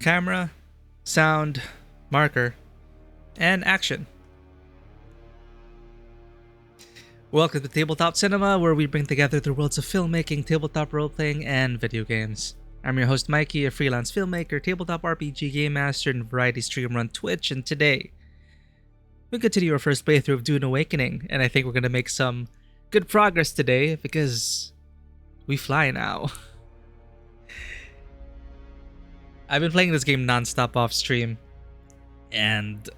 Camera, sound, marker, and action. Welcome to Tabletop Cinema, where we bring together the worlds of filmmaking, tabletop role-playing, and video games. I'm your host Mikey, a freelance filmmaker, tabletop RPG game master, and variety streamer on Twitch, and today we continue our first playthrough of Dune Awakening, and I think we're going to make some good progress today because we fly now. I've been playing this game non-stop off stream, and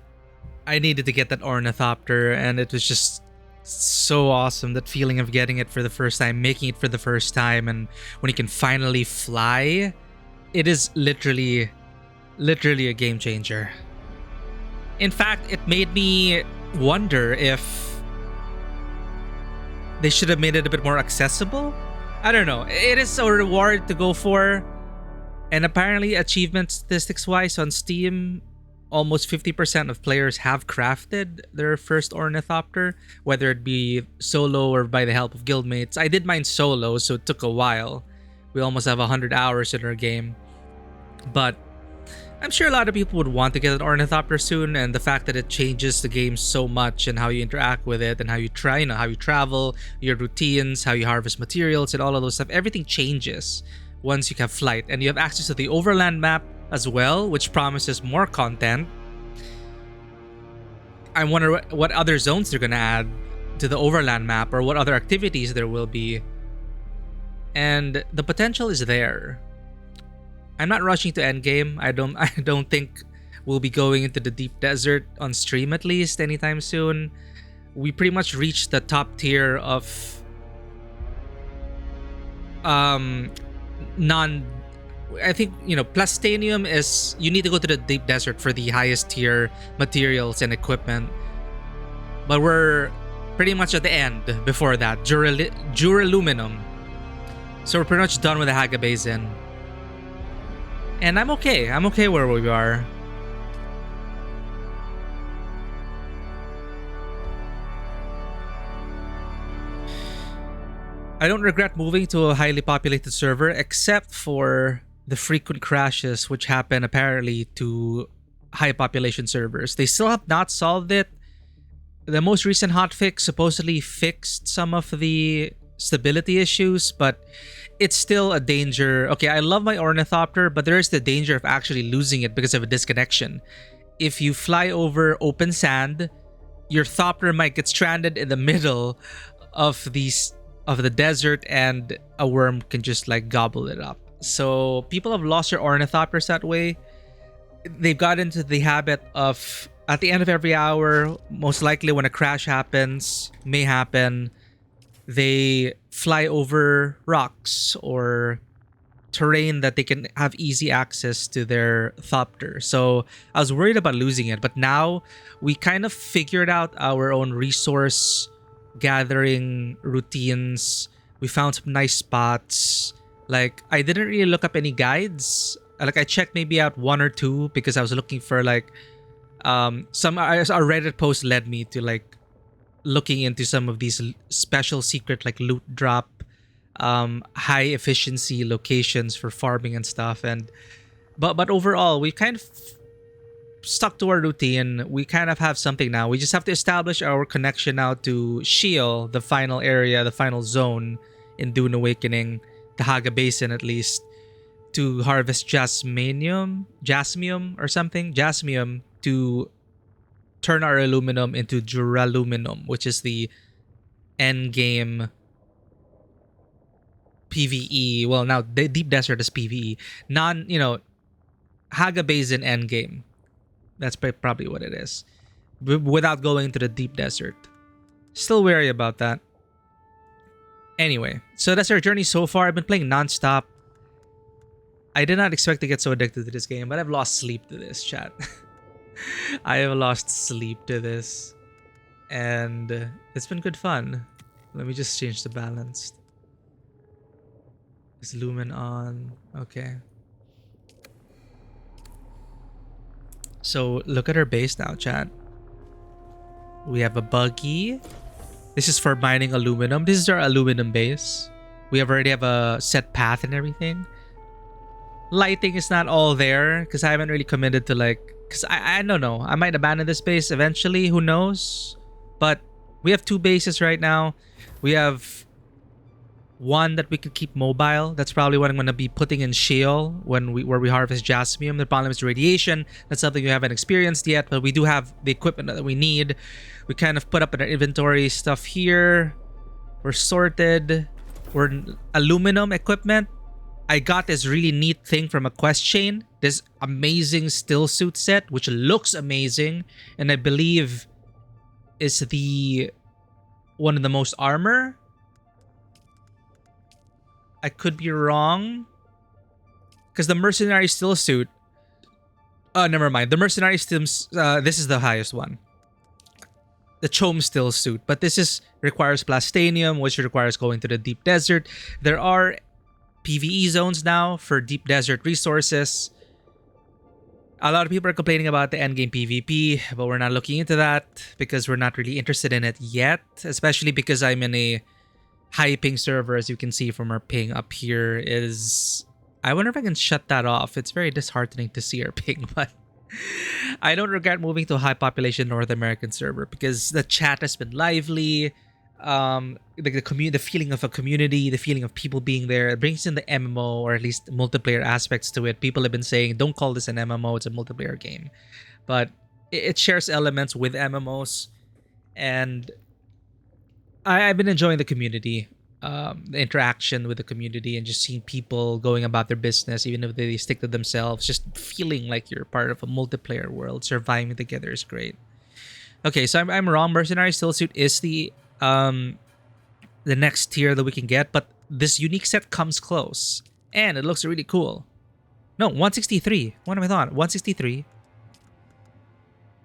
I needed to get that Ornithopter, and it was just so awesome, that feeling of getting it for the first time, making it for the first time, and when you can finally fly, it is literally a game changer. In fact, it made me wonder if they should have made it a bit more accessible. I don't know. It is a reward to go for, and apparently achievement statistics wise on Steam, almost 50% of players have crafted their first Ornithopter, whether it be solo or by the help of guildmates. I did mine solo, so it took a while. We almost have 100 hours in our game. But I'm sure a lot of people would want to get an Ornithopter soon, and the fact that it changes the game so much and how you interact with it and how you try, how you travel, your routines, how you harvest materials, and all of those stuff, everything changes once you have flight. And you have access to the overland map as well, which promises more content. I wonder what other zones they're gonna add to the overland map, or what other activities there will be. And the potential is there. I'm not rushing to endgame. I don't think we'll be going into the deep desert on stream, at least anytime soon. We pretty much reached the top tier of I think, Plastanium is, you need to go to the deep desert for the highest tier materials and equipment. But we're pretty much at the end before that. Duraluminum. So we're pretty much done with the Haga Basin. And I'm okay. I'm okay where we are. I don't regret moving to a highly populated server, except for the frequent crashes which happen apparently to high population servers. They still have not solved it. The most recent hotfix supposedly fixed some of the stability issues, but it's still a danger. Okay, I love my Ornithopter, but there is the danger of actually losing it because of a disconnection. If you fly over open sand, your Thopter might get stranded in the middle of the desert, and a worm can just gobble it up. So people have lost their Ornithopters that way. They've got into the habit of, at the end of every hour, most likely when a crash may happen, they fly over rocks or terrain that they can have easy access to their Thopter. So I was worried about losing it, but now we kind of figured out our own resource gathering routines. We found some nice spots. I didn't really look up any guides. I checked maybe out one or two because I was looking for some our Reddit post led me to looking into some of these special secret loot drop high efficiency locations for farming and stuff. And but overall we kind of stuck to our routine. We kind of have something now. We just have to establish our connection now to Sheol, the final area, the final zone in Dune Awakening, the Haga Basin at least, to harvest jasmium to turn our aluminum into duraluminum, which is the end game PvE. Well, now the deep desert is PvE. Haga Basin end game. That's probably what it is. Without going into the deep desert. Still wary about that. Anyway, so that's our journey so far. I've been playing non-stop. I did not expect to get so addicted to this game, but I've lost sleep to this, chat. I have lost sleep to this. And it's been good fun. Let me just change the balance. Is lumen on? Okay. So look at our base now, chat. We have a buggy. This is for mining aluminum. This is our aluminum base. We already have a set path and everything. Lighting is not all there because I haven't really committed to like, because I don't know, I might abandon this base eventually, who knows. But we have 2 bases right now. We have one that we could keep mobile. That's probably what I'm going to be putting in Sheol where we harvest jasmium. The problem is radiation. That's something we haven't experienced yet, but we do have the equipment that we need. We kind of put up in our inventory stuff here. We're sorted. We're aluminum equipment. I got this really neat thing from a quest chain. This amazing still suit set, which looks amazing, and I believe is the one of the most armor. I could be wrong, because the mercenary still suit. Never mind. The mercenary still. This is the highest one. The Chom still suit, but this requires plastanium, which requires going to the deep desert. There are PvE zones now for deep desert resources. A lot of people are complaining about the endgame PvP, but we're not looking into that because we're not really interested in it yet, especially because I'm in a high ping server. As you can see from our ping up here is... I wonder if I can shut that off. It's very disheartening to see our ping, but I don't regret moving to a high population North American server because the chat has been lively. The feeling of a community, the feeling of people being there, it brings in the MMO or at least multiplayer aspects to it. People have been saying, don't call this an MMO, it's a multiplayer game. But it shares elements with MMOs, and I've been enjoying the community, the interaction with the community, and just seeing people going about their business, even if they stick to themselves. Just feeling like you're part of a multiplayer world, surviving together is great. Okay, so I'm wrong. Mercenary Still Suit is the next tier that we can get, but this unique set comes close, and it looks really cool. No, 163. What am I thought? 163.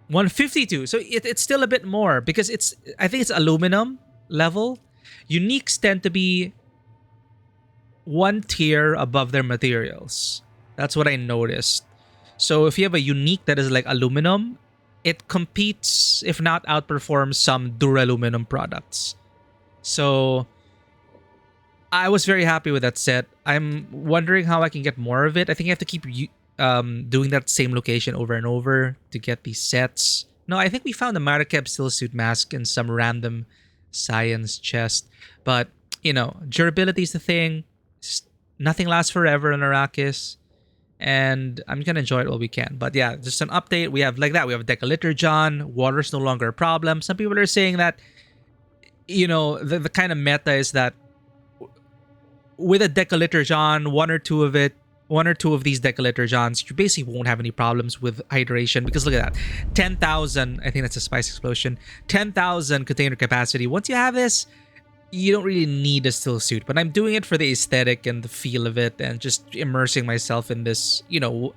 152. So it's still a bit more because I think it's aluminum level. Uniques tend to be one tier above their materials. That's what I noticed. So if you have a unique that is like aluminum, it competes, if not outperforms, some duraluminum products. So I was very happy with that set. I'm wondering how I can get more of it. I think I have to keep doing that same location over and over to get these sets. No, I think we found the Marakeb Still Suit mask in some random science chest. But, you know, durability is the thing. Nothing lasts forever in Arrakis. And I'm gonna enjoy it while we can. But yeah, just an update. We have like that. We have Decaliter John. Water's no longer a problem. Some people are saying that, you know, the kind of meta is that with a Decaliter John, one or two of these Decaliter Johns, you basically won't have any problems with hydration, because look at that. 10,000, I think that's a spice explosion. 10,000 container capacity. Once you have this, you don't really need a still suit, but I'm doing it for the aesthetic and the feel of it, and just immersing myself in this, you know,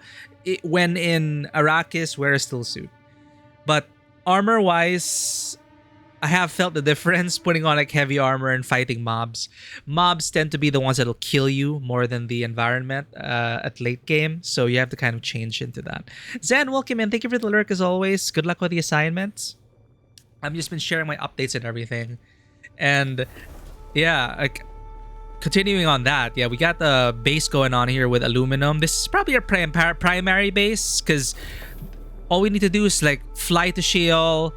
when in Arrakis, wear a still suit. But armor wise, I have felt the difference putting on like heavy armor and fighting mobs. Mobs tend to be the ones that'll kill you more than the environment at late game, so you have to kind of change into that. Zen, welcome in. Thank you for the lurk as always. Good luck with the assignments. I've just been sharing my updates and everything. And yeah, like continuing on that, yeah, we got the base going on here with aluminum. This is probably our primary base, because all we need to do is like fly to Sheol.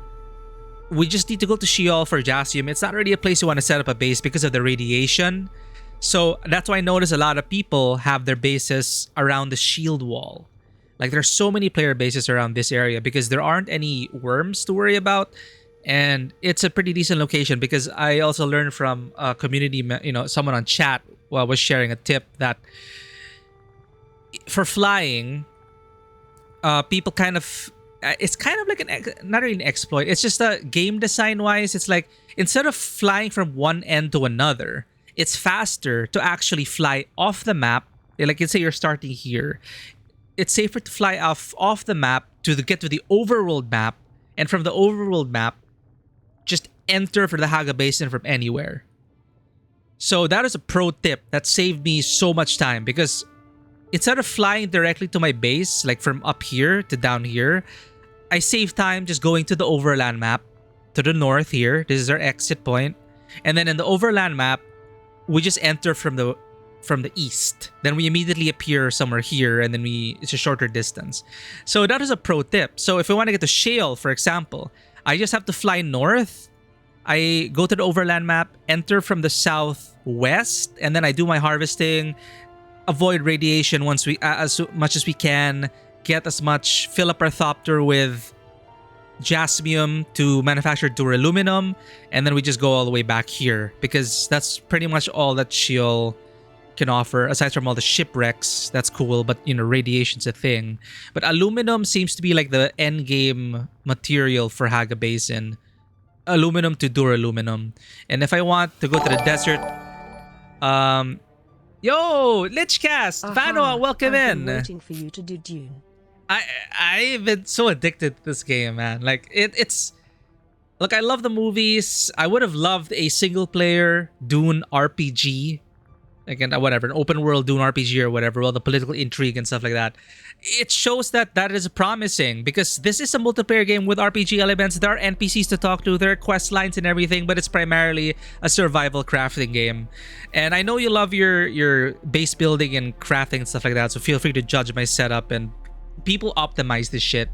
We just need to go to Sheol for Jasium. It's not really a place you want to set up a base because of the radiation. So that's why I notice a lot of people have their bases around the shield wall. Like there's so many player bases around this area because there aren't any worms to worry about. And it's a pretty decent location, because I also learned from a community, you know, someone on chat was sharing a tip that for flying, people kind of, it's kind of like not really an exploit. It's just a game design wise. It's like instead of flying from one end to another, it's faster to actually fly off the map. Like let's say you're starting here. It's safer to fly off the map to get to the overworld map, and from the overworld map, just enter for the Haga Basin from anywhere. So that is a pro tip that saved me so much time, because instead of flying directly to my base, like from up here to down here, I save time just going to the overland map to the north here. This is our exit point. And then in the overland map, we just enter from from the east. Then we immediately appear somewhere here, and then it's a shorter distance. So that is a pro tip. So if I want to get to Shale, for example, I just have to fly north. I go to the overland map, enter from the southwest, and then I do my harvesting, avoid radiation once we as much as we can, fill up our Thopter with jasmium to manufacture duraluminum, and then we just go all the way back here because that's pretty much all that Sheol can offer aside from all the shipwrecks. That's cool, but radiation's a thing. But aluminum seems to be like the end game material for Haga Basin. Aluminum to duraluminum. And if I want to go to the desert, yo, Lichcast, Vanoa, welcome in. Waiting for you to do Dune. I've been so addicted to this game, man. Like it's look, I love the movies. I would have loved a single player Dune RPG. Again, whatever, an open world Dune RPG or whatever, well, the political intrigue and stuff like that. It shows that is promising because this is a multiplayer game with RPG elements. There are NPCs to talk to, there are quest lines and everything, but it's primarily a survival crafting game. And I know you love your base building and crafting and stuff like that, so feel free to judge my setup. And people optimize this shit.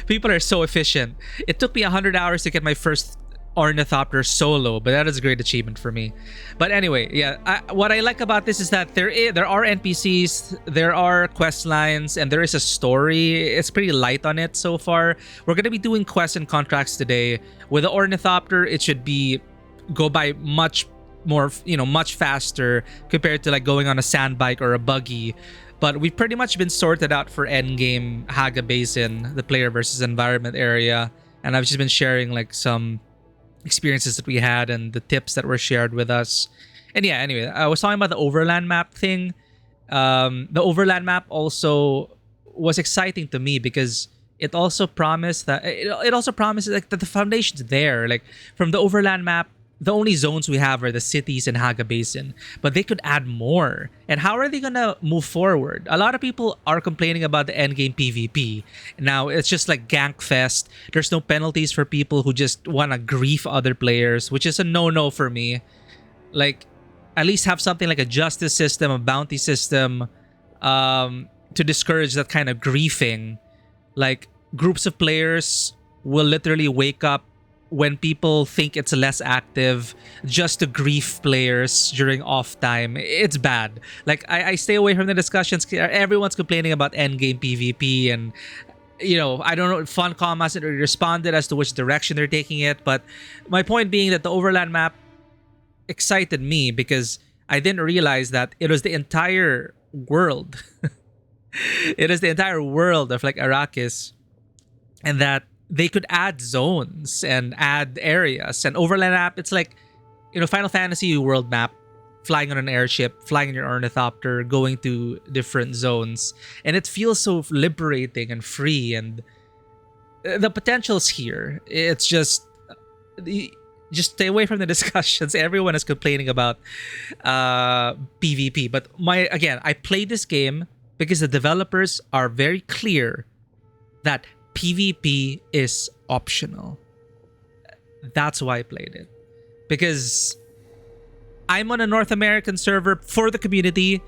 People are so efficient. It took me 100 hours to get my first Ornithopter solo, but that is a great achievement for me. But anyway, yeah, what I like about this is that there are NPCs, there are quest lines, and there is a story. It's pretty light on it so far. We're gonna be doing quests and contracts today. With the Ornithopter, it should go by much more, much faster compared to like going on a sand bike or a buggy. But we've pretty much been sorted out for endgame Haga Basin, the player versus environment area, and I've just been sharing like some experiences that we had and the tips that were shared with us. And yeah, anyway, I was talking about the overland map thing. The overland map also was exciting to me because it also promised that like that the foundation's there. Like from the overland map, the only zones we have are the cities in Haga Basin, but they could add more. And how are they gonna move forward? A lot of people are complaining about the endgame PvP. Now it's just like gank fest. There's no penalties for people who just wanna grief other players, which is a no-no for me. Like, at least have something like a justice system, a bounty system, to discourage that kind of griefing. Like, groups of players will literally wake up when people think it's less active just to grief players during off time. It's bad. Like, I stay away from the discussions. Everyone's complaining about endgame PvP, and I don't know, Funcom hasn't really responded as to which direction they're taking it. But my point being that the overland map excited me because I didn't realize that it was the entire world. It is the entire world of like Arrakis, and that they could add zones and add areas. And overland map, it's like, Final Fantasy world map, flying on an airship, flying in your Ornithopter, going to different zones. And it feels so liberating and free, and the potential's here. It's just stay away from the discussions. Everyone is complaining about PvP. But I played this game because the developers are very clear that PvP is optional. That's why I played it. Because I'm on a North American server for the community.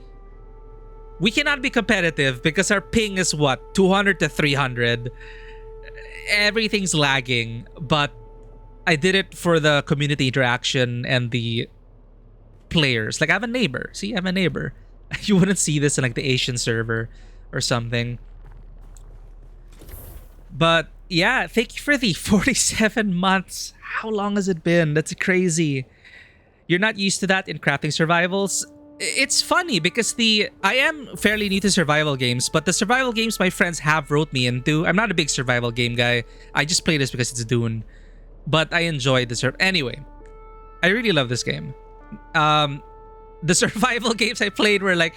We cannot be competitive because our ping is 200 to 300. Everything's lagging. But I did it for the community interaction and the players. Like, I have a neighbor. See, I have a neighbor. You wouldn't see this in like the Asian server or something. But yeah, thank you for the 47 months. How long has it been? That's crazy. You're not used to that in crafting survivals. It's funny because I am fairly new to survival games, but the survival games my friends have wrote me into, I'm not a big survival game guy. I just play this because it's Dune. But I enjoyed the Anyway, I really love this game. The survival games I played were like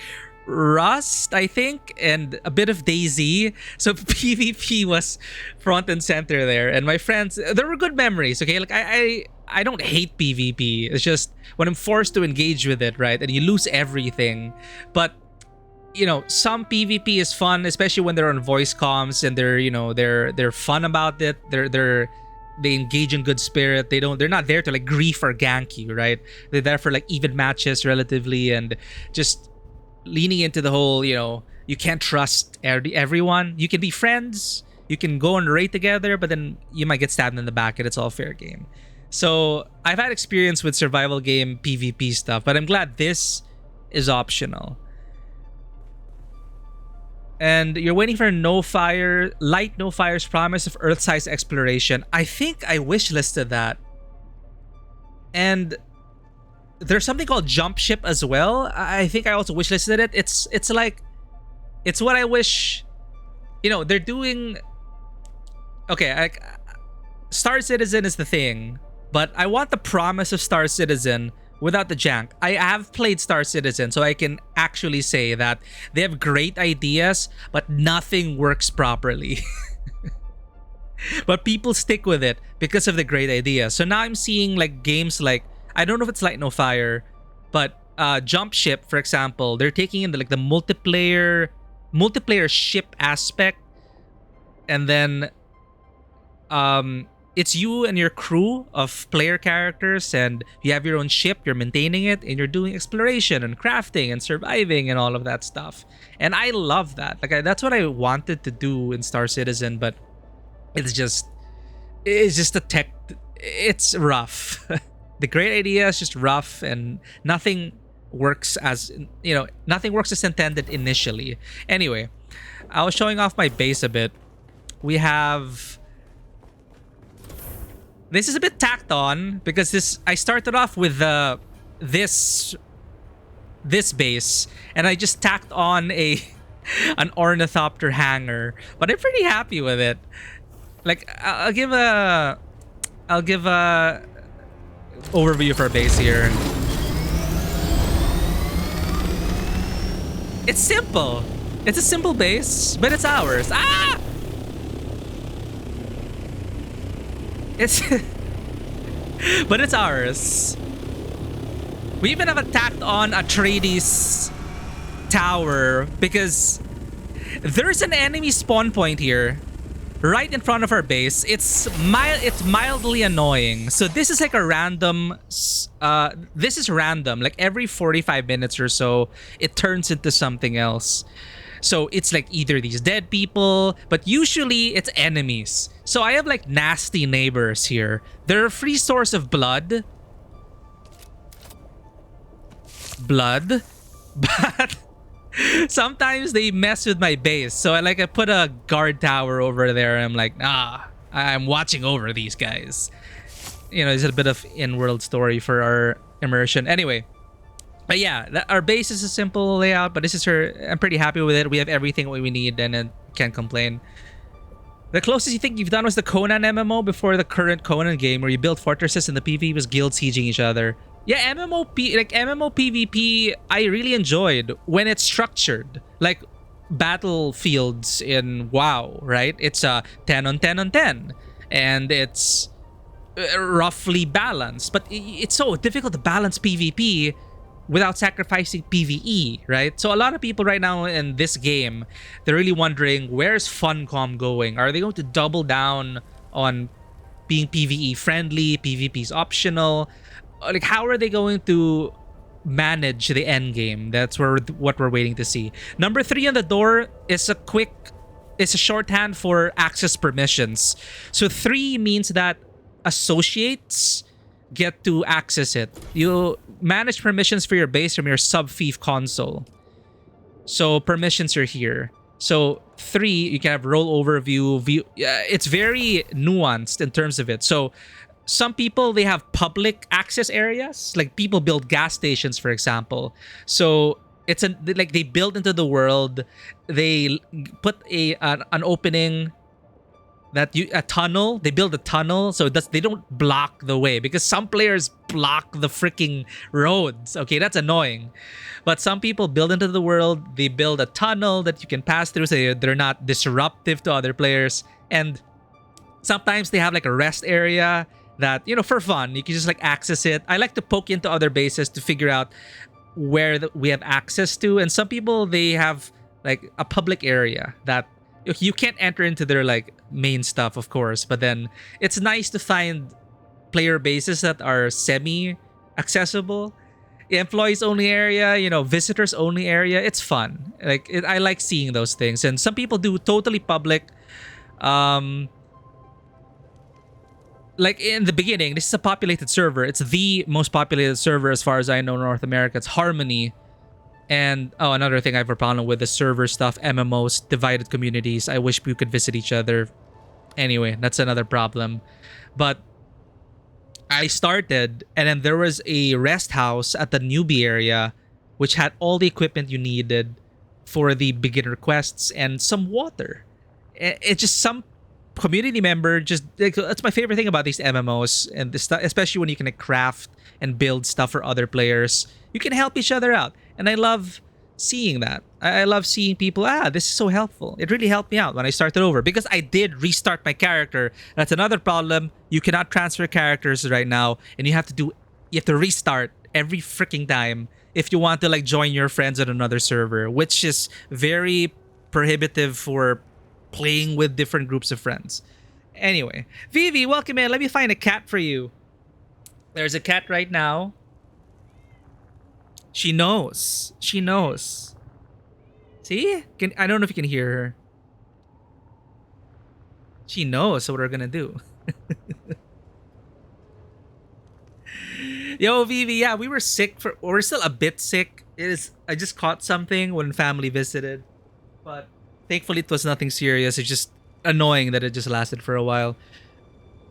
Rust, I think, and a bit of DayZ. So PvP was front and center there. And my friends, there were good memories, okay? Like, I don't hate PvP. It's just when I'm forced to engage with it, right? And you lose everything. But, some PvP is fun, especially when they're on voice comms and they're fun about it. they engage in good spirit. They're not there to like grief or gank you, right? They're there for like even matches relatively, and just leaning into the whole, you can't trust everyone. You can be friends, you can go on a raid together, but then you might get stabbed in the back, and it's all fair game. So I've had experience with survival game PvP stuff, but I'm glad this is optional. And you're waiting for Light No Fire's promise of Earth-sized exploration. I think I wishlisted that. And there's something called Jump Ship as well. I think I also wishlisted it. It's what I wish. They're doing. Okay, Star Citizen is the thing, but I want the promise of Star Citizen without the jank. I have played Star Citizen, so I can actually say that they have great ideas, but nothing works properly. But people stick with it because of the great ideas. So now I'm seeing like games like, I don't know if it's Light No Fire, but Jump Ship, for example, they're taking in the multiplayer ship aspect, and then it's you and your crew of player characters, and you have your own ship, you're maintaining it, and you're doing exploration and crafting and surviving and all of that stuff. And I love that. That's what I wanted to do in Star Citizen, but it's just the tech. It's rough. The great idea is just rough, and nothing works as intended initially. Anyway, I was showing off my base a bit. We have. This is a bit tacked on because I started off with this base, and I just tacked on an ornithopter hangar, but I'm pretty happy with it. I'll give a overview of our base here. It's simple. It's a simple base, but it's ours. But it's ours. We even have attacked on Atreides tower because there's an enemy spawn point here right in front of our base. It's mildly annoying. So this is like a random this is random. Like every 45 minutes or so, it turns into something else. So it's like either these dead people, but usually it's enemies. So I have like nasty neighbors here. They're a free source of blood. But sometimes they mess with my base. So I put a guard tower over there, and I'm like, I'm watching over these guys. There's a bit of in-world story for our immersion. Anyway. But yeah, our base is a simple layout, but I'm pretty happy with it. We have everything we need, and can't complain. The closest you think you've done was the Conan MMO before the current Conan game, where you build fortresses and the PvP was guild sieging each other. Yeah, MMO PvP, I really enjoyed when it's structured, like battlefields in WoW, right? It's 10 on 10 on 10, and it's roughly balanced. But it's so difficult to balance PvP without sacrificing PvE, right? So a lot of people right now in this game, they're really wondering, where's Funcom going? Are they going to double down on being PvE friendly? PvP's optional. How are they going to manage the end game? That's what we're waiting to see. Number 3 on the door is a shorthand for access permissions. So 3 means that associates get to access it. You manage permissions for your base from your sub-fief console. So permissions are here. So 3, you can have role overview. It's very nuanced in terms of it. So some people, they have public access areas. Like people build gas stations, for example. So it's they build into the world. They put an opening. A tunnel, they build a tunnel so they don't block the way, because some players block the freaking roads. Okay, that's annoying. But some people build into the world, they build a tunnel that you can pass through so they're not disruptive to other players. And sometimes they have like a rest area that, for fun, you can just access it. I like to poke into other bases to figure out where we have access to. And some people, they have like a public area that You can't enter into their like main stuff, of course, but then it's nice to find player bases that are semi accessible, employees only area, visitors only area. It's fun. I like seeing those things, and some people do totally public. Um, like in the beginning, this is a populated server. It's the most populated server as far as I know in North America. It's Harmony. And another thing I have a problem with is server stuff, MMOs, divided communities. I wish we could visit each other. Anyway, that's another problem. But I started, and then there was a rest house at the newbie area, which had all the equipment you needed for the beginner quests and some water. It's just some community member just that's my favorite thing about these MMOs and this stuff, especially when you can craft and build stuff for other players. You can help each other out, and I love seeing that. I love seeing people. This is so helpful. It really helped me out when I started over because I did restart my character. That's another problem. You cannot transfer characters right now, and you have to restart every freaking time if you want to like join your friends on another server, which is very prohibitive for playing with different groups of friends. Anyway, Vivi, welcome in. Let me find a cat for you. There's a cat right now. She knows. She knows. See? I don't know if you can hear her. She knows what we're gonna do. Yo, Vivi, yeah, we were sick we're still a bit sick. I just caught something when family visited. But thankfully it was nothing serious. It's just annoying that it just lasted for a while.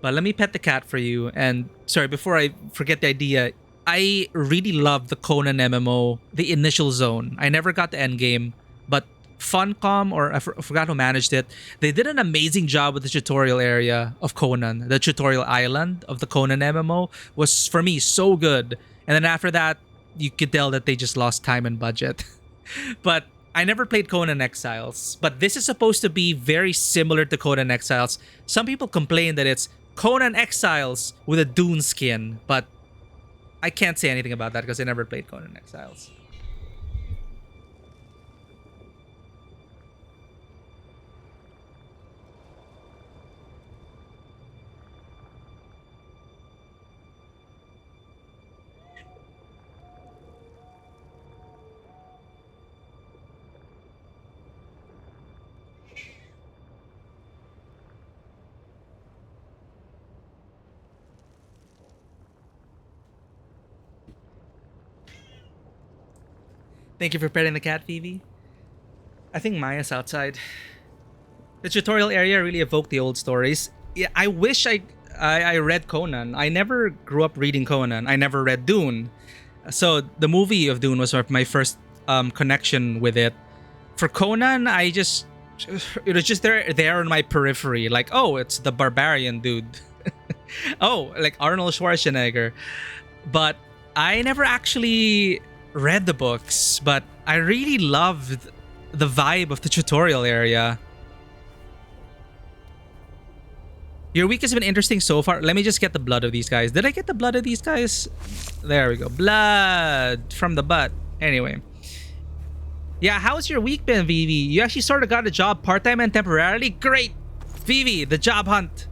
But let me pet the cat for you. And sorry, before I forget the idea, I really love the Conan MMO, the initial zone. I never got the end game, but Funcom, or I forgot who managed it, they did an amazing job with the tutorial area of Conan. The tutorial island of the Conan MMO was, for me, so good. And then after that, you could tell that they just lost time and budget. But I never played Conan Exiles, but this is supposed to be very similar to Conan Exiles. Some people complain that it's Conan Exiles with a Dune skin, but I can't say anything about that because I never played Conan Exiles. Thank you for petting the cat, Phoebe. I think Maya's outside. The tutorial area really evoked the old stories. Yeah, I wish I read Conan. I never grew up reading Conan. I never read Dune. So the movie of Dune was my first connection with it. For Conan, it was just there in my periphery. Like, oh, it's the barbarian dude. Oh, like Arnold Schwarzenegger. But I never actually read the books, but I really loved the vibe of the tutorial area. Your week has been interesting so far. Let me just get the blood of these guys. Did I get the blood of these guys? There we go. Blood from the butt. Anyway. Yeah, how's your week been, Vivi? You actually sort of got a job part-time and temporarily? Great! Vivi, the job hunt.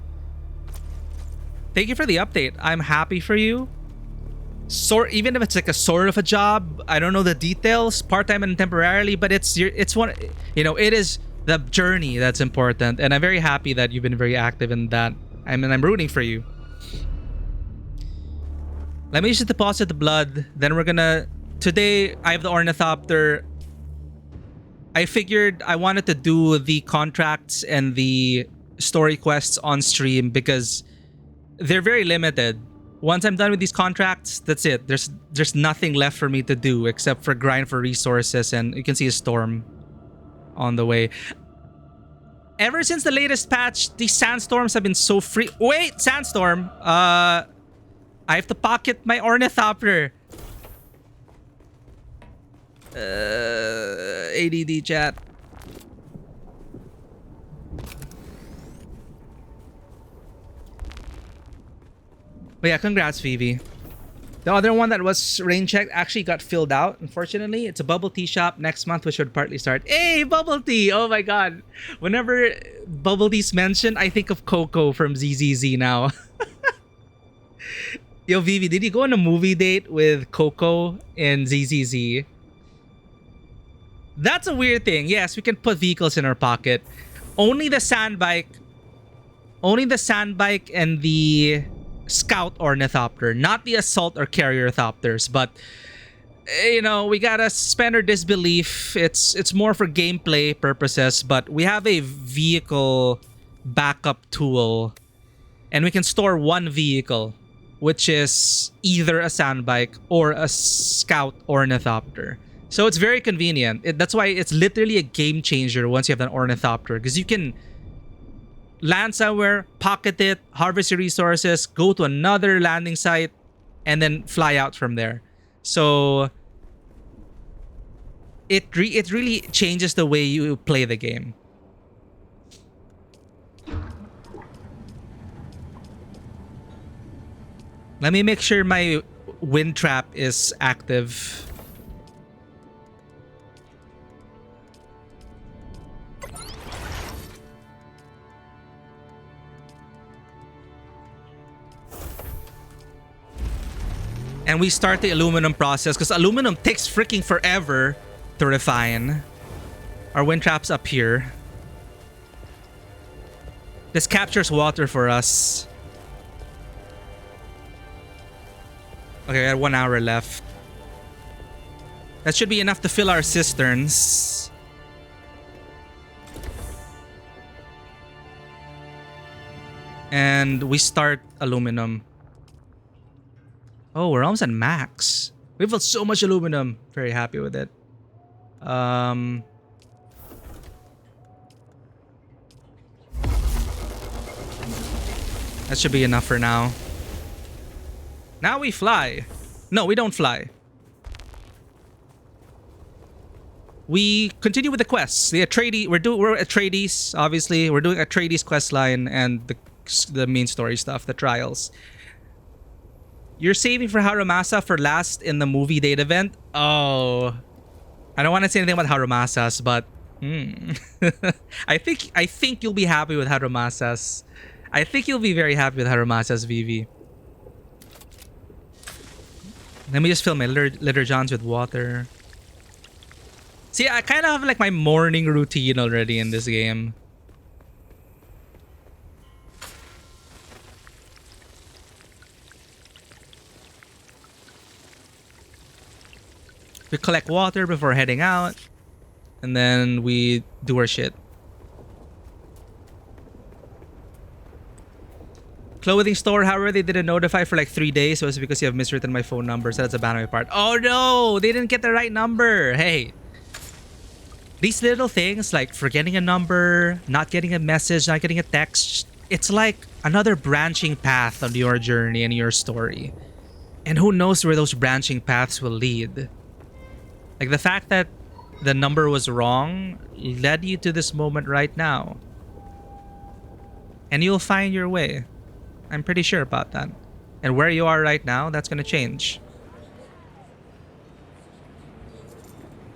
Thank you for the update. I'm happy for you. Even if it's like a sort of a job, I don't know the details, part-time and temporarily, but it's one, it is the journey that's important, and I'm very happy that you've been very active in that. I'm rooting for you. Let me just deposit the blood, then today I have the Ornithopter. I figured I wanted to do the contracts and the story quests on stream because they're very limited. Once I'm done with these contracts, that's it. There's nothing left for me to do except for grind for resources, and you can see a storm on the way. Ever since the latest patch, these sandstorms have been so free. Wait, sandstorm. I have to pocket my Ornithopter. ADD chat. But yeah, congrats, Phoebe. The other one that was rain checked actually got filled out, unfortunately. It's a bubble tea shop next month, which should partly start. Hey, bubble tea! Oh my god. Whenever bubble tea's mentioned, I think of Coco from ZZZ now. Yo, Vivi, did you go on a movie date with Coco in ZZZ? That's a weird thing. Yes, we can put vehicles in our pocket. Only the sandbike and the Scout Ornithopter, not the Assault or Carrier Thopters. But you know, we gotta suspend our disbelief. It's more for gameplay purposes, but we have a vehicle backup tool, and we can store one vehicle, which is either a sandbike or a Scout Ornithopter. So it's very convenient. That's why it's literally a game changer once you have an Ornithopter, because you can land somewhere, pocket it, harvest your resources, go to another landing site, and then fly out from there. So it really changes the way you play the game. Let me make sure my wind trap is active. And we start the aluminum process, because aluminum takes freaking forever to refine. Our wind trap's up here. This captures water for us. Okay, we have 1 hour left. That should be enough to fill our cisterns. And we start aluminum. Oh, we're almost at max. We've got so much aluminum. Very happy with it. That should be enough for now. Now we fly. No, we don't fly. We continue with the quests. The Atreides, we're Atreides, obviously. We're doing Atreides quest line and the main story stuff, the trials. You're saving for Harumasa for last in the movie date event? Oh. I don't want to say anything about Harumasas, but I think you'll be happy with Harumasas. I think you'll be very happy with Harumasas, Vivi. Let me just fill my litter johns with water. See, I kind of have like my morning routine already in this game. We collect water before heading out, and then we do our shit. Clothing store, however, they didn't notify for like 3 days, so it's because you have miswritten my phone number, so that's a bad on my part. Oh no, they didn't get the right number. Hey, these little things like forgetting a number, not getting a message, not getting a text, it's like another branching path on your journey and your story. And who knows where those branching paths will lead. Like the fact that the number was wrong led you to this moment right now. And you'll find your way. I'm pretty sure about that. And where you are right now, that's going to change.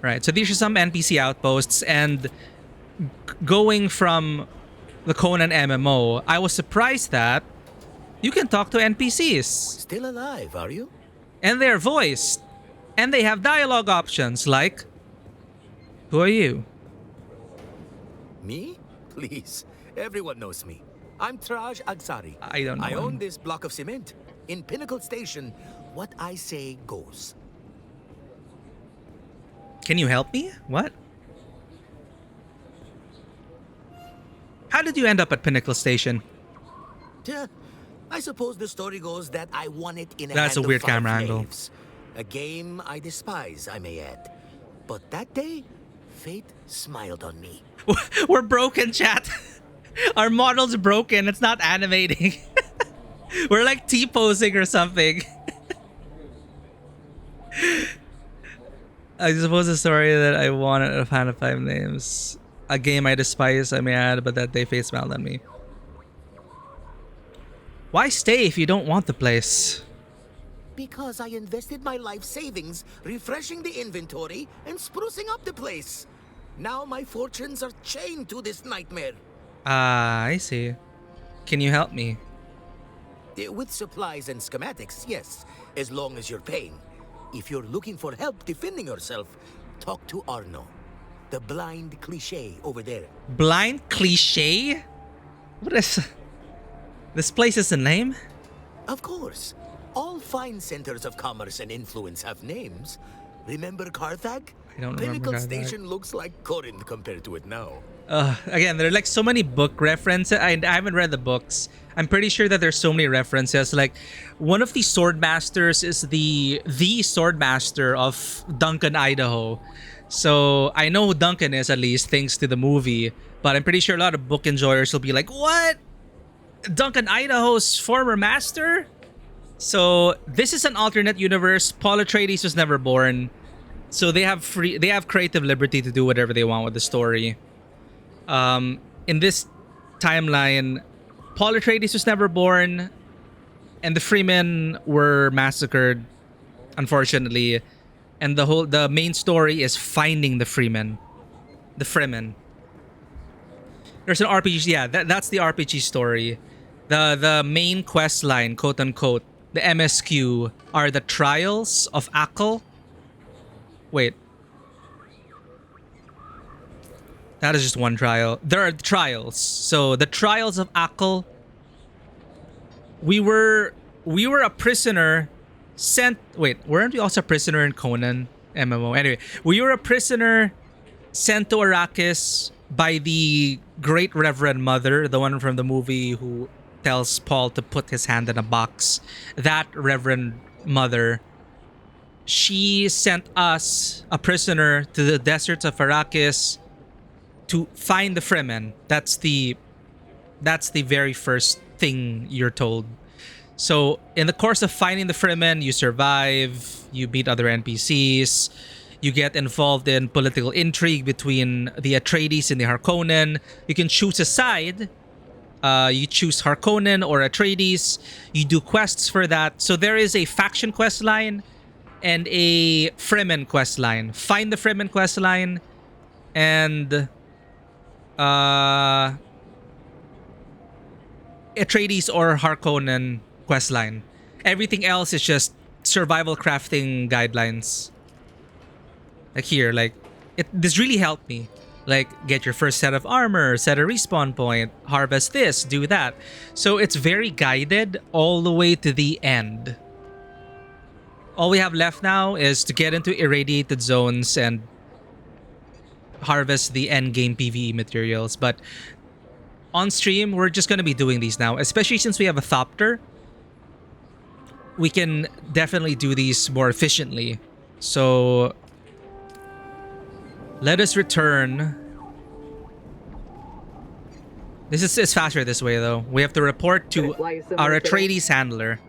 Right, so these are some NPC outposts, and going from the Conan MMO, I was surprised that you can talk to NPCs. Still alive, are you? And they're voiced. And they have dialogue options like, who are you? Me? Please, everyone knows me. I'm Traj Agsari. I don't know. I own this block of cement. In Pinnacle Station, what I say goes. Can you help me? What? How did you end up at Pinnacle Station? I suppose the story goes that I won it in a That's hand a weird of 5 camera angle. slaves. A game I despise, I may add. But that day, fate smiled on me. We're broken, chat. Our model's broken. It's not animating. We're like T-posing or something. I suppose the story that I wanted a fan of 5 names. A game I despise, I may add, but that day fate smiled on me. Why stay if you don't want the place? Because I invested my life savings refreshing the inventory and sprucing up the place. Now my fortunes are chained to this nightmare. Ah, I see. Can you help me? With supplies and schematics, yes, as long as you're paying. If you're looking for help defending yourself, talk to Arno, the blind cliché over there. Blind cliché? What is... This place is a name? Of course. All fine centers of commerce and influence have names. Remember Carthage? I don't remember Pinnacle Carthage. Station looks like Corinth compared to it now. Again, there are like so many book references. I haven't read the books. I'm pretty sure that there's so many references. Like, one of the swordmasters is the swordmaster of Duncan, Idaho. So I know who Duncan is, at least thanks to the movie. But I'm pretty sure a lot of book enjoyers will be like, "What? Duncan, Idaho's former master?" So this is an alternate universe. Paul Atreides was never born, so they have creative liberty to do whatever they want with the story. In this timeline, Paul Atreides was never born, and the Freemen were massacred, unfortunately. And the main story is finding the Freemen, the Fremen. There's an RPG, yeah. That's the RPG story. The main quest line, quote unquote, the MSQ are the trials of Akal. Wait. That is just one trial. There are trials. So the trials of Akal. We were a prisoner sent... Wait, weren't we also a prisoner in Conan MMO? Anyway, we were a prisoner sent to Arrakis by the Great Reverend Mother, the one from the movie who tells Paul to put his hand in a box. That Reverend Mother, she sent us, a prisoner, to the deserts of Arrakis to find the Fremen. That's the very first thing you're told. So in the course of finding the Fremen, you survive, you beat other NPCs, you get involved in political intrigue between the Atreides and the Harkonnen. You can choose a side. You choose Harkonnen or Atreides. You do quests for that. So there is a faction quest line and a Fremen quest line. Find the Fremen quest line and Atreides or Harkonnen quest line. Everything else is just survival crafting guidelines. Like here, like this really helped me. Like, get your first set of armor, set a respawn point, harvest this, do that. So it's very guided all the way to the end. All we have left now is to get into irradiated zones and harvest the end game PvE materials. But on stream, we're just going to be doing these now, especially since we have a Thopter. We can definitely do these more efficiently. So let us return. This is faster this way, though. We have to report to our Atreides handler.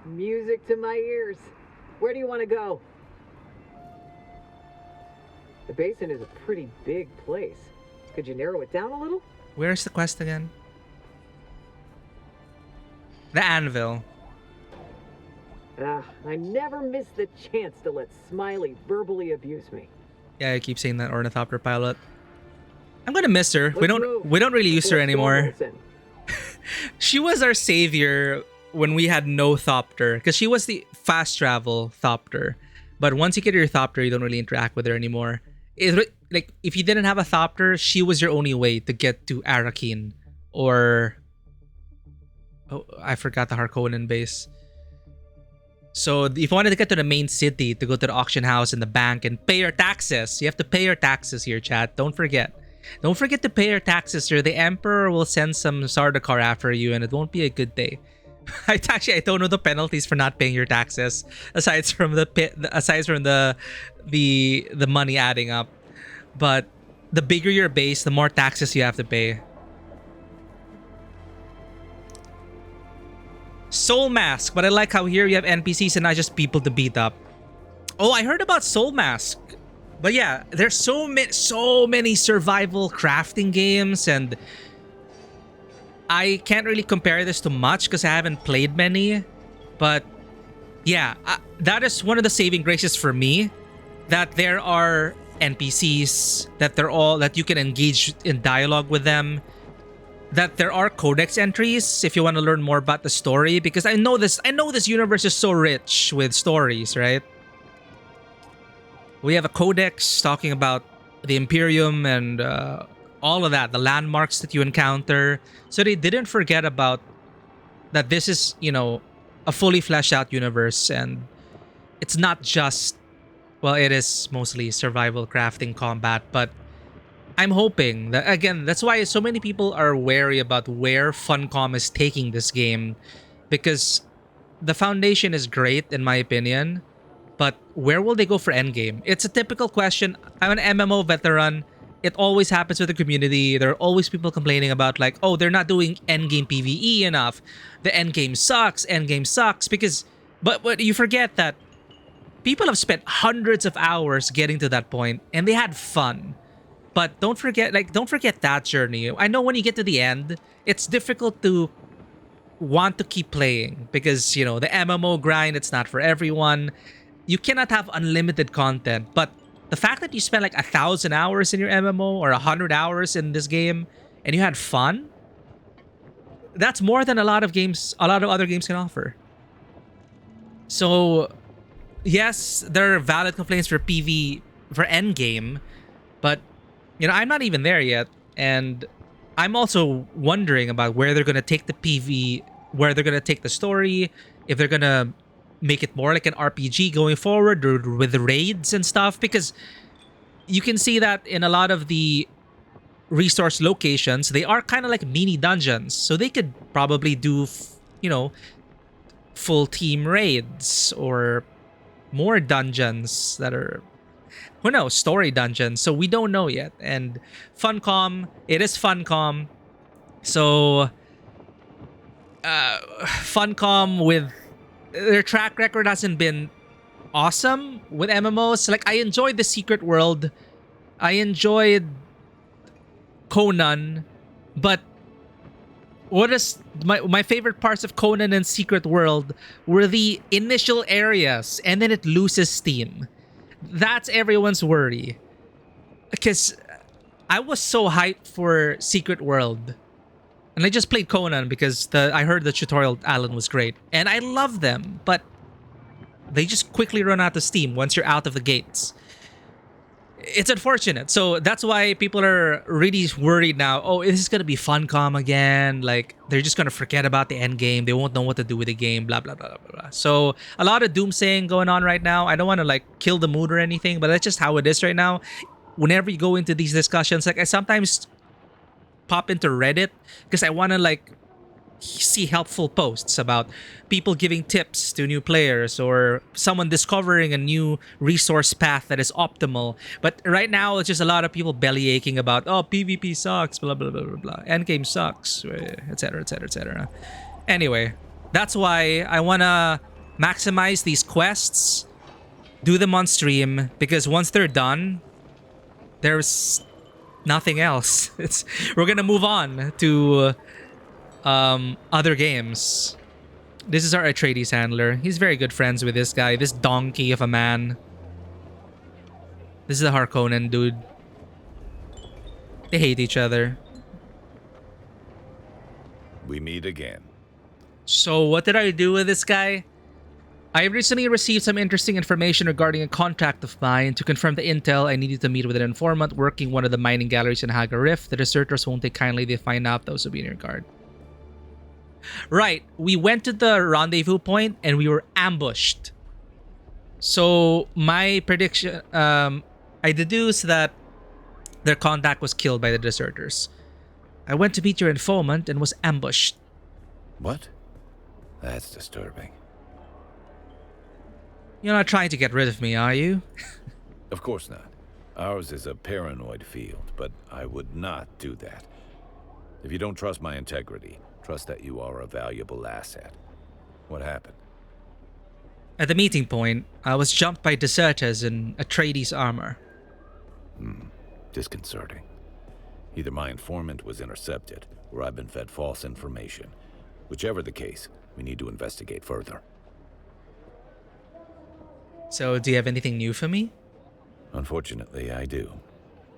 Music to my ears. Where do you want to go? The basin is a pretty big place. Could you narrow it down a little? Where's the quest again? The anvil. I never miss the chance to let Smiley verbally abuse me. Yeah, I keep saying that, Ornithopter pilot. I'm gonna miss her. We don't really use her Before anymore. Storm rolls in. She was our savior when we had no Thopter, because she was the fast travel Thopter. But once you get your Thopter, you don't really interact with her anymore. Like, if you didn't have a Thopter, she was your only way to get to Arrakeen or... Oh, I forgot the Harkonnen base. So if you wanted to get to the main city, to go to the auction house and the bank and pay your taxes, you have to pay your taxes here, chat. Don't forget. Don't forget to pay your taxes, or the Emperor will send some Sardaukar after you and it won't be a good day. I don't know the penalties for not paying your taxes, aside from the money adding up. But the bigger your base, the more taxes you have to pay. Soul Mask, but I like how here you have NPCs and not just people to beat up. Oh, I heard about Soul Mask. But yeah, there's so many survival crafting games, and I can't really compare this to much because I haven't played many. But yeah, that is one of the saving graces for me, that there are NPCs, that you can engage in dialogue with them, that there are codex entries if you want to learn more about the story, because I know this universe is so rich with stories, right? We have a codex talking about the Imperium and all of that, the landmarks that you encounter. So they didn't forget about that this is, a fully fleshed out universe, and it's not just, well, it is mostly survival, crafting, combat, but I'm hoping that, again, that's why so many people are wary about where Funcom is taking this game, because the foundation is great in my opinion, but where will they go for endgame? It's a typical question. I'm an MMO veteran. It always happens with the community. There are always people complaining about, like, oh, they're not doing endgame PvE enough. The endgame sucks. Endgame sucks because, but you forget that people have spent hundreds of hours getting to that point and they had fun. But don't forget that journey. I know when you get to the end, it's difficult to want to keep playing because, the MMO grind, it's not for everyone. You cannot have unlimited content, but the fact that you spent like 1,000 hours in your MMO or 100 hours in this game and you had fun, that's more than a lot of other games can offer. So yes, there are valid complaints for endgame, but I'm not even there yet, and I'm also wondering about where they're gonna take the PV, where they're gonna take the story, if they're gonna make it more like an RPG going forward or with the raids and stuff, because you can see that in a lot of the resource locations, they are kind of like mini dungeons, so they could probably do, full team raids or more dungeons that are, who knows, story dungeons. So we don't know yet. And it is Funcom. So Funcom, with their track record, hasn't been awesome with MMOs. Like, I enjoyed the Secret World, I enjoyed Conan, but what is my favorite parts of Conan and Secret World were the initial areas, and then it loses steam. That's everyone's worry, because I was so hyped for Secret World, and I just played Conan because I heard the tutorial Alan was great, and I love them, but they just quickly run out of steam once you're out of the gates. It's unfortunate. So that's why people are really worried now. Oh, is this gonna be Funcom again? Like, they're just gonna forget about the end game. They won't know what to do with the game. Blah blah blah blah blah. So a lot of doomsaying going on right now. I don't want to like kill the mood or anything, but that's just how it is right now. Whenever you go into these discussions, like, I sometimes pop into Reddit because I want to like see helpful posts about people giving tips to new players or someone discovering a new resource path that is optimal. But right now, it's just a lot of people belly aching about, oh, PvP sucks, blah blah blah blah blah, endgame sucks, etc etc etc. Anyway, that's why I want to maximize these quests, do them on stream, because once they're done, there's nothing else. We're gonna move on to other games. This is our Atreides handler. He's very good friends with this guy, this donkey of a man. This is the Harkonnen dude. They hate each other. We meet again. So what did I do with this guy? I recently received some interesting information regarding a contract of mine. To confirm the intel, I needed to meet with an informant working one of the mining galleries in Haga Rift. The deserters won't take kindly they find out those will be in your guard. Right, we went to the rendezvous point and we were ambushed. So my prediction, I deduced that their contact was killed by the deserters. I went to meet your informant and was ambushed. What? That's disturbing. You're not trying to get rid of me, are you? Of course not. Ours is a paranoid field, but I would not do that. If you don't trust my integrity, trust that you are a valuable asset. What happened? At the meeting point, I was jumped by deserters in Atreides armor. Disconcerting. Either my informant was intercepted, or I've been fed false information. Whichever the case, we need to investigate further. So, do you have anything new for me? Unfortunately, I do.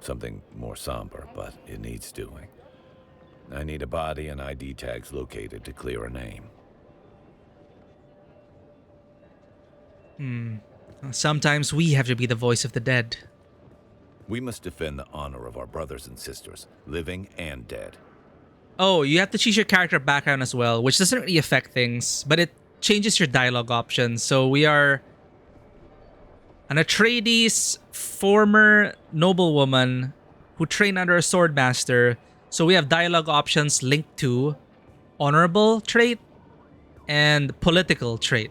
Something more somber, but it needs doing. I need a body and ID tags located to clear a name. Sometimes we have to be the voice of the dead. We must defend the honor of our brothers and sisters, living and dead. Oh, you have to choose your character background as well, which doesn't really affect things, but it changes your dialogue options. So we are an Atreides former noblewoman who trained under a swordmaster. So we have dialogue options linked to honorable trait and political trait.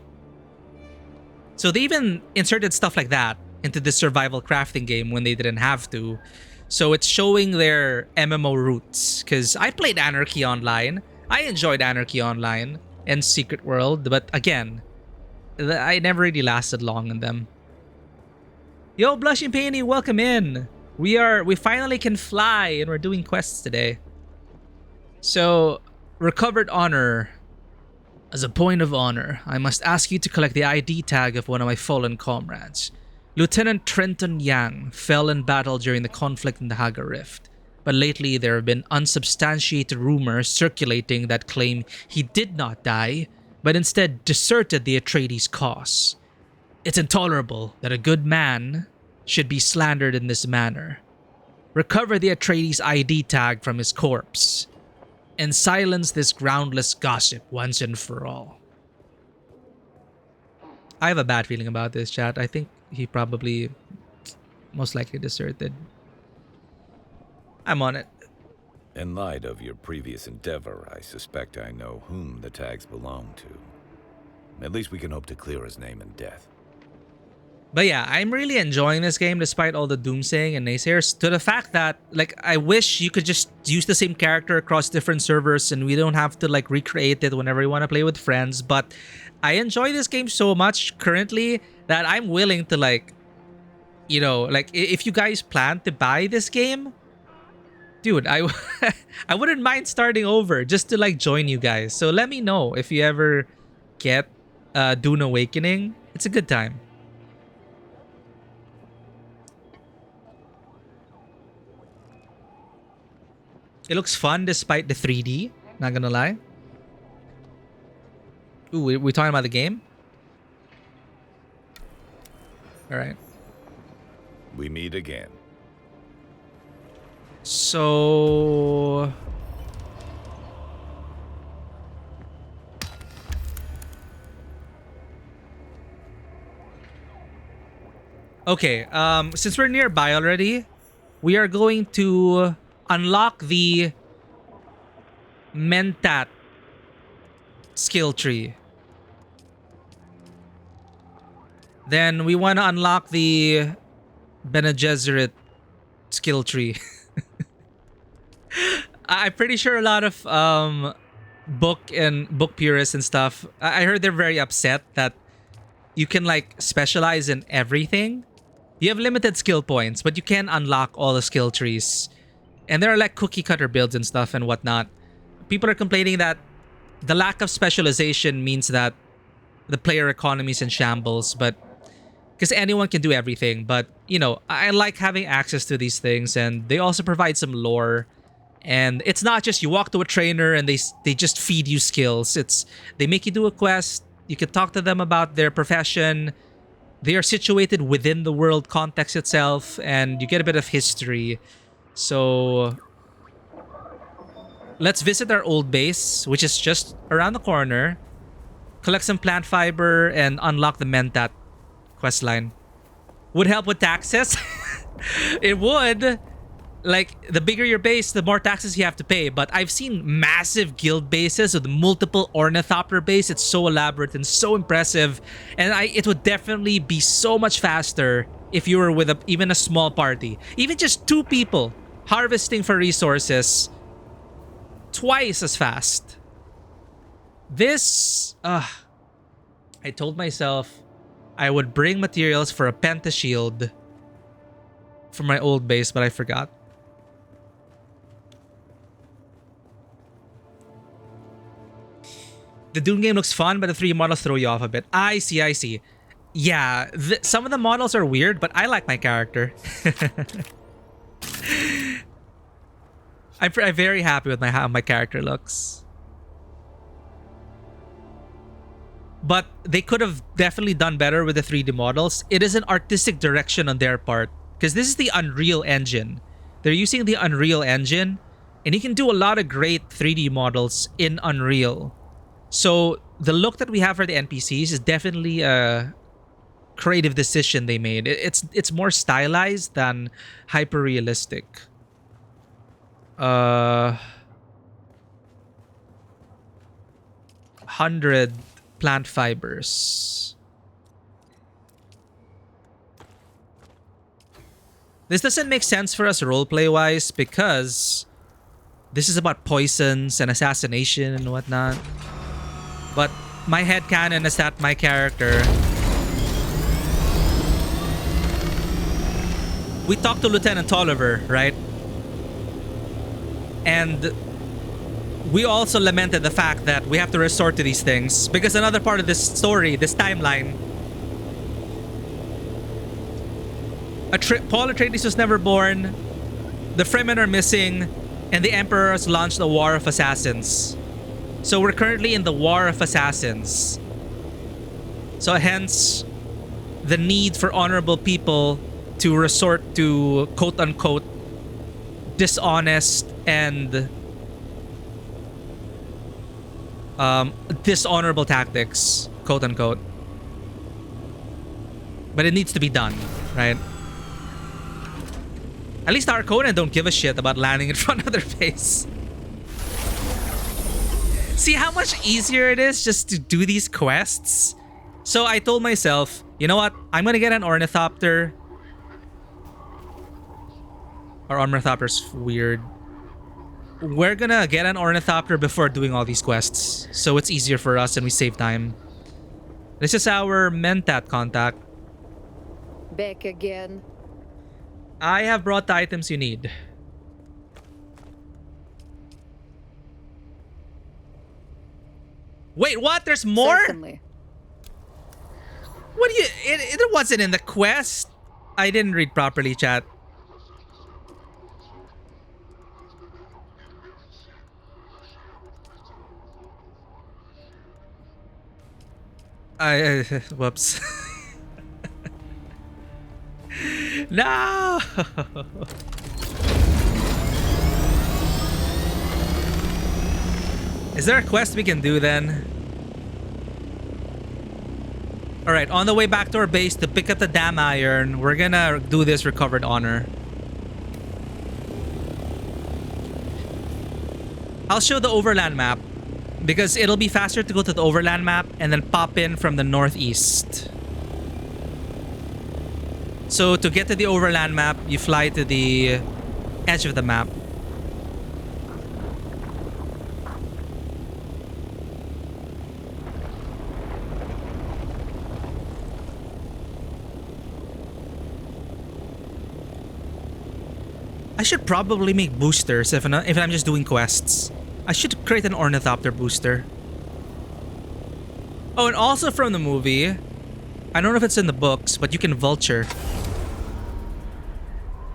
So they even inserted stuff like that into this survival crafting game when they didn't have to. So it's showing their MMO roots. Because I played Anarchy Online. I enjoyed Anarchy Online and Secret World. But again, I never really lasted long in them. Yo, Blushing Peony, welcome in. We finally can fly and we're doing quests today. So, recovered honor. As a point of honor, I must ask you to collect the ID tag of one of my fallen comrades. Lieutenant Trenton Yang fell in battle during the conflict in the Haga Rift, but lately there have been unsubstantiated rumors circulating that claim he did not die, but instead deserted the Atreides cause. It's intolerable that a good man should be slandered in this manner. Recover the Atreides ID tag from his corpse, and silence this groundless gossip once and for all. I have a bad feeling about this, chat. I think he probably most likely deserted. I'm on it. In light of your previous endeavor, I suspect I know whom the tags belong to. At least we can hope to clear his name in death. But yeah, I'm really enjoying this game despite all the doomsaying and naysayers, to the fact that, like, I wish you could just use the same character across different servers and we don't have to, like, recreate it whenever you want to play with friends. But I enjoy this game so much currently that I'm willing to, like, you know, like, if you guys plan to buy this game, dude, I wouldn't mind starting over just to, like, join you guys. So let me know if you ever get Dune Awakening. It's a good time. It looks fun despite the 3D, not gonna lie. Ooh, we're talking about the game? Alright. We meet again. So... okay, since we're nearby already, we are going to unlock the Mentat skill tree. Then we want to unlock the Bene Gesserit skill tree. I'm pretty sure a lot of book purists and stuff, I heard they're very upset that you can, like, specialize in everything. You have limited skill points, but you can unlock all the skill trees. And there are, like, cookie cutter builds and stuff and whatnot. People are complaining that the lack of specialization means that the player economy is in shambles, but because anyone can do everything. But, you know, I like having access to these things, and they also provide some lore. And it's not just you walk to a trainer and they just feed you skills. It's they make you do a quest. You can talk to them about their profession. They are situated within the world context itself, and you get a bit of history. So let's visit our old base, which is just around the corner. Collect some plant fiber and unlock the Mentat questline. Would help with taxes. It would. Like, the bigger your base, the more taxes you have to pay. But I've seen massive guild bases with multiple Thopter base. It's so elaborate and so impressive. And it would definitely be so much faster if you were with even a small party. Even just 2 people harvesting for resources. Twice as fast. This... I told myself I would bring materials for a pentashield for my old base, but I forgot. The Dune game looks fun, but the 3 models throw you off a bit. I see. Yeah, some of the models are weird, but I like my character. I'm very happy with how my character looks. But they could have definitely done better with the 3D models. It is an artistic direction on their part, because this is the Unreal Engine. They're using the Unreal Engine, and you can do a lot of great 3D models in Unreal. So the look that we have for the NPCs is definitely a creative decision they made. It's more stylized than hyper realistic. 100 plant fibers. This doesn't make sense for us roleplay wise because this is about poisons and assassination and whatnot. But my headcanon is that my character... We talked to Lieutenant Tolliver, right? And we also lamented the fact that we have to resort to these things because another part of this story, this timeline, Paul Atreides was never born, the Fremen are missing, and the Emperor has launched a war of assassins. So we're currently in the war of assassins. So hence, the need for honorable people to resort to quote-unquote dishonest and dishonorable tactics, quote-unquote. But it needs to be done, right? At least our Conan don't give a shit about landing in front of their face. See how much easier it is just to do these quests? So I told myself, you know what? I'm gonna get an Ornithopter. Our Ornithopter's weird. We're gonna get an Ornithopter before doing all these quests, so it's easier for us and we save time. This is our Mentat contact. Back again. I have brought the items you need. Wait, what? There's more? Certainly. What do you... It wasn't in the quest. I didn't read properly, chat. Whoops. No! Is there a quest we can do then? Alright, on the way back to our base to pick up the damn iron, we're gonna do this recovered honor. I'll show the overland map because it'll be faster to go to the overland map and then pop in from the northeast. So to get to the overland map, you fly to the edge of the map. I should probably make boosters if I'm just doing quests. I should create an Ornithopter booster. Oh, and also from the movie, I don't know if it's in the books, but you can vulture.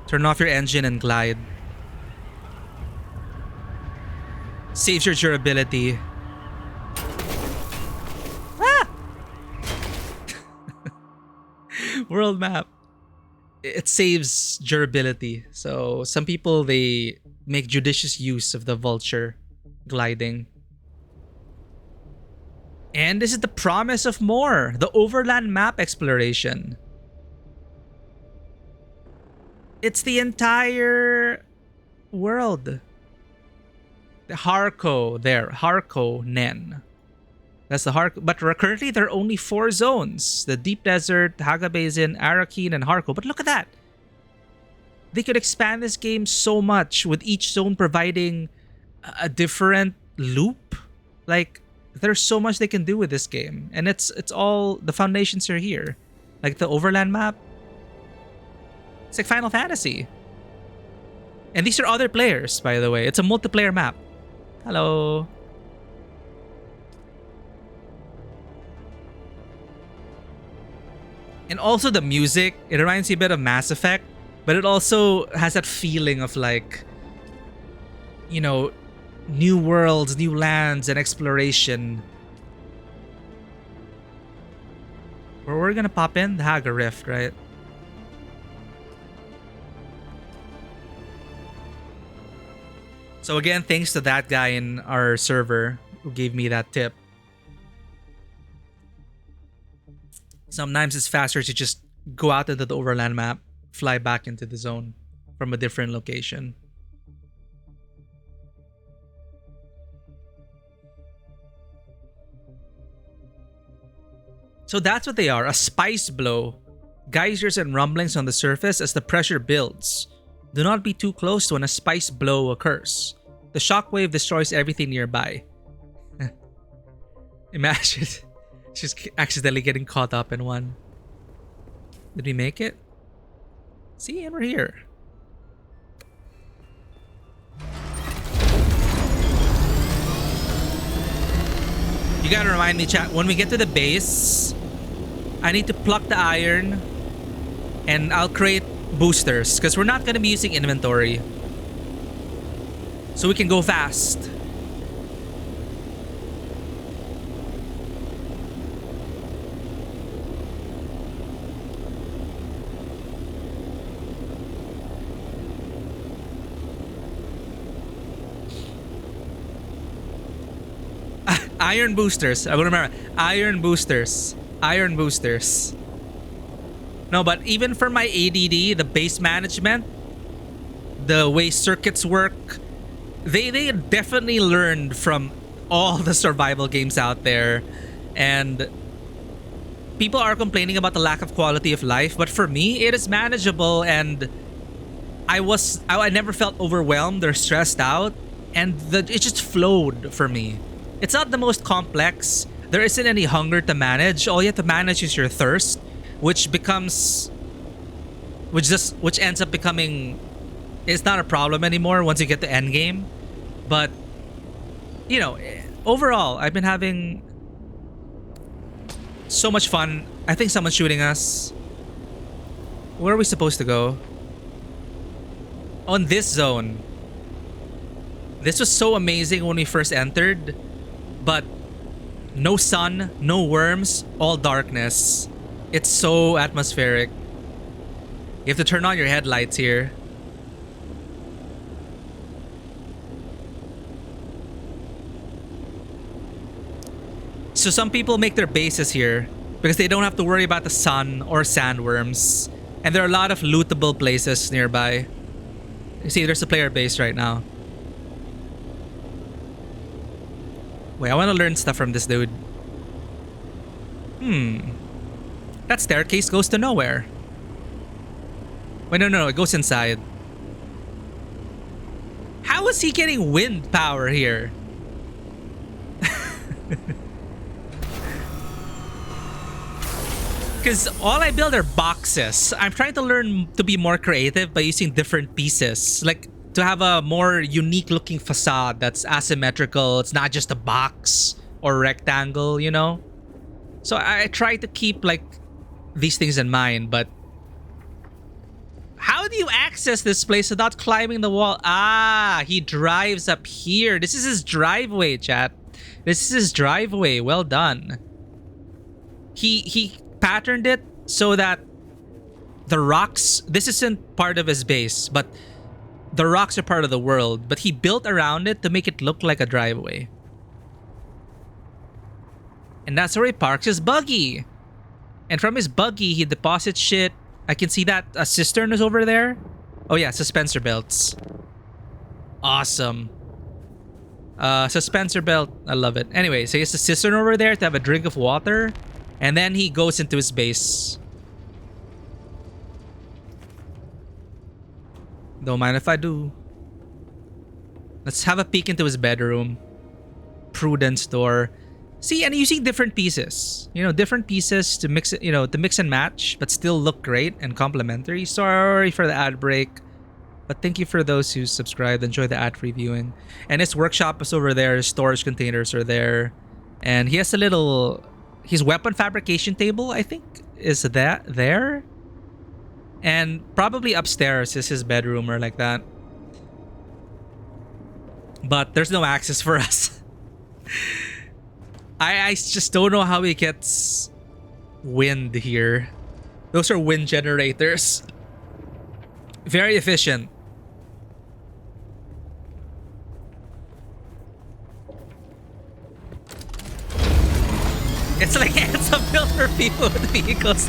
Turn off your engine and glide. Saves your durability. Ah! World map. It saves durability. So some people, they make judicious use of the vulture gliding. And this is the promise of more. The overland map exploration. It's the entire world. The Harko there. Harko Nen. That's the Harko. But currently there are only 4 zones. The Deep Desert, Haga Basin, Arakeen, and Harko. But look at that. They could expand this game so much with each zone providing a different loop. Like, there's so much they can do with this game. And it's all, the foundations are here. Like the overland map. It's like Final Fantasy. And these are other players, by the way. It's a multiplayer map. Hello. And also the music, it reminds me a bit of Mass Effect, but it also has that feeling of like, you know, new worlds, new lands, and exploration. Where we're gonna pop in? The Haga Rift, right? So again, thanks to that guy in our server who gave me that tip. Sometimes it's faster to just go out into the overland map, fly back into the zone from a different location. So that's what they are, a spice blow. Geysers and rumblings on the surface as the pressure builds. Do not be too close to when a spice blow occurs. The shockwave destroys everything nearby. Imagine just accidentally getting caught up in one. Did we make it? See, and we're here. You gotta remind me, chat, when we get to the base, I need to pluck the iron and I'll create boosters because we're not gonna be using inventory. So we can go fast. Iron boosters. I will remember. Iron boosters. Iron boosters. No, but even for my ADD, the base management, the way circuits work, they definitely learned from all the survival games out there. And people are complaining about the lack of quality of life, but for me, it is manageable, and I never felt overwhelmed or stressed out, and it just flowed for me. It's not the most complex. There isn't any hunger to manage. All you have to manage is your thirst, which ends up becoming, it's not a problem anymore once you get to end game. But you know, overall, I've been having so much fun. I think someone's shooting us. Where are we supposed to go? On this zone. This was so amazing when we first entered, but no sun, no worms, all darkness. It's so atmospheric. You have to turn on your headlights here. So some people make their bases here because they don't have to worry about the sun or sandworms. And there are a lot of lootable places nearby. You see, there's a player base right now. Wait, I want to learn stuff from this dude. That staircase goes to nowhere. Wait, no, it goes inside. How is he getting wind power here? Because all I build are boxes. I'm trying to learn to be more creative by using different pieces. Like, to have a more unique looking facade that's asymmetrical. It's not just a box or rectangle, you know? So I try to keep like these things in mind, but how do you access this place without climbing the wall? Ah, he drives up here. This is his driveway, chat. This is his driveway. Well done. He patterned it so that the rocks, this isn't part of his base, but the rocks are part of the world, but he built around it to make it look like a driveway. And that's where he parks his buggy. And from his buggy, he deposits shit. I can see that a cistern is over there. Oh yeah, suspensor belts. Awesome. Suspensor belt, I love it. Anyway, so he has a cistern over there to have a drink of water. And then he goes into his base. Don't mind if I do. Let's have a peek into his bedroom. Prudence door. See, and using different pieces. You know, different pieces to mix it, you know, to mix and match, but still look great and complementary. Sorry for the ad break. But thank you for those who subscribed. Enjoy the ad-free viewing. And his workshop is over there. His storage containers are there. And he has a little... his weapon fabrication table, I think, is that there. And probably upstairs is his bedroom or like that. But there's no access for us. I just don't know how he gets wind here. Those are wind generators. Very efficient. It's like it's a built for people with vehicles.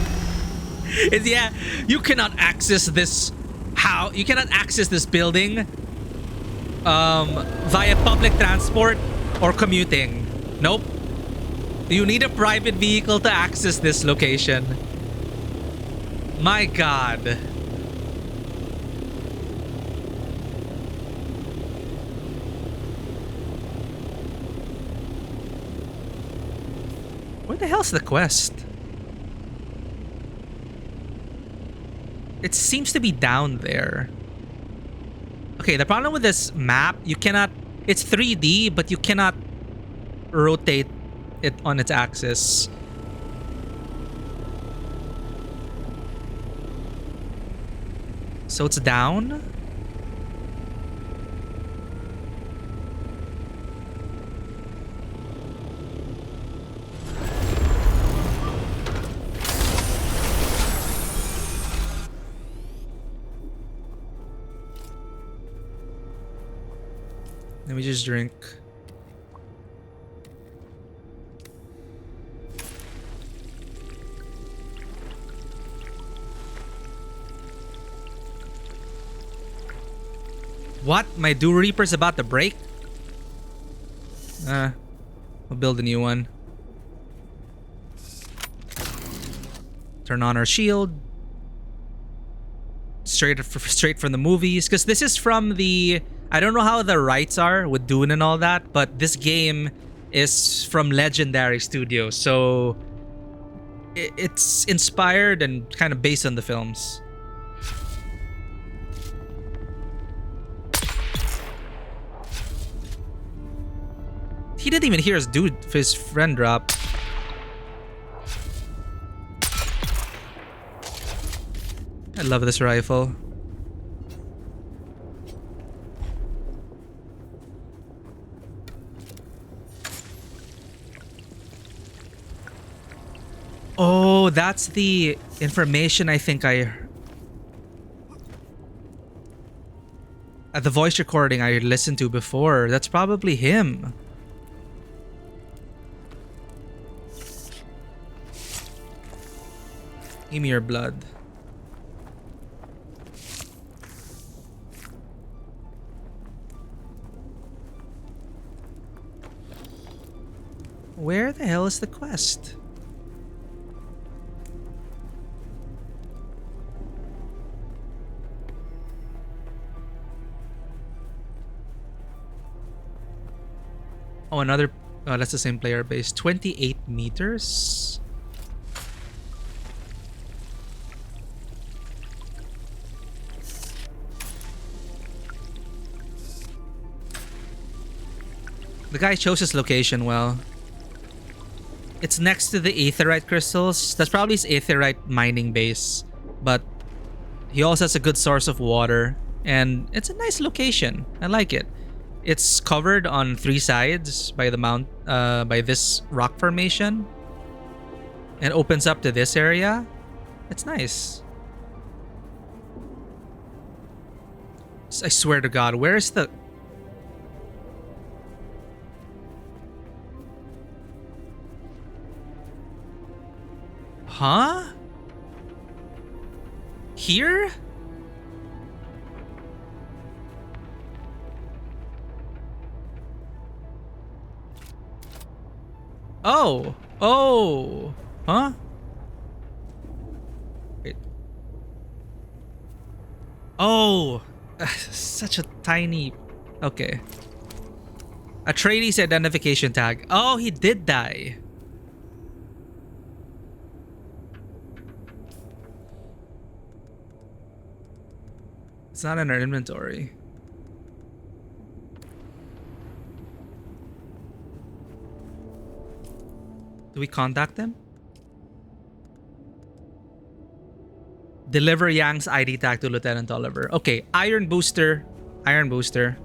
It's, yeah, you cannot access this. How you cannot access this building via public transport or commuting. Nope. You need a private vehicle to access this location. My God. Where the hell's the quest? It seems to be down there. Okay, the problem with this map, you cannot... It's 3D, but you cannot rotate it on its axis. So it's down? Let me just drink. What? My Dew Reaper's about to break? I'll build a new one. Turn on our shield. Straight from the movies. Because this is from the... I don't know how the rights are with Dune and all that, but this game is from Legendary Studios, so it's inspired and kind of based on the films. He didn't even hear his friend drop. I love this rifle. Oh, that's the information I think the voice recording I listened to before. That's probably him. Give me your blood. Where the hell is the quest? Oh, another... Oh, that's the same player base. 28 meters? The guy chose his location well. It's next to the aetherite crystals. That's probably his aetherite mining base. But he also has a good source of water. And it's a nice location. I like it. It's covered on 3 sides by the by this rock formation, and opens up to this area. It's nice. I swear to God, where is the... Huh? Here? Oh. Oh. Huh? Wait. Oh. Such a tiny... Okay. Atreides identification tag. Oh, he did die. It's not in our inventory. Do we contact them? Deliver Yang's ID tag to Lieutenant Oliver. Okay, Iron Booster. Iron Booster.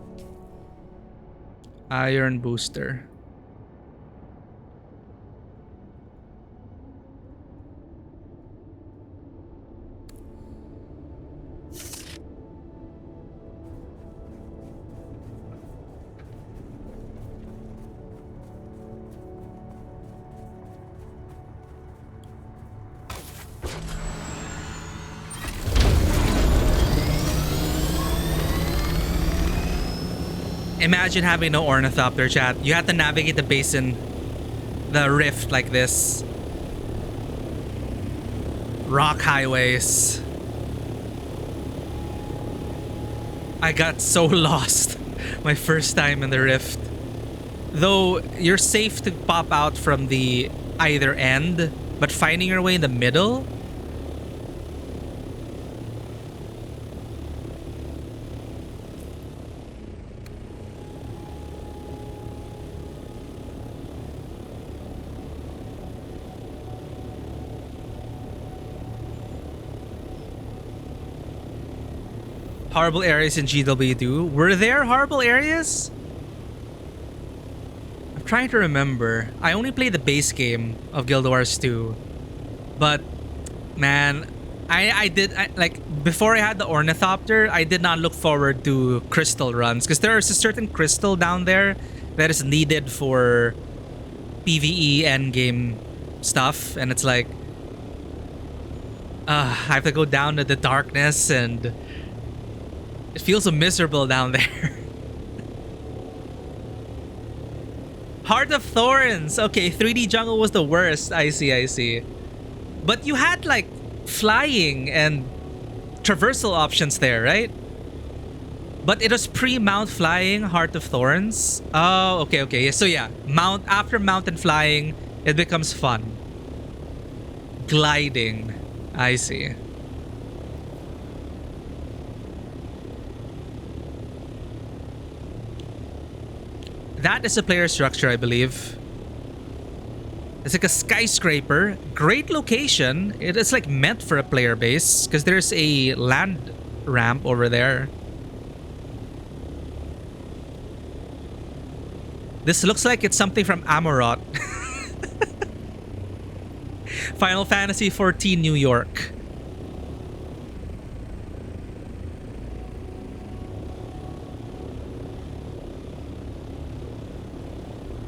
Iron Booster. Imagine having no Ornithopter, chat. You have to navigate the basin, the rift like this. Rock highways. I got so lost my first time in the rift. Though you're safe to pop out from the either end, but finding your way in the middle. Horrible areas in GW2. Were there horrible areas? I'm trying to remember. I only played the base game of Guild Wars 2. But, man, before I had the Ornithopter, I did not look forward to crystal runs. Because there is a certain crystal down there that is needed for PvE endgame stuff. And it's like, I have to go down to the darkness and it feels so miserable down there. Heart of Thorns. Okay, 3D Jungle was the worst. I see. But you had like flying and traversal options there, right? But it was pre-mount flying, Heart of Thorns. Oh, okay. So yeah, after mount and flying, it becomes fun. Gliding. I see. That is a player structure, I believe. It's like a skyscraper. Great location. It is like meant for a player base because there's a land ramp over there. This looks like it's something from Amarot. Final Fantasy XIV New York.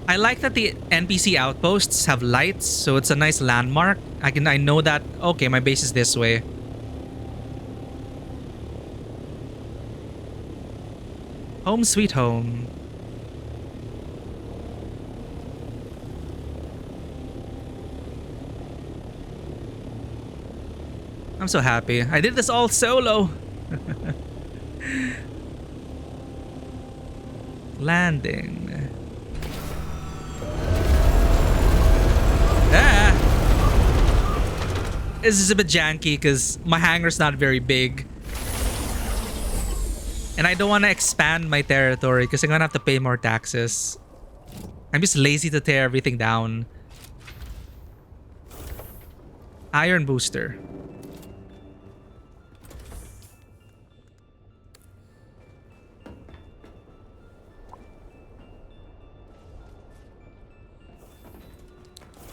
I like that the NPC outposts have lights, so it's a nice landmark. I know that, okay, my base is this way. Home sweet home. I'm so happy. I did this all solo. Landing. This is a bit janky because my hangar's not very big. And I don't want to expand my territory because I'm going to have to pay more taxes. I'm just lazy to tear everything down. Iron Booster.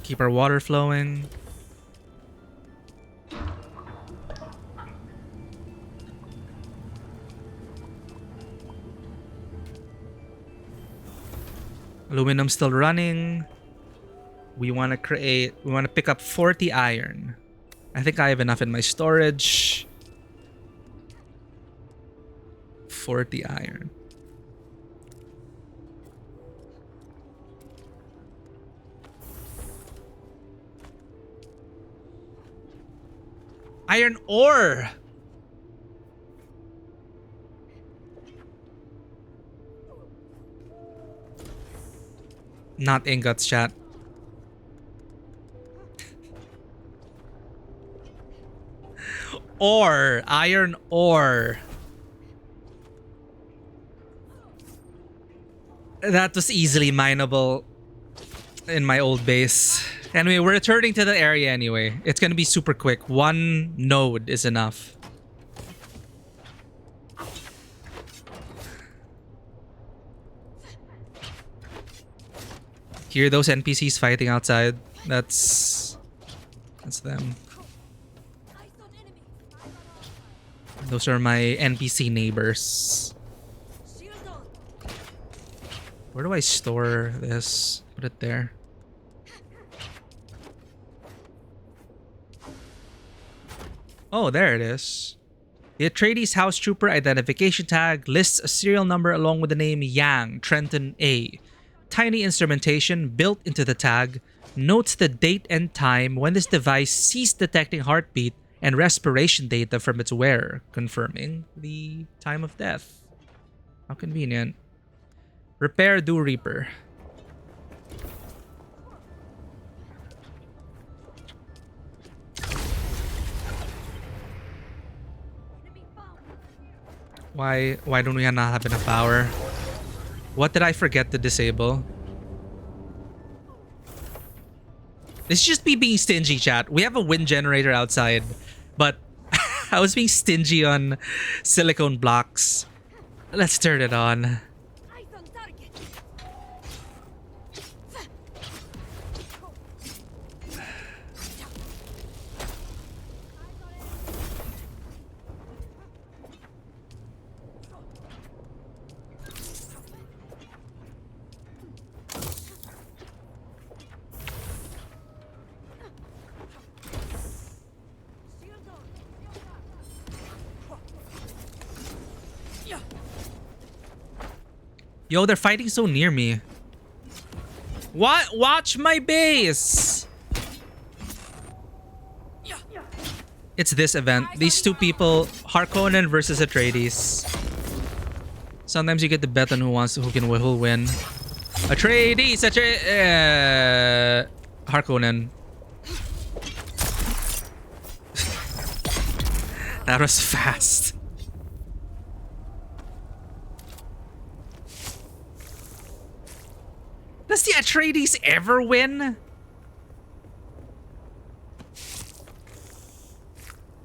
Keep our water flowing. Aluminum still running. We want to pick up 40 iron. I think I have enough in my storage. 40 iron. Iron ore. Not ingots, chat. Ore. Iron ore. That was easily mineable in my old base. Anyway, we're returning to the area anyway. It's gonna be super quick. One node is enough. Hear those NPCs fighting outside? That's them. Those are my NPC neighbors. Where do I store this? Put it there. Oh, there it is. The Atreides House Trooper identification tag lists a serial number along with the name Yang Trenton A. Tiny instrumentation built into the tag notes the date and time when this device ceased detecting heartbeat and respiration data from its wearer, confirming the time of death. How convenient. Repair Do Reaper. Why don't we not have enough power? What did I forget to disable? This is just me being stingy, chat. We have a wind generator outside, but I was being stingy on silicone blocks. Let's turn it on. Yo, they're fighting so near me. What? Watch my base! It's this event. These two people, Harkonnen versus Atreides. Sometimes you get the bet on who will win. Atreides! Harkonnen. That was fast. Does the Atreides ever win?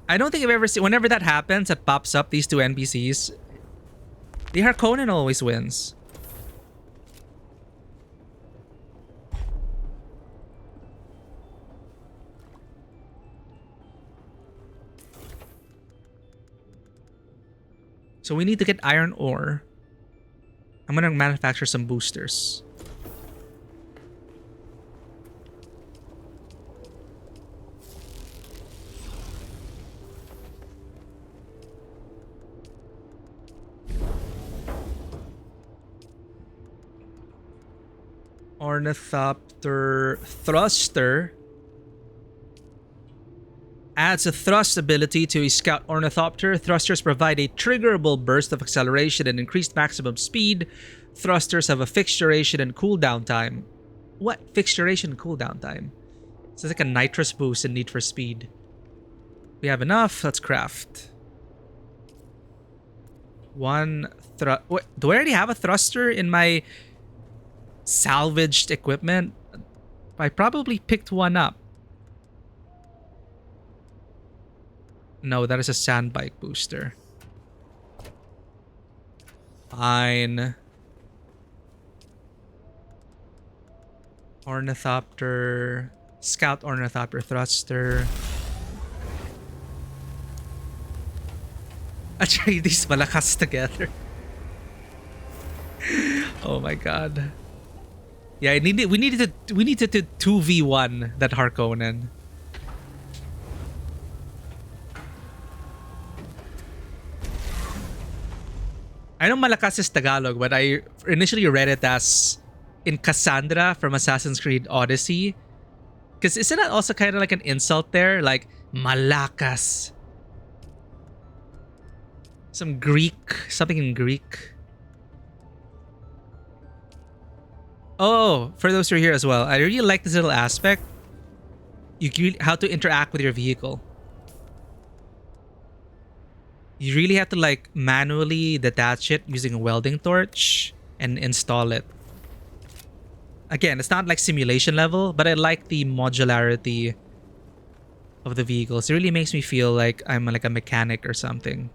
I don't think I've ever seen... Whenever that happens, it pops up, these two NPCs. The Harkonnen always wins. So we need to get iron ore. I'm gonna manufacture some boosters. Ornithopter Thruster adds a thrust ability to a scout ornithopter. Thrusters provide a triggerable burst of acceleration and increased maximum speed. Thrusters have a fixed duration and cooldown time. What? Fixed duration and cooldown time? This is like a nitrous boost in Need for Speed. We have enough. Let's craft. One thrust. Do I already have a thruster in my salvaged equipment? I probably picked one up. No, that is a sand bike booster. Fine. Ornithopter. Scout ornithopter thruster. Atreides malakas together. Oh my god. Yeah, we needed to 2v1 that Harkonnen. I know malakas is Tagalog, but I initially read it as in Cassandra from Assassin's Creed Odyssey. Because isn't that also kind of like an insult there? Like, malakas. Some Greek, something in Greek. Oh, for those who are here as well, I really like this little aspect. How to interact with your vehicle. You really have to like manually detach it using a welding torch and install it. Again, it's not like simulation level, but I like the modularity of the vehicles. It really makes me feel like I'm like a mechanic or something.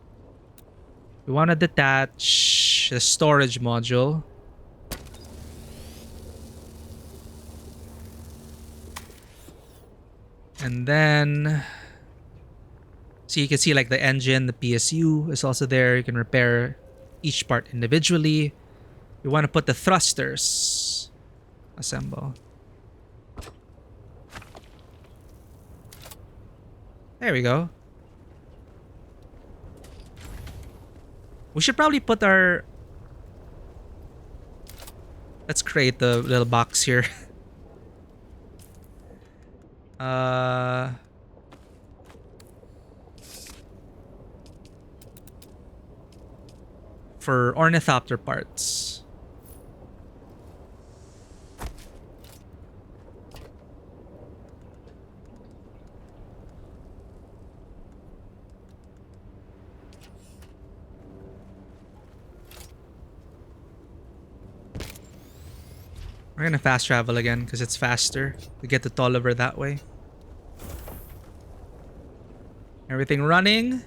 We want to detach the storage module. And then, so you can see like the engine, the PSU is also there. You can repair each part individually. We want to put the thrusters. Assemble. There we go. We should probably put our... Let's create the little box here. For ornithopter parts. We're gonna fast travel again because it's faster. We get to Tolliver that way. Everything running.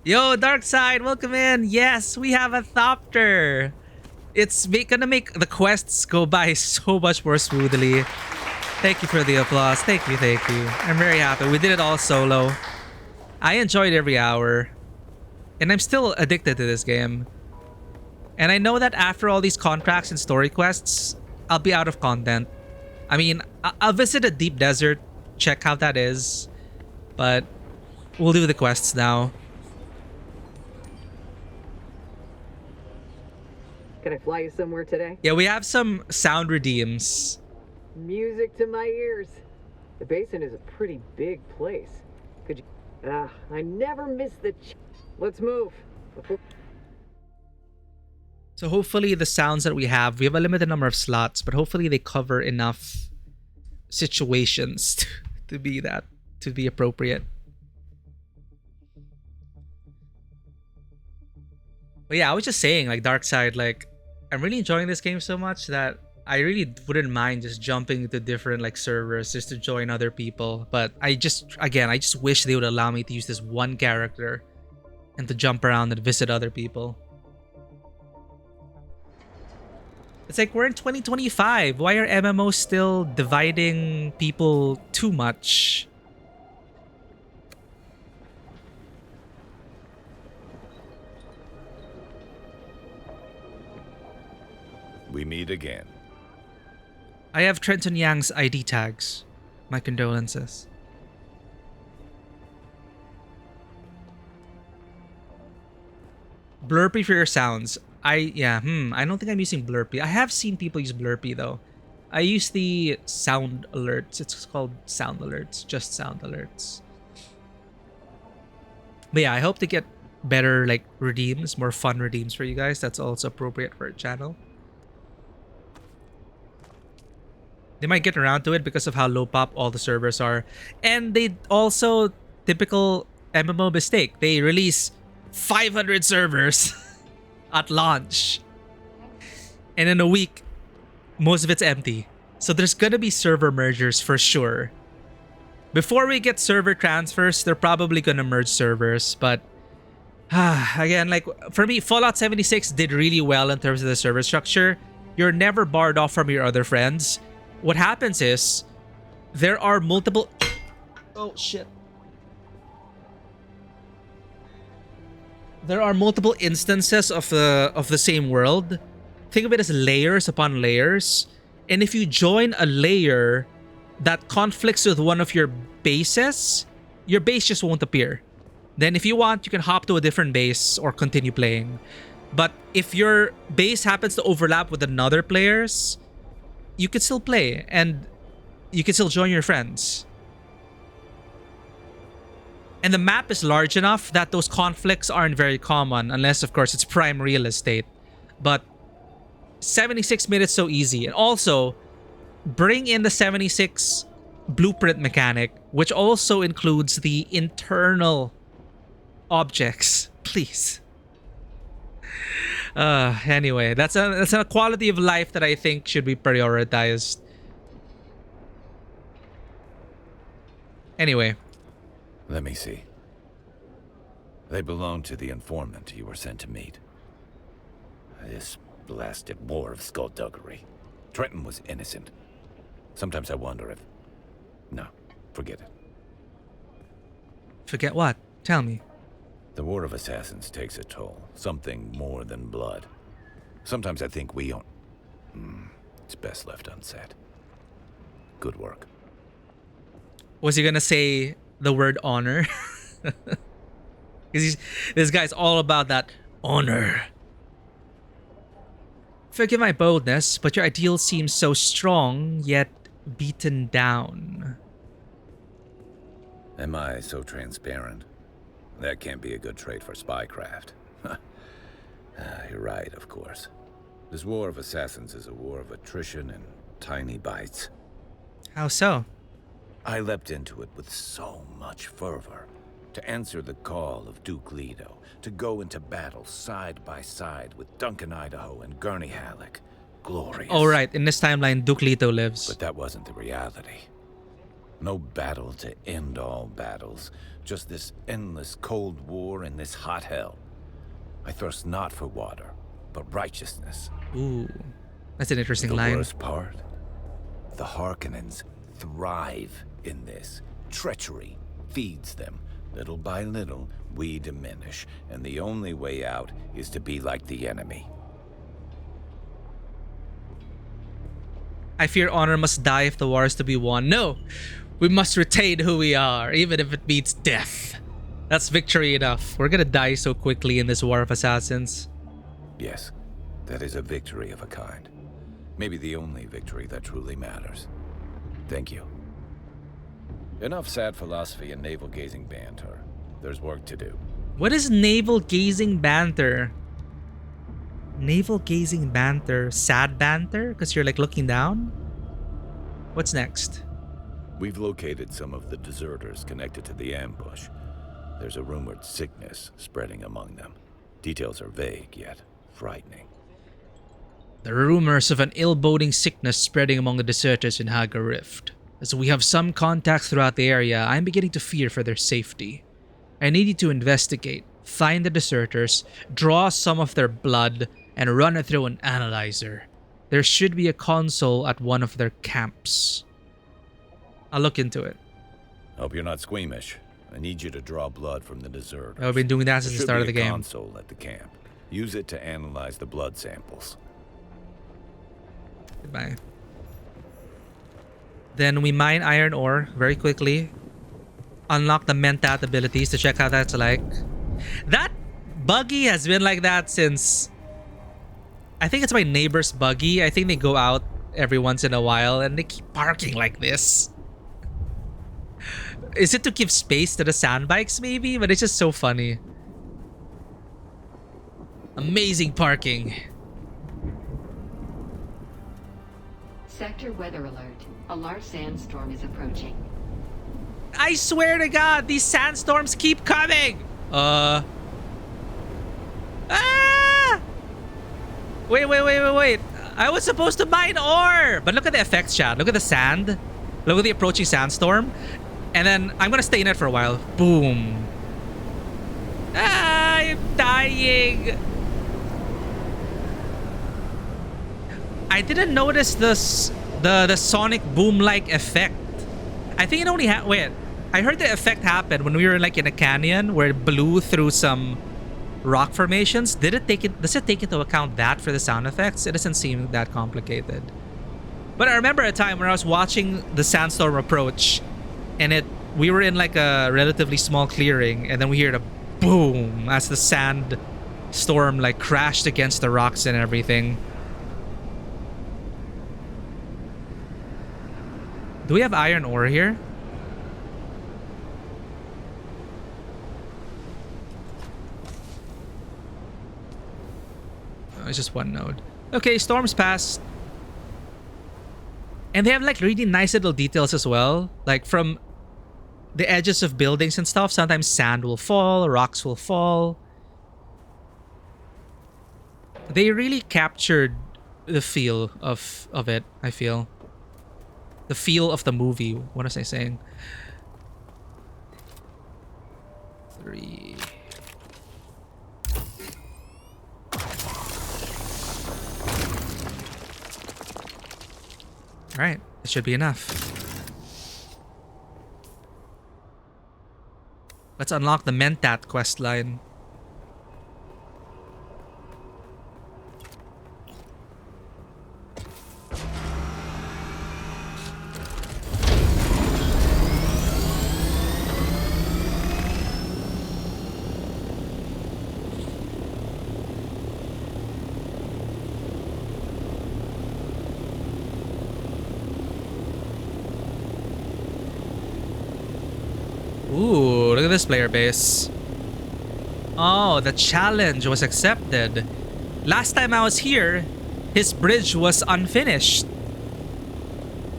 Yo, Darkside, welcome in. Yes, we have a Thopter. It's gonna make the quests go by so much more smoothly. Thank you for the applause. Thank you, thank you. I'm very happy. We did it all solo. I enjoyed every hour. And I'm still addicted to this game. And I know that after all these contracts and story quests, I'll be out of content. I mean, I'll visit a deep desert, check how that is. But we'll do the quests now. Can I fly you somewhere today? Yeah, we have some sound redeems. Music to my ears. The basin is a pretty big place. Could you... I never miss the... Let's move. So hopefully the sounds that we have a limited number of slots, but hopefully they cover enough situations to be appropriate. But yeah, I was just saying, like, Darkside, like, I'm really enjoying this game so much that I really wouldn't mind just jumping into different like servers just to join other people. But I just wish they would allow me to use this one character and to jump around and visit other people. It's like we're in 2025. Why are MMOs still dividing people too much? We meet again. I have Trenton Yang's ID tags. My condolences. Blurpy for your sounds. I don't think I'm using Blurpy. I have seen people use Blurpy though. I use the sound alerts. It's called sound alerts. Just sound alerts. But yeah, I hope to get better like redeems, more fun redeems for you guys. That's also appropriate for a channel. They might get around to it because of how low pop all the servers are. And they also, typical MMO mistake, they release 500 servers at launch. And in a week, most of it's empty. So there's gonna be server mergers for sure. Before we get server transfers, they're probably gonna merge servers. But again, like for me, Fallout 76 did really well in terms of the server structure. You're never barred off from your other friends. What happens is there are multiple... Oh, shit. There are multiple instances of the same world. Think of it as layers upon layers. And if you join a layer that conflicts with one of your bases, your base just won't appear. Then if you want, you can hop to a different base or continue playing. But if your base happens to overlap with another player's, you can still play and you can still join your friends. And the map is large enough that those conflicts aren't very common, unless of course it's prime real estate. But 76 made it so easy. And also, bring in the 76 blueprint mechanic, which also includes the internal objects, please. Anyway, that's a quality of life that I think should be prioritized. Anyway, Let me see. They belong to the informant you were sent to meet. This blasted war of skullduggery. Trenton was innocent. Sometimes I wonder if... No, forget it. forget what? Tell me. The War of Assassins takes a toll. Something more than blood. Sometimes I think we don't... It's best left unsaid. Good work. Was he gonna say the word honor? Because this guy's all about that honor. Forgive my boldness, but your ideal seems so strong, yet beaten down. Am I so transparent? That can't be a good trait for spycraft. You're right, of course. This War of Assassins is a war of attrition and tiny bites. How so? I leapt into it with so much fervor. To answer the call of Duke Leto, to go into battle side by side with Duncan Idaho and Gurney Halleck. Glorious. Oh right, in this timeline, Duke Leto lives. But that wasn't the reality. No battle to end all battles. Just this endless cold war in this hot hell. I thirst not for water, but righteousness. Ooh, that's an interesting The line. worst part? The Harkonnens thrive in this. Treachery feeds them. Little by little, we diminish, and the only way out is to be like the enemy. I fear honor must die if the war is to be won. No, we must retain who we are, even if it means death. That's victory enough. We're gonna die so quickly in this War of Assassins. Yes, that is a victory of a kind. Maybe the only victory that truly matters. Thank you. Enough sad philosophy and navel-gazing banter. There's work to do. What is navel-gazing banter? Navel-gazing banter? Sad banter? Because you're like looking down? What's next? We've located some of the deserters connected to the ambush. There's a rumored sickness spreading among them. Details are vague, yet frightening. The rumors of an ill-boding sickness spreading among the deserters in Hagar Rift. As we have some contacts throughout the area, I'm beginning to fear for their safety. I need you to investigate, find the deserters, draw some of their blood, and run it through an analyzer. There should be a console at one of their camps. I'll look into it. Hope you're not squeamish. I need you to draw blood from the deserters. I've been doing that since the There should start of be the a game. console at the camp. Use it to analyze the blood samples. Goodbye. Then we mine iron ore very quickly. Unlock the Mentat abilities to check how that's like. That buggy has been like that since... I think it's my neighbor's buggy. I think they go out every once in a while and they keep parking like this. Is it to give space to the sandbikes maybe? But it's just so funny. Amazing parking. Sector weather alert. A large sandstorm is approaching. I swear to God, these sandstorms keep coming. Ah! Wait. I was supposed to mine ore. But look at the effects, chat. Look at the sand. Look at the approaching sandstorm. And then I'm gonna stay in it for a while. Boom. I'm dying. I didn't notice this the sonic boom-like effect. I think it only wait. I heard the effect happen when we were like in a canyon where it blew through some rock formations. Does it take into account that for the sound effects? It doesn't seem that complicated. But I remember a time when I was watching the sandstorm approach and we were in like a relatively small clearing and then we hear the boom as the sand storm like crashed against the rocks and everything. Do we have iron ore here? Oh, it's just one node. Okay, storms passed. And they have like really nice little details as well. Like from the edges of buildings and stuff, sometimes sand will fall, rocks will fall. They really captured the feel of it, I feel. The feel of the movie. What was I saying? 3. Alright, it should be enough. Let's unlock the Mentat questline. Ooh, look at this player base. Oh, the challenge was accepted. Last time I was here, his bridge was unfinished.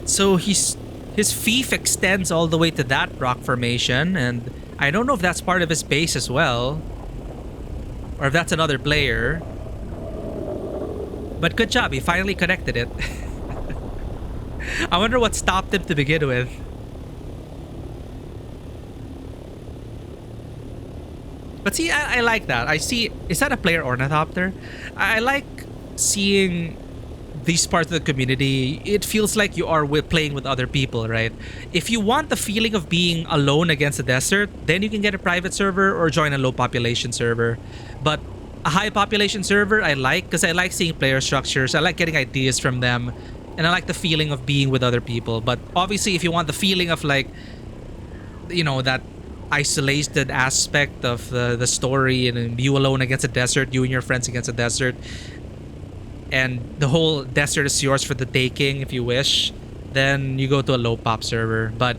So his fief extends all the way to that rock formation, and I don't know if that's part of his base as well. Or if that's another player. But good job, he finally connected it. I wonder what stopped him to begin with. But see, I like that. I see... Is that a player or a Thopter? I like seeing these parts of the community. It feels like you are playing with other people, right? If you want the feeling of being alone against the desert, then you can get a private server or join a low population server. But a high population server I like because I like seeing player structures. I like getting ideas from them. And I like the feeling of being with other people. But obviously, if you want the feeling of like, you know, that isolated aspect of the story and you alone against a desert, you and your friends against a desert, and the whole desert is yours for the taking if you wish, then you go to a low pop server. But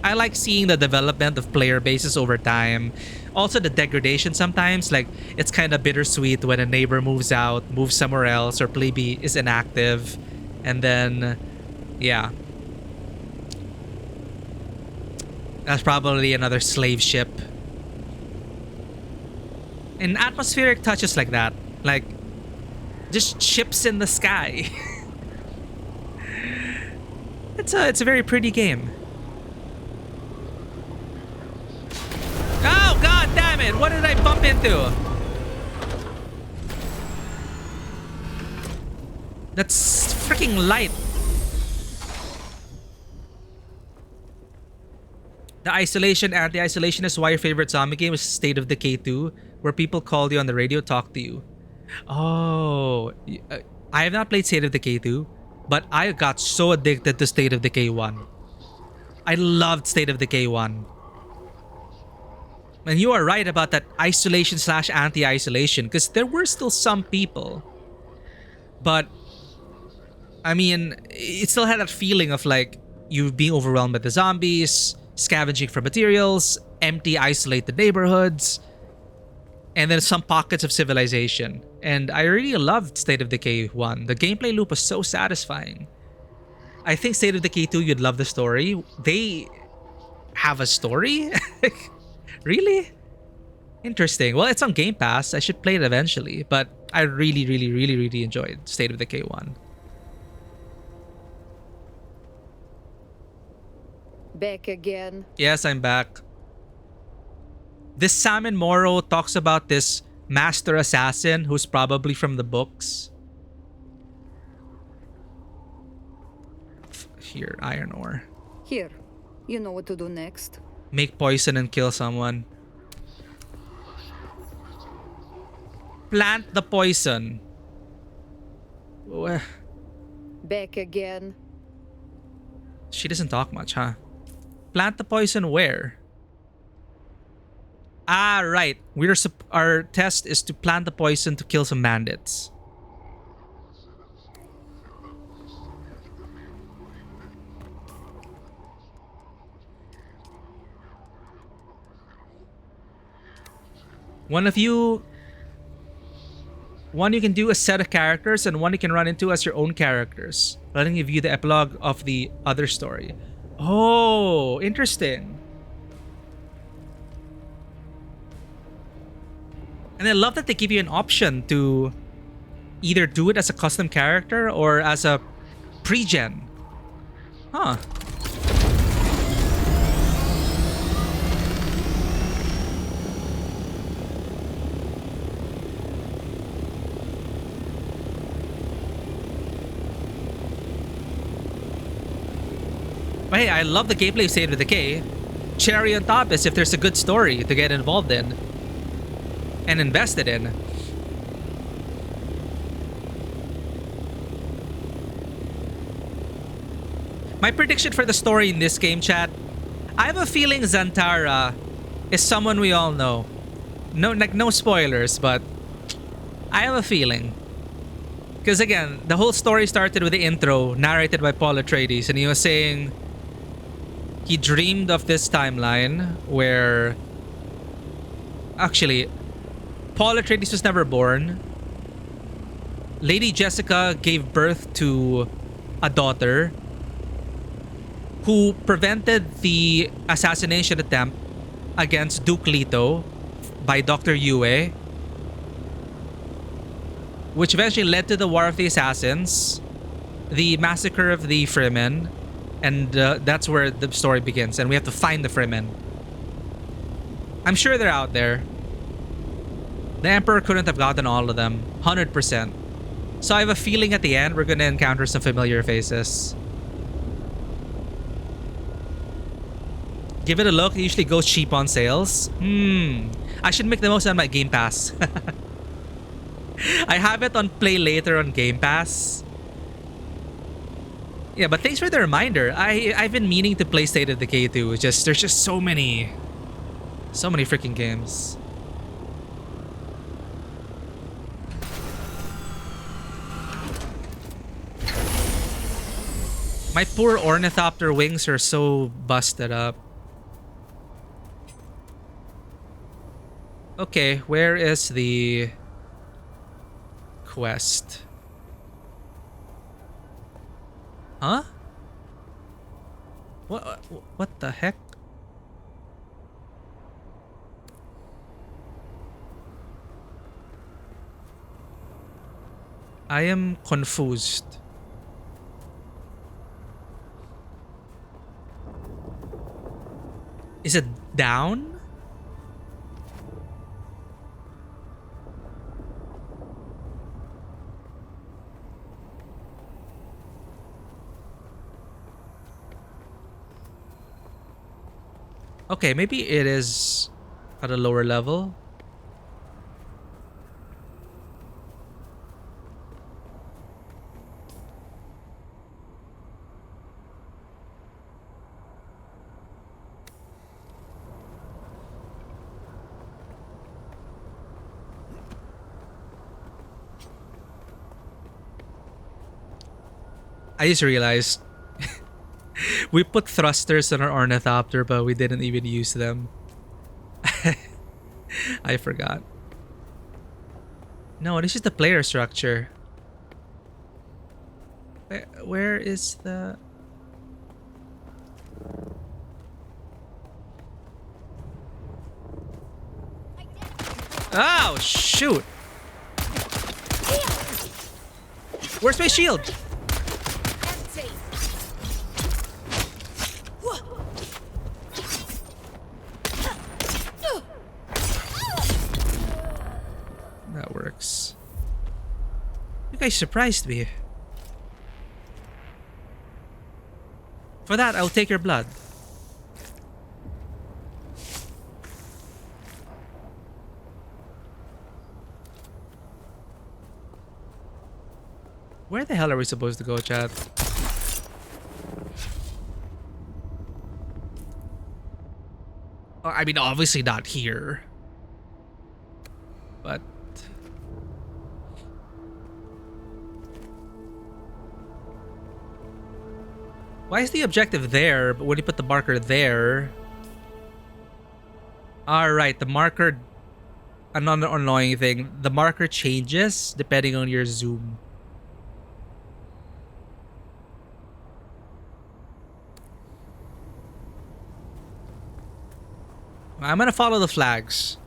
I like seeing the development of player bases over time. Also the degradation sometimes, like it's kind of bittersweet when a neighbor moves out, moves somewhere else, or plebe is inactive, and then yeah, that's probably another slave ship. And atmospheric touches like that, like just ships in the sky. It's a very pretty game. Oh god damn it! What did I bump into? That's freaking light. The isolation, anti-isolation is why your favorite zombie game is State of Decay 2, where people call you on the radio, talk to you. Oh, I have not played State of Decay 2, but I got so addicted to State of Decay 1. I loved State of Decay 1. And you are right about that isolation slash anti-isolation, because there were still some people. But, I mean, it still had that feeling of like, you being overwhelmed by the zombies, scavenging for materials, empty, isolated neighborhoods, and then some pockets of civilization. And I really loved State of Decay 1. The gameplay loop was so satisfying. I think State of Decay 2, you'd love the story. They have a story? Really? Interesting. Well, it's on Game Pass. I should play it eventually. But I really, really, really, really enjoyed State of Decay 1. Back again. Yes, I'm back. This Salmon Moro talks about this master assassin who's probably from the books. Here, iron ore. Here. You know what to do next. Make poison and kill someone. Plant the poison. Back again. She doesn't talk much, huh? Plant the poison where? Ah, right. Our test is to plant the poison to kill some bandits. One you can do a set of characters, and one you can run into as your own characters, letting you view the epilogue of the other story. Oh, interesting. And I love that they give you an option to either do it as a custom character or as a pre-gen. Huh. But hey, I love the gameplay of State of Decay. Cherry on top is if there's a good story to get involved in and invested in. My prediction for the story in this game, chat, I have a feeling Zantara is someone we all know. No spoilers, but I have a feeling. Because again, the whole story started with the intro narrated by Paul Atreides, and he was saying he dreamed of this timeline where actually Paul Atreides was never born. Lady Jessica gave birth to a daughter who prevented the assassination attempt against Duke Leto by Dr. Yue, which eventually led to the War of the Assassins, the massacre of the Fremen, and that's where the story begins, and we have to find the Fremen. I'm sure they're out there. The Emperor couldn't have gotten all of them, 100%. So I have a feeling at the end we're gonna encounter some familiar faces. Give it a look, it usually goes cheap on sales. I should make the most out of my Game Pass. I have it on Play Later on Game Pass. Yeah, but thanks for the reminder. I've been meaning to play State of Decay 2. There's just so many freaking games. My poor Ornithopter wings are so busted up. Okay, where is the quest? Huh? What the heck? I am confused. Is it down? Okay, maybe it is at a lower level. I just realized we put thrusters on our Ornithopter, but we didn't even use them. I forgot. No, this is the player structure. Where is the... Oh, shoot! Where's my shield? That works. You guys surprised me. For that, I'll take your blood. Where the hell are we supposed to go, chat? I mean, obviously not here. But... why is the objective there, but when you put the marker there... Alright, the marker... Another annoying thing. The marker changes depending on your zoom. I'm gonna follow the flags.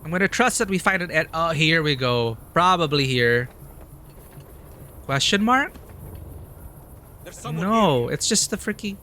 I'm gonna trust that we find it at. Oh, here we go. Probably here. Question mark? No, it's just the freaking.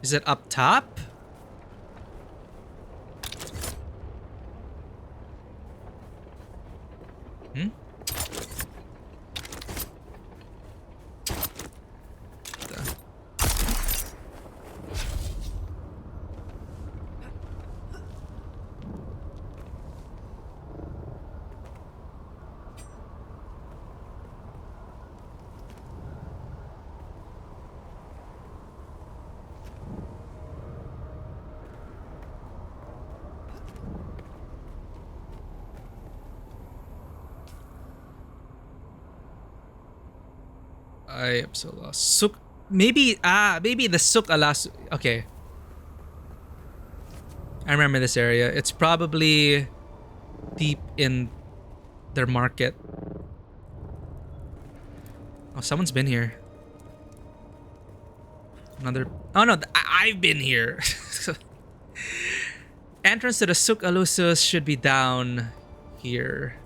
Is it up top? Hmm? I am so lost. Suk, maybe the Suk Alas. Okay, I remember this area. It's probably deep in their market. Oh, someone's been here. Another. Oh no, I've been here. Entrance to the Suk Alusus should be down here.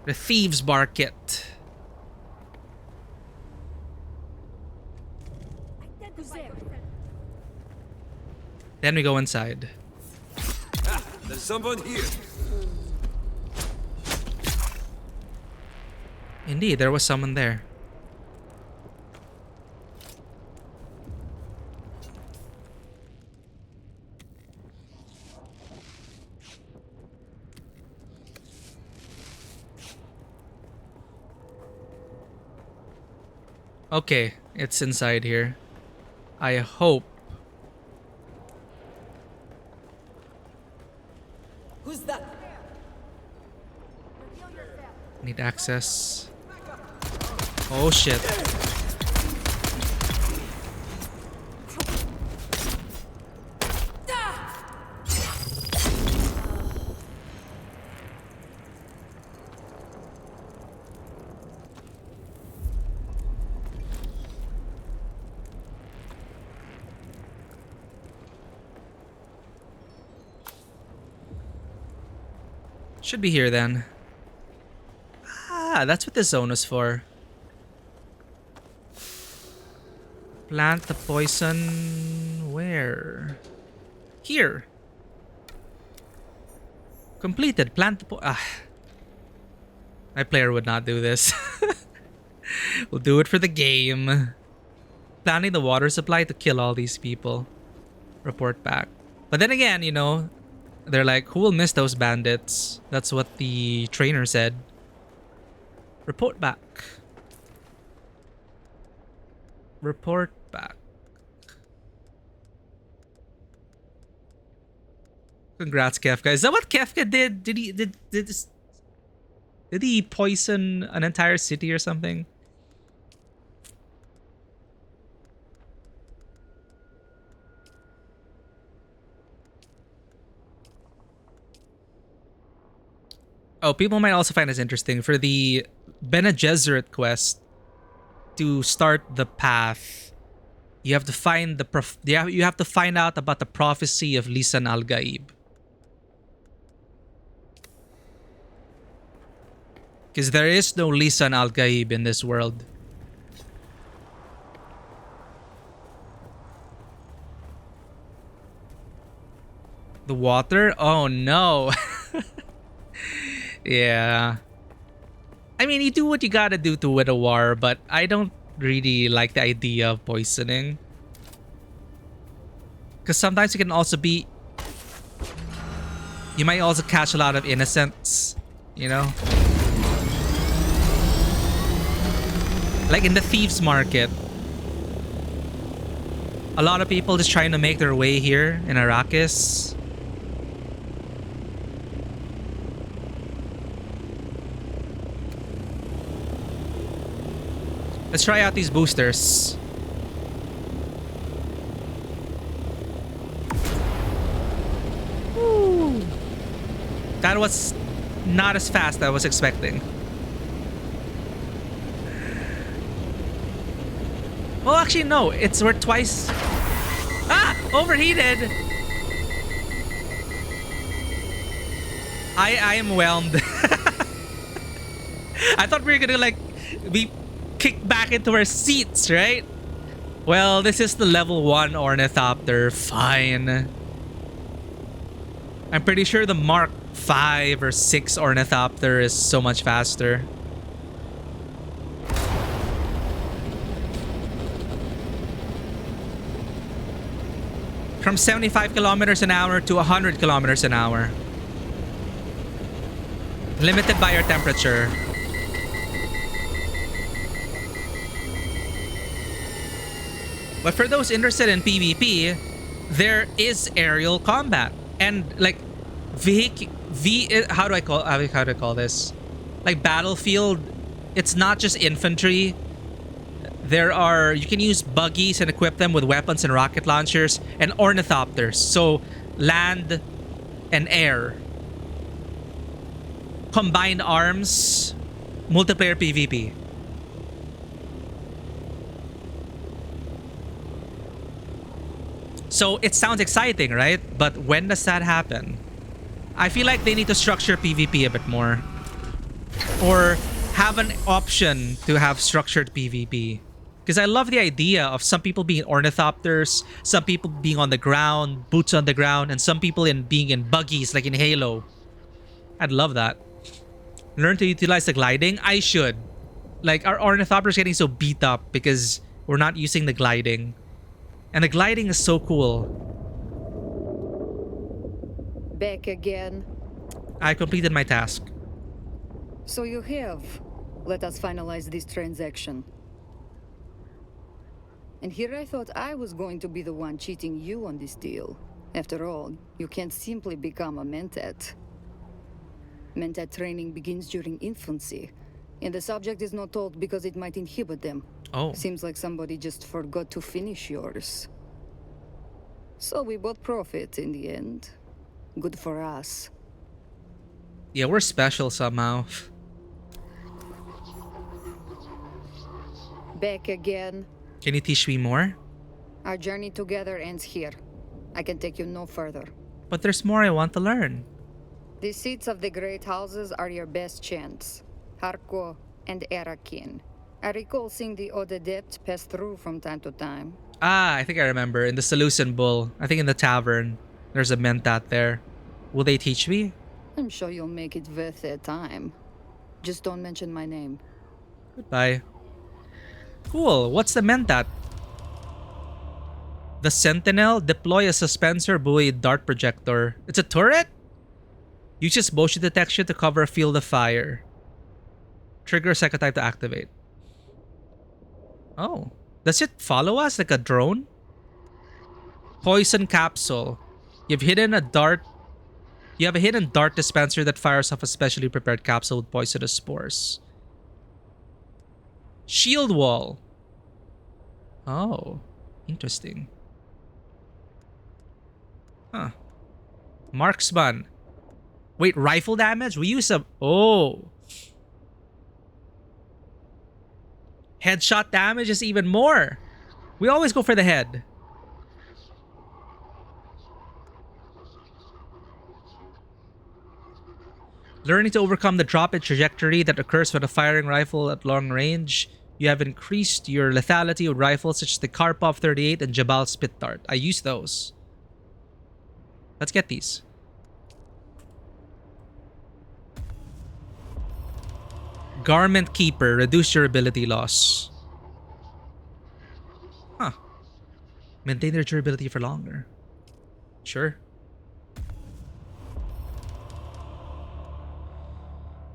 The Thieves' Market. Then we go inside. There's someone here. Indeed, there was someone there. Okay, it's inside here. I hope. Who's that? Need access. Oh shit. Should be here then. Ah, that's what this zone is for. Plant the poison. Where? Here. Completed. Plant the poison. Ah. My player would not do this. We'll do it for the game. Planting the water supply to kill all these people. Report back. But then again, you know, they're like, who will miss those bandits? That's what the trainer said. Report back. Report back. Congrats, Kefka. Is that what Kefka did? Did he poison an entire city or something? Oh, people might also find this interesting. For the Bene Gesserit quest, to start the path, you have to find the you have to find out about the prophecy of Lisan al-Gaib. Because there is no Lisan al-Gaib in this world. The water? Oh no. Yeah. I mean, you do what you gotta do to win a war, but I don't really like the idea of poisoning. Because sometimes it can also be... You might also catch a lot of innocents, you know? Like in the Thieves' Market. A lot of people just trying to make their way here in Arrakis. Let's try out these boosters. Woo. That was not as fast as I was expecting. Well, actually, no. We're twice. Ah! Overheated! I am whelmed. I thought we were gonna like be kicked back into our seats, right? Well, this is the level 1 Ornithopter. Fine. I'm pretty sure the Mark 5 or 6 Ornithopter is so much faster. From 75 kilometers an hour to 100 kilometers an hour. Limited by your temperature. But for those interested in PvP, there is aerial combat. And like how do I call this? Like Battlefield, it's not just infantry. You can use buggies and equip them with weapons and rocket launchers and ornithopters. So land and air. Combined arms, multiplayer PvP. So it sounds exciting, right? But when does that happen? I feel like they need to structure PvP a bit more. Or have an option to have structured PvP. Because I love the idea of some people being ornithopters, some people being on the ground, boots on the ground, and some people being in buggies like in Halo. I'd love that. Learn to utilize the gliding? I should. Like, our ornithopters getting so beat up because we're not using the gliding. And the gliding is so cool. Back again. I completed my task. So you have. Let us finalize this transaction. And here I thought I was going to be the one cheating you on this deal. After all, you can't simply become a Mentat. Mentat training begins during infancy, and the subject is not told because it might inhibit them. Oh. Seems like somebody just forgot to finish yours. So we both profit in the end. Good for us. Yeah, we're special somehow. Back again. Can you teach me more? Our journey together ends here. I can take you no further. But there's more I want to learn. The seats of the great houses are your best chance. Harko and Erakin. I recall seeing the Odedept pass through from time to time. Ah, I think I remember. In the Seleucid Bull. I think in the tavern. There's a Mentat there. Will they teach me? I'm sure you'll make it worth their time. Just don't mention my name. Goodbye. Cool. What's the Mentat? The Sentinel. Deploy a suspensor buoy dart projector. It's a turret? Uses motion detection to cover a field of fire. Trigger second type to activate. Oh. Does it follow us like a drone? Poison capsule. You have a hidden dart dispenser that fires off a specially prepared capsule with poisonous spores. Shield wall. Oh. Interesting. Huh. Marksman. Wait, rifle damage? We use a... Oh. Headshot damage is even more. We always go for the head. Learning to overcome the drop in trajectory that occurs when a firing rifle at long range. You have increased your lethality with rifles such as the Karpov 38 and Jabal Spit Dart. I use those. Let's get these. Garment Keeper. Reduce durability loss. Huh. Maintain their durability for longer. Sure.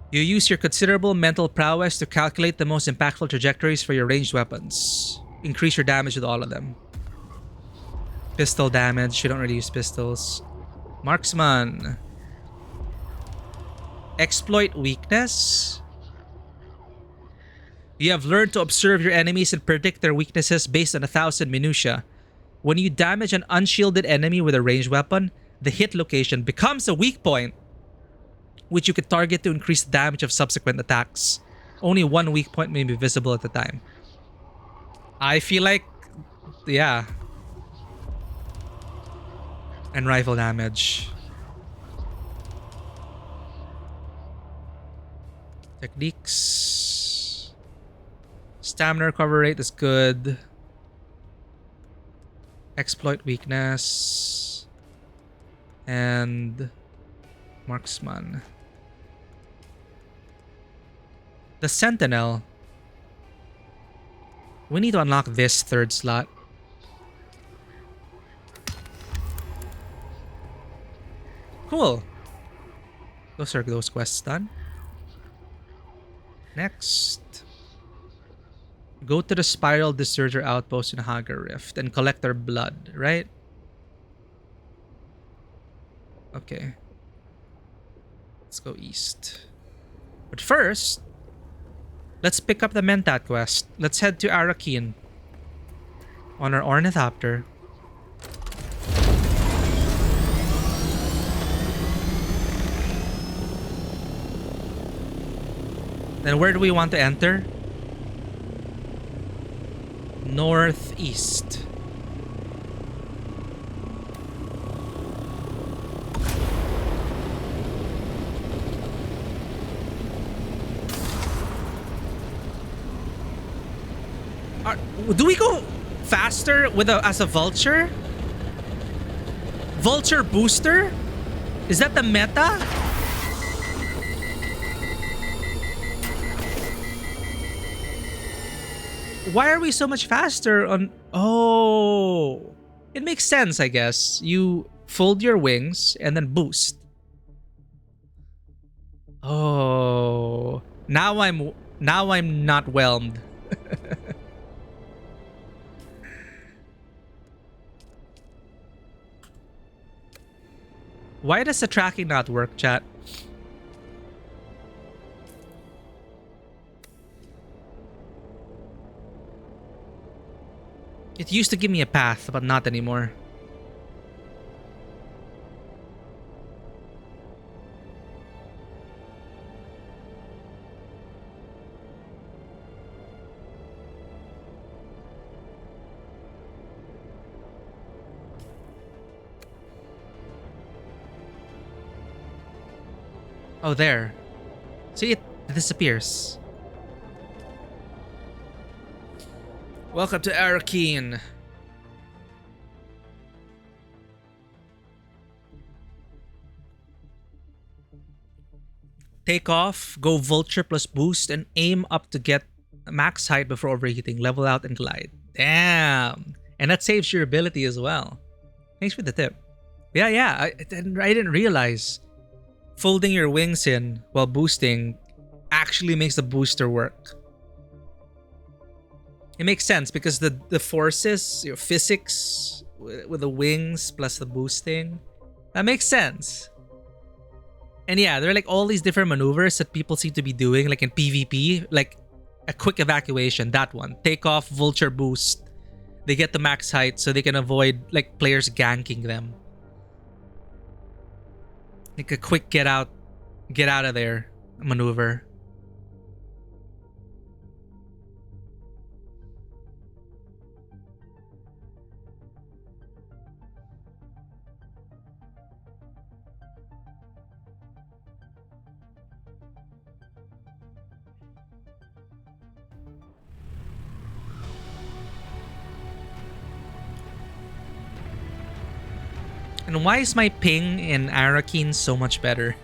You use your considerable mental prowess to calculate the most impactful trajectories for your ranged weapons. Increase your damage with all of them. Pistol damage. You don't really use pistols. Marksman. Exploit weakness. You have learned to observe your enemies and predict their weaknesses based on 1,000 minutia. When you damage an unshielded enemy with a ranged weapon, the hit location becomes a weak point, which you can target to increase the damage of subsequent attacks. Only one weak point may be visible at a time. I feel like, yeah. And rifle damage. Techniques. Stamina recovery rate is good. Exploit weakness. And marksman. The Sentinel. We need to unlock this third slot. Cool. Those are those quests done. Next. Go to the Spiral Deserter Outpost in Hagar Rift and collect their blood, right? Okay. Let's go east. But first, let's pick up the Mentat quest. Let's head to Arrakeen on our Ornithopter. Then where do we want to enter? Northeast. Do we go faster with as a vulture? Vulture booster? Is that the meta? Why are we so much faster on... Oh, it makes sense, I guess. You fold your wings and then boost. Oh, now I'm not whelmed. Why does the tracking not work, chat? It used to give me a path, but not anymore. Oh, there. See, it disappears. Welcome to Arrakeen. Take off, go vulture plus boost, and aim up to get max height before overheating. Level out and glide. Damn. And that saves your ability as well. Thanks for the tip. Yeah, I didn't realize folding your wings in while boosting actually makes the booster work. It makes sense because the forces, your physics with the wings plus the boosting, that makes sense. And yeah, there are like all these different maneuvers that people seem to be doing, like in PvP, like a quick evacuation, that one. Take off, vulture boost. They get the max height so they can avoid like players ganking them. Like a quick get out of there maneuver. And why is my ping in Arrakeen so much better?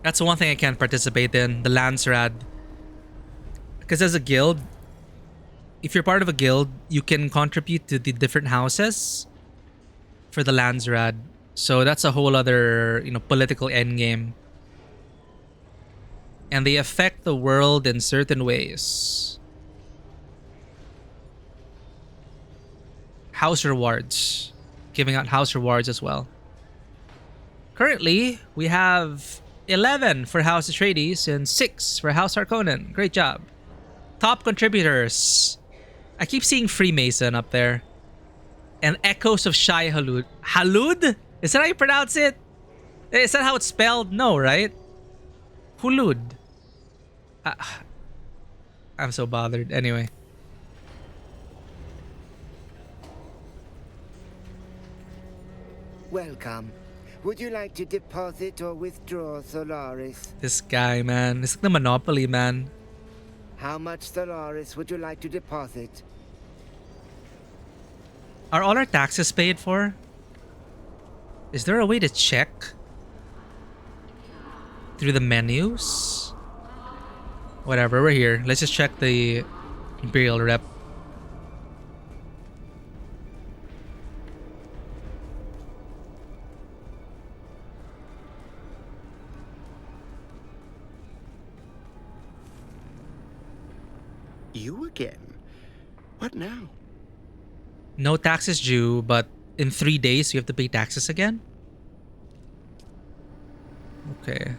That's the one thing I can't participate in, the Landsrad. Because as a guild, if you're part of a guild, you can contribute to the different houses for the Landsrad. So that's a whole other, political endgame. And they affect the world in certain ways. House rewards. giving out house rewards as well. Currently, we have 11 for House Atreides and 6 for House Harkonnen. Great job. Top contributors. I keep seeing Freemason up there. And Echoes of Shai Halud. Halud? Is that how you pronounce it? Is that how it's spelled? No, right? Hulud. I'm so bothered. Anyway. Welcome. Would you like to deposit or withdraw Solaris? This guy, man. It's like the Monopoly, man. How much Solaris would you like to deposit? Are all our taxes paid for? Is there a way to check? Through the menus? Whatever, we're here. Let's just check the Imperial rep. You again? What now? No taxes due, but in 3 days you have to pay taxes again? Okay.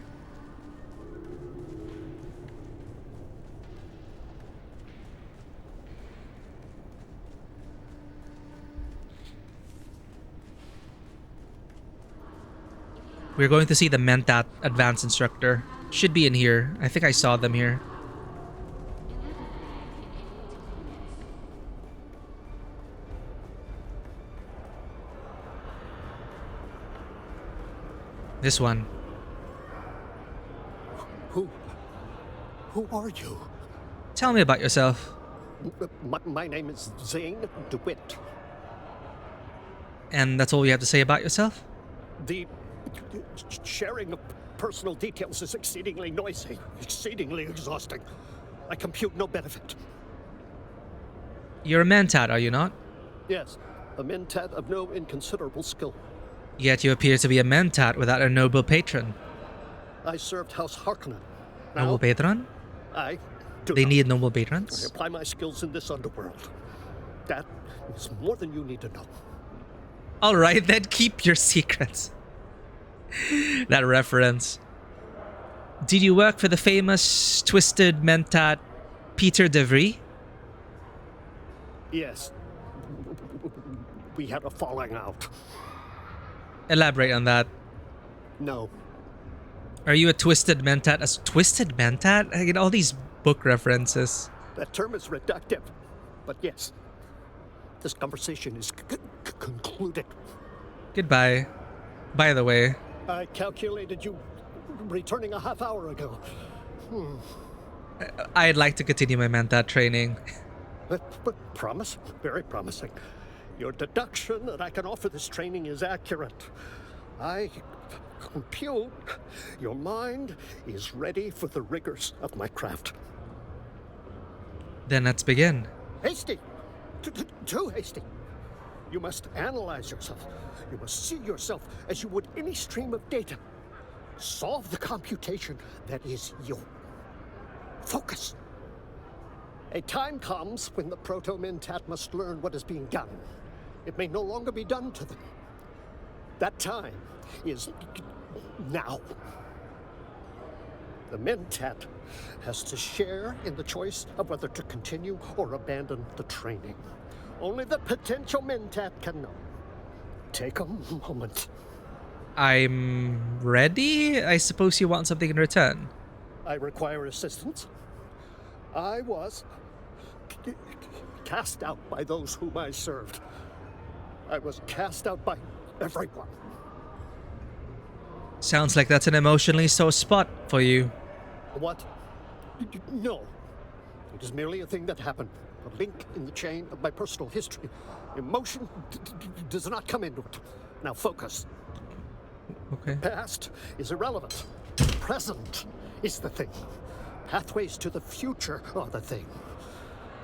We're going to see the Mentat Advanced Instructor. Should be in here. I think I saw them here. This one. Who are you? Tell me about yourself. My name is Zane DeWitt. And that's all you have to say about yourself? The sharing of personal details is exceedingly noisy, exceedingly exhausting. I compute no benefit. You're a Mentat, are you not? Yes, a mentat of no inconsiderable skill. Yet you appear to be a Mentat without a noble patron. I served House Harkonnen. Noble patron? I do They not. need noble I patrons? apply my skills in this underworld. That is more than you need to know. Alright, then keep your secrets. That reference. Did you work for the famous twisted Mentat Peter DeVry? Yes. We had a falling out. Elaborate on that. No. Are you a twisted Mentat? A twisted Mentat? I get all these book references. That term is reductive. But yes. This conversation is concluded. Goodbye. By the way. I calculated you returning a half hour ago. I'd like to continue my Mentat training. But promise? Very promising. Your deduction that I can offer this training is accurate. I compute your mind is ready for the rigors of my craft. Then let's begin. Hasty! Too hasty. You must analyze yourself. You must see yourself as you would any stream of data. Solve the computation that is you. Focus. A time comes when the Proto-Mentat must learn what is being done. It may no longer be done to them. That time is now. The Mentat has to share in the choice of whether to continue or abandon the training. Only the potential Mentat can know. Take a moment. I'm ready? I suppose you want something in return. I require assistance. I was cast out by those whom I served. I was cast out by everyone. Sounds like that's an emotionally sore spot for you. What? No. It is merely a thing that happened. A link in the chain of my personal history. Emotion does not come into it. Now focus. Okay. Past is irrelevant. Present is the thing. Pathways to the future are the thing.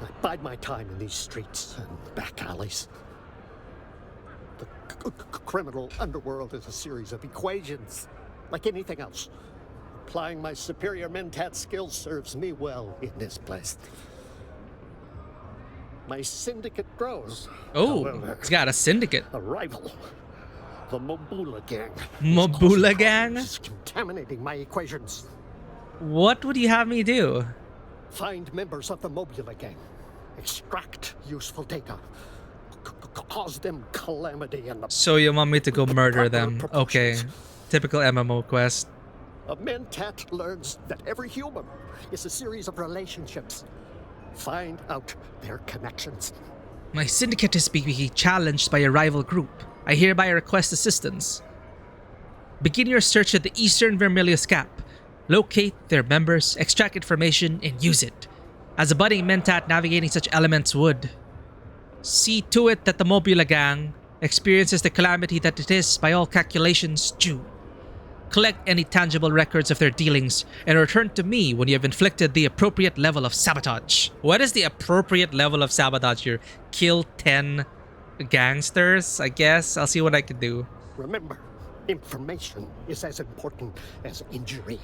I bide my time in these streets and back alleys. The criminal underworld is a series of equations, like anything else. Applying my superior Mentat skills serves me well in this place. My syndicate grows. Oh, However, he's got a syndicate. a rival. The Mobula gang. Mobula It's gang? It's contaminating my equations. What would you have me do? Find members of the Mobula gang. Extract useful data. Cause them calamity and the So you want me to go murder proper them? Okay. proportions. Typical MMO quest. A mentat learns that every human is a series of relationships. Find out their connections. My syndicate is being challenged by a rival group. I hereby request assistance. Begin your search at the Eastern Vermilius Gap. Locate their members, extract information, and use it. As a budding mentat navigating such elements would. See to it that the Mobula gang experiences the calamity that it is, by all calculations, due. Collect any tangible records of their dealings and return to me when you have inflicted the appropriate level of sabotage. What is the appropriate level of sabotage here? Kill 10 gangsters, I guess? I'll see what I can do. Remember, information is as important as injury.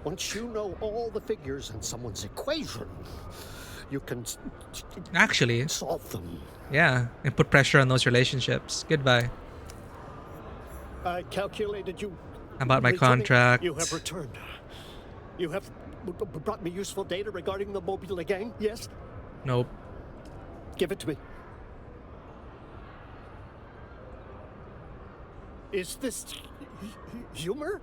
Once you know all the figures in someone's equation, you can Actually, solve them. yeah, and put pressure on those relationships. Goodbye. I calculated you. How about my returning. contract? You have returned. You have brought me useful data regarding the Mobula gang, yes? Nope. Give it to me. Is this humor?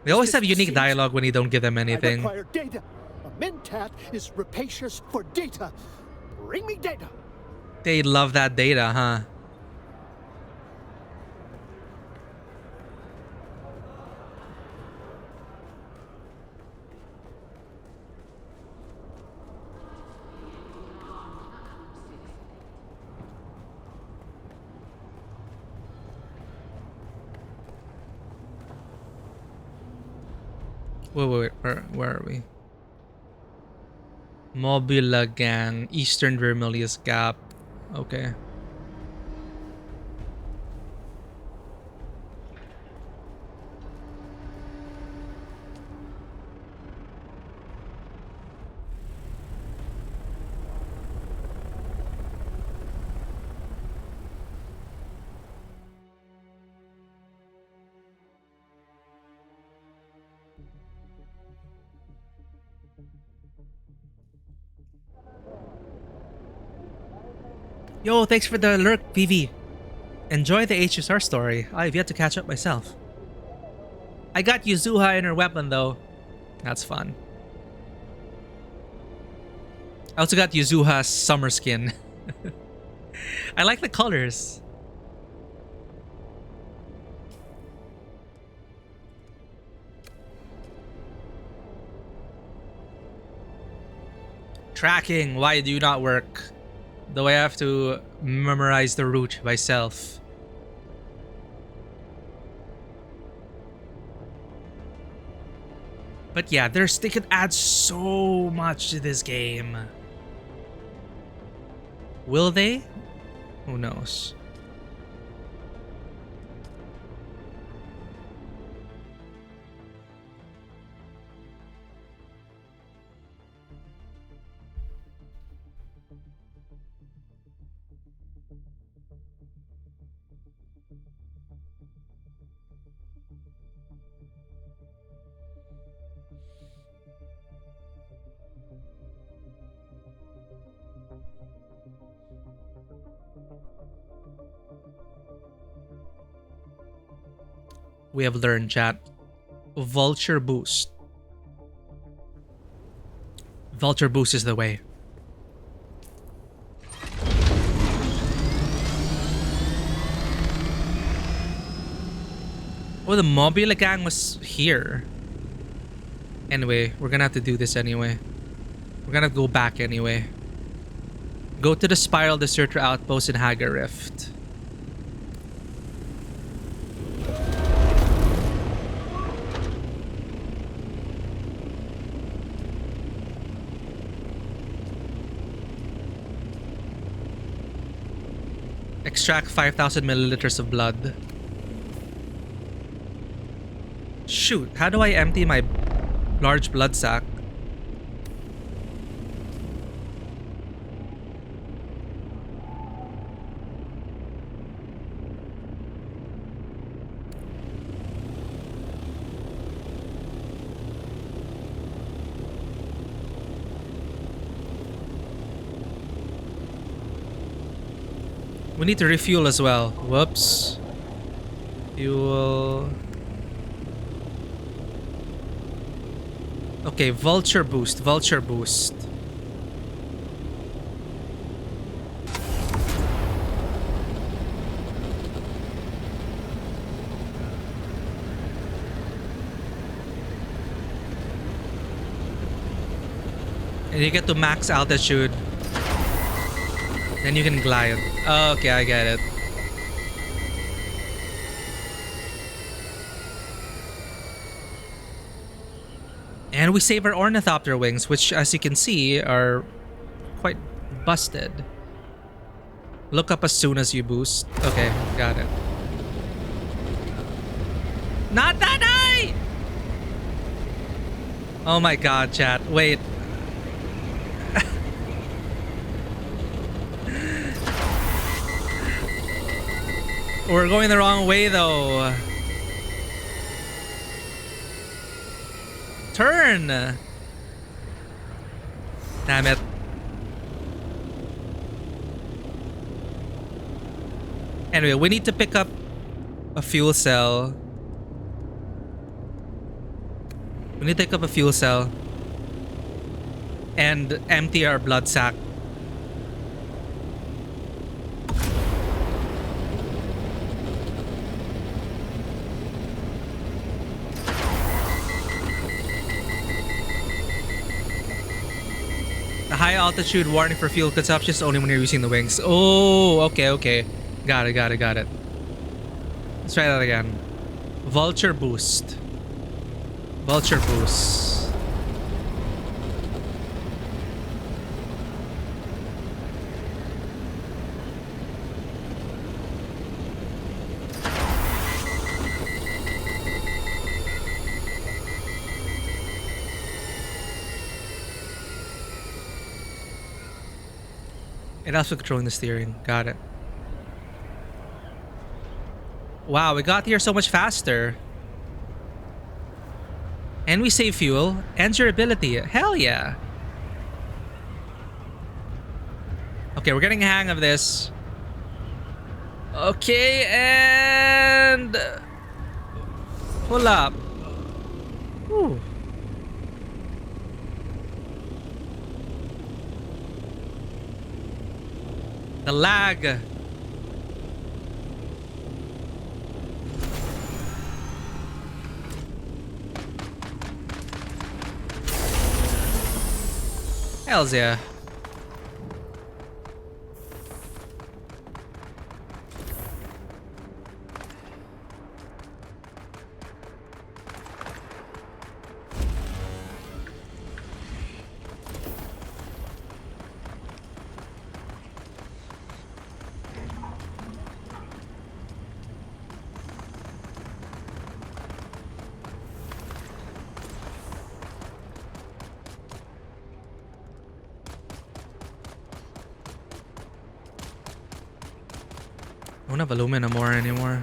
They always This have unique seems- dialogue when you don't give them I anything. require data. A mentat is rapacious for data. Bring me data. They love that data, huh? Wait, where are we? Mobula gang, Eastern Vermilius Gap. Okay. Yo, thanks for the lurk, PV. Enjoy the HSR story. I've yet to catch up myself. I got Yuzuha in her weapon though. That's fun. I also got Yuzuha's summer skin. I like the colors. Tracking, why do you not work? Though I have to memorize the route myself. But yeah, they could add so much to this game. Will they? Who knows? We have learned, chat. Vulture boost. Vulture boost is the way. Oh, the Mobula gang was here. Anyway, we're gonna have to do this anyway. We're gonna go back anyway. Go to the Spiral Deserter Outpost in Hagar Rift. Extract 5,000 milliliters of blood. Shoot, how do I empty my large blood sac? We need to refuel as well. Whoops. Fuel. Okay, vulture boost, vulture boost. And you get to max altitude. Then you can glide. Okay, I get it. And we save our ornithopter wings, which as you can see are quite busted. Look up as soon as you boost. Okay, got it. Not that high! Oh my god, chat. Wait. We're going the wrong way though. Turn! Damn it. Anyway, we need to pick up a fuel cell. We need to pick up a fuel cell and empty our blood sac. The high altitude warning for fuel consumption is only when you're using the wings. Oh, okay, okay. Got it, got it, got it. Let's try that again. Vulture boost. Vulture boost. It helps with controlling the steering. Got it. Wow, we got here so much faster. And we save fuel and durability. Hell yeah. Okay, we're getting a hang of this. Okay, and pull up. Whew. The lag. Hells yeah. I don't have aluminum ore anymore.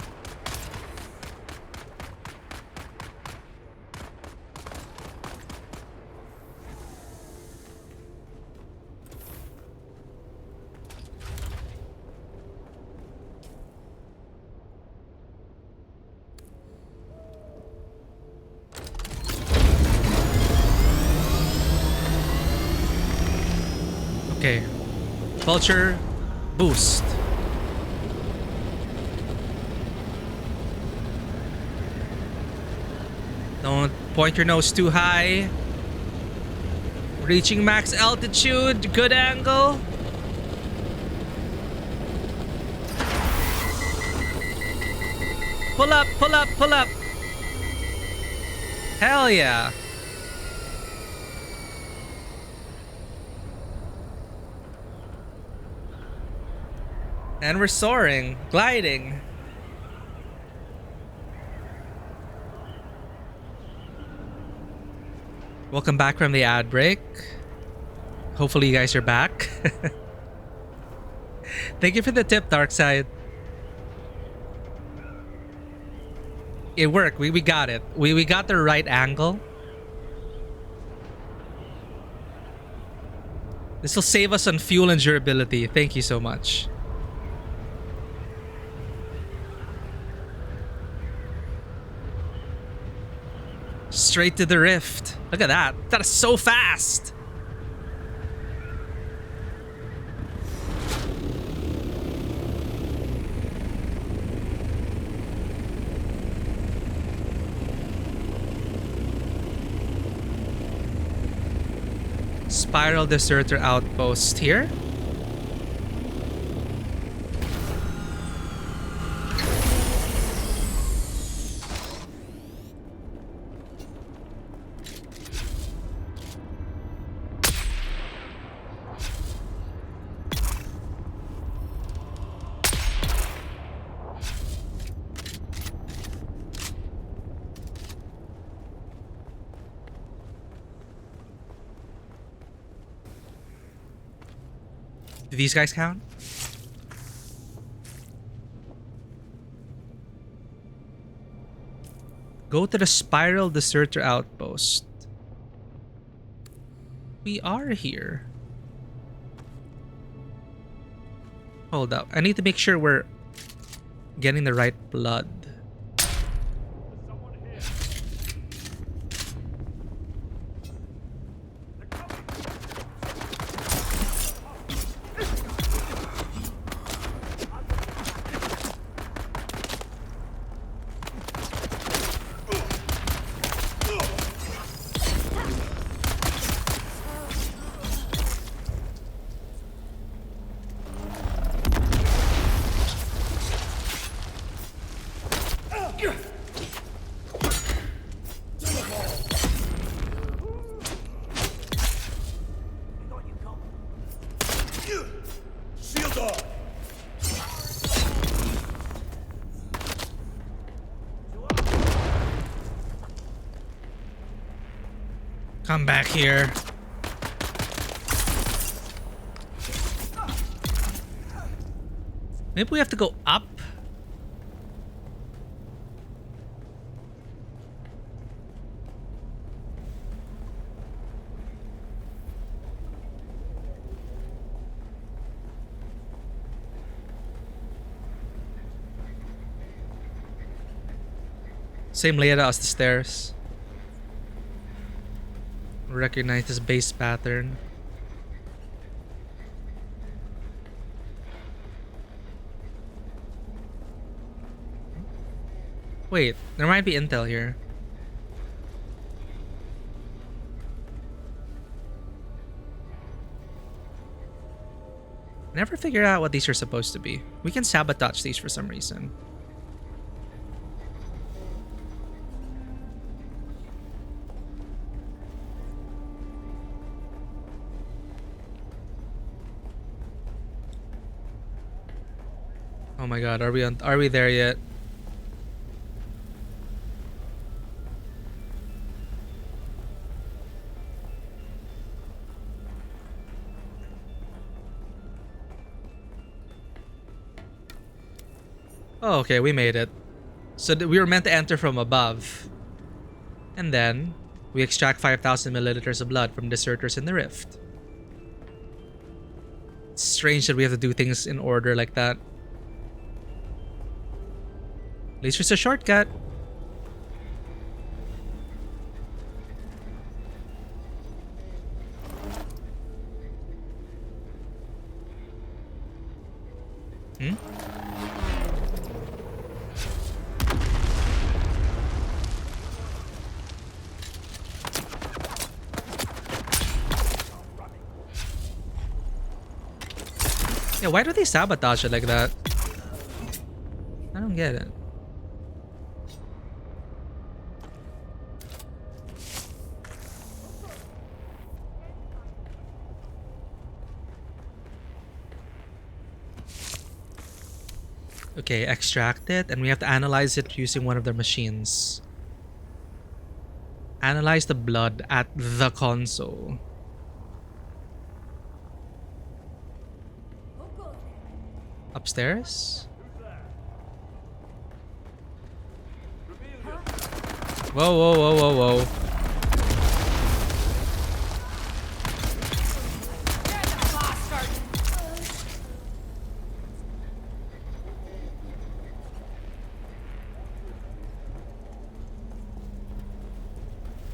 Okay. Vulture boost. Don't point your nose too high. Reaching max altitude. Good angle. Pull up, pull up, pull up. Hell yeah. And we're soaring, gliding. Welcome back from the ad break. Hopefully you guys are back. Thank you for the tip, Darkside. It worked. We got it. We got the right angle. This will save us on fuel and durability. Thank you so much. Straight to the rift. Look at that. That is so fast. Spiral Deserter Outpost here. Do these guys count? Go to the Spiral Deserter Outpost. We are here. Hold up. I need to make sure we're getting the right blood. Come back here. Maybe we have to go up. Same layout as the stairs. Recognize this base pattern. Wait, there might be intel here. Never figured out what these are supposed to be. We can sabotage these for some reason. Oh my god, are we there yet? Oh, okay, we made it. So we were meant to enter from above. And then we extract 5,000 milliliters of blood from deserters in the rift. It's strange that we have to do things in order like that. At least it's a shortcut. Hmm? Yeah, why do they sabotage it like that? I don't get it. Okay, extract it, and we have to analyze it using one of their machines. Analyze the blood at the console. Upstairs? Whoa, whoa, whoa, whoa, whoa.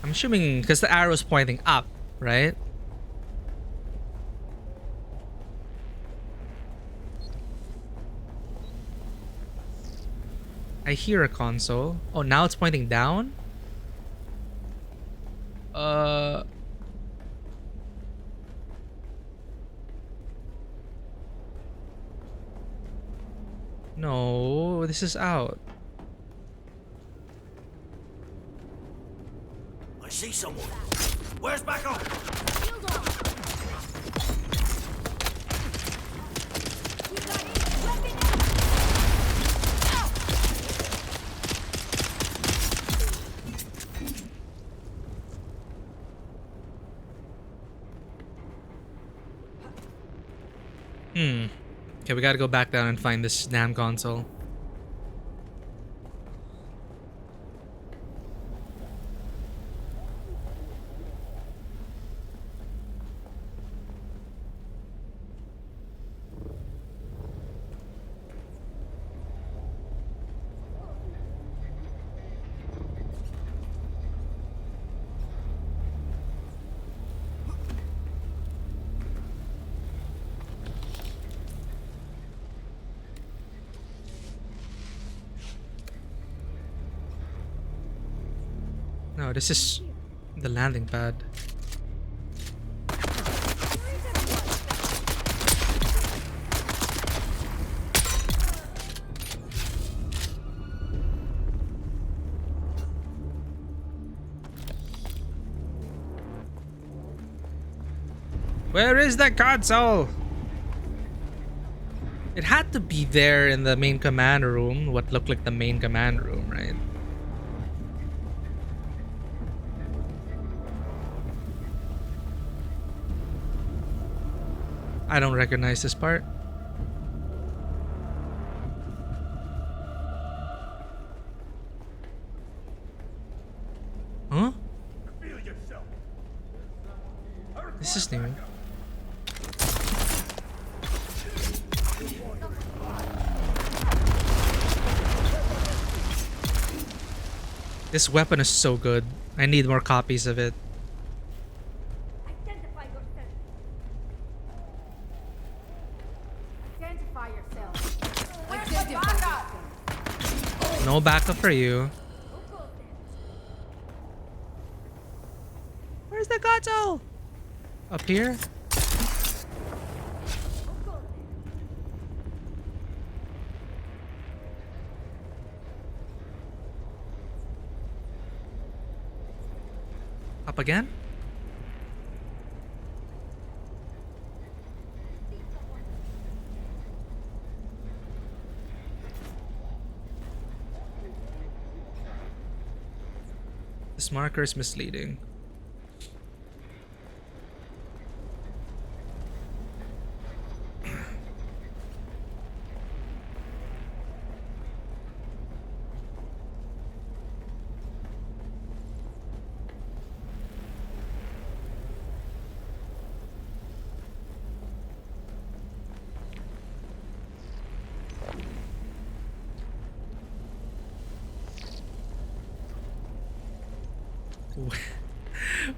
I'm assuming because the arrow's pointing up, right? I hear a console. Oh, now it's pointing down? No, this is out. I see someone. Where's backup? Okay, we gotta go back down and find this damn console. No, this is the landing pad. Where is that console? It had to be there in the main command room, what looked like the main command room, right? I don't recognize this part. Huh? This is new. This weapon is so good. I need more copies of it. No backup for you. Where's the console? Up here? Up again? This marker is misleading.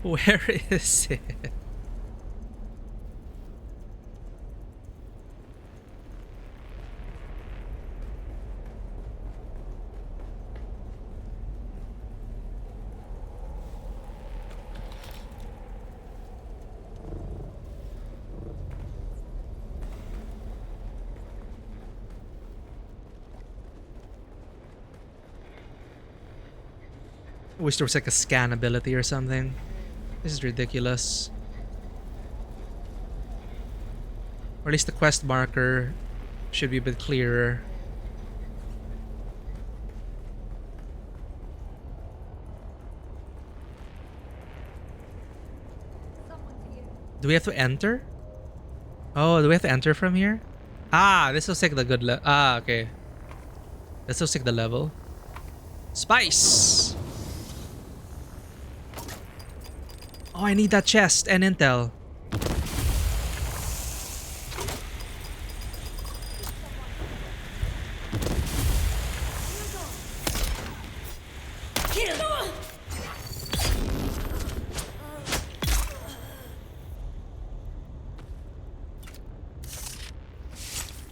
Where is it? Wish there was like a scan ability or something. This is ridiculous. Or at least the quest marker should be a bit clearer. Do we have to enter? Oh, do we have to enter from here? Ah, this looks like the good level. Ah, okay. This looks like the level. Spice! Oh, I need that chest and intel.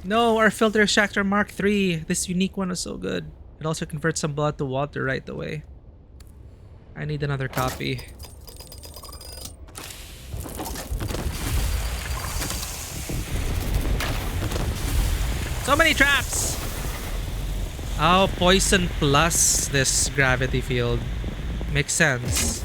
No, our filter extractor Mark III. This unique one was so good. It also converts some blood to water right away. I need another copy. So many traps! Oh, poison plus this gravity field. Makes sense.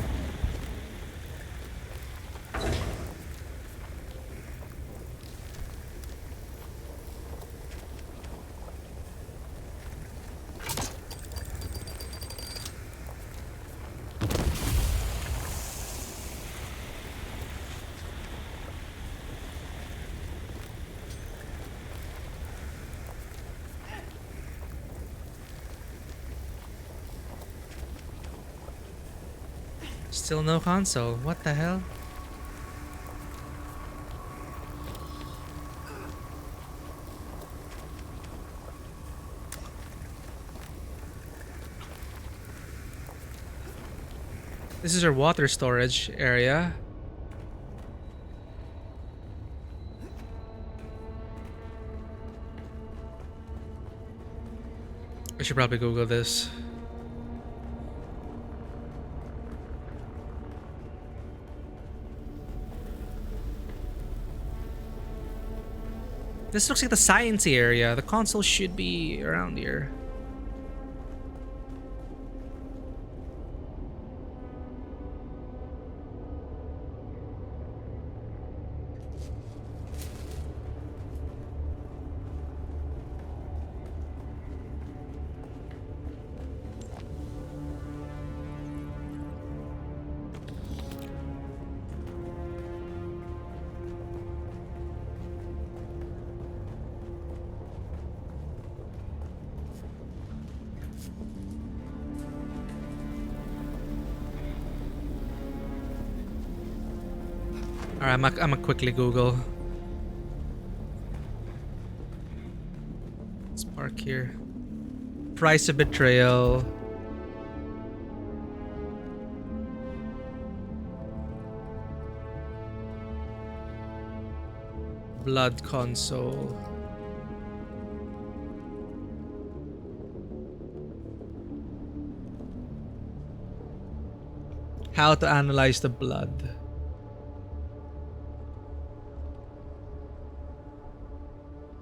Still no console. What the hell? This is our water storage area. I should probably Google this. This looks like the sciencey area. The console should be around here. Alright, I'm gonna quickly Google. Let's park here. Price of betrayal. Blood console. How to analyze the blood.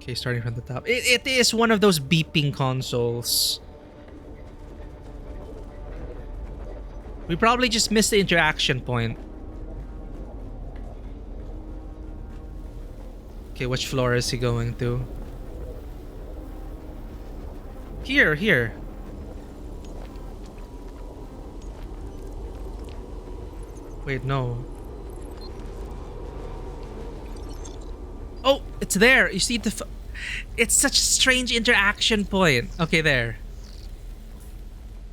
Okay, starting from the top. It is one of those beeping consoles. We probably just missed the interaction point. Okay, which floor is he going to? Here. Wait, no. Oh, it's there. You see the... It's such a strange interaction point. Okay, there.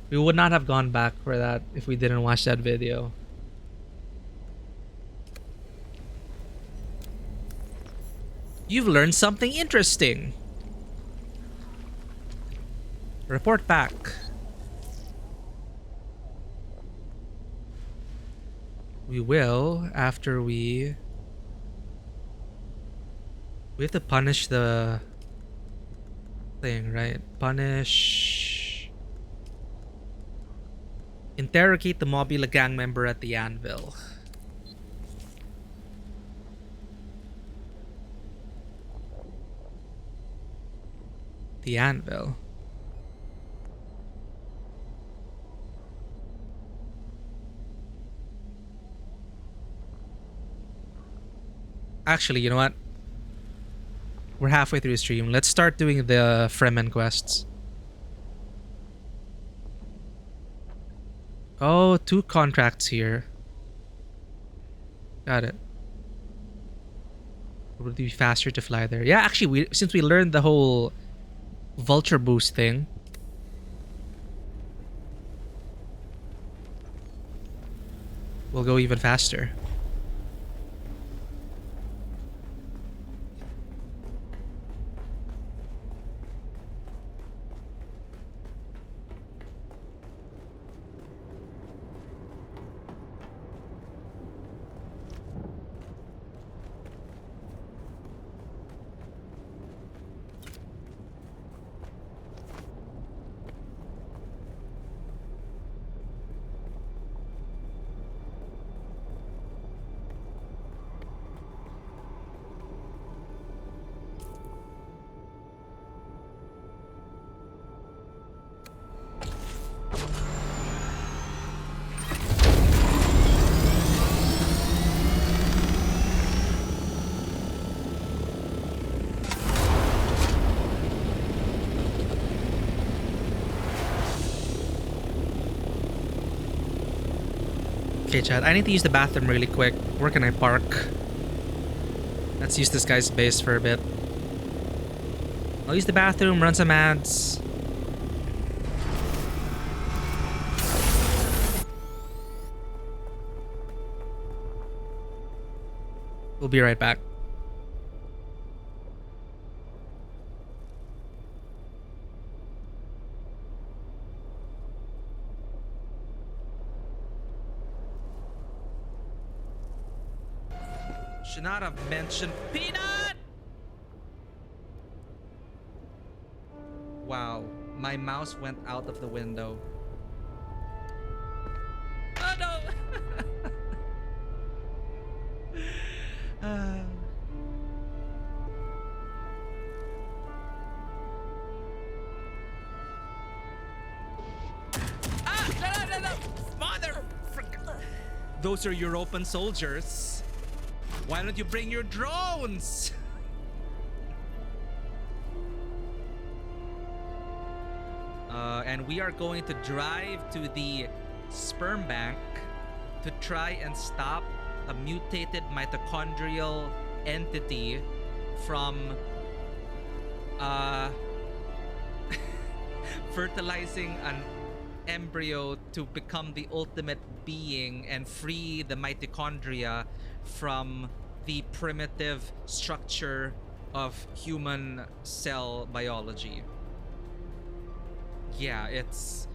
We would not have gone back for that if we didn't watch that video. You've learned something interesting. Report back. We will after we have to punish the thing, right? Punish. Interrogate the Mobula gang member at the anvil. The anvil. Actually, you know what? We're halfway through the stream. Let's start doing the Fremen quests. Oh, 2 contracts here. Got it. It would be faster to fly there. Yeah, actually, since we learned the whole vulture boost thing. We'll go even faster. Okay, Chad, I need to use the bathroom really quick. Where can I park? Let's use this guy's base for a bit. I'll use the bathroom, run some ads. We'll be right back. Should not have mentioned peanut! Wow, my mouse went out of the window. Oh no! No! Mother! Those are European soldiers. Why don't you bring your drones? And we are going to drive to the sperm bank to try and stop a mutated mitochondrial entity from fertilizing an embryo to become the ultimate being and free the mitochondria from the primitive structure of human cell biology. Yeah, it's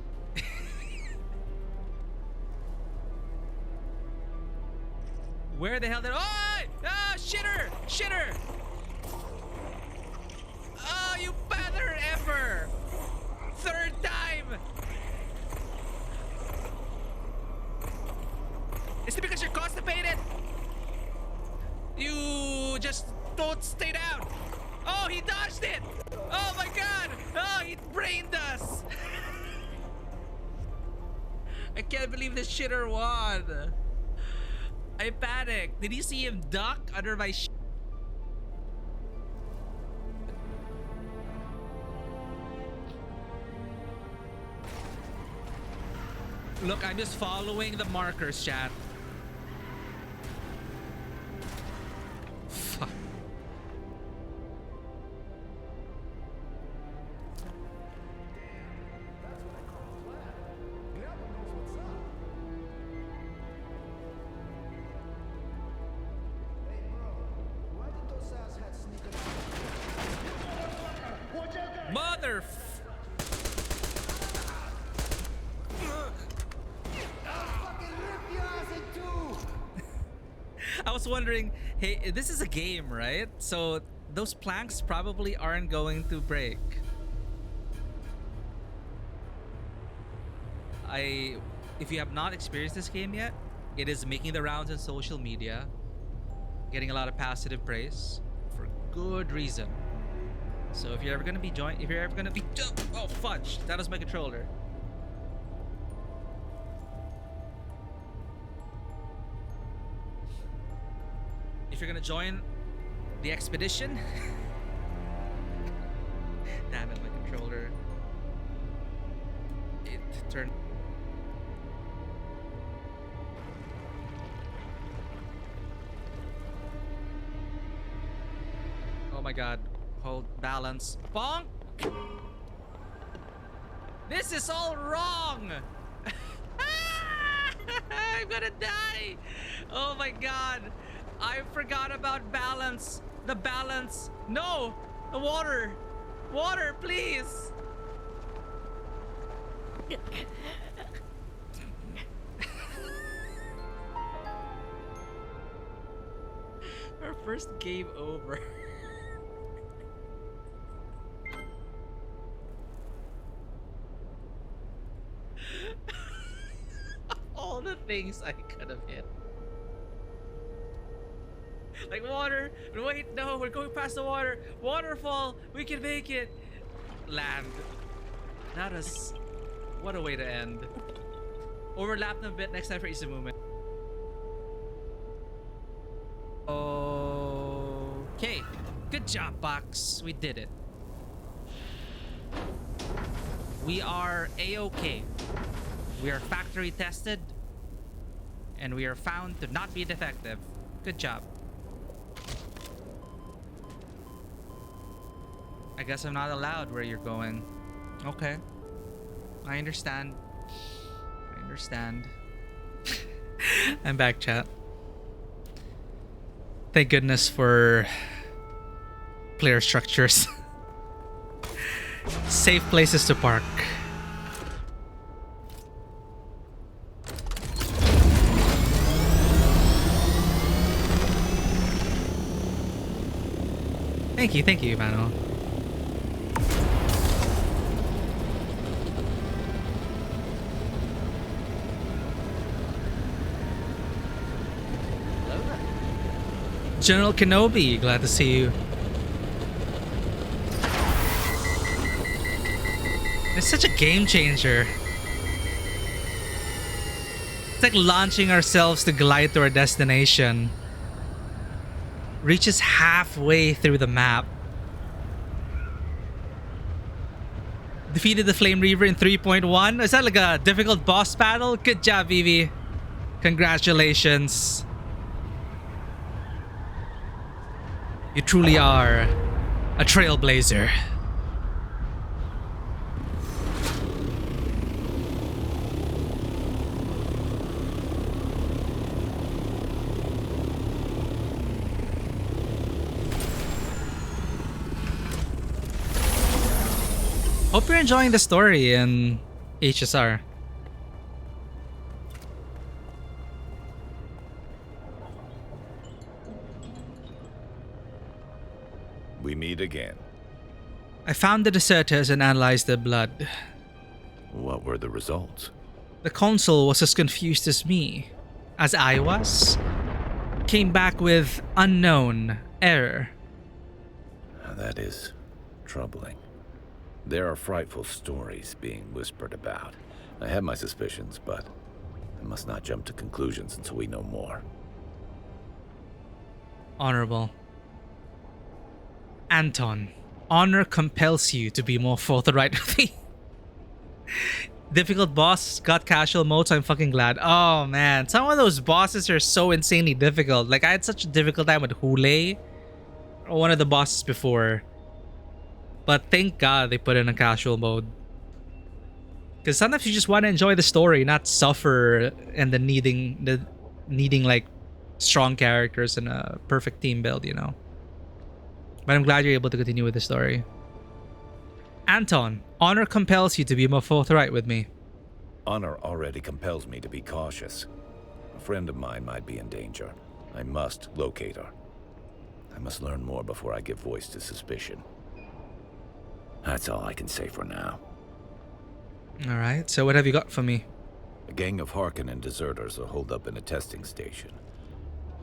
where the hell did shitter! Oh, you better ever! Third time! Is it because you're constipated? You just don't stay down. Oh, he dodged it! Oh my god! Oh, he brained us! I can't believe this shitter won. I panicked. Did you see him duck under my Look, I'm just following the markers, chat. Fuck. Mother. I was wondering, hey, this is a game, right? So those planks probably aren't going to break. If you have not experienced this game yet, it is making the rounds on social media, getting a lot of positive praise for good reason. So if you're ever gonna be oh fudge, that was my controller. If you're gonna join the expedition, damn it, my controller. It turned. Oh my god. Hold balance. Bonk! This is all wrong! I'm gonna die! Oh my god! I forgot about balance. The balance. No! The water! Water, please! Our first game over. All the things I could have hit. Like water. Wait, no, we're going past the water. Waterfall. We can make it. Land. That is. What a way to end. Overlap them a bit next time for easy movement. Okay. Good job, Box. We did it. We are A-OK. We are factory tested. And we are found to not be defective. Good job. I guess I'm not allowed where you're going. Okay. I understand. I understand. I'm back, chat. Thank goodness for player structures. Safe places to park. Thank you, Mano. General Kenobi, glad to see you. It's such a game changer. It's like launching ourselves to glide to our destination. Reaches halfway through the map. Defeated the Flame Reaver in 3.1. Is that like a difficult boss battle? Good job, Vivi. Congratulations. You truly are a trailblazer. Hope you're enjoying the story in HSR. We meet again. I found the deserters and analyzed their blood. What were the results? The consul was as confused as me, as I was. Came back with unknown error. That is troubling. There are frightful stories being whispered about. I have my suspicions, but I must not jump to conclusions until we know more. Honorable. Anton, honor compels you to be more forthright with me. Difficult boss, got casual mode, so I'm fucking glad. Oh man, some of those bosses are so insanely difficult. Like I had such a difficult time with Hule, or one of the bosses before. But thank God they put in a casual mode. Because sometimes you just want to enjoy the story, not suffer and the needing like strong characters and a perfect team build, you know. But I'm glad you're able to continue with the story. Anton, honor compels you to be more forthright with me. Honor already compels me to be cautious. A friend of mine might be in danger. I must locate her. I must learn more before I give voice to suspicion. That's all I can say for now. Alright, so what have you got for me? A gang of Harkonnen deserters are holed up in a testing station.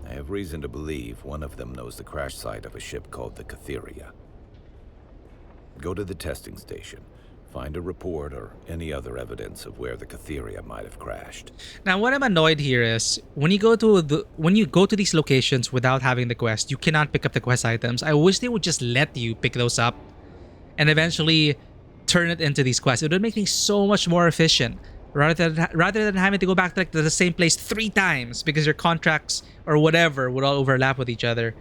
I have reason to believe one of them knows the crash site of a ship called the Catheria. Go to the testing station. Find a report or any other evidence of where the Catheria might have crashed. Now, what I'm annoyed here is when you go to these locations without having the quest, you cannot pick up the quest items. I wish they would just let you pick those up and eventually turn it into these quests. It would make things so much more efficient rather than having to go back to like the same place 3 times because your contracts or whatever would all overlap with each other.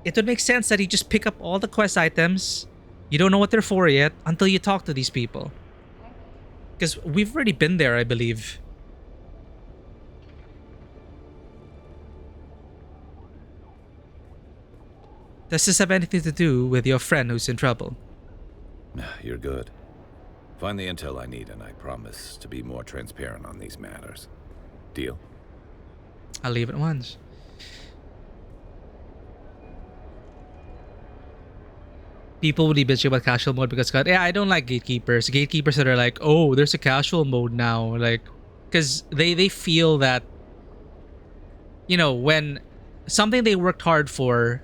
It would make sense that you just pick up all the quest items. You don't know what they're for yet until you talk to these people. Because we've already been there, I believe. Does this have anything to do with your friend who's in trouble? You're good. Find the intel I need and I promise to be more transparent on these matters. Deal? I'll leave it once. People would be bitching about casual mode because yeah, I don't like gatekeepers. Gatekeepers that are like, oh, there's a casual mode now, like, because they feel that, you know, when something they worked hard for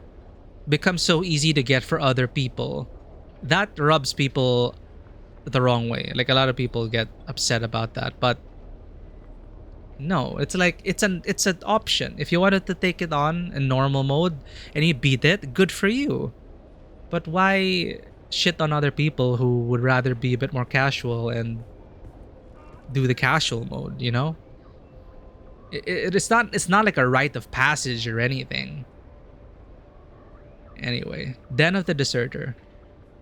becomes so easy to get for other people, that rubs people the wrong way. Like a lot of people get upset about that, but no, it's like it's an option. If you wanted to take it on in normal mode and you beat it, good for you. But why shit on other people who would rather be a bit more casual and do the casual mode, you know? It's not like a rite of passage or anything. Anyway, Den of the Deserter.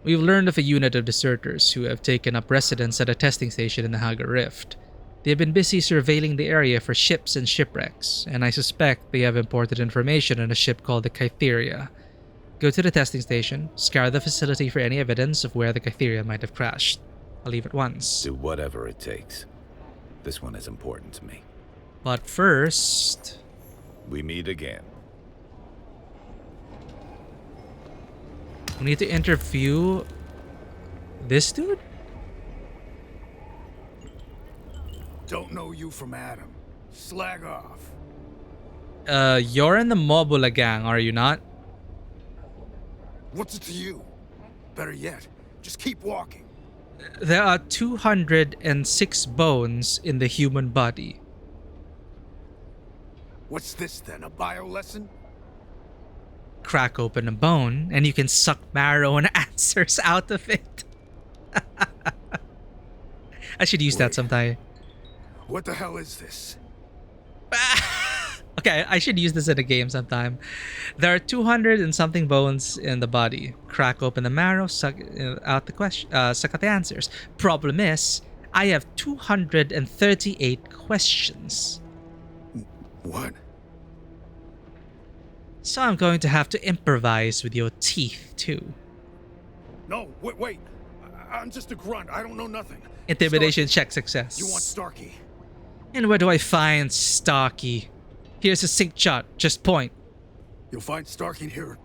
We've learned of a unit of deserters who have taken up residence at a testing station in the Haga Rift. They have been busy surveilling the area for ships and shipwrecks, and I suspect they have imported information on a ship called the Kytheria. Go to the testing station, scour the facility for any evidence of where the Kytheria might have crashed. I'll leave at once. Do whatever it takes. This one is important to me. But first... We meet again. We need to interview this dude? Don't know you from Adam. Slag off. You're in the Mobula gang, are you not? What's it to you? Better yet, just keep walking. There are 206 bones in the human body. What's this then, a bio lesson? Crack open a bone, and you can suck marrow and answers out of it. I should use that sometime. What the hell is this? Okay, I should use this in a game sometime. There are 200 and something bones in the body. Crack open the marrow, suck out the answers. Problem is, I have 238 questions. What? So I'm going to have to improvise with your teeth too. No, wait. I'm just a grunt. I don't know nothing. Intimidation check success. You want Starkey? And where do I find Starkey? Here's a sync shot. Just point. You'll find Starkey here.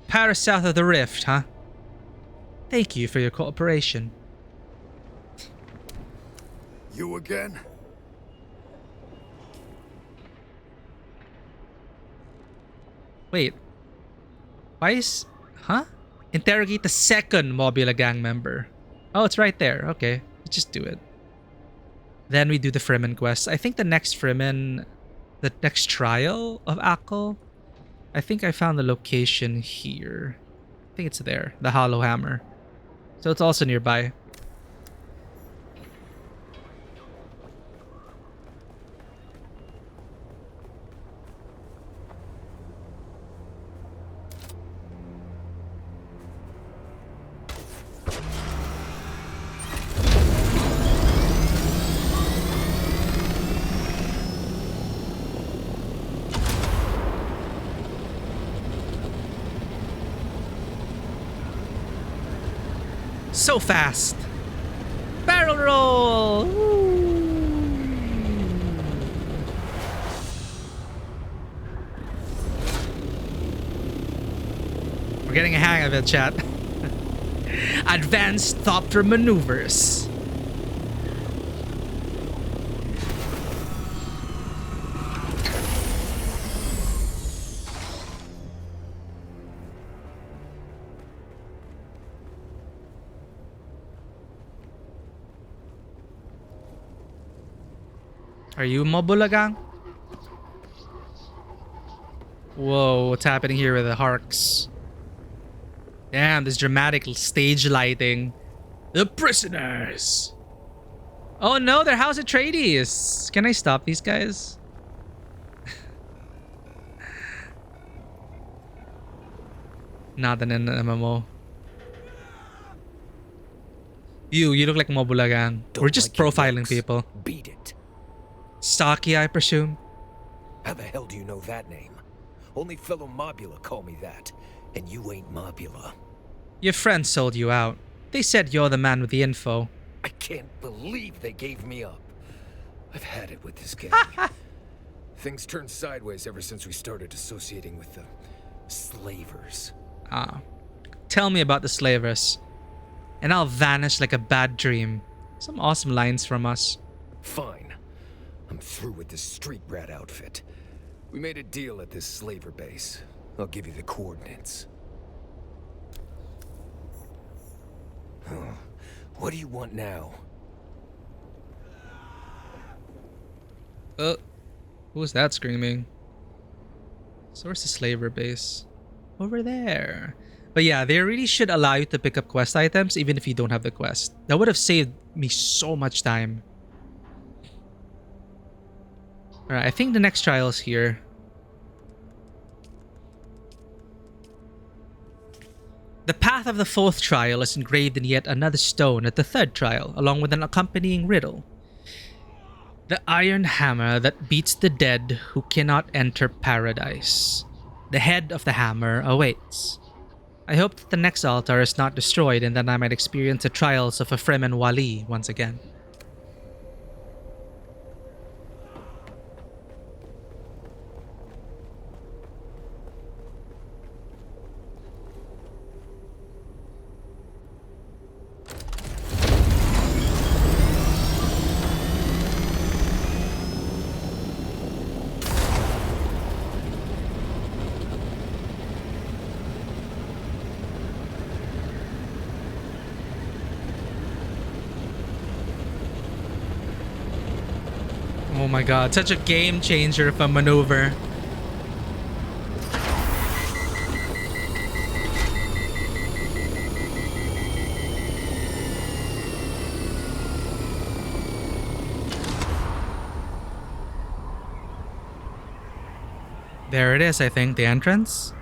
Paris south of the rift, huh? Thank you for your cooperation. You again? Wait. Why is... Huh? Interrogate the second Mobula gang member. Oh, it's right there. Okay. Let's just do it. Then we do the Fremen quest. I think the next Fremen... The next trial of Akko. I think I found the location here. I think it's there. The Hollow Hammer. So it's also nearby. So fast. Barrel roll. Woo. We're getting a hang of it, chat. Advanced Thopter maneuvers. Are you Mobula gang? Whoa, what's happening here with the Harks? Damn, this dramatic stage lighting. The prisoners! Oh no, they're House Atreides! Can I stop these guys? Not an MMO. You look like Mobula gang. We're just profiling people. Beat it. Stocky, I presume. How the hell do you know that name? Only fellow Mobula call me that, and you ain't Mobula. Your friends sold you out. They said you're the man with the info. I can't believe they gave me up. I've had it with this gang. Things turned sideways ever since we started associating with the slavers. Ah. Tell me about the slavers, and I'll vanish like a bad dream. Some awesome lines from us. Fine. I'm through with this street rat outfit. We made a deal at this slaver base. I'll give you the coordinates. What do you want now? Who's that screaming? So where's the slaver base? Over there. But yeah, they really should allow you to pick up quest items even if you don't have the quest. That would have saved me so much time. Alright, I think the next trial is here. The path of the fourth trial is engraved in yet another stone at the third trial, along with an accompanying riddle. The iron hammer that beats the dead who cannot enter paradise. The head of the hammer awaits. I hope that the next altar is not destroyed and that I might experience the trials of a Fremen Wali once again. Oh my god, such a game changer of a maneuver. There it is, I think, the entrance.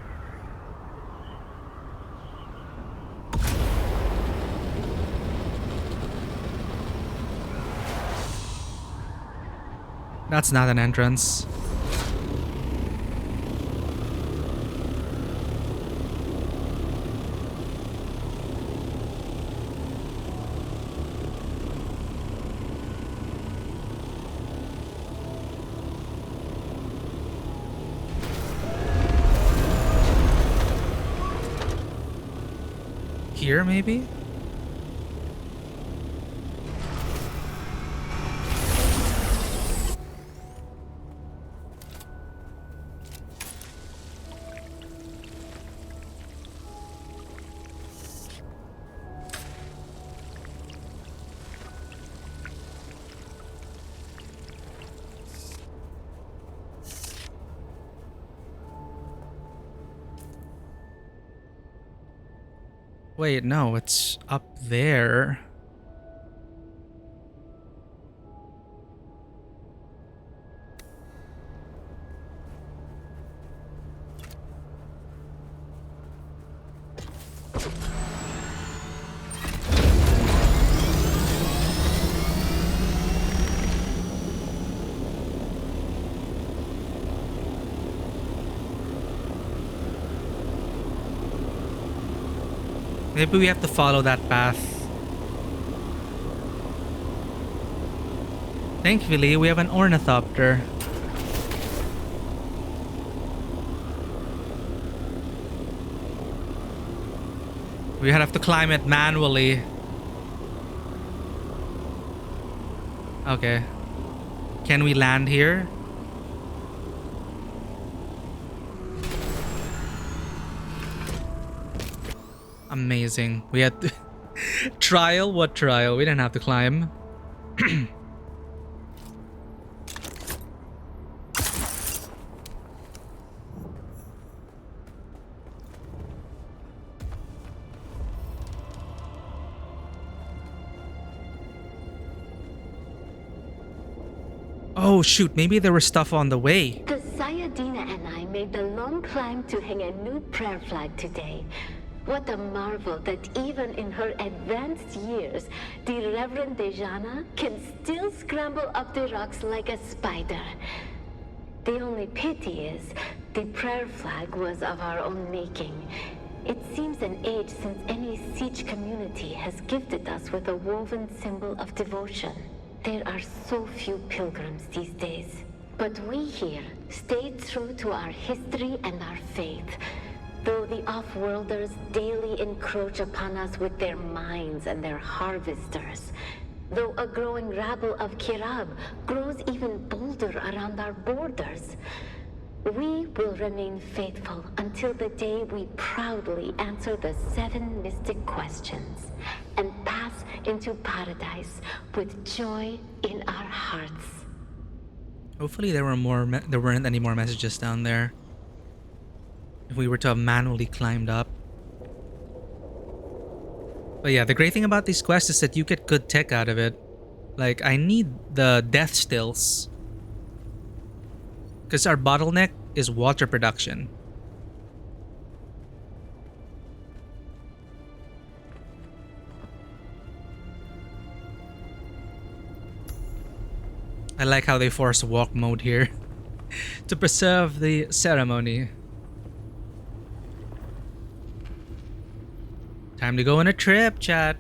That's not an entrance. Here, maybe? Wait, no, it's up there. Maybe we have to follow that path. Thankfully, we have an ornithopter. We have to climb it manually. Okay. Can we land here? Amazing. We had to trial? What trial? We didn't have to climb. Oh shoot, maybe there was stuff on the way. The Sayadina and I made the long climb to hang a new prayer flag today. What a marvel that even in her advanced years, the Reverend Dejana can still scramble up the rocks like a spider. The only pity is, the prayer flag was of our own making. It seems an age since any siege community has gifted us with a woven symbol of devotion. There are so few pilgrims these days. But we here stayed true to our history and our faith. Though the off-worlders daily encroach upon us with their mines and their harvesters. Though a growing rabble of Kirab grows even bolder around our borders. We will remain faithful until the day we proudly answer the 7 mystic questions and pass into paradise with joy in our hearts. Hopefully there weren't any more messages down there. If we were to have manually climbed up. But yeah, the great thing about these quests is that you get good tech out of it. Like, I need the death stills. Because our bottleneck is water production. I like how they force walk mode here to preserve the ceremony. Time to go on a trip, chat.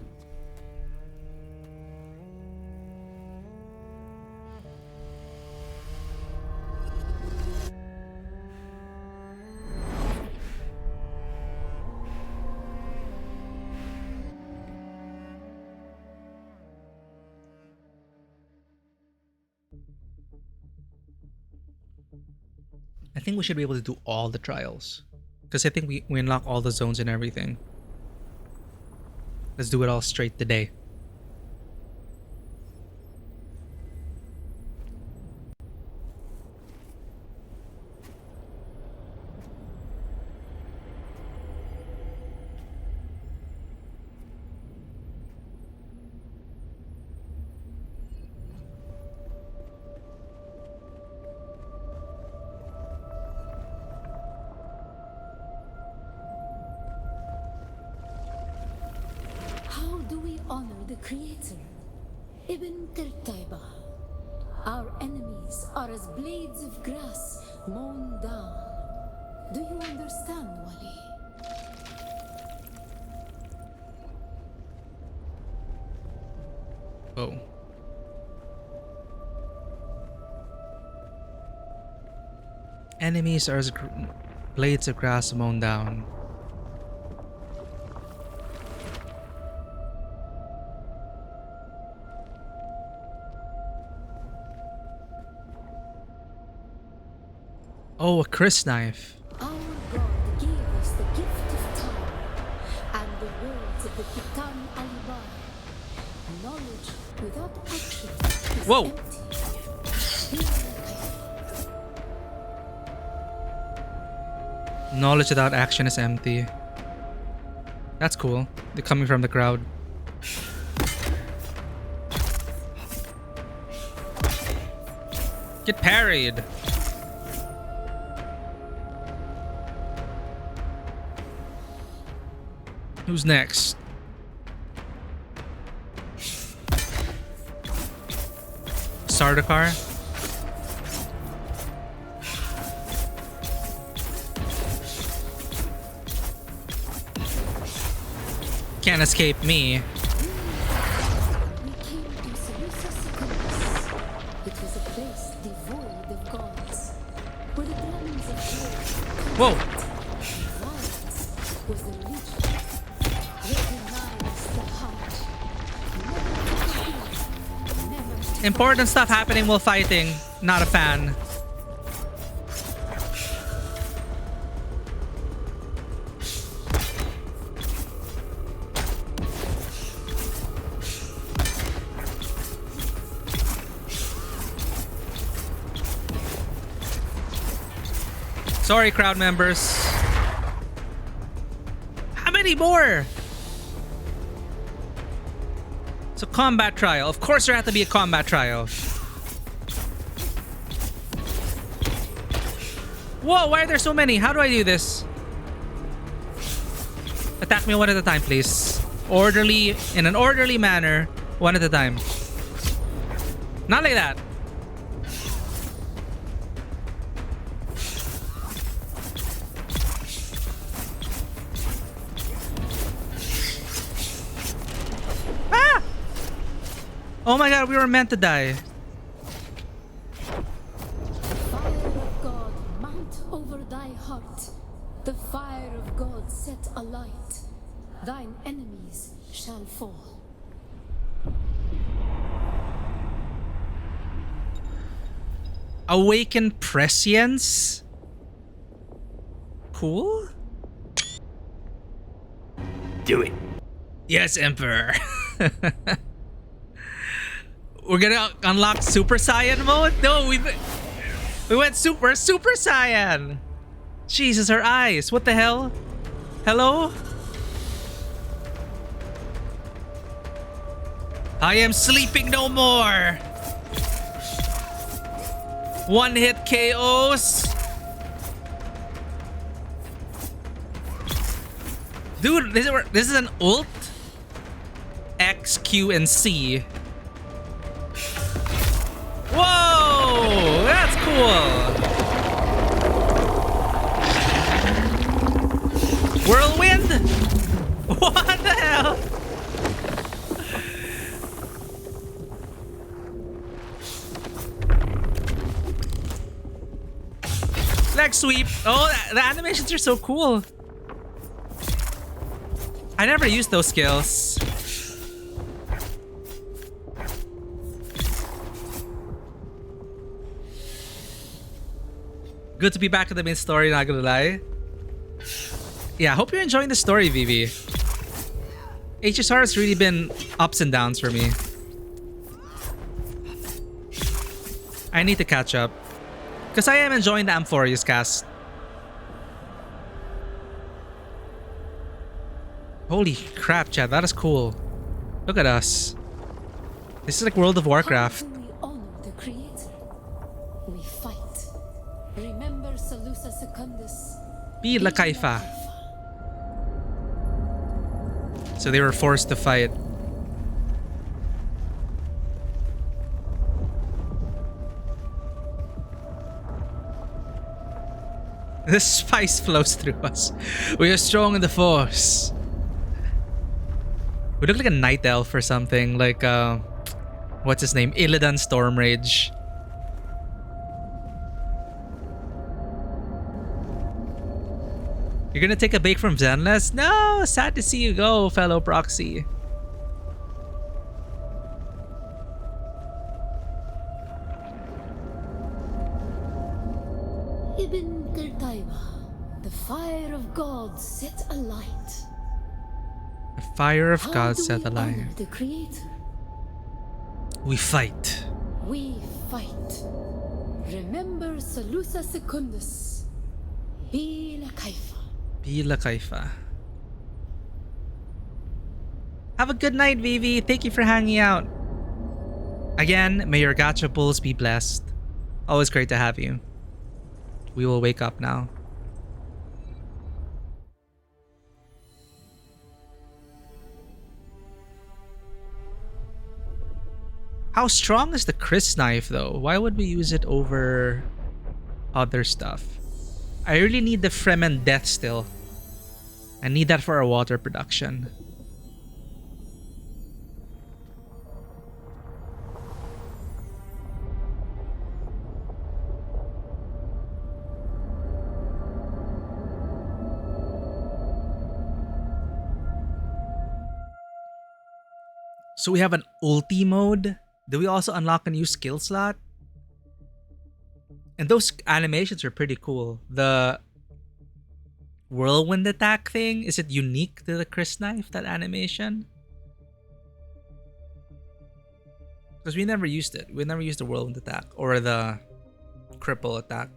I think we should be able to do all the trials. Because I think we unlock all the zones and everything. Let's do it all straight today. Honor the Creator. Ibn Tertaiba. Our enemies are as blades of grass mown down. Do you understand, Wali? Oh. Enemies are as blades of grass mown down. Oh, a crysknife. Our God gave us the gift of time and the words of the Kitan Alibar. Knowledge without action is Whoa. empty. Knowledge without action is empty. That's cool. They're coming from the crowd. Get parried. Who's next? Sardaukar? Can't escape me. We came to Salusa Secundus. It was a place devoid of gods, where the dwellings of war. Whoa! Violence was the religion. Recognize the heart. Never to forgive. Never to Important stuff happening while fighting. Not a fan. Sorry, crowd members. How many more? So combat trial. Of course there has to be a combat trial. Whoa, why are there so many? How do I do this? Attack me one at a time, please. Orderly, in an orderly manner, one at a time. Not like that. Oh my god, we were meant to die. fire of God mount over thy heart. The fire of God set alight. Thine enemies shall fall. Awaken prescience? Cool? Do it. Yes, Emperor. We're gonna unlock Super Saiyan mode? No, we went Super Saiyan. Jesus, her eyes. What the hell? Hello? I am sleeping no more. One-hit KOs. Dude, this is an ult. X, Q, and C. Whoa! That's cool. Whirlwind? What the hell? Leg sweep. Oh, the animations are so cool. I never used those skills. Good to be back in the main story, not gonna lie. Yeah, I hope you're enjoying the story, Vivi. HSR has really been ups and downs for me. I need to catch up. Because I am enjoying the Amphorius cast. Holy crap, Chad, that is cool. Look at us. This is like World of Warcraft. How do we honor the Creator? We fight. Remember Salusa Secundus. Be La Kaifa. So they were forced to fight. The spice flows through us. We are strong in the force. We look like a night elf or something. Like, what's his name? Illidan Stormrage. You're gonna take a break from Zenless? No! Sad to see you go, fellow proxy. Ibn Qurtayba, the fire of God set alight. The fire of How God do set we alight. honor the Creator? We fight. We fight. Remember Salusa Secundus. Be La Kaifa. Be La Kaifa. Have a good night, Vivi. Thank you for hanging out. Again, may your gacha pulls be blessed. Always great to have you. We will wake up now. How strong is the Chris knife though? Why would we use it over other stuff? I really need the Fremen Death still. I need that for our water production. So we have an ulti mode. Do we also unlock a new skill slot? And those animations are pretty cool. The whirlwind attack thing, is it unique to the Chris knife, that animation? Because we never used it. We never used the whirlwind attack or the cripple attack.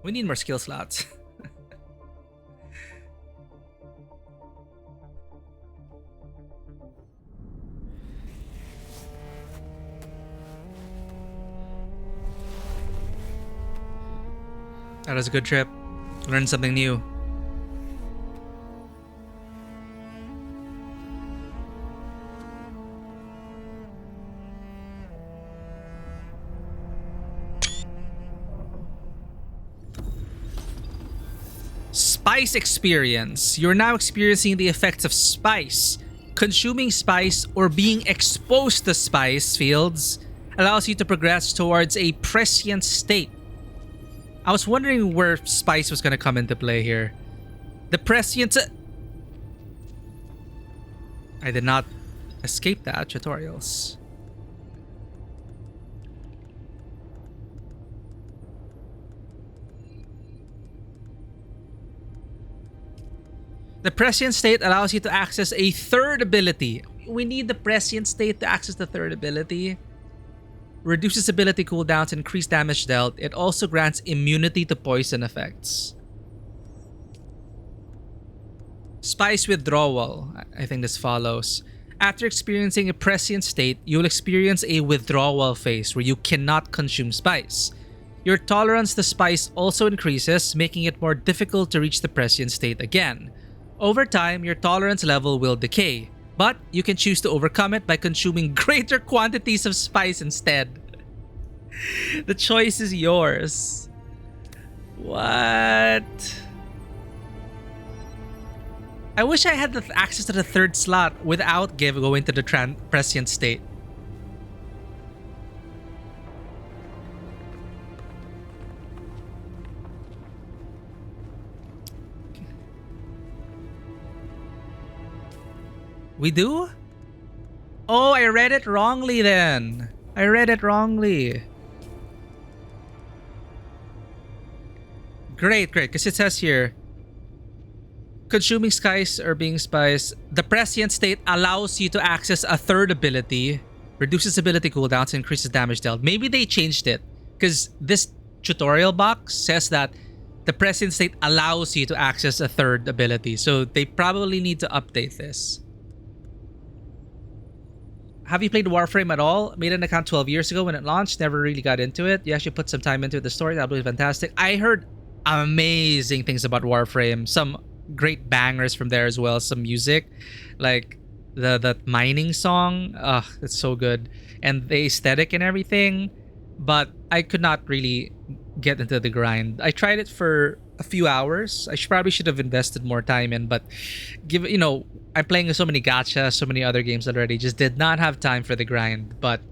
We need more skill slots. That was a good trip. Learned something new. Spice experience. You're now experiencing the effects of spice. Consuming spice or being exposed to spice fields allows you to progress towards a prescient state. I was wondering where spice was going to come into play here. The prescient... I did not escape that tutorials. The prescient state allows you to access a third ability. We need the prescient state to access the third ability. Reduces ability cooldowns, increase damage dealt. It also grants immunity to poison effects. Spice withdrawal. I think this follows. After experiencing a prescient state, you'll experience a withdrawal phase where you cannot consume spice. Your tolerance to spice also increases, making it more difficult to reach the prescient state again. Over time, your tolerance level will decay, but you can choose to overcome it by consuming greater quantities of spice instead. The choice is yours. What? I wish I had the access to the third slot without going to the prescient state. We do? Oh, I read it wrongly then. I read it wrongly. Great, because it says here, consuming spice or being spice, the prescient state allows you to access a third ability, reduces ability cooldowns, increases damage dealt. Maybe they changed it because this tutorial box says that the prescient state allows you to access a third ability. So they probably need to update this. Have you played Warframe at all? Made an account 12 years ago when it launched. Never really got into it. You actually put some time into the story. That was fantastic. I heard amazing things about Warframe. Some great bangers from there as well. Some music, like the mining song. It's so good. And the aesthetic and everything. But I could not really get into the grind. I tried it for a few hours. I probably should have invested more time in, but I'm playing so many gacha, so many other games already. Just did not have time for the grind. But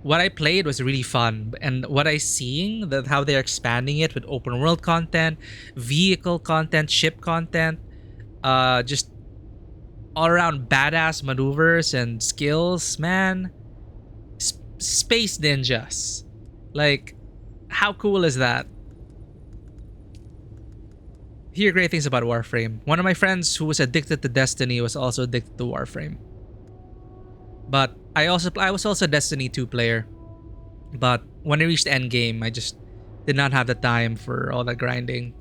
what I played was really fun, and what I seeing how they're expanding it with open world content, vehicle content, ship content, just all around badass maneuvers and skills, man. Space ninjas, like, how cool is that? Hear great things about Warframe. One of my friends who was addicted to Destiny was also addicted to Warframe. But I was also a Destiny 2 player. But when I reached endgame, I just did not have the time for all that grinding.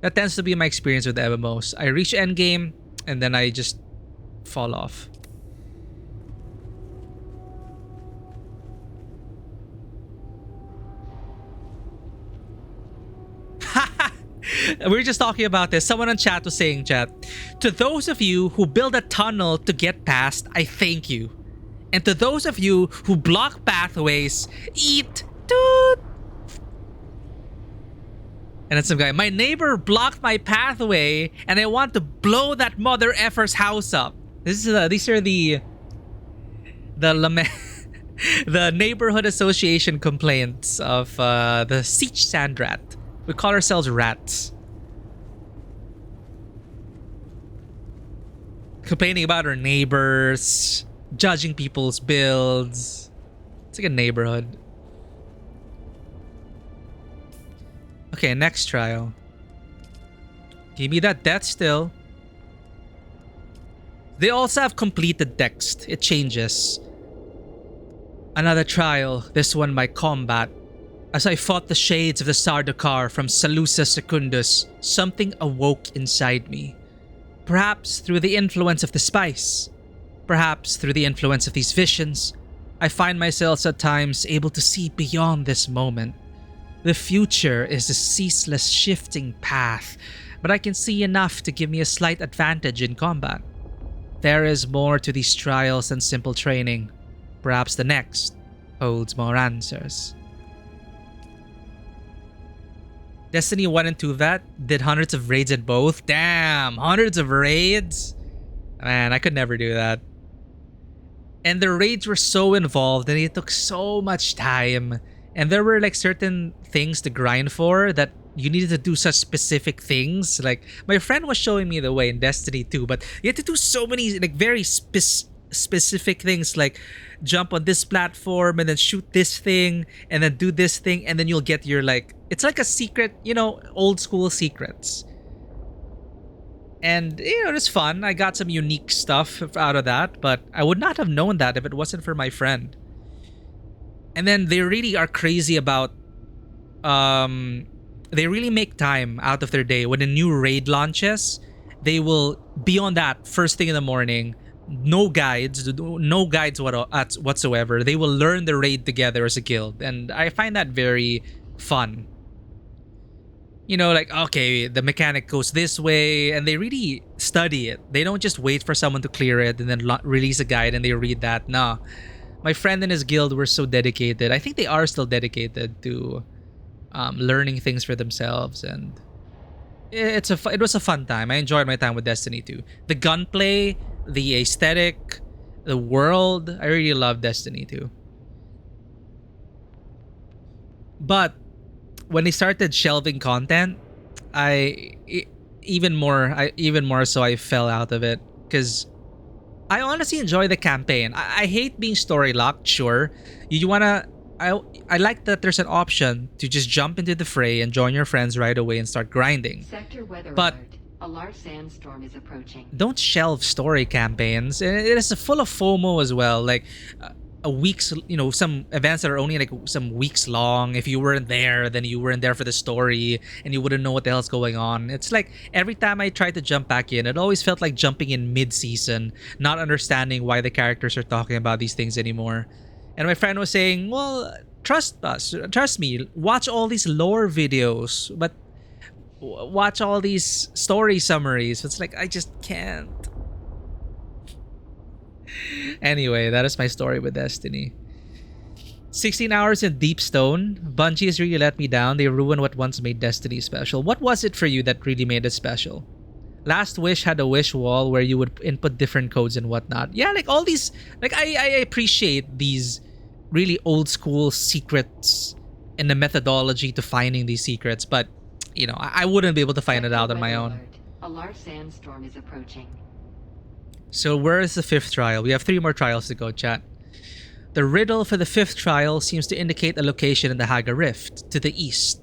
That tends to be my experience with MMOs. I reach endgame and then I just fall off. We were just talking about this. Someone on chat was saying, to those of you who build a tunnel to get past, I thank you. And to those of you who block pathways, eat toot. And then some guy, my neighbor blocked my pathway and I want to blow that mother effer's house up. These are the the neighborhood association complaints of the Siege Sandrat. We call ourselves rats. Complaining about our neighbors, judging people's builds. It's like a neighborhood. Okay, next trial. Give me that death still. They also have completed text. It changes. Another trial, this one by combat. As I fought the shades of the Sardaukar from Salusa Secundus, something awoke inside me. Perhaps through the influence of the spice. Perhaps through the influence of these visions. I find myself at times able to see beyond this moment. The future is a ceaseless shifting path, but I can see enough to give me a slight advantage in combat. There is more to these trials than simple training. Perhaps the next holds more answers. Destiny 1 and 2 that did hundreds of raids in both. Damn, hundreds of raids? Man, I could never do that. And the raids were so involved and it took so much time. And there were like certain things to grind for that you needed to do such specific things. Like my friend was showing me the way in Destiny 2, but you had to do so many like very specific things, like jump on this platform and then shoot this thing and then do this thing, and then you'll get your like, it's like a secret, old school secrets. And it's fun. I got some unique stuff out of that, but I would not have known that if it wasn't for my friend. And then they really are crazy about they really make time out of their day when a new raid launches. They will be on that first thing in the morning, no guides, whatsoever. They will learn the raid together as a guild, and I find that very fun. You know, like, okay, the mechanic goes this way, and they really study it. They don't just wait for someone to clear it and then release a guide and they read that. Nah, my friend and his guild were so dedicated. I think they are still dedicated to learning things for themselves, and it was a fun time. I enjoyed my time with Destiny 2. The gunplay, the aesthetic, the world, I really love Destiny 2. But when they started shelving content, even more so I fell out of it, because I honestly enjoy the campaign. I hate being story locked. Sure, you wanna. I like that there's an option to just jump into the fray and join your friends right away and start grinding. Sector weather But alert. A large sandstorm is approaching. don't shelve story campaigns. And it is full of FOMO as well. Like a week's, some events that are only like some weeks long. If you weren't there, then you weren't there for the story and you wouldn't know what the hell's going on. It's like every time I tried to jump back in, it always felt like jumping in mid-season, not understanding why the characters are talking about these things anymore. And my friend was saying, well, trust me, watch all these lore videos, but watch all these story summaries. It's like, I just can't. Anyway, that is my story with Destiny. 16 hours in Deep Stone. Bungie has really let me down. They ruined what once made Destiny special. What was it for you that really made it special? Last Wish had a wish wall where you would input different codes and whatnot. Yeah, like all these, like I appreciate these really old school secrets and the methodology to finding these secrets, but I wouldn't be able to find it out on my own. A large sandstorm is approaching. So where is the 5th trial? We have 3 more trials to go, chat. The riddle for the 5th trial seems to indicate a location in the Haga Rift, to the east,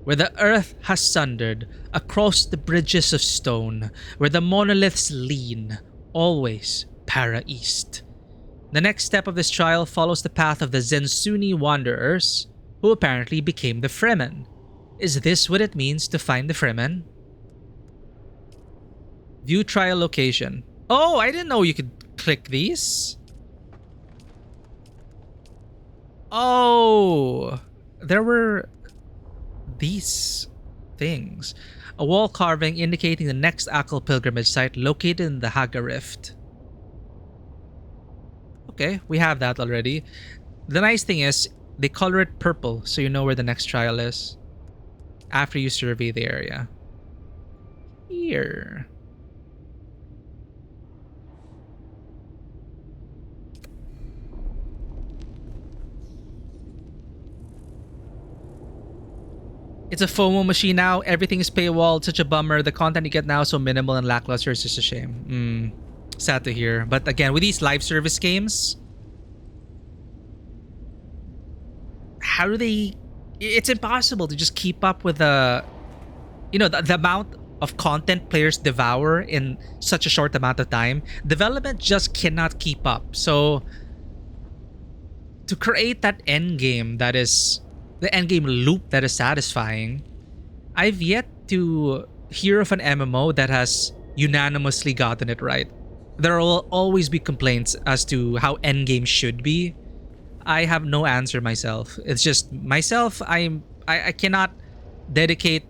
where the earth has sundered across the bridges of stone, where the monoliths lean, always para-east. The next step of this trial follows the path of the Zensuni Wanderers, who apparently became the Fremen. Is this what it means to find the Fremen? View trial location. Oh, I didn't know you could click these. Oh, there were these things. A wall carving indicating the next Akal pilgrimage site located in the Haga Rift. Okay, we have that already. The nice thing is, they color it purple so you know where the next trial is after you survey the area. Here. It's a FOMO machine now. Everything is paywalled. Such a bummer. The content you get now is so minimal and lackluster. It's just a shame. Sad to hear. But again, with these live service games, how do they... It's impossible to just keep up with the amount of content players devour in such a short amount of time. Development just cannot keep up. So to create that end game that is... the endgame loop that is satisfying, I've yet to hear of an MMO that has unanimously gotten it right. There will always be complaints as to how endgame should be. I have no answer myself. It's just myself, I cannot dedicate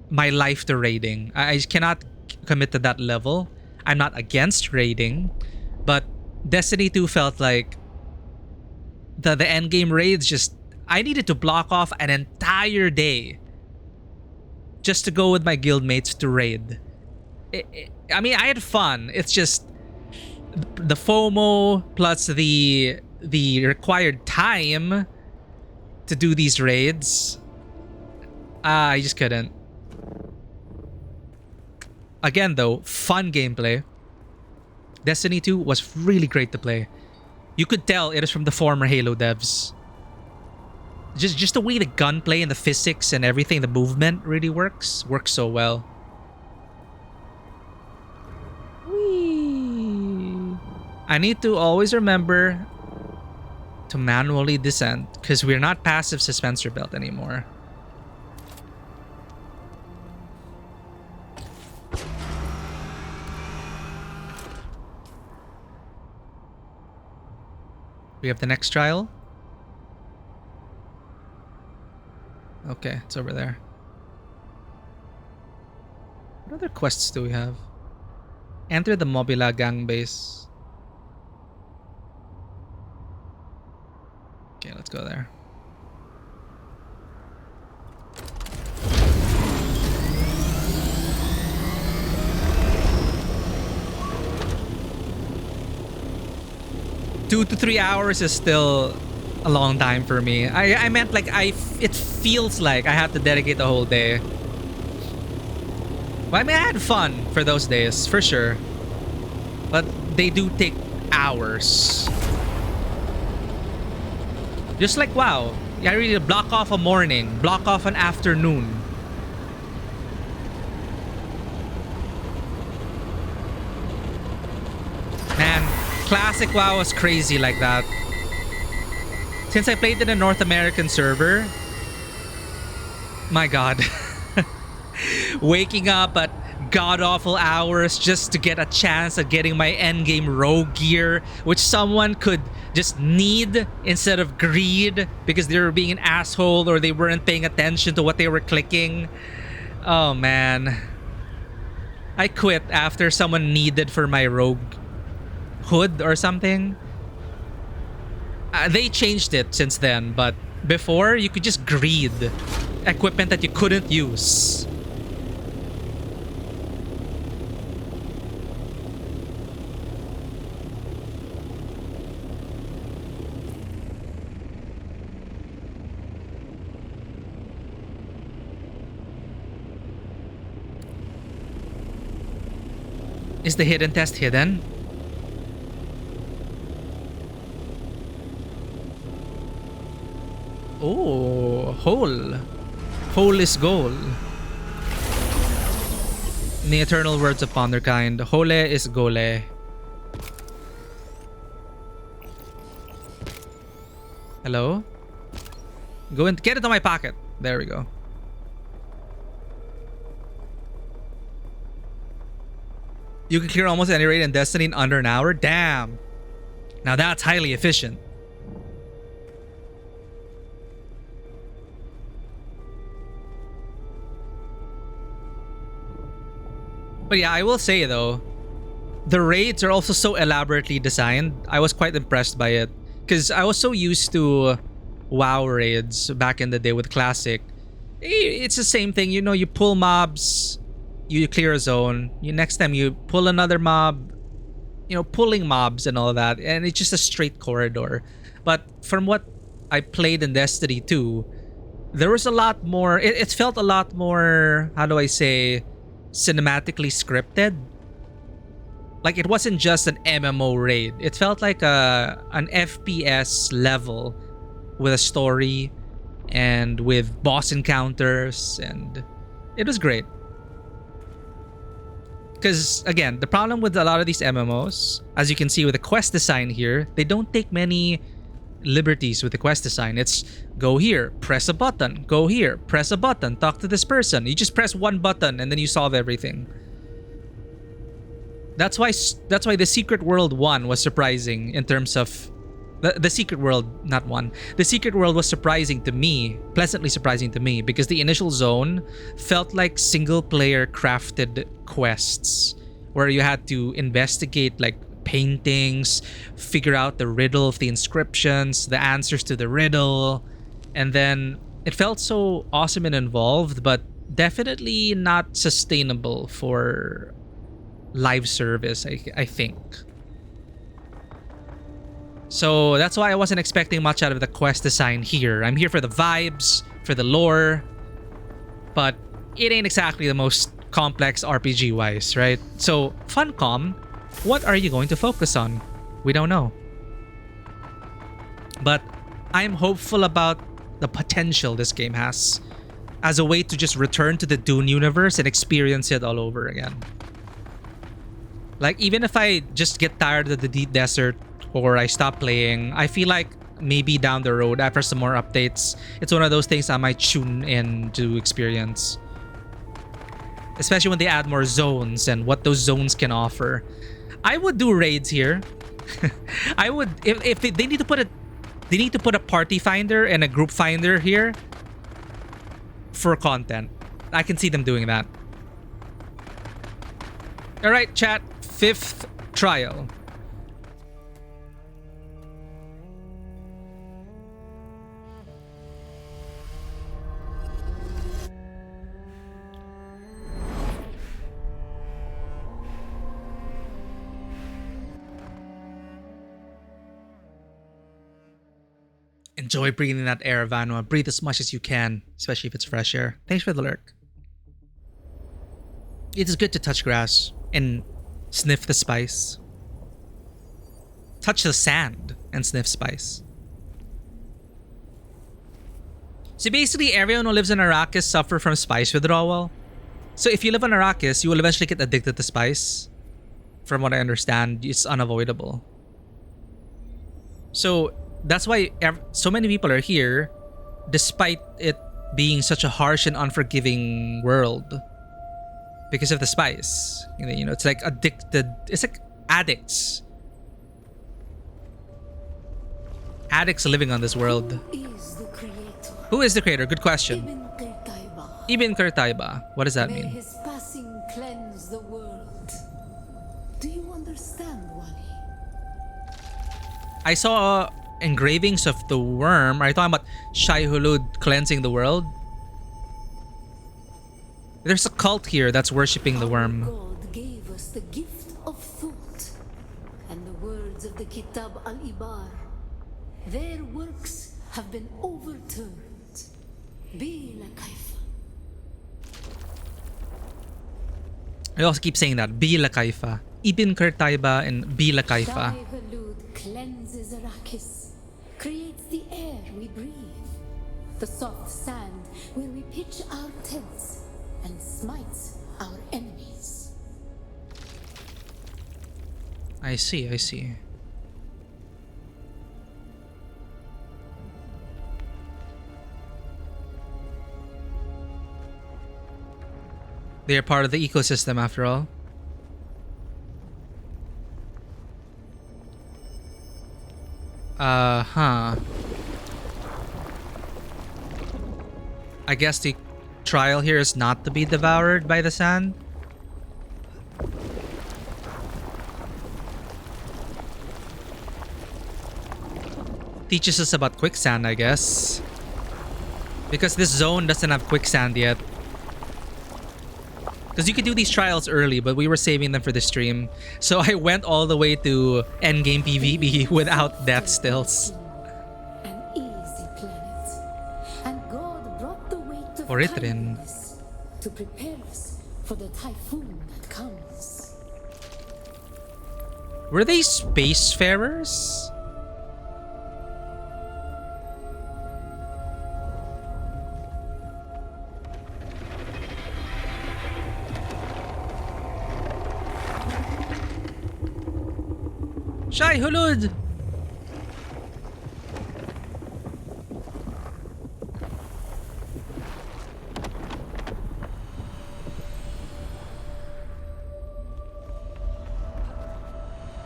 my life to raiding. I cannot commit to that level. I'm not against raiding, but Destiny 2 felt like the endgame raids just... I needed to block off an entire day just to go with my guildmates to raid. I mean, I had fun. It's just the FOMO plus the required time to do these raids. I just couldn't. Again, though, fun gameplay. Destiny 2 was really great to play. You could tell it is from the former Halo devs. Just the way the gunplay and the physics and everything, the movement really works so well. Whee! I need to always remember to manually descend because we're not passive suspensor belt anymore. We have the next trial. Okay, it's over there. What other quests do we have? Enter the Mobila gang base. Okay, let's go there. Two to 3 hours is still a long time for me. I meant like it feels like I have to dedicate the whole day. But I mean, I had fun for those days, for sure. But they do take hours. Just like WoW. I really block off a morning, block off an afternoon. Man, classic WoW was crazy like that. Since I played in a North American server, my god. Waking up at god-awful hours just to get a chance at getting my endgame rogue gear, which someone could just need instead of greed because they were being an asshole or they weren't paying attention to what they were clicking. Oh man. I quit after someone needed for my rogue hood or something. They changed it since then, but before you could just greed equipment that you couldn't use. Is the hidden test hidden? Oh, hole. Hole is goal. In the eternal words upon their kind, hole is gole. Hello? Go and get it on my pocket. There we go. You can clear almost any raid in Destiny in under an hour? Damn. Now that's highly efficient. But yeah, I will say though, the raids are also so elaborately designed. I was quite impressed by it. Because I was so used to WoW raids back in the day with Classic. It's the same thing, you know, you pull mobs, you clear a zone. Next time you pull another mob, you know, pulling mobs and all that. And it's just a straight corridor. But from what I played in Destiny 2, there was a lot more, it felt a lot more, how do I say, cinematically scripted. Like it wasn't just an MMO raid. It felt like an FPS level with a story and with boss encounters, and it was great. Because again, the problem with a lot of these MMOs, as you can see with the quest design here, they don't take many liberties with the quest design. It's go here, press a button, go here, press a button, talk to this person. You just press one button and then you solve everything. That's why the Secret World 1 was surprising in terms of the Secret World, not 1. The Secret World was surprising to me, pleasantly surprising to me, because the initial zone felt like single player crafted quests where you had to investigate like paintings, figure out the riddle of the inscriptions, the answers to the riddle, and then it felt so awesome and involved, but definitely not sustainable for live service, I think. So that's why I wasn't expecting much out of the quest design here. I'm here for the vibes, for the lore, but it ain't exactly the most complex RPG wise, right? So Funcom, what are you going to focus on? We don't know. But I'm hopeful about the potential this game has as a way to just return to the Dune universe and experience it all over again. Like, even if I just get tired of the deep desert or I stop playing, I feel like maybe down the road after some more updates, it's one of those things I might tune in to experience. Especially when they add more zones and what those zones can offer. I would do raids here. I would if they need to put a party finder and a group finder here for content. I can see them doing that. All right, chat. 5th trial. Enjoy breathing that air, Vanwa. Breathe as much as you can, especially if it's fresh air. Thanks for the lurk. It is good to touch grass and sniff the spice. Touch the sand and sniff spice. So basically, everyone who lives in Arrakis suffer from spice withdrawal. So if you live on Arrakis, you will eventually get addicted to spice. From what I understand, it's unavoidable. So that's why so many people are here, despite it being such a harsh and unforgiving world, because of the spice. You know, it's like addicted. It's like addicts. Addicts living on this world. Who is the creator? Good question. Ibn Qurtayba. What does that mean? His passing cleanse the world. Do you understand, Wally? I saw engravings of the worm. Are you talking about Shai Hulud cleansing the world? There's a cult here that's worshipping the worm. God gave us the gift of thought, and the words of the Kitab al-Ibar. Their works have been overturned. Bila kaifa. I also keep saying that. Bila kaifa. Ibn Qurtayba and Bila kaifa. Shai Hulud cleanses Arrakis, creates the air we breathe, the soft sand where we pitch our tents, and smites our enemies. I see, I see. They are part of the ecosystem after all. I guess the trial here is not to be devoured by the sand. Teaches us about quicksand, I guess. Because this zone doesn't have quicksand yet. Because you could do these trials early, but we were saving them for the stream. So I went all the way to endgame PvP without death stills. An easy planet, and God brought the weight of Oritrin. kindness to prepare us for the typhoon that comes. Were they spacefarers? Shai Hulud!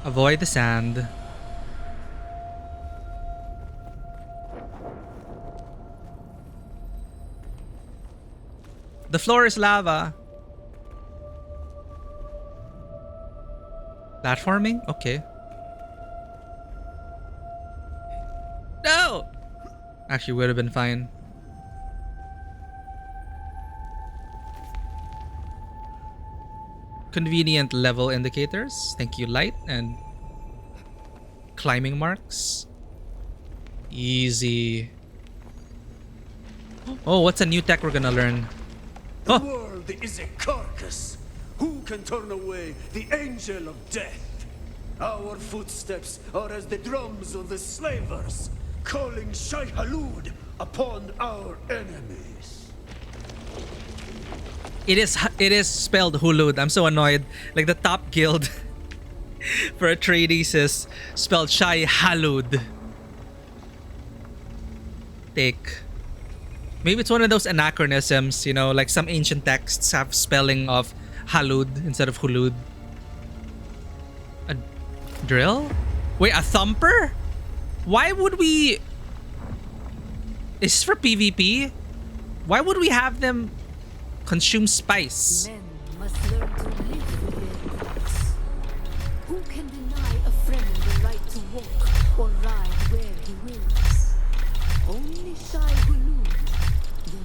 Avoid the sand. The floor is lava. Platforming? Okay. No! Actually, would have been fine. Convenient level indicators. Thank you, light. And climbing marks. Easy. Oh, what's a new tech we're gonna learn? The world is a carcass. Who can turn away the angel of death? Our footsteps are as the drums of the slavers, calling Shai Hulud upon our enemies. It is spelled Hulud. I'm so annoyed. Like the top guild for Atreides is spelled Shai Hulud. Take. Maybe it's one of those anachronisms, you know, like some ancient texts have spelling of Halud instead of Hulud. A drill? Wait, a thumper? Why would we... Is this for PvP? Why would we have them consume spice? Men must learn to live with their gods. Who can deny a Fremen the right to walk or ride where he wills? Only Shai Hulud, the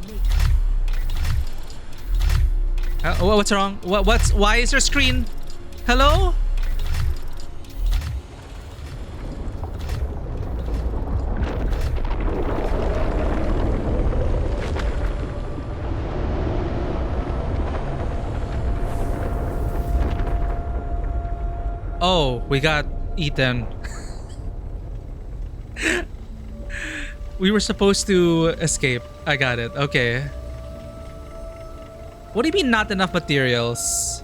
maker. What's wrong? Why is your screen? Hello? Oh, we got eaten. We were supposed to escape. I got it. Okay. What do you mean not enough materials?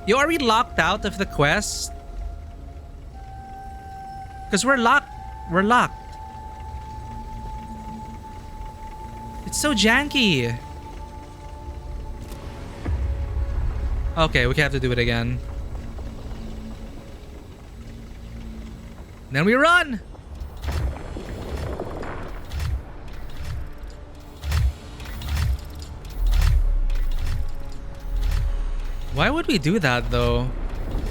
You are we locked out of the quest? Because we're locked. We're locked. It's so janky. Okay, we have to do it again. Then we run! Why would we do that though?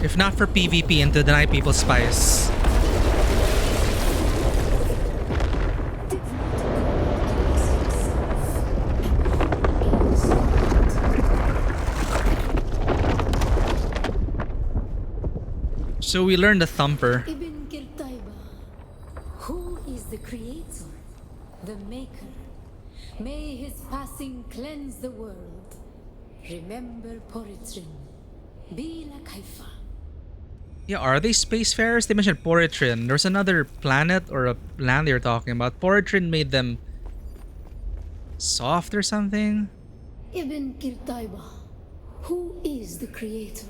If not for PvP and to deny people spice. So we learned the thumper. Who is the creator? The maker. May his passing cleanse the world. Remember Poritrin. Bila Kaifa. Yeah, are they spacefarers? They mentioned Poritrin. There's another planet or a land they were talking about. Poritrin made them soft or something? Ibn Kirtaiba. Who is the creator?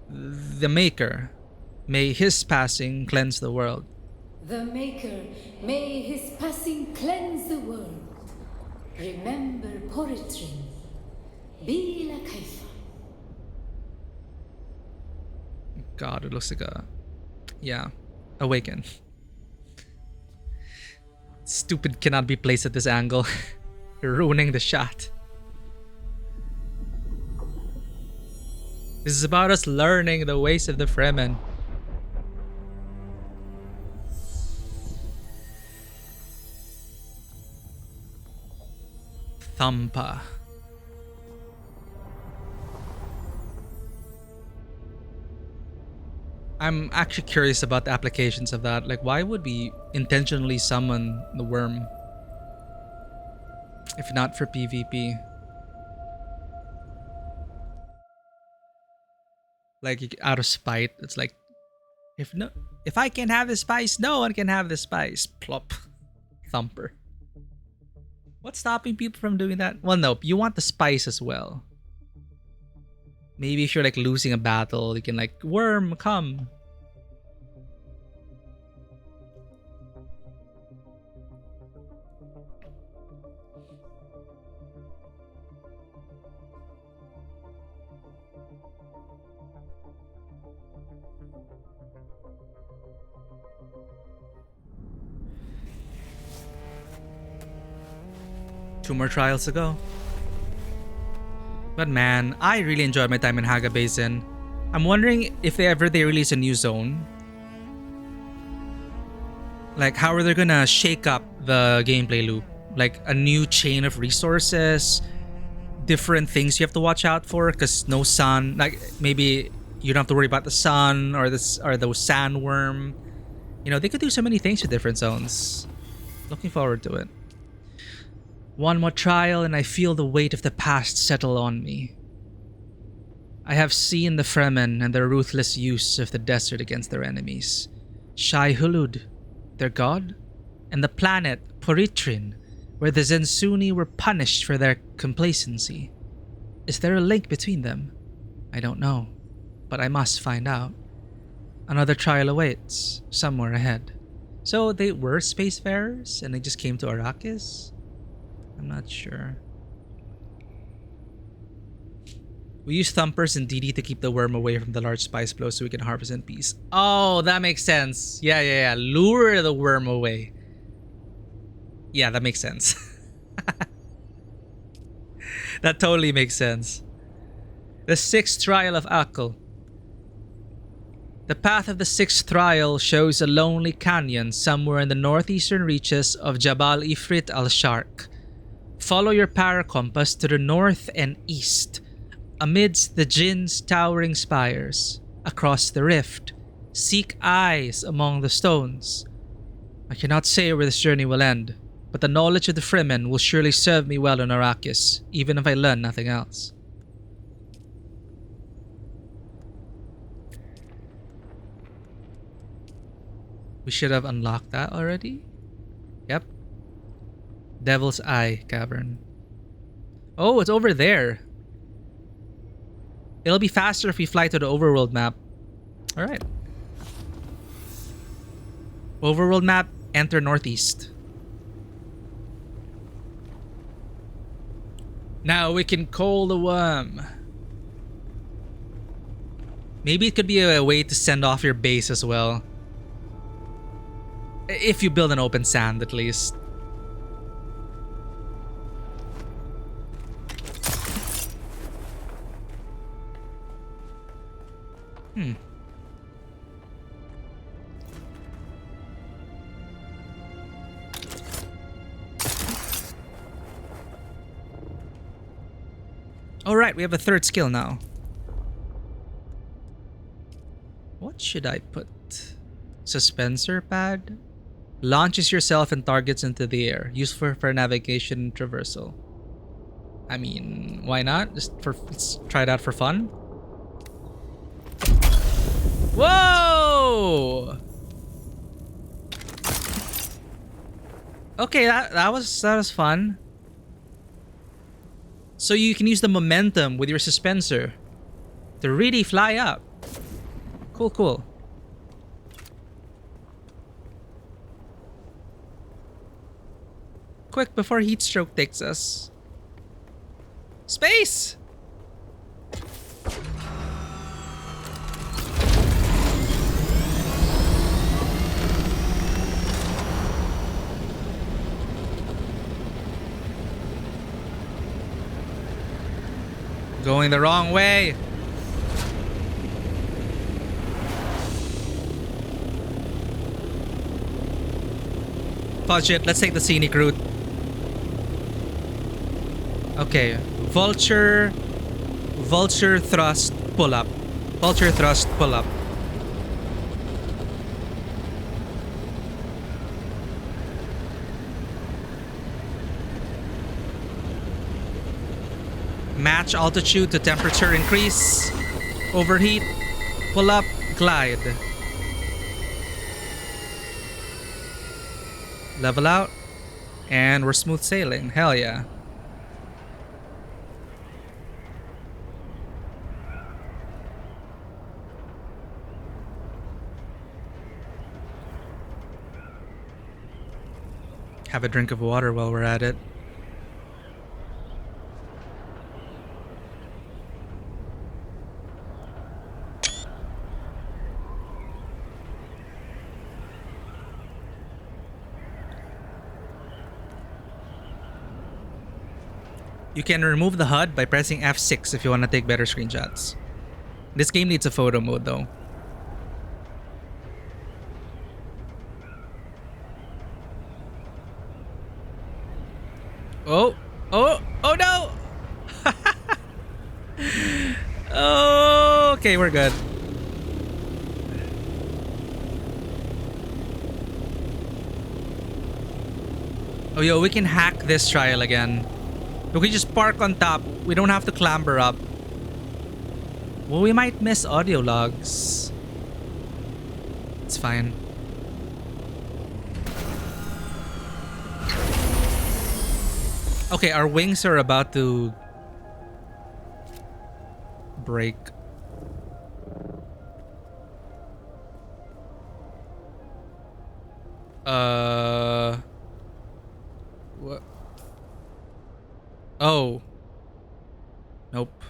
The maker. May his passing cleanse the world. The maker. May his passing cleanse the world. Remember Poritrin. Bila Kaifa. God, it looks like a... Yeah. Awaken. Stupid cannot be placed at this angle. You're ruining the shot. This is about us learning the ways of the Fremen. Thampa. I'm actually curious about the applications of that. Like, why would we intentionally summon the worm? If not for PvP. Like, out of spite. It's like, if I can have the spice, no one can have the spice. Plop. Thumper. What's stopping people from doing that? Well, no, you want the spice as well. Maybe if you're like losing a battle, you can like, worm, come. Two more trials to go. But man, I really enjoyed my time in Haga Basin. I'm wondering if they release a new zone. Like, how are they gonna shake up the gameplay loop? Like a new chain of resources, different things you have to watch out for, because no sun. Like maybe you don't have to worry about the sun or those sandworm. You know, they could do so many things with different zones. Looking forward to it. One more trial and I feel the weight of the past settle on me. I have seen the Fremen and their ruthless use of the desert against their enemies. Shai Hulud, their god, and the planet Poritrin, where the Zensuni were punished for their complacency. Is there a link between them? I don't know, but I must find out. Another trial awaits, somewhere ahead. So they were spacefarers and they just came to Arrakis? I'm not sure. We use thumpers and DD to keep the worm away from the large spice blow so we can harvest in peace. Oh, that makes sense. Yeah. Lure the worm away. Yeah, that makes sense. That totally makes sense. The sixth trial of Akil. The path of the sixth trial shows a lonely canyon somewhere in the northeastern reaches of Jabal Ifrit al-Sharq. Follow your paracompass to the north and east, amidst the Jinn's towering spires. Across the rift, seek eyes among the stones. I cannot say where this journey will end, but the knowledge of the Fremen will surely serve me well on Arrakis, even if I learn nothing else. We should have unlocked that already. Yep. Devil's Eye Cavern. Oh, it's over there. It'll be faster if we fly to the overworld map. Alright. Overworld map, enter northeast. Now we can call the worm. Maybe it could be a way to send off your base as well. If you build an open sand, at least. Alright, we have a third skill now. What should I put? Suspensor pad? Launches yourself and targets into the air. Useful for navigation and traversal. I mean, why not? Let's try it out for fun. Whoa! Okay, that was fun. So you can use the momentum with your suspensor to really fly up. Cool. Quick, before heat stroke takes us. Space! Going the wrong way. Fudge it, let's take the scenic route. Okay, vulture thrust, pull up. Vulture thrust, pull up. Match altitude to temperature increase. Overheat, pull up, glide. Level out. And we're smooth sailing, hell yeah. Have a drink of water while we're at it. You can remove the HUD by pressing F6 if you want to take better screenshots. This game needs a photo mode though. Oh no! Oh, okay, we're good. Oh yo, we can hack this trial again. We can just park on top. We don't have to clamber up. Well, we might miss audio logs. It's fine. Okay, our wings are about to break. What? Oh. Nope.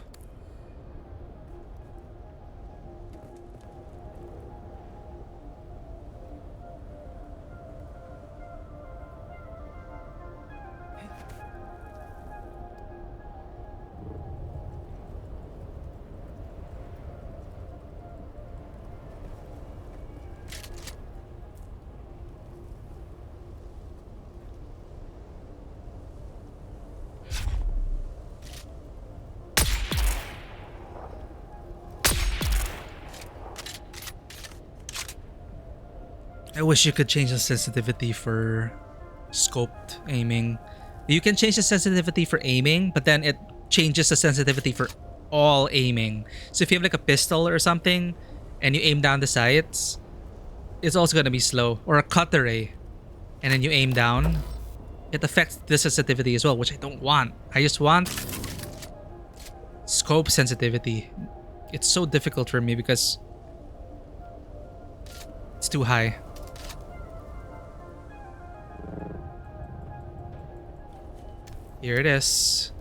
I wish you could change the sensitivity for scoped aiming. You can change the sensitivity for aiming, but then it changes the sensitivity for all aiming. So if you have like a pistol or something and you aim down the sights, it's also going to be slow. Or a cutter ray and then you aim down, it affects the sensitivity as well, which I don't want. I just want scope sensitivity. It's so difficult for me because it's too high. Here it is.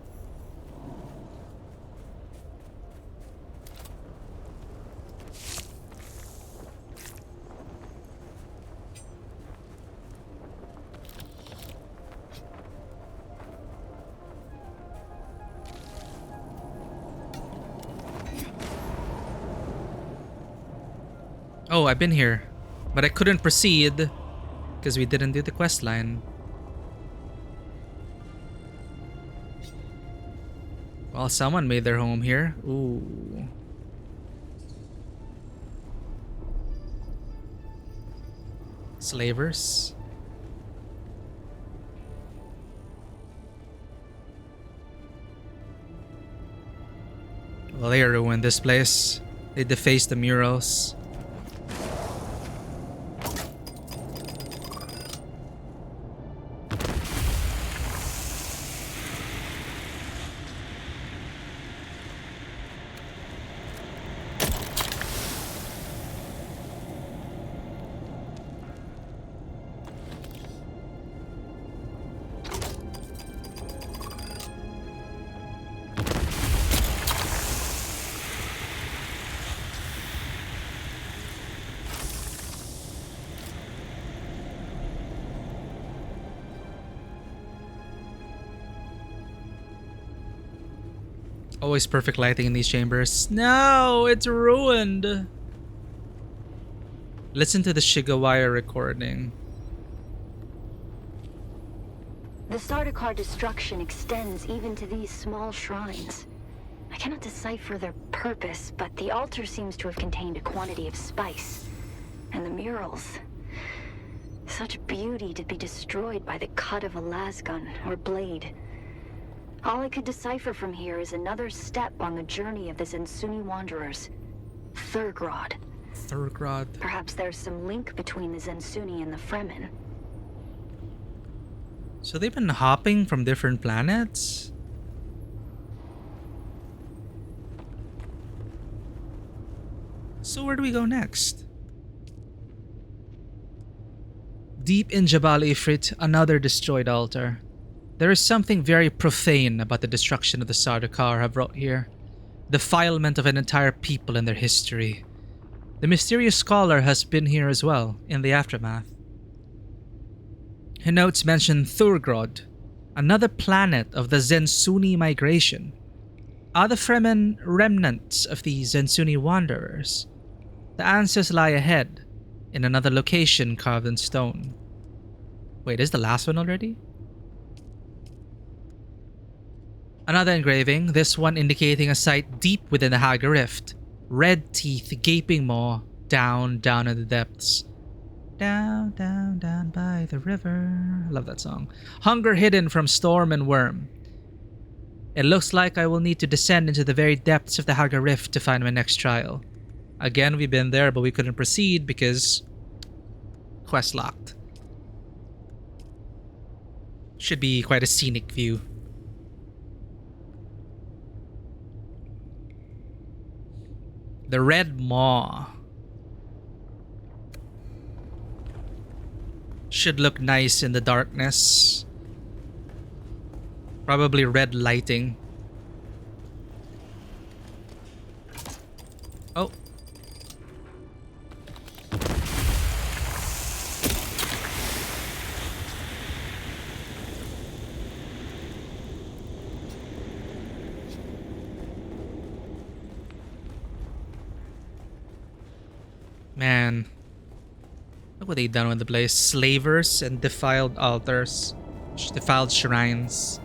Oh, I've been here, but I couldn't proceed because we didn't do the quest line. Well, someone made their home here. Ooh. Slavers. Well, they ruined this place. They defaced the murals. Always perfect lighting in these chambers. No, it's ruined. Listen to the Shigawire recording. The Sardaukar destruction extends even to these small shrines. I cannot decipher their purpose, but the altar seems to have contained a quantity of spice. And the murals. Such beauty to be destroyed by the cut of a lasgun or blade. All I could decipher from here is another step on the journey of the Zensuni wanderers. Thurgrod. Thurgrod. Perhaps there's some link between the Zensuni and the Fremen. So they've been hopping from different planets? So where do we go next? Deep in Jabal Ifrit, another destroyed altar. There is something very profane about the destruction of the Sardaukar have wrought here. Defilement of an entire people and their history. The mysterious scholar has been here as well, in the aftermath. Her notes mention Thurgrod, another planet of the Zensuni migration. Are the Fremen remnants of the Zensuni wanderers? The answers lie ahead, in another location carved in stone. Wait, is the last one already? Another engraving, this one indicating a site deep within the Haga Rift. Red teeth, gaping maw, down in the depths. Down by the river. I love that song. Hunger hidden from storm and worm. It looks like I will need to descend into the very depths of the Haga Rift to find my next trial. Again, we've been there, but we couldn't proceed because quest locked. Should be quite a scenic view. The red maw. Should look nice in the darkness. Probably red lighting. Oh. Man, look what they done with the place. Slavers and defiled altars. Defiled shrines.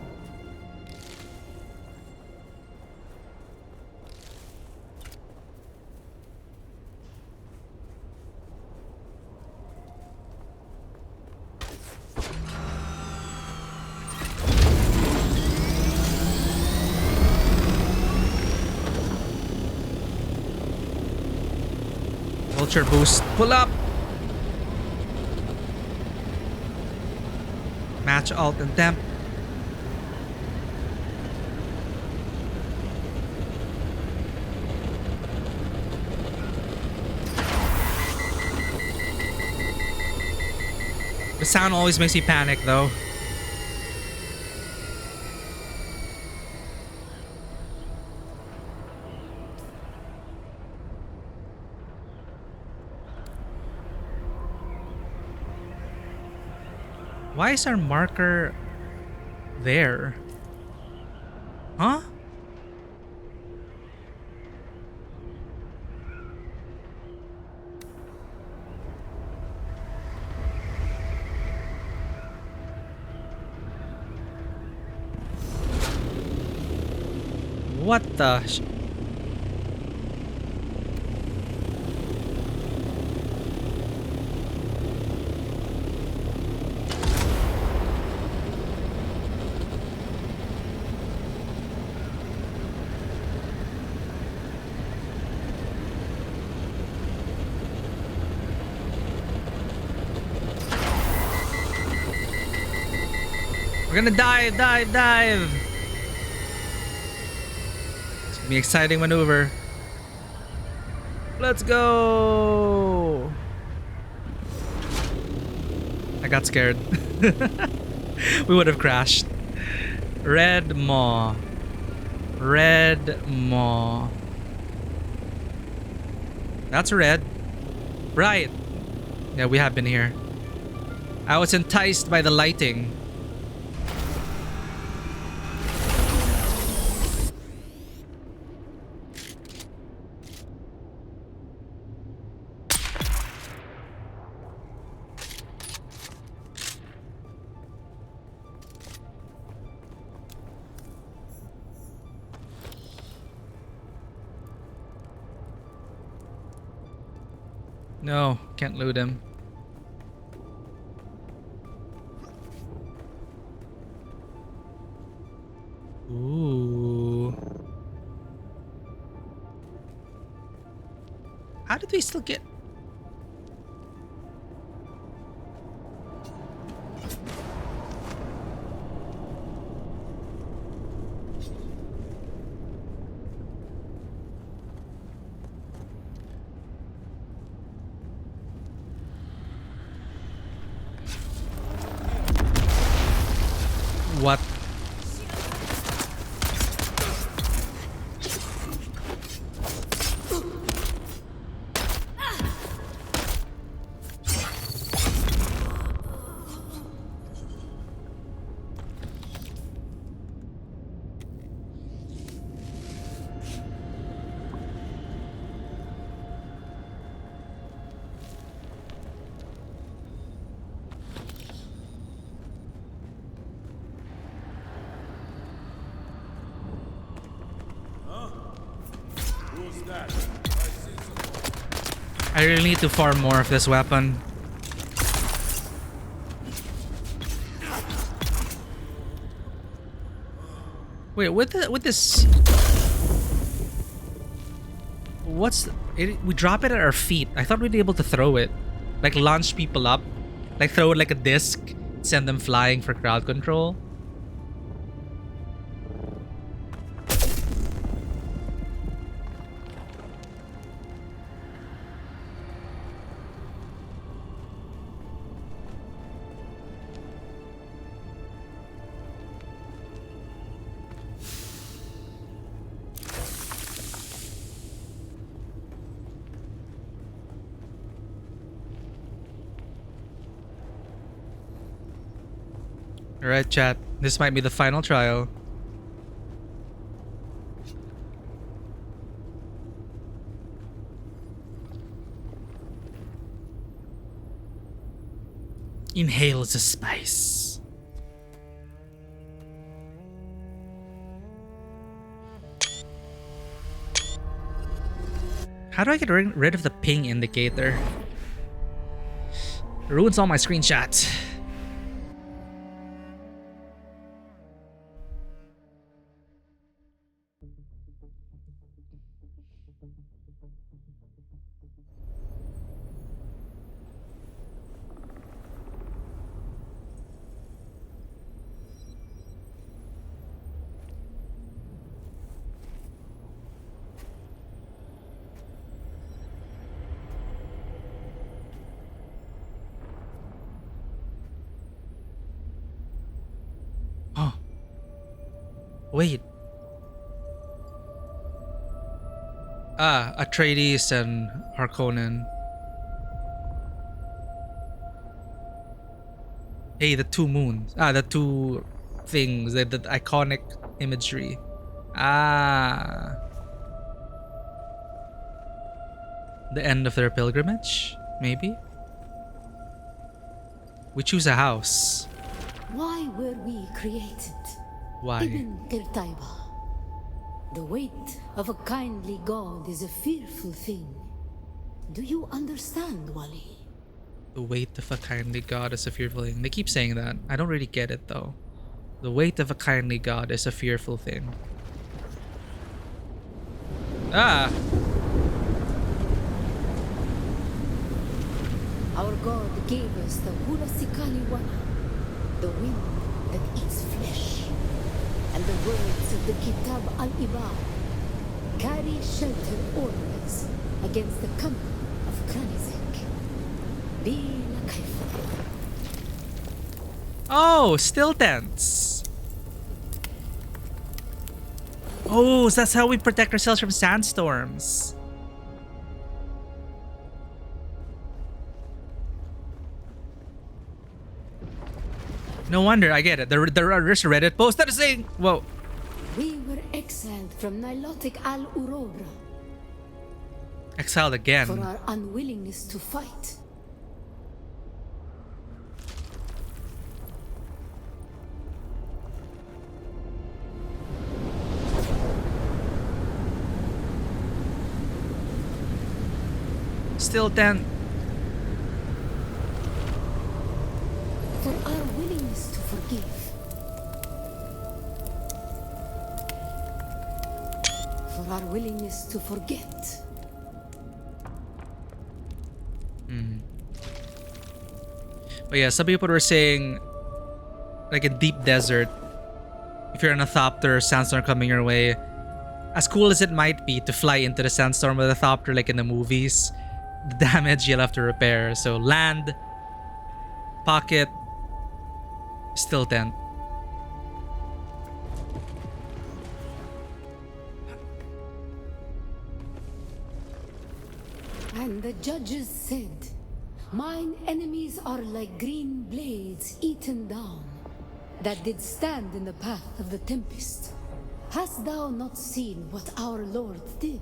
culture boost. Pull up. Match alt and temp. The sound always makes me panic though. Why is our marker there? Huh? What the We're gonna dive! It's gonna be an exciting maneuver. Let's go! I got scared. We would have crashed. Red Maw. Red Maw. That's red. Right. Yeah, we have been here. I was enticed by the lighting. No, can't loot him. Ooh. How did we still get... What? I really need to farm more of this weapon. Wait, with this, what's it? We drop it at our feet. I thought we'd be able to throw it, like launch people up, like throw it like a disc, send them flying for crowd control. Alright, chat. This might be the final trial. Inhale the spice. How do I get rid of the ping indicator? It ruins all my screenshots. Oh. Wait. Atreides and Harkonnen. Hey, the two moons. The two things. The iconic imagery. The end of their pilgrimage? Maybe? We choose a house. Why were we created? Why? Ibn Qirtaiba. The weight of a kindly god is a fearful thing. Do you understand, Wali? The weight of a kindly god is a fearful thing. They keep saying that. I don't really get it though. The weight of a kindly god is a fearful thing. Our god gave us the Hula Sikali Wana, the wind that eats flesh, and the words of the Kitab al-Ibar carry shelter always against the coming of Kranizek. Be la kaifa. Oh, still tents. Oh, so that's how we protect ourselves from sandstorms. No wonder, I get it. There's a Reddit post that is saying, whoa. We were exiled from Nilotic al-Urobra. Exiled again. For our unwillingness to fight. Still then. For our willingness to forgive. For our willingness to forget. But yeah, some people were saying, like in deep desert, if you're in a Thopter, sandstorm coming your way, as cool as it might be to fly into the sandstorm with a Thopter like in the movies, the damage you'll have to repair. So land, pocket, still tent. And the judges said, mine enemies are like green blades eaten down, that did stand in the path of the tempest. Hast thou not seen what our Lord did?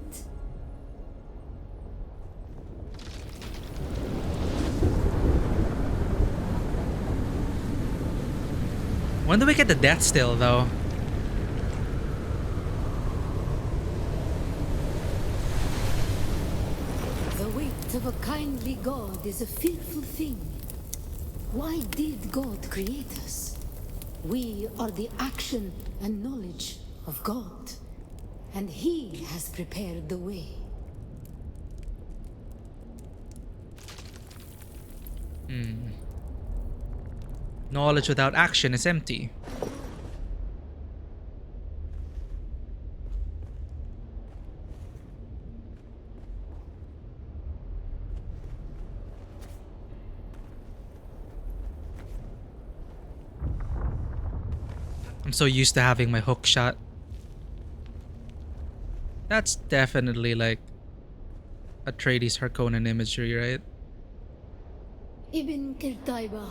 When do we get the death still, though? The weight of a kindly God is a fearful thing. Why did God create us? We are the action and knowledge of God, and He has prepared the way. Knowledge without action is empty. I'm so used to having my hook shot. That's definitely like Atreides Harkonnen imagery, right? Ibn Qirtaiba,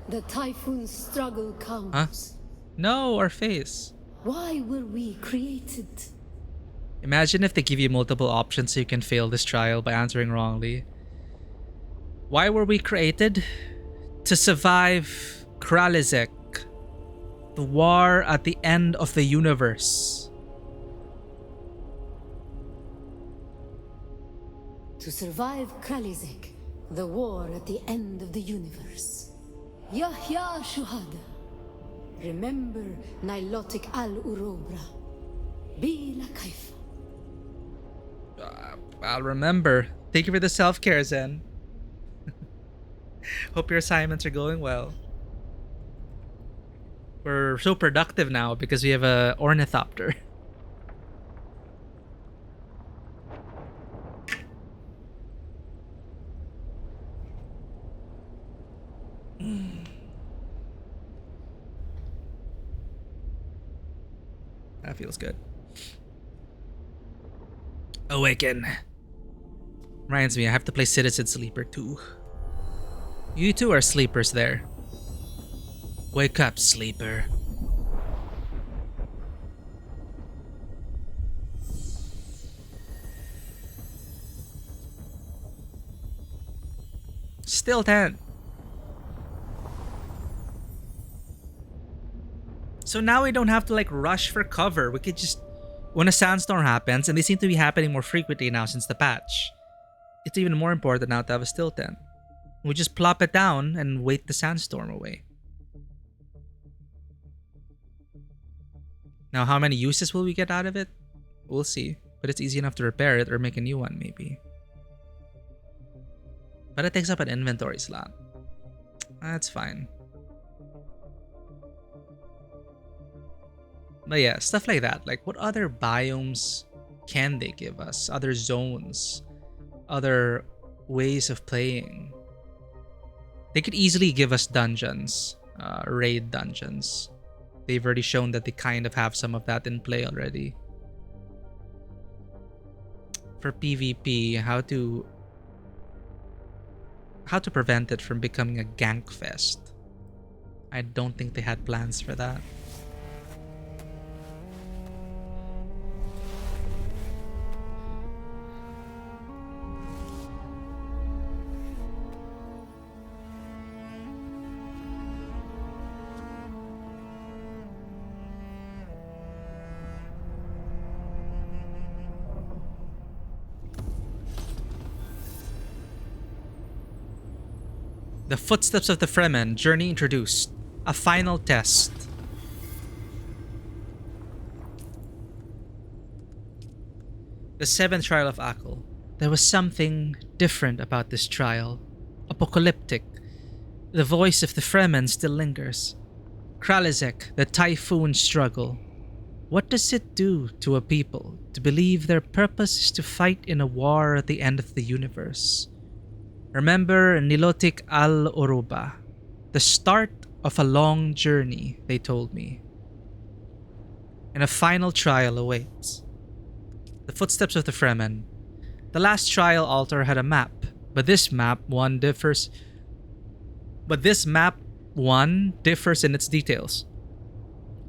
the typhoon's struggle comes. Huh? No, our face. Why were we created? Imagine if they give you multiple options so you can fail this trial by answering wrongly. Why were we created? To survive Kralizek, the war at the end of the universe. To survive Kralizek, the war at the end of the universe. Yahya Shuhada. Remember Nilotic al-Urobra. Be la kaifa. I'll remember. Thank you for the self-care, Zen. Hope your assignments are going well. We're so productive now because we have a ornithopter. That feels good. Awaken. Reminds me, I have to play Citizen Sleeper too. You two are sleepers there. Wake up, sleeper. Still 10. So now we don't have to like rush for cover. We could just, when a sandstorm happens, and they seem to be happening more frequently now since the patch, it's even more important now to have a still tent. We just plop it down and wait the sandstorm away. Now, how many uses will we get out of it? We'll see. But it's easy enough to repair it or make a new one, maybe. But it takes up an inventory slot. That's fine. But yeah, stuff like that. Like, what other biomes can they give us? Other zones? Other ways of playing? They could easily give us dungeons. Raid dungeons. They've already shown that they kind of have some of that in play already. For PvP, how to prevent it from becoming a gank fest. I don't think they had plans for that. The Footsteps of the Fremen, journey introduced. A final test. The seventh trial of Akil. There was something different about this trial. Apocalyptic. The voice of the Fremen still lingers. Kralizek, the typhoon struggle. What does it do to a people to believe their purpose is to fight in a war at the end of the universe? Remember Nilotic al-Uruba, the start of a long journey, they told me. And a final trial awaits. The Footsteps of the Fremen. The last trial altar had a map, but this map one differs in its details.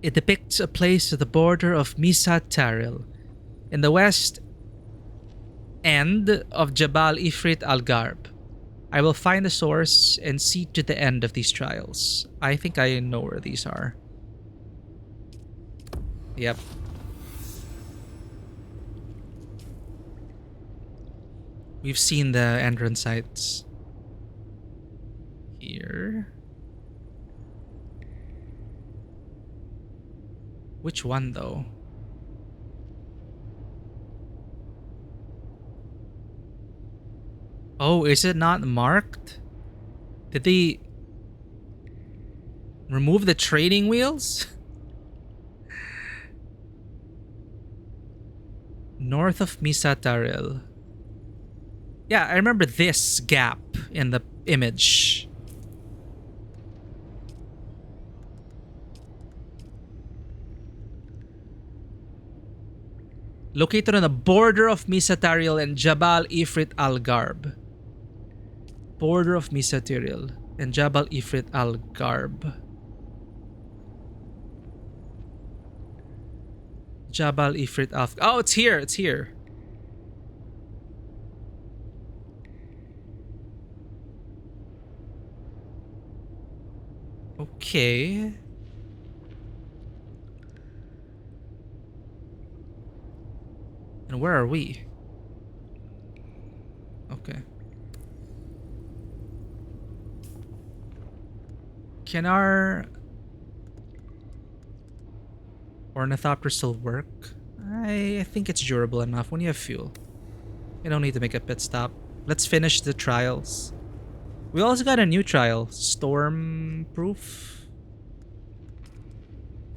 It depicts a place at the border of Misat Taril, in the west end of Jabal Ifrit al-Garb. I will find the source and see to the end of these trials. I think I know where these are. Yep. We've seen the entrance sites. Here. Which one though? Oh, is it not marked? Did they remove the training wheels? North of Misataril. Yeah, I remember this gap in the image. Located on the border of Misataril and Jabal Ifrit al-Garb. Border of Misataril and Jabal Ifrit al-Garb. Jabal Ifrit al... Oh, it's here. It's here. Okay. And where are we? Okay. Can our Ornithopter still work? I think it's durable enough when you have fuel. You don't need to make a pit stop. Let's finish the trials. We also got a new trial. Storm proof.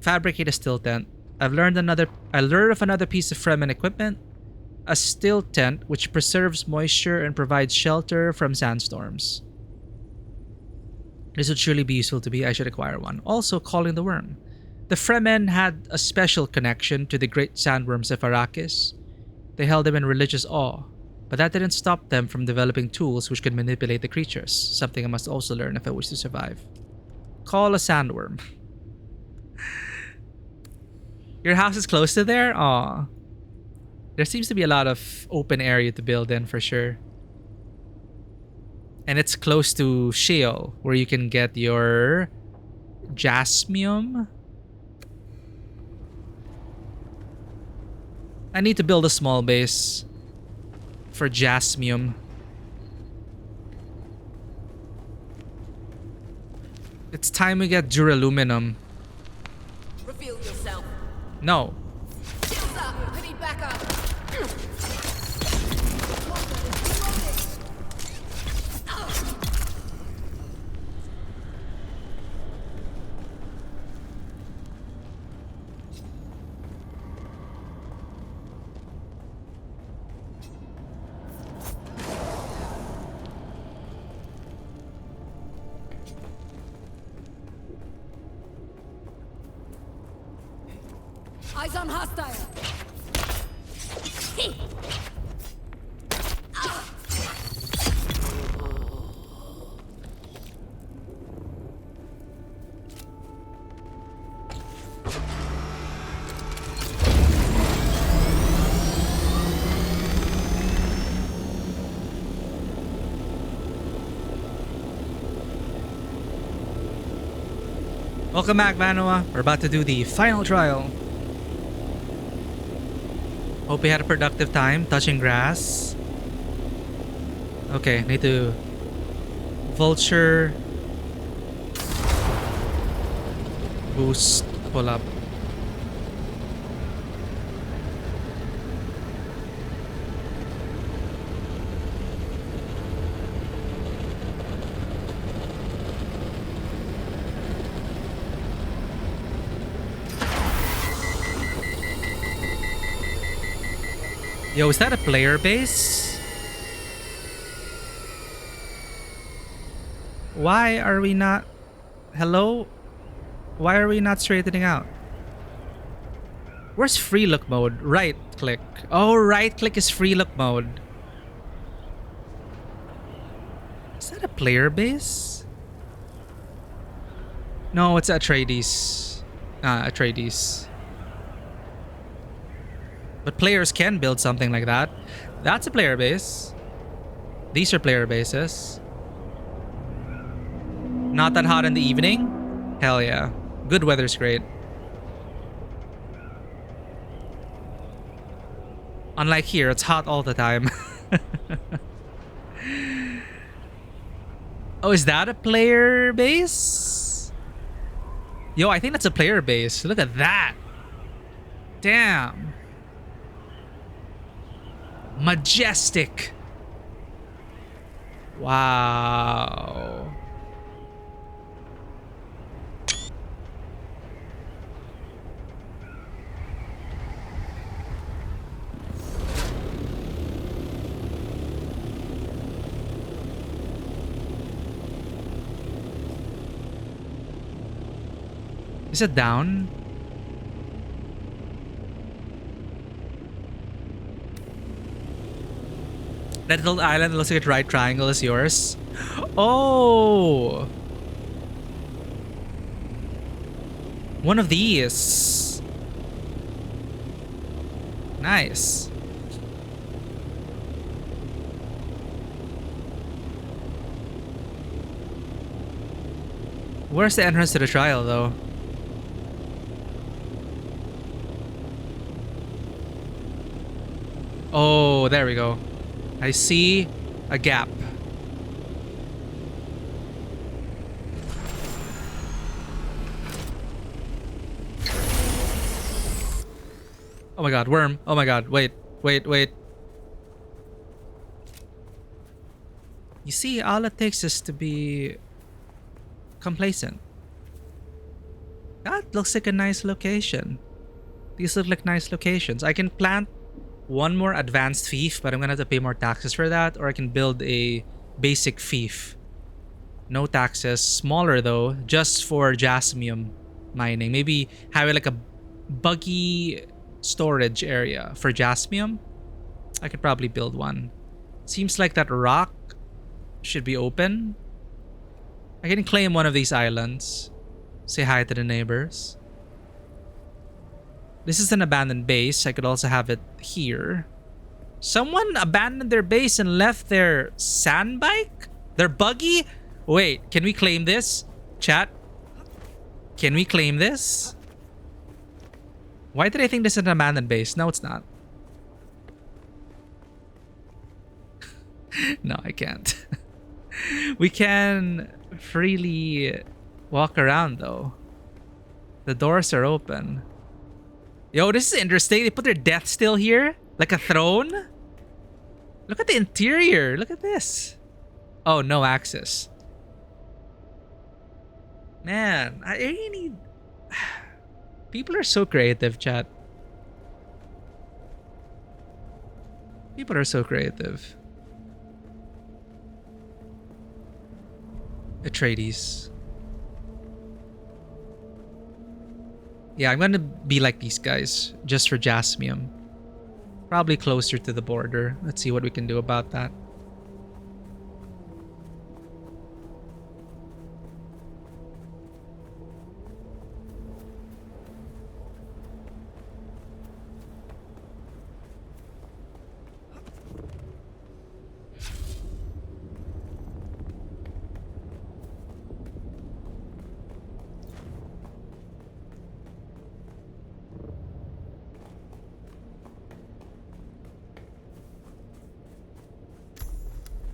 Fabricate a still tent. I learned of another piece of Fremen equipment. A still tent which preserves moisture and provides shelter from sandstorms. This would surely be useful to me. I should acquire one. Also, calling the worm. The Fremen had a special connection to the great sandworms of Arrakis. They held them in religious awe, but that didn't stop them from developing tools which could manipulate the creatures, something I must also learn if I wish to survive. Call a sandworm. Your house is close to there? Aw. There seems to be a lot of open area to build in for sure. And it's close to Sheol, where you can get your jasmium. I need to build a small base for jasmium. It's time we get duraluminum. Reveal yourself. No. Shields up. I need backup. Eyes on hostile. Welcome back, Manoa. We're about to do the final trial. Hope you had a productive time touching grass. Okay, need to vulture boost pull up. Yo, is that a player base? Why are we not... Hello? Why are we not straightening out? Where's free look mode? Right click. Oh, right click is free look mode. Is that a player base? No, it's Atreides. Atreides. But players can build something like that. That's a player base. These are player bases. Not that hot in the evening? Hell yeah. Good weather's great. Unlike here, it's hot all the time. Oh, is that a player base? Yo, I think that's a player base. Look at that. Damn. Majestic. Wow. Is it down? That little island looks like a right triangle is yours. Oh! One of these. Nice. Where's the entrance to the trial, though? Oh, there we go. I see a gap. Oh my god, worm. Oh my god, wait. You see, all it takes is to be complacent. That looks like a nice location. These look like nice locations. I can plant one more advanced fief, but I'm gonna have to pay more taxes for that, or I can build a basic fief. No taxes. Smaller though, just for jasmium. mining. Maybe have like a buggy storage area for jasmium. I could probably build one. Seems like that rock should be open. I can claim one of these islands. Say hi to the neighbors. This is an abandoned base. I could also have it here. Someone abandoned their base and left their sand bike? Their buggy? Wait, can we claim this? Chat? Can we claim this? Why did I think this is an abandoned base? No, it's not. No, I can't. We can freely walk around though. The doors are open. Yo, this is interesting. They put their death still here. Like a throne. Look at the interior. Look at this. Oh, no access. Man, I really need... People are so creative, chat. People are so creative. Atreides. Yeah, I'm gonna be like these guys. Just for jasmium. Probably closer to the border. Let's see what we can do about that.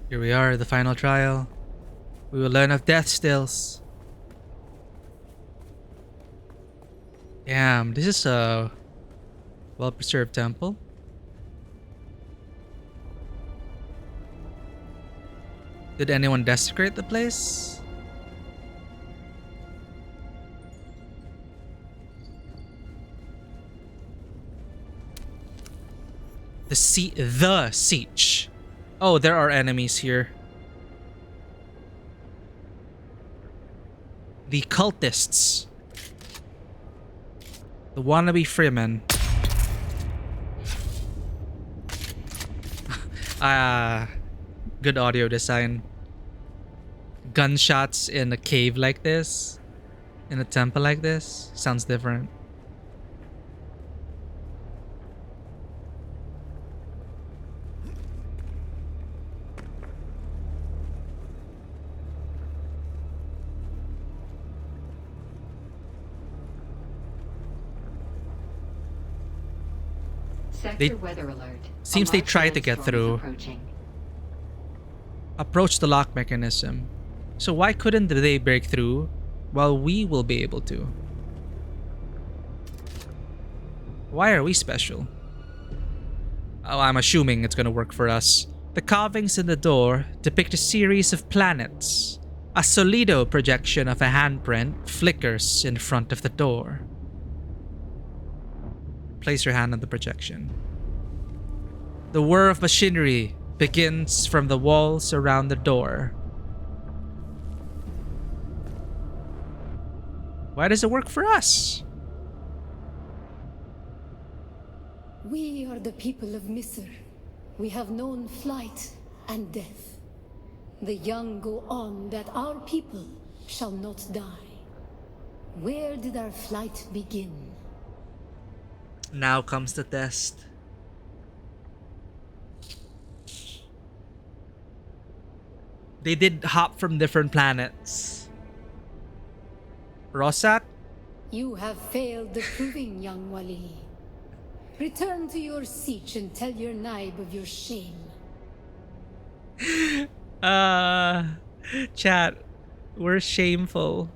Here we are, the final trial. We will learn of death stills. Damn, this is a well-preserved temple. Did anyone desecrate the place? The siege. Oh, there are enemies here. The cultists. The wannabe freemen. Good audio design. Gunshots in a cave like this. In a temple like this. Sounds different. Sector weather alert. Seems they tried to get through. Approach the lock mechanism. So why couldn't they break through while we will be able to? Why are we special? Oh, I'm assuming it's gonna work for us. The carvings in the door depict a series of planets. A solido projection of a handprint flickers in front of the door. Place your hand on the projection. The whir of machinery begins from the walls around the door. Why does it work for us? We are the people of Misr. We have known flight and death. The young go on that our people shall not die. Where did our flight begin? Now comes the test. They did hop from different planets. Rosat? You have failed the proving, young Wali. Return to your siege and tell your Naib of your shame. Chat, we're shameful.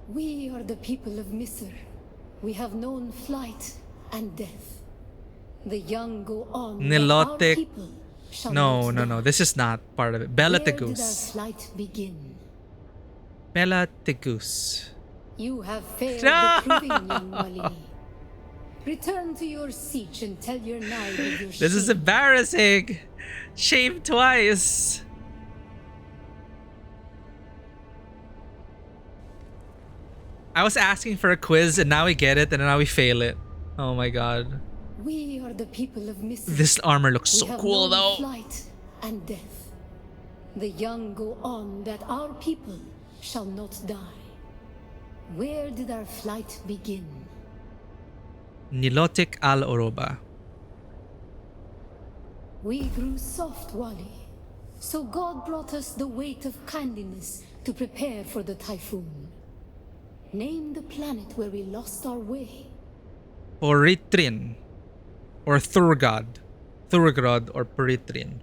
We are the people of Misr. We have known flight and death. The young go on. Nilotic. No. This is not part of it. Where did our Belatigus. flight begin? Belatigus. You have failed the proving, young Wali. Return to your siege and tell your Naib of your This is shame. embarrassing. Shave twice. I was asking for a quiz and now we get it and now we fail it. Oh my god. We are the people of mystery. This armor looks so We have cool known though. Flight and death. The young go on that our people shall not die. Where did our flight begin? Nilotic al-Oroba. We grew soft, Wally. So God brought us the weight of kindliness to prepare for the typhoon. Name the planet where we lost our way. Poritrin. Or Thurgod. Thurgrod or Poritrin.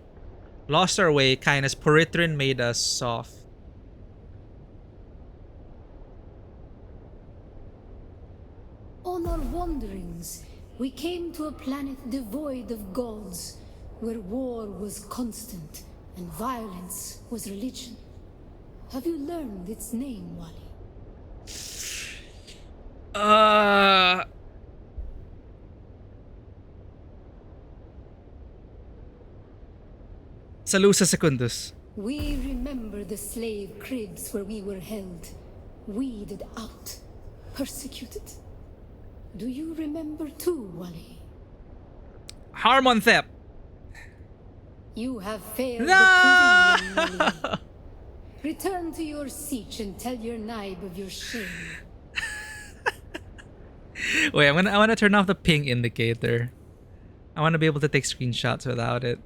Lost our way, kindness. Poritrin made us soft. On our wanderings, we came to a planet devoid of gods, where war was constant and violence was religion. Have you learned its name, Wally? Salusa Secundus. We remember the slave cribs where we were held, weeded out, persecuted. Do you remember too, Wally? Harmonthep. You have failed No! the proving ground, Wally. Return to your siege and tell your Naib of your shame. Wait, I wanna turn off the ping indicator. I wanna be able to take screenshots without it.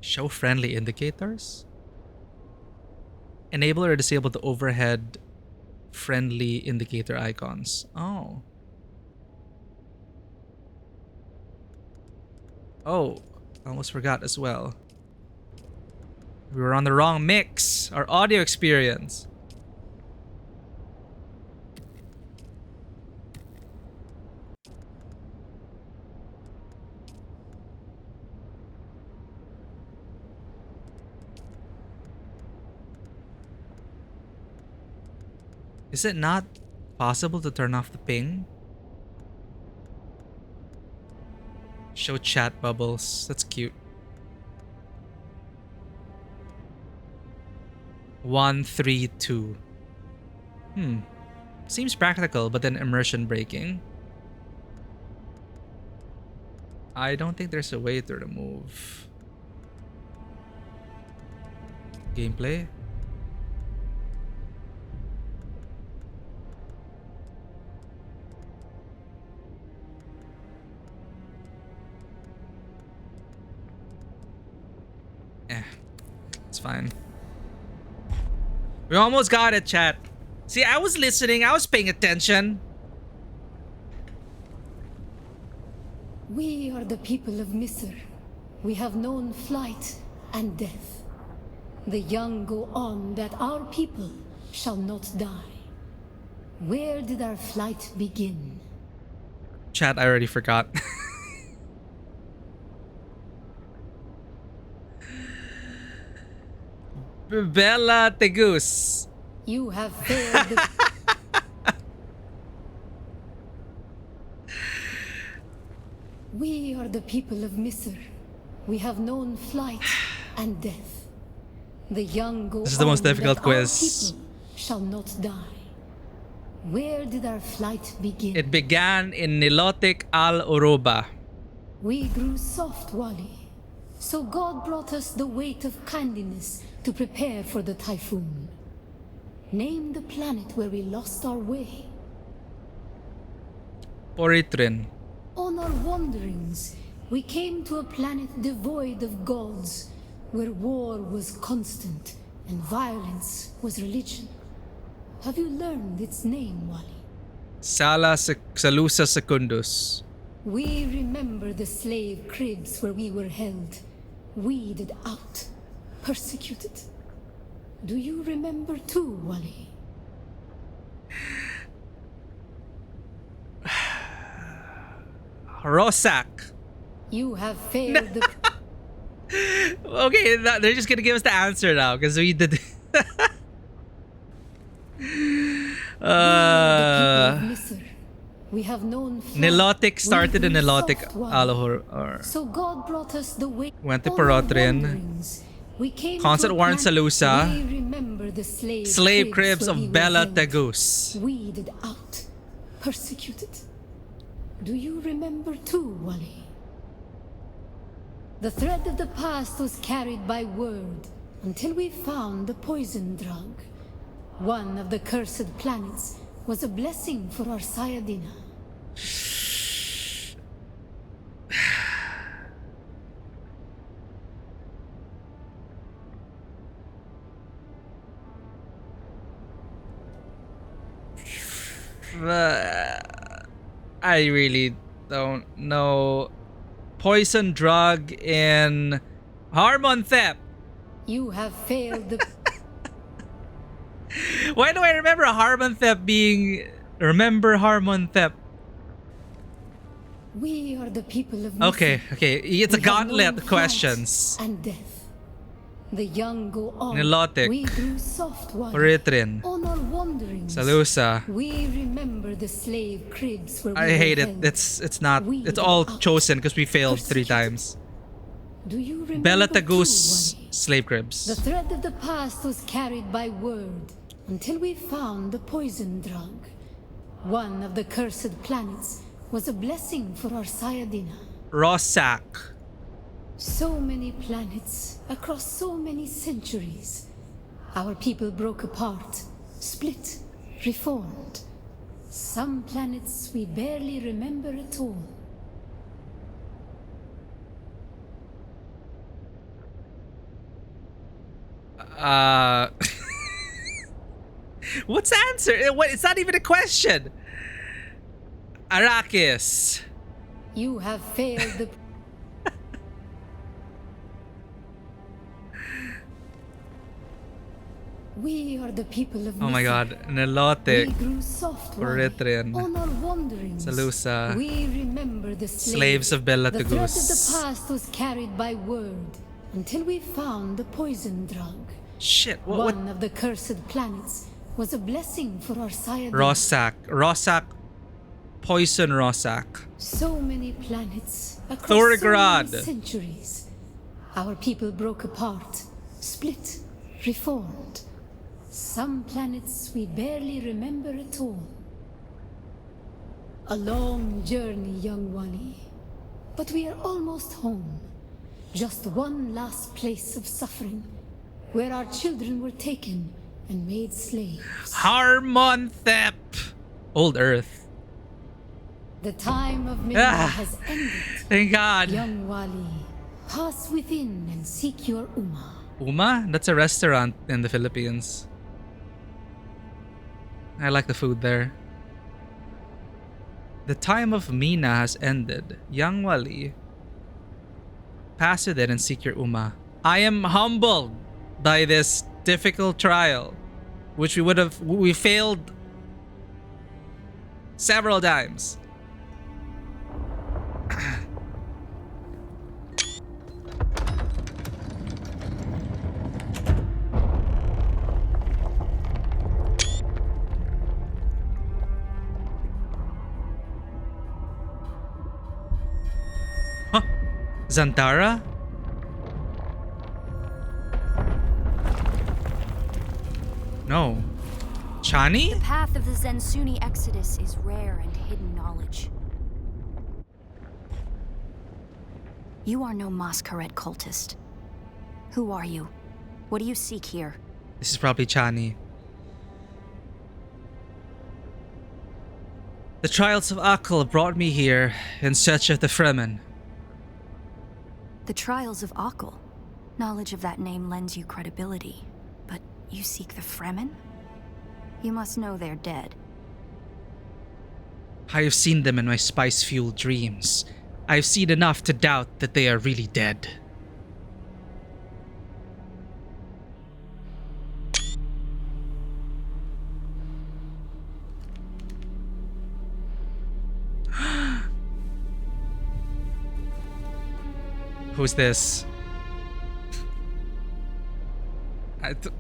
Show friendly indicators? Enable or disable the overhead friendly indicator icons. Oh. Oh, I almost forgot as well. We were on the wrong mix. Our audio experience. Is it not possible to turn off the ping? Show chat bubbles. That's cute. 132. Seems practical, but then immersion breaking. I don't think there's a way to remove gameplay. It's fine. We almost got it, chat. See, I was listening. I was paying attention. We are the people of Misr. We have known flight and death. The young go on that our people shall not die. Where did our flight begin? Chat, I already forgot. Bella Tegus. You have failed the... We are the people of Misr. We have known flight and death. The young go This is the most on difficult that quiz. Our people shall not die. Where did our flight begin? It began in Nilotic al-Uruba. We grew soft, Wally. So God brought us the weight of kindliness to prepare for the typhoon. Name the planet where we lost our way. Poritrin. On our wanderings, we came to a planet devoid of gods, where war was constant and violence was religion. Have you learned its name, Wally? Salusa Secundus. We remember the slave cribs where we were held, weeded out, persecuted. Do you remember too, Wally? Rosak. You have failed the... Okay, they're just gonna give us the answer now because we did. We have known Nilotic started in Nilotic Alohor. So God brought us the way. Went to Perotrin. Concept War in Salusa. Slave cribs of Bella Tegus. Weeded out. Persecuted. Do you remember too, Wally? The thread of the past was carried by word until we found the poison drug. One of the cursed planets was a blessing for our Sayadina. I really don't know. Poison drug in Harmonthep. You have failed the... Why do I remember Harmonthep being... Remember Harmonthep? We are the people of... Okay. It's a gauntlet of questions. And death. The young go on. Nilotic. We grew soft ones. Oritrin. On our wanderings. Salusa. We remember the slave cribs where we I hate were it. held. It's not. It's all chosen because we failed 3 times. Do you remember Bella too, Tagus Wally? slave cribs. The thread of the past was carried by word until we found the poison drug. One of the cursed planets was a blessing for our Sayadina. Rossack. So many planets across so many centuries. Our people broke apart, split, reformed. Some planets we barely remember at all. What's the answer? It's not even a question. Arrakis. You have failed the... We are the people of... Oh my god. Nilotic. We grew soft Oritrin. on our wanderings. Salusa. We remember the Slaves of Bella The thread of the Tagus. past was carried by word until we found the poison drug. Shit. One of the cursed planets was a blessing for our Sayadina. Rossack. Rossack. Poison Rossack. So many planets across so Thorgrad. many centuries. Our people broke apart, split, reformed. Some planets we barely remember at all. A long journey, young Wally. But we are almost home. Just one last place of suffering, where our children were taken and made slaves. Harmonthep. Old Earth. The time of midnight has ended. Thank God. Young Wally, pass within and seek your Uma. Uma? That's a restaurant in the Philippines. I like the food there. The time of Mina has ended. Young Wali, pass within and seek your Uma. I am humbled by this difficult trial, which we failed several times. Huh? Zantara? No. Chani? The path of the Zensuni Exodus is rare and hidden knowledge. You are no Masquerade cultist. Who are you? What do you seek here? This is probably Chani. The trials of Akal brought me here in search of the Fremen. The trials of Akal. Knowledge of that name lends you credibility. But you seek the Fremen? You must know they're dead. I have seen them in my spice-fueled dreams. I've seen enough to doubt that they are really dead. Who's this?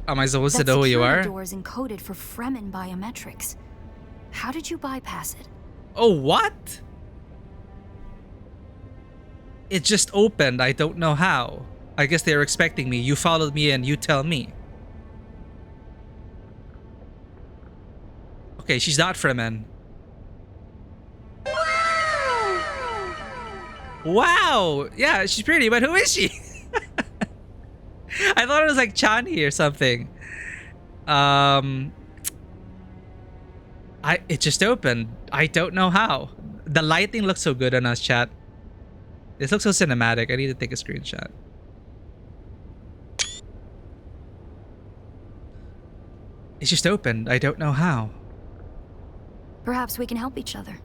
Am I supposed to know who you are? That door is encoded for Fremen biometrics. How did you bypass it? Oh, what? It just opened. I don't know how. I guess they were expecting me. You followed me and you tell me. Okay, she's not Fremen. Wow! Yeah, she's pretty, but who is she? I thought it was like Chani or something. It just opened. I don't know how. The lighting looks so good on us, chat. This looks so cinematic. I need to take a screenshot. It just opened. I don't know how. Perhaps we can help each other.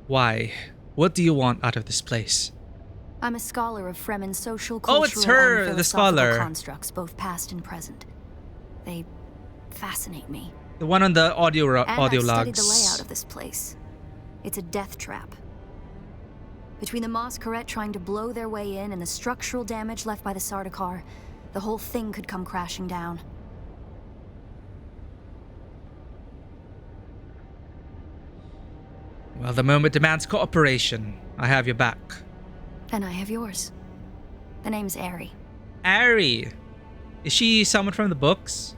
Why? What do you want out of this place? I'm a scholar of Fremen social, Oh, it's cultural, her, and the philosophical scholar. constructs, both past and present. They fascinate me. The one on the audio And audio I've studied logs. the layout of this place. It's a death trap. Between the Mosqueret trying to blow their way in and the structural damage left by the Sardaukar, the whole thing could come crashing down. Well, the moment demands cooperation. I have your back. And I have yours. The name's Ari. Ari! Is she someone from the books?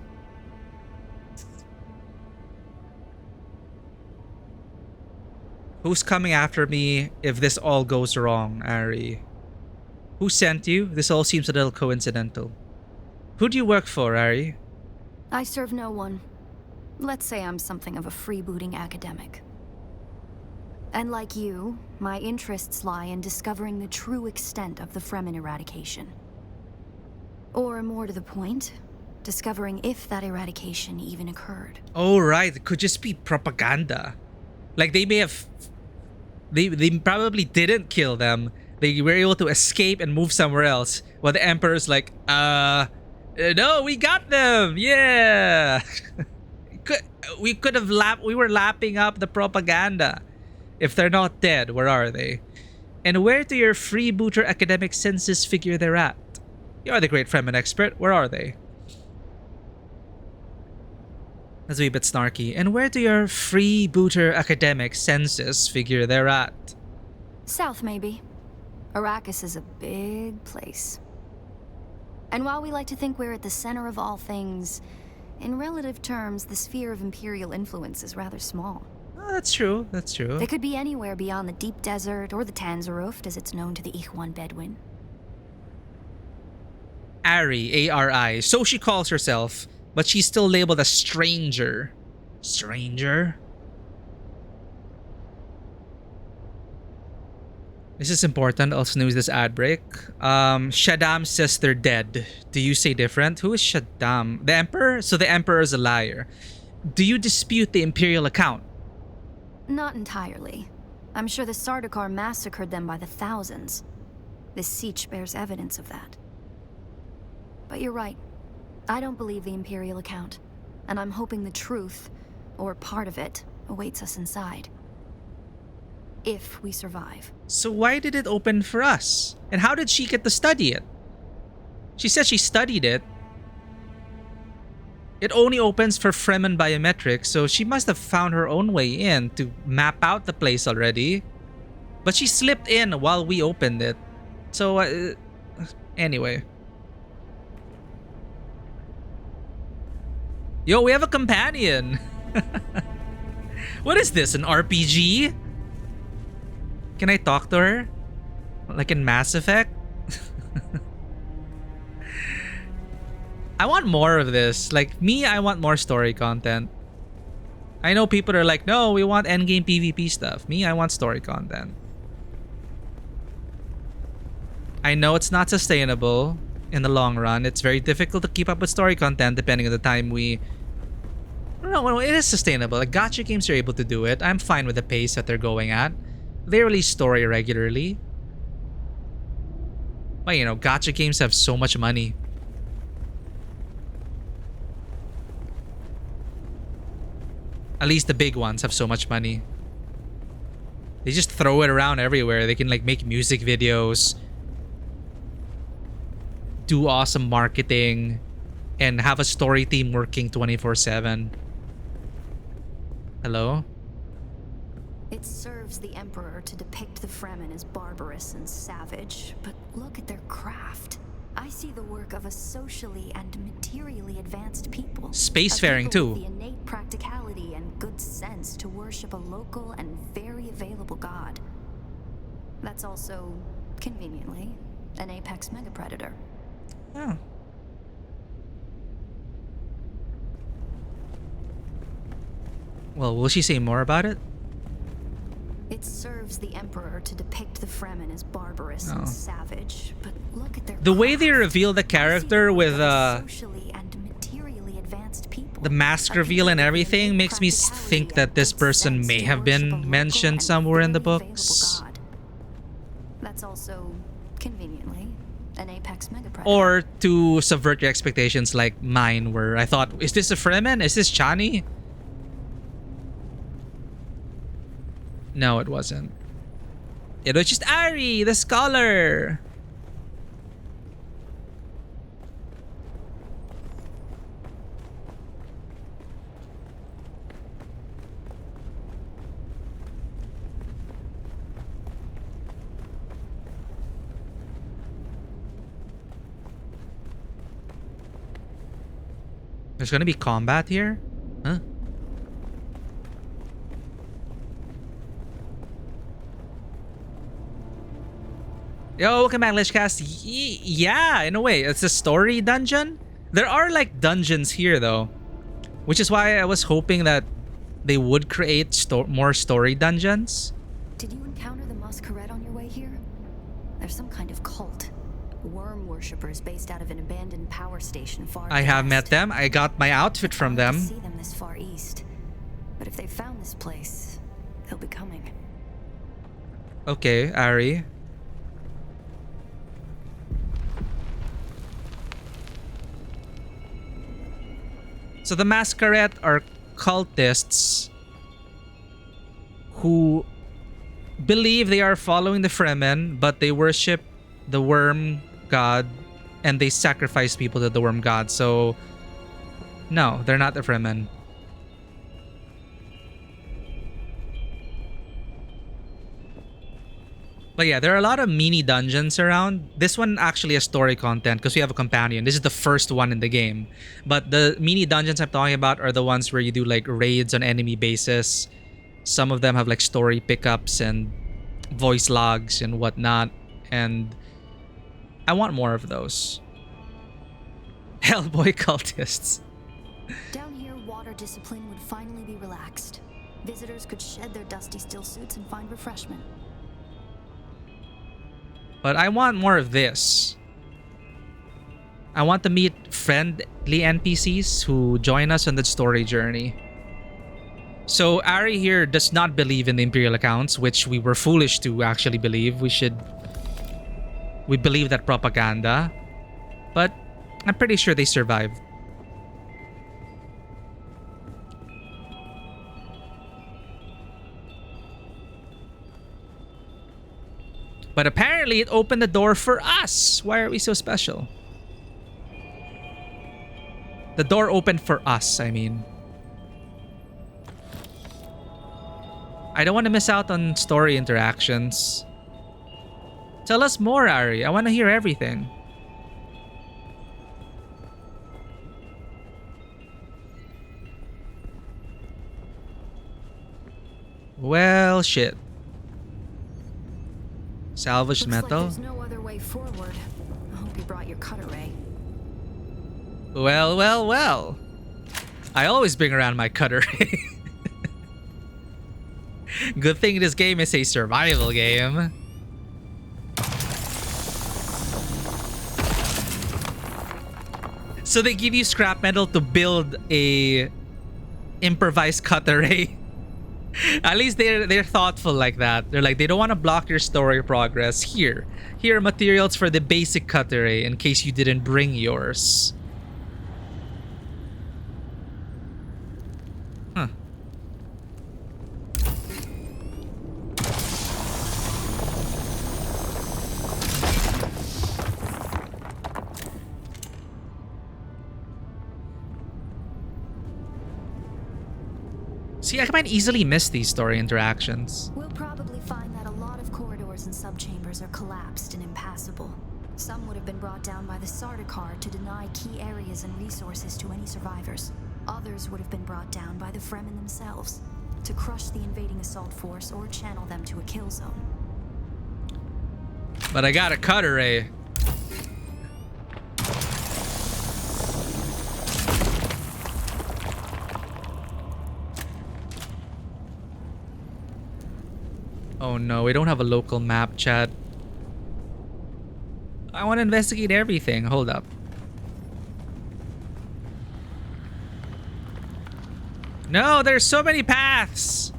Who's coming after me if this all goes wrong, Ari? Who sent you? This all seems a little coincidental. Who do you work for, Ari? I serve no one. Let's say I'm something of a freebooting academic. And like you, my interests lie in discovering the true extent of the Fremen eradication. Or more to the point, discovering if that eradication even occurred. Oh, right. It could just be propaganda. Like they may have... They probably didn't kill them. They were able to escape and move somewhere else. While the Emperor's like, no, we got them! Yeah! We were lapping up the propaganda. If they're not dead, where are they? And where do your freebooter academic senses figure they're at? You're the great Fremen expert. Where are they? That's a wee bit snarky. And where do your freebooter academic senses figure they're at? South, maybe. Arrakis is a big place. And while we like to think we're at the center of all things, in relative terms, the sphere of Imperial influence is rather small. Oh, that's true. That's true. They could be anywhere beyond the deep desert or the Tanzaruft, as it's known to the Ikhwan Bedouin. Ari, A-R-I. So she calls herself, but she's still labeled a stranger. Stranger? This is important. I'll snooze this ad break. Shaddam says they're dead. Do you say different? Who is Shaddam? The Emperor? So the Emperor is a liar. Do you dispute the Imperial account? Not entirely. I'm sure the Sardaukar massacred them by the thousands. This siege bears evidence of that. But you're right. I don't believe the Imperial account. And I'm hoping the truth, or part of it, awaits us inside. If we survive. So why did it open for us? And how did she get to study it? She said she studied it. It only opens for Fremen biometrics, so she must have found her own way in to map out the place already. But she slipped in while we opened it. So, anyway. Yo, we have a companion! What is this, an RPG? Can I talk to her? Like in Mass Effect? I want more of this. Like, me, I want more story content. I know people are like, no, we want endgame PvP stuff. Me, I want story content. I know it's not sustainable in the long run. It's very difficult to keep up with story content depending on the time we... No, it is sustainable. Like, gacha games are able to do it. I'm fine with the pace that they're going at. They release story regularly. But, you know, gacha games have so much money. At least the big ones have so much money. They just throw it around everywhere. They can like make music videos, do awesome marketing, and have a story team working 24/7. Hello? It serves the Emperor to depict the Fremen as barbarous and savage, but look at their craft. I see the work of a socially and materially advanced people. Spacefaring, a people too. with the innate practicality and good sense to worship a local and very available god. That's also, conveniently, an apex megapredator. Oh. Well, will she say more about it? It serves the Emperor to depict the Fremen as barbarous Oh. and savage, but look at their The way they reveal the character with socially and materially advanced people. the mask reveal and everything makes me think that this person may have been mentioned somewhere in the books. That's also, conveniently, an apex megapredator. Or to subvert your expectations like mine, where I thought, is this a Fremen? Is this Chani? No, it wasn't. It was just Ari, the scholar. There's gonna be combat here? Huh? Yo, welcome back, Lichcast. Yeah, in a way, it's a story dungeon. There are like dungeons here though, which is why I was hoping that they would create more story dungeons. Did you encounter the Masquerade on your way here? There's some kind of cult. Worm worshippers based out of an abandoned power station far I have met them. I got my outfit from them. See them this far east. But if they found this place, they'll be coming. Okay, Ari. So the Masquerade are cultists who believe they are following the Fremen, but they worship the worm god and they sacrifice people to the worm god. So no, they're not the Fremen. But yeah, there are a lot of mini dungeons around. This one actually has story content because we have a companion. This is the first one in the game. But the mini dungeons I'm talking about are the ones where you do like raids on enemy bases. Some of them have like story pickups and voice logs and whatnot. And I want more of those. Hellboy cultists. Down here, water discipline would finally be relaxed. Visitors could shed their dusty steel suits and find refreshment. But I want more of this. I want to meet friendly NPCs who join us on the story journey. So Ari here does not believe in the Imperial accounts, which we were foolish to actually believe. We believe that propaganda. But I'm pretty sure they survived. But apparently it opened the door for us. Why are we so special? The door opened for us, I mean. I don't want to miss out on story interactions. Tell us more, Ari. I want to hear everything. Well, shit. Salvaged Looks metal? Like there's no other way forward. I hope you brought your cutter ray. Well, well, well. I always bring around my cutter ray. Good thing this game is a survival game. So they give you scrap metal to build a improvised cutter ray. At least they're thoughtful like that. They're like, they don't want to block your story progress. Here are materials for the basic cutter ray in case you didn't bring yours. Huh. See, I might easily miss these story interactions. We'll probably find that a lot of corridors and subchambers are collapsed and impassable. Some would have been brought down by the Sardaukar to deny key areas and resources to any survivors. Others would have been brought down by the Fremen themselves, to crush the invading assault force or channel them to a kill zone. But I got a cutter, eh? Oh no, we don't have a local map, chat. I want to investigate everything. Hold up. No, there's so many paths.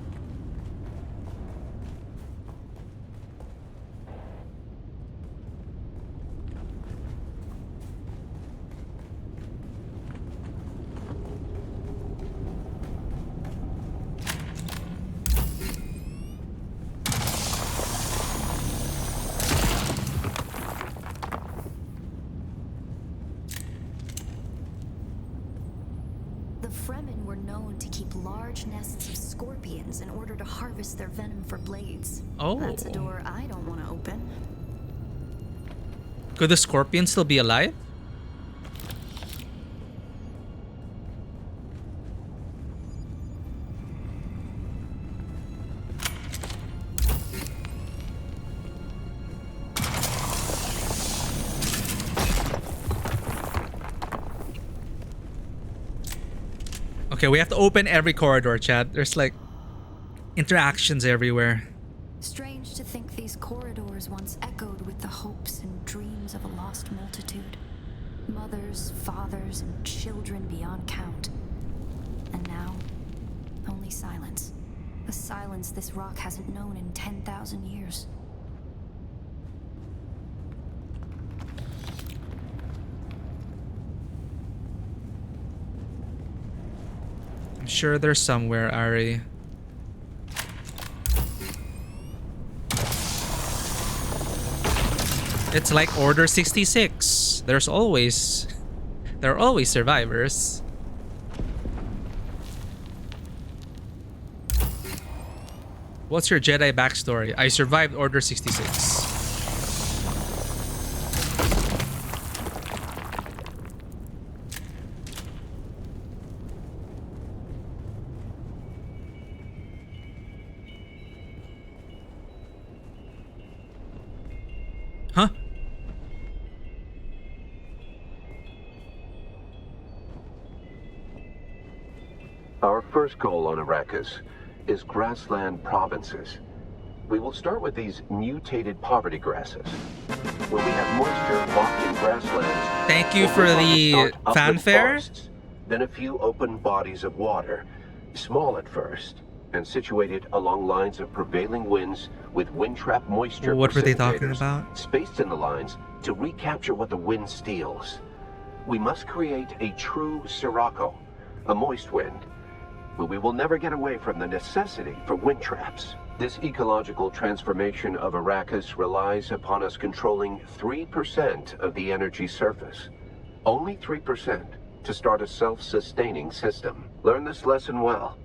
Nests of scorpions in order to harvest their venom for blades. Oh. That's a door I don't want to open. Could the scorpion still be alive? Okay, we have to open every corridor, Chad. There's like interactions everywhere. Strange to think these corridors once echoed with the hopes and dreams of a lost multitude. Mothers, fathers, and children beyond count. And now, only silence. A silence this rock hasn't known in 10,000 years. Sure, there's somewhere, Ari. It's like Order 66. There are always survivors. What's your Jedi backstory? I survived Order 66. Huh? Our first goal on Arrakis is grassland provinces. We will start with these mutated poverty grasses. When we have moisture locked in grasslands, thank you for the fanfare. Forests, then a few open bodies of water, small at first, and situated along lines of prevailing winds with wind-trapped moisture. What were they talking about? Spaced in the lines to recapture what the wind steals. We must create a true sirocco, a moist wind, but we will never get away from the necessity for wind traps. This ecological transformation of Arrakis relies upon us controlling 3% of the energy surface. Only 3% to start a self-sustaining system. Learn this lesson well.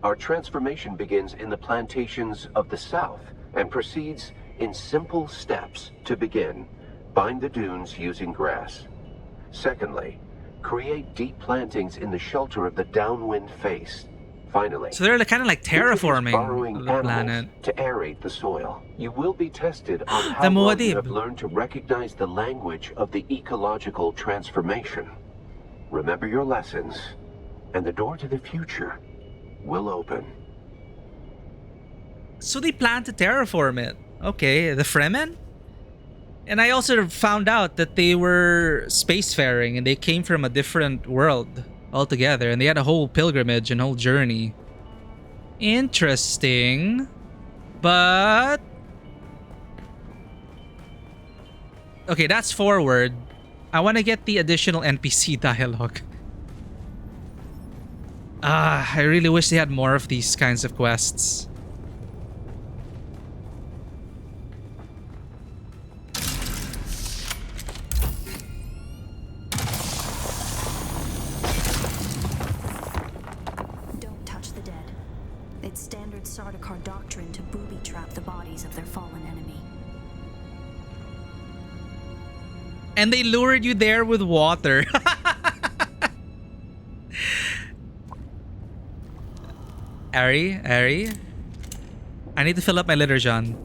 Our transformation begins in the plantations of the south and proceeds in simple steps to begin. Bind the dunes using grass. Secondly, create deep plantings in the shelter of the downwind face. Finally, so they're kind of like terraforming the planet to aerate the soil. You will be tested on how well you have learned to recognize the language of the ecological transformation. Remember your lessons, and the door to the future will open. So they plan to terraform it. Okay, the Fremen? And I also found out that they were spacefaring and they came from a different world altogether, and they had a whole pilgrimage and whole journey. Interesting. But okay, that's forward. I want to get the additional NPC dialogue. I really wish they had more of these kinds of quests. Don't touch the dead. It's standard Sardaukar doctrine to booby-trap the bodies of their fallen enemy. And they lured you there with water. Ari? I need to fill up my litter, John.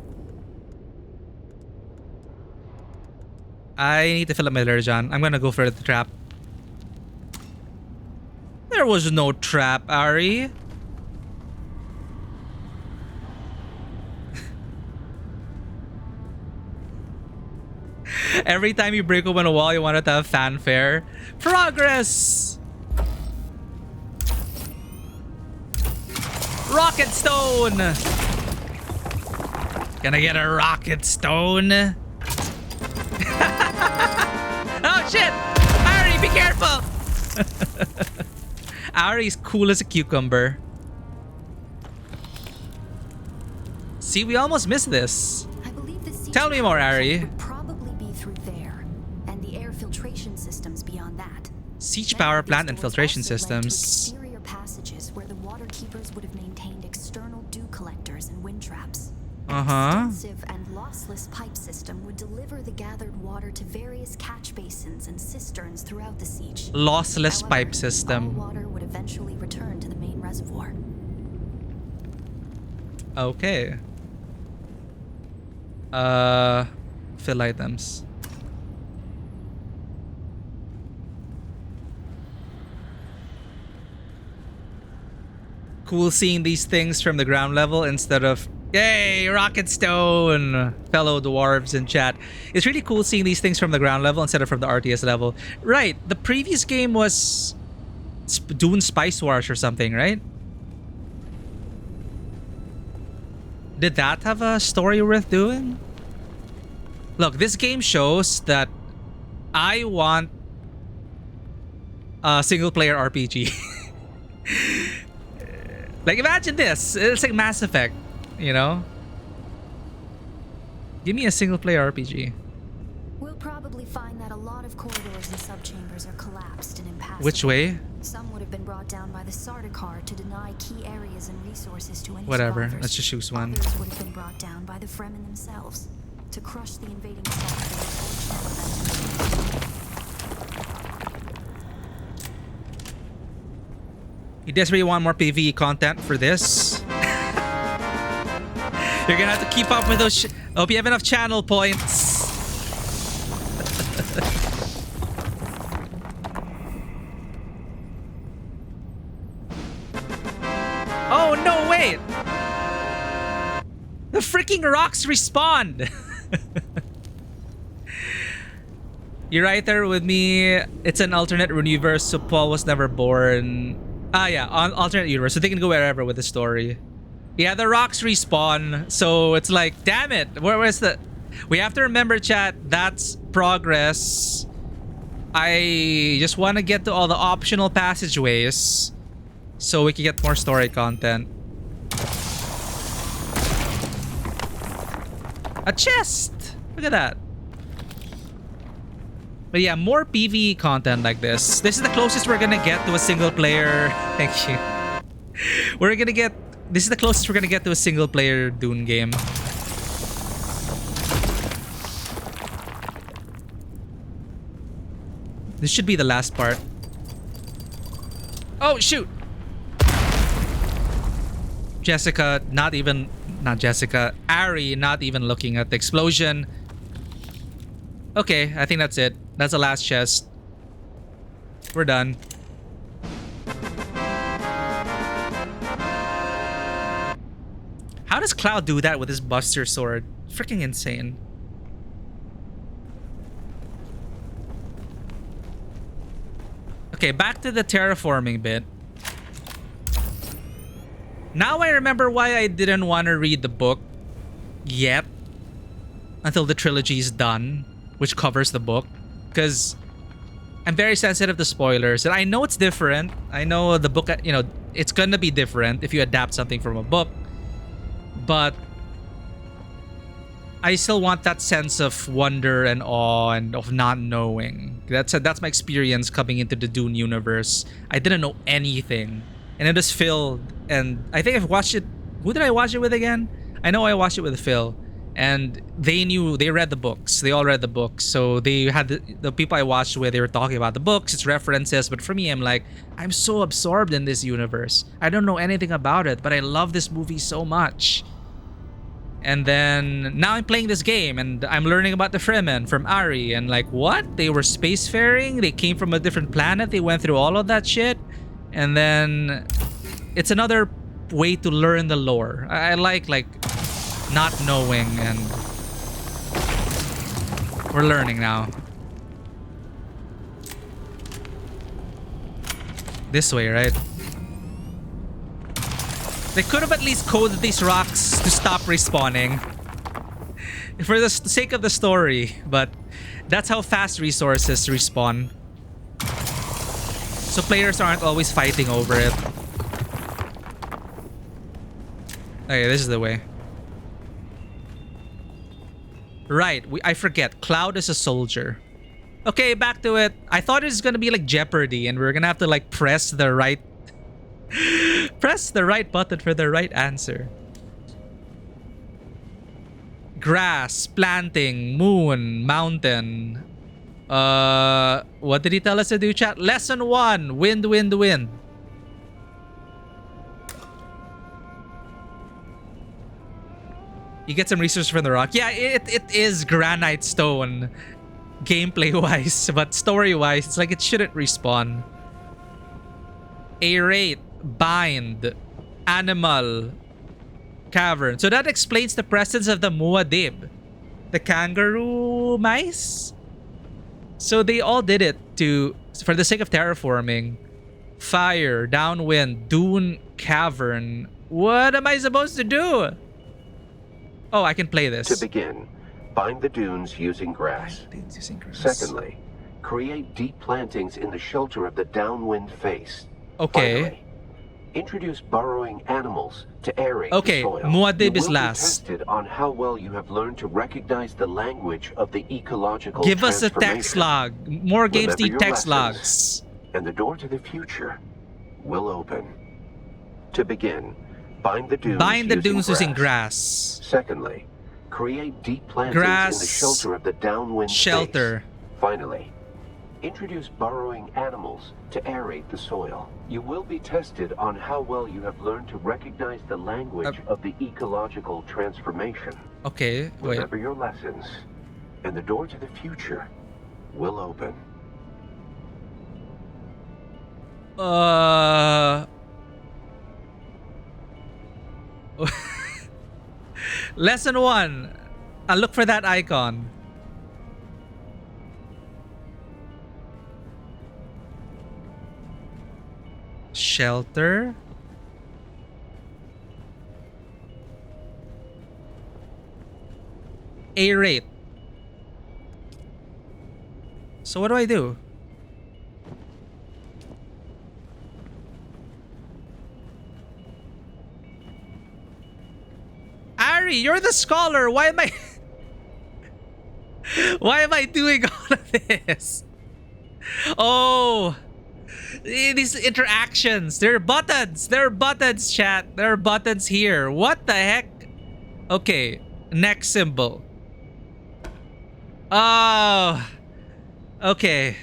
I'm gonna go for the trap. There was no trap, Ari. Every time you break open a wall, you want it to have fanfare. Progress! Rocket stone! Gonna get a rocket stone? Oh shit! Ari, be careful! Ari's cool as a cucumber. See, we almost missed this. Tell me more, Ari. Probably be through there, and the air filtration systems beyond that. Siege power plant and filtration systems. Exterior passages where the water keepers would have maintained external dew collectors and wind traps. An extensive and lossless pipe system would deliver the gathered water to various catch basins and cisterns throughout the siege. Lossless pipe system. All water would eventually return to the main reservoir. Okay. Fill items. Cool seeing these things from the ground level instead of, yay, rocket stone, fellow dwarves in chat. It's really cool seeing these things from the ground level instead of from the RTS level. Right, the previous game was Dune Spice Wars or something, right? Did that have a story worth doing? Look, this game shows that I want a single-player RPG. Like, imagine this. It's like Mass Effect, you know? Give me a single-player RPG. We'll probably find that a lot of corridors and subchambers are collapsed and impassable. Which way? Some would have been brought down by the Sardaukar to deny key areas and resources to any Whatever, survivors. let's just choose one. Others would have been brought down by the Fremen themselves to crush the invading Thopter. You desperately want more PvE content for this? You're gonna have to keep up with those. Hope you have enough channel points. Oh no! Wait. The freaking rocks respawned. You're right there with me. It's an alternate universe, so Paul was never born. Ah, yeah, on alternate universe, so they can go wherever with the story. Yeah, the rocks respawn, so it's like, damn it, where's the... We have to remember, chat, that's progress. I just want to get to all the optional passageways so we can get more story content. A chest! Look at that. But yeah, more PvE content like this. This is the closest we're gonna get to a single player. Thank you. This is the closest we're gonna get to a single player Dune game. This should be the last part. Oh, shoot! Ari not even looking at the explosion. Okay, I think that's it. That's the last chest. We're done. How does Cloud do that with his Buster Sword? Freaking insane. Okay, back to the terraforming bit. Now I remember why I didn't want to read the book yet until the trilogy is done, which covers the book, because I'm very sensitive to spoilers, and I know it's different. I know the book, you know, it's gonna be different if you adapt something from a book, but I still want that sense of wonder and awe and of not knowing. That's my experience coming into the Dune universe. I didn't know anything. and it was Phil, and I think I've watched it. Who did I watch it with again? I know I watched it with Phil, and they read the books. They all read the books, so they had the people I watched with. They were talking about the books, its references. But for me, I'm like, I'm so absorbed in this universe. I don't know anything about it, but I love this movie so much. And then now I'm playing this game and I'm learning about the Fremen from Ari, and like, what? They were spacefaring? They came from a different planet? They went through all of that shit? And then it's another way to learn the lore. I like not knowing, and we're learning now. This way, right? They could have at least coded these rocks to stop respawning for the sake of the story, but that's how fast resources respawn. So players aren't always fighting over it. Okay, this is the way. Right, I forget. Cloud is a soldier. Okay, back to it. I thought it was gonna be like Jeopardy and we are gonna have to like press the right button for the right answer. Grass, planting, moon, mountain. What did he tell us to do, chat? Lesson 1, wind, wind, wind. You get some resources from the rock. Yeah, it is granite stone gameplay wise, but story wise, it's like it shouldn't respawn. Aerate, bind, animal, cavern. So that explains the presence of the Muad'Dib, the kangaroo mice. So they all did it for the sake of terraforming. Fire, downwind, dune, cavern. What am I supposed to do? Oh, I can play this. To begin, bind the dunes using grass. Secondly, create deep plantings in the shelter of the downwind face. Okay. Finally, introduce burrowing animals to aerate the soil. Muad'Dib is You will last. be tested on how well you have learned to recognize the language of the ecological Give us a text log. More games Remember need your text lessons, logs. And the door to the future will open. To begin, bind the dunes using grass. Secondly, create deep plantings in the shelter of the downwind shelter. Face. Finally, introduce burrowing animals to aerate the soil. You will be tested on how well you have learned to recognize the language of the ecological transformation. Okay, wait. Remember your lessons, and the door to the future will open. Lesson 1. I'll look for that icon. Shelter. Aerate. So what do I do? Ari, you're the scholar. Why am I why am I doing all of this? Oh, these interactions. There are buttons. There are buttons, chat. There are buttons here. What the heck? Okay, next symbol. Oh, okay.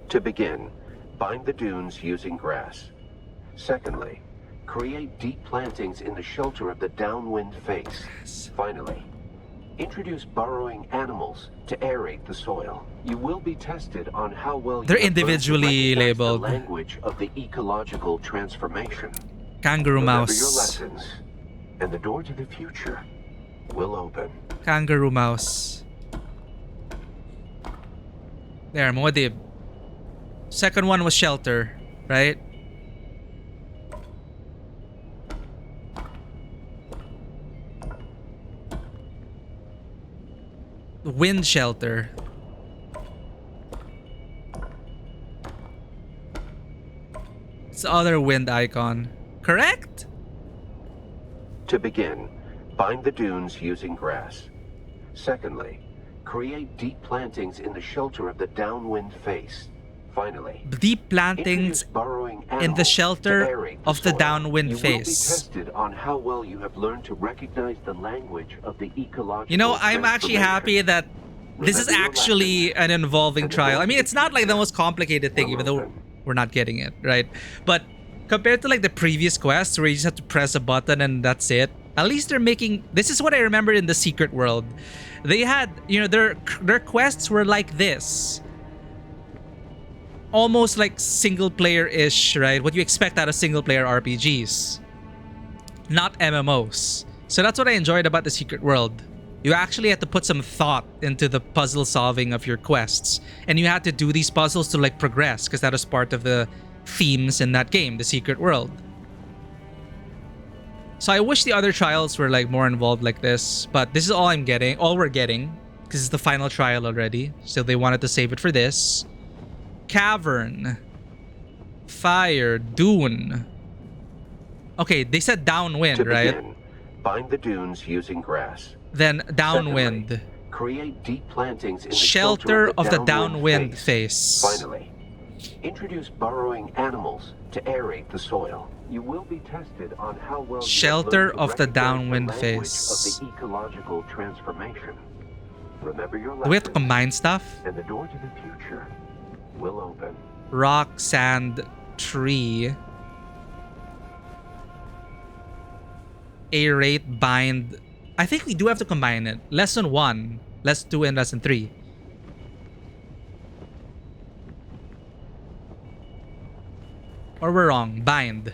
To begin, bind the dunes using grass. Secondly, create deep plantings in the shelter of the downwind face. Finally, introduce burrowing animals to aerate the soil. You will be tested on how well they're you individually labeled. The language of the ecological transformation. Kangaroo Remember mouse. your lessons, and the door to the future will open. Kangaroo mouse. There, Muad'Dib. Second one was shelter, right? Wind shelter. It's the other wind icon. Correct? To begin, bind the dunes using grass. Secondly, create deep plantings in the shelter of the downwind face. Finally, deep plantings burrowing in the animals to shelter aerate of the soil. downwind You will be face. tested on how well you have learned to recognize the language of the ecological You know, I'm actually happy that this is actually an involving trial. I mean, it's not like the most complicated thing, even though we're not getting it, right? But compared to like the previous quests where you just have to press a button and that's it, at least they're making... This is what I remember in the Secret World. They had, you know, their quests were like this. Almost like single-player-ish, right? What you expect out of single-player RPGs. Not MMOs. So that's what I enjoyed about the Secret World. You actually had to put some thought into the puzzle solving of your quests. And you had to do these puzzles to like progress, because that was part of the themes in that game, the Secret World. So I wish the other trials were like more involved like this, but this is all I'm getting, all we're getting, because it's the final trial already. So they wanted to save it for this. Cavern. Fire. Dune. Okay, they said downwind, To right? begin, bind the dunes using grass. Then downwind. Secondly, create deep plantings in the Shelter of the downwind face. Finally, introduce burrowing animals to aerate the soil. You will be tested on how well Shelter you have learned to of the recognize downwind language face. of the ecological transformation. Remember your Do we have to lessons, combine stuff? and the door to the future will open. Rock, sand, tree. Aerate, bind. I think we do have to combine it. Lesson 1, Lesson 2, and Lesson 3. Or we're wrong. Bind.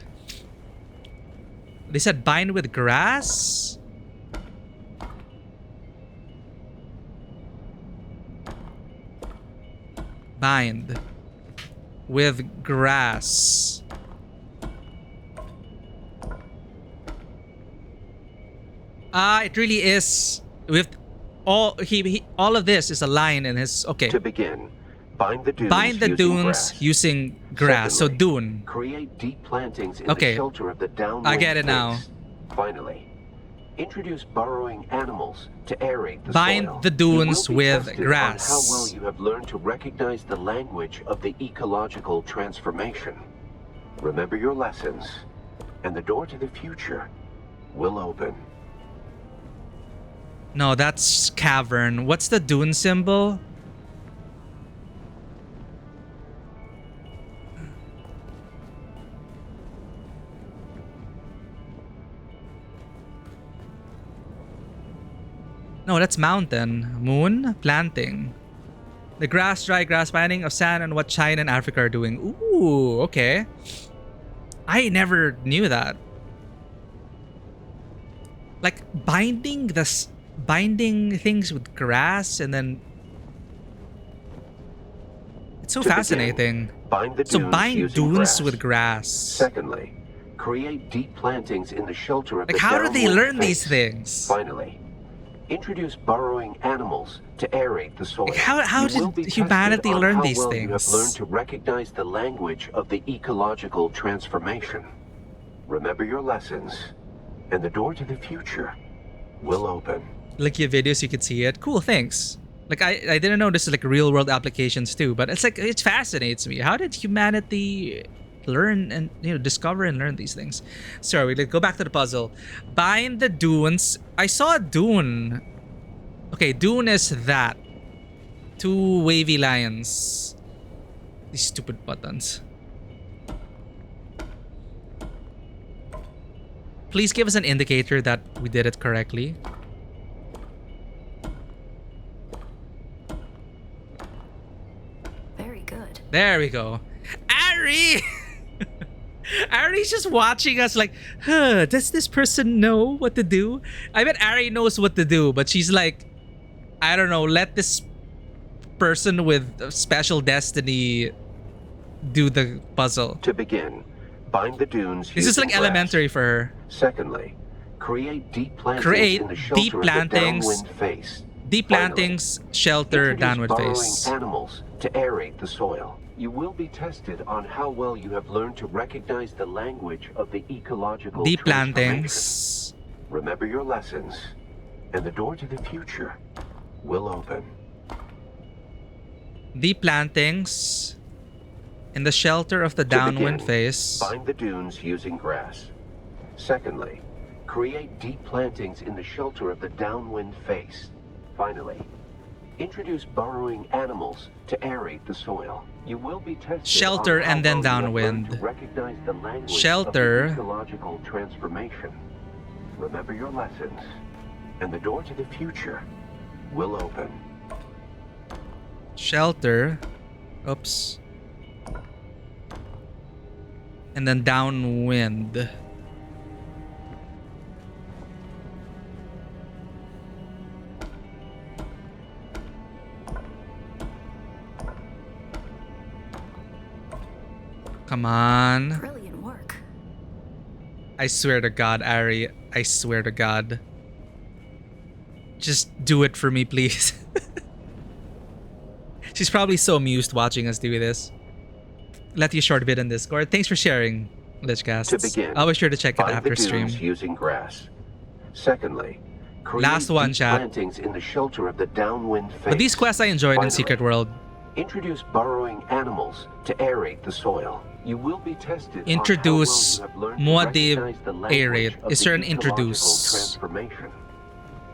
They said bind with grass? Bind with grass. It really is. With all all of this is a line in his. Okay. To begin, bind the dunes, using grass. So dune. Create deep plantings in Okay. the shelter of the downwind I get it now. face. Finally, introduce burrowing animals to aerate the Bind soil. the dunes You will be with tested grass. On how well you have learned to recognize the language of the ecological transformation. Remember your lessons, and the door to the future will open. No, that's cavern. What's the dune symbol? No, that's mountain. Moon? Planting. The dry grass mining of sand and what China and Africa are doing. Ooh, okay. I never knew that. Like binding things with grass and then it's so To fascinating. begin, bind the So dunes bind using dunes grass. with grass. Secondly, create deep plantings in the shelter of Like the how do they downwind learn these face. things? Finally, introduce burrowing animals to aerate the soil. Like how You will did be humanity tested on learn how these well things? You have learned to recognize the language of the ecological transformation. Remember your lessons, and the door to the future will open. Like your videos, you could see it. Cool, thanks. Like I didn't know this is like real world applications too, but it's like it fascinates me. How did humanity learn and discover and learn these things? Sorry, let's go back to the puzzle. Bind the dunes. I saw a dune. Okay, dune is that. 2 wavy lines. These stupid buttons. Please give us an indicator that we did it correctly. Very good. There we go. Ari! Ari's just watching us like, does this person know what to do? I bet Ari knows what to do, but she's like, I don't know, let this person with special destiny do the puzzle. To begin, bind the dunes. This is using like grass. elementary for her. Secondly, create deep plantings Create in the shelter deep of plantings, the downwind face. deep plantings, shelter, Introduce downward burrowing face. animals to aerate the soil. You will be tested on how well you have learned to recognize the language of the ecological Deep transformation. plantings. Remember your lessons, and the door to the future will open. Deep plantings. In the shelter of the To downwind begin, face. bind the dunes using grass. Secondly, create deep plantings in the shelter of the downwind face. Finally, introduce burrowing animals to aerate the soil. You will be tested Shelter on how and then well you have learned downwind. to recognize the language Shelter. of the ecological transformation. Remember your lessons, and the door to the future will open. Shelter. Oops. And then downwind. Come on. Brilliant work. I swear to God, Ari. I swear to God. Just do it for me, please. She's probably so amused watching us do this. Let you short bit in Discord. Thanks for sharing, Lichcasts. To begin, I'll be sure to check it bind after the stream. dunes using grass. Secondly, create Last one, deep chat. plantings in the shelter of the downwind face. But these quests I enjoyed in Finally, Secret World. introduce burrowing animals to aerate the soil. You will be tested Introduce on how well you have learned to Muad'Dib recognize the language aerate. of Is the there an ecological introduce? transformation.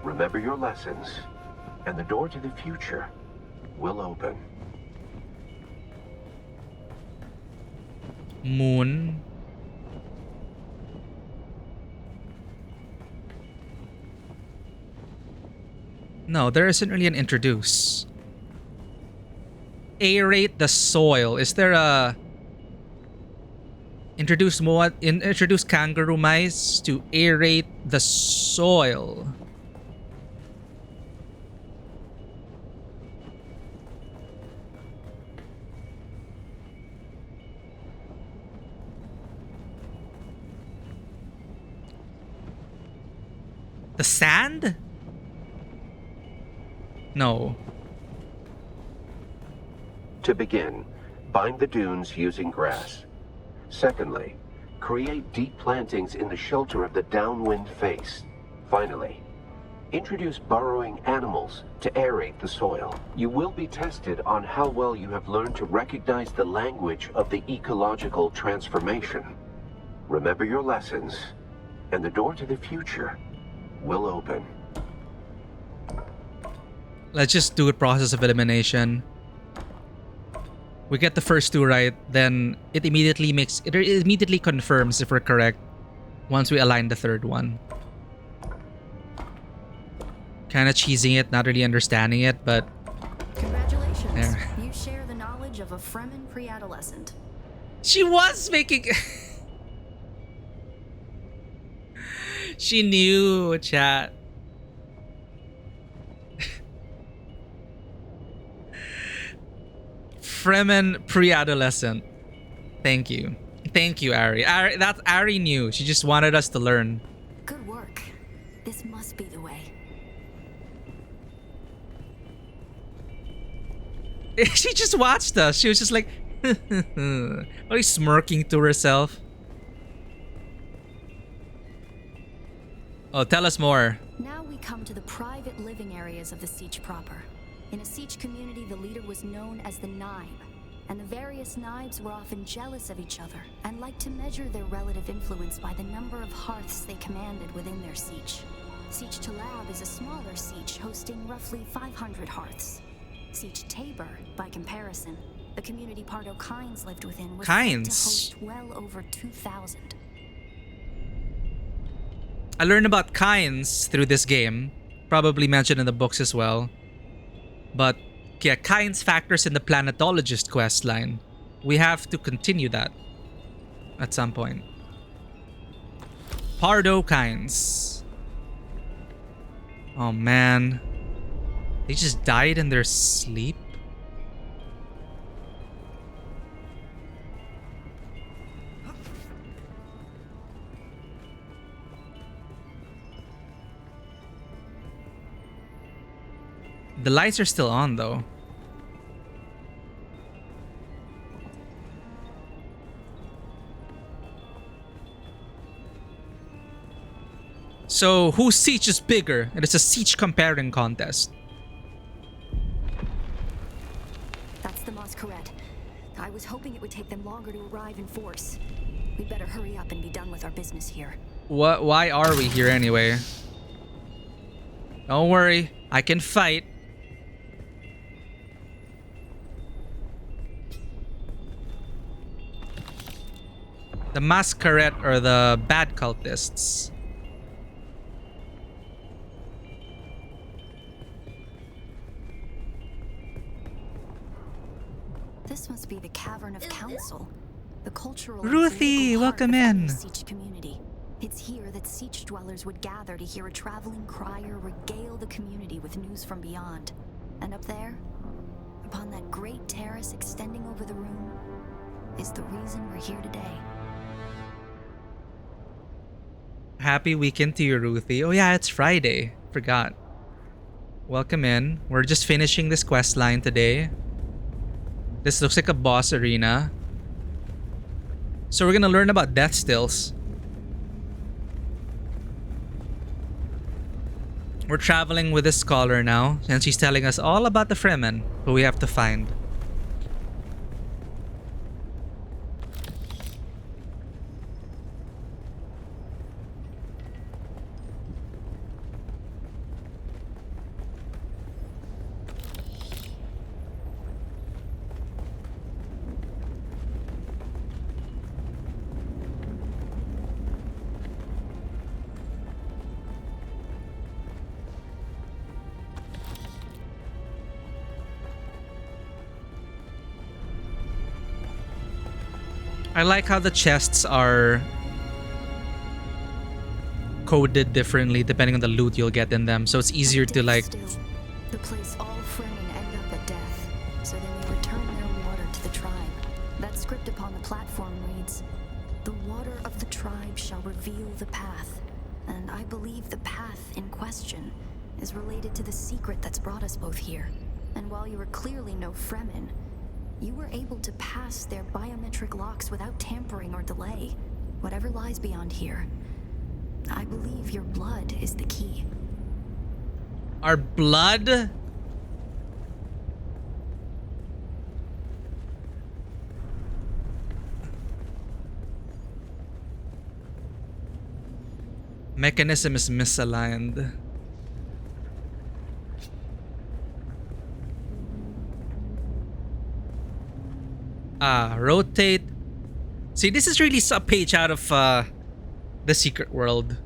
Remember your lessons, and the door to the future will open. Moon. No, there isn't really an introduce. Aerate the soil. Is there a introduce kangaroo mice to aerate the soil? The sand? No. To begin, bind the dunes using grass. Secondly, create deep plantings in the shelter of the downwind face. Finally, introduce burrowing animals to aerate the soil. You will be tested on how well you have learned to recognize the language of the ecological transformation. Remember your lessons, and the door to the future will open. Let's just do a process of elimination. We get the first two right, then it immediately confirms if we're correct once we align the third one. Kind of cheesing it, not really understanding it, but Congratulations. there. You share the knowledge of a Fremen pre-adolescent. She was making... She knew, chat. Fremen pre-adolescent. Thank you. Thank you, Ari. Ari knew. She just wanted us to learn. Good work. This must be the way. She just watched us. She was just like, probably smirking to herself. Oh, tell us more. Now we come to the private living areas of the Siege proper. In a Siege community, the leader was known as the Naib, and the various Naibs were often jealous of each other and liked to measure their relative influence by the number of hearths they commanded within their Siege. Siege Talab is a smaller Siege hosting roughly 500 hearths. Siege Tabor, by comparison, the community Pardo Kynes lived within, was said to host well over 2,000. I learned about Kynes through this game. Probably mentioned in the books as well. But yeah, Kynes factors in the planetologist quest line. We have to continue that at some point. Pardo Kynes. Oh man. They just died in their sleep? The lights are still on though. So whose siege is bigger? It is a siege comparing contest. That's the Masquerade. I was hoping it would take them longer to arrive in force. We better hurry up and be done with our business here. What? Why are we here anyway? Don't worry, I can fight. The masquerade or the bad cultists. This must be the Cavern of Council, the cultural Ruthie, welcome in. Siege community. It's here that Siege dwellers would gather to hear a traveling crier regale the community with news from beyond. And up there, upon that great terrace extending over the room, is the reason we're here today. Happy weekend to you, Ruthie. Oh yeah, it's Friday. Forgot. Welcome in. We're just finishing this quest line today. This looks like a boss arena. So we're gonna learn about death stills. We're traveling with this scholar now, and she's telling us all about the Fremen who we have to find. I like how the chests are coded differently depending on the loot you'll get in them, so it's easier to like... The place all Fremen end up at death, so they may return their water to the tribe. That script upon the platform reads, "The water of the tribe shall reveal the path." And I believe the path in question is related to the secret that's brought us both here. And while you are clearly no Fremen, you were able to pass their biometric locks without tampering or delay. Whatever lies beyond here, I believe your blood is the key. Our blood? Mechanism is misaligned. Rotate. See, this is really a page out of the Secret World.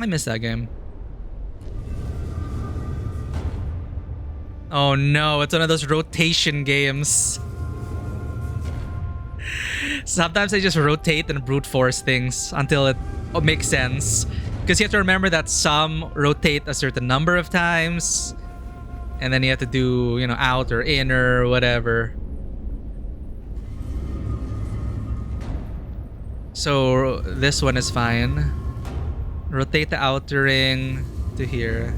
I miss that game. Oh no, it's one of those rotation games. Sometimes I just rotate and brute force things until it makes sense. Because you have to remember that some rotate a certain number of times. And then you have to do, you know, out or in or whatever. So this one is fine. Rotate the outer ring to here.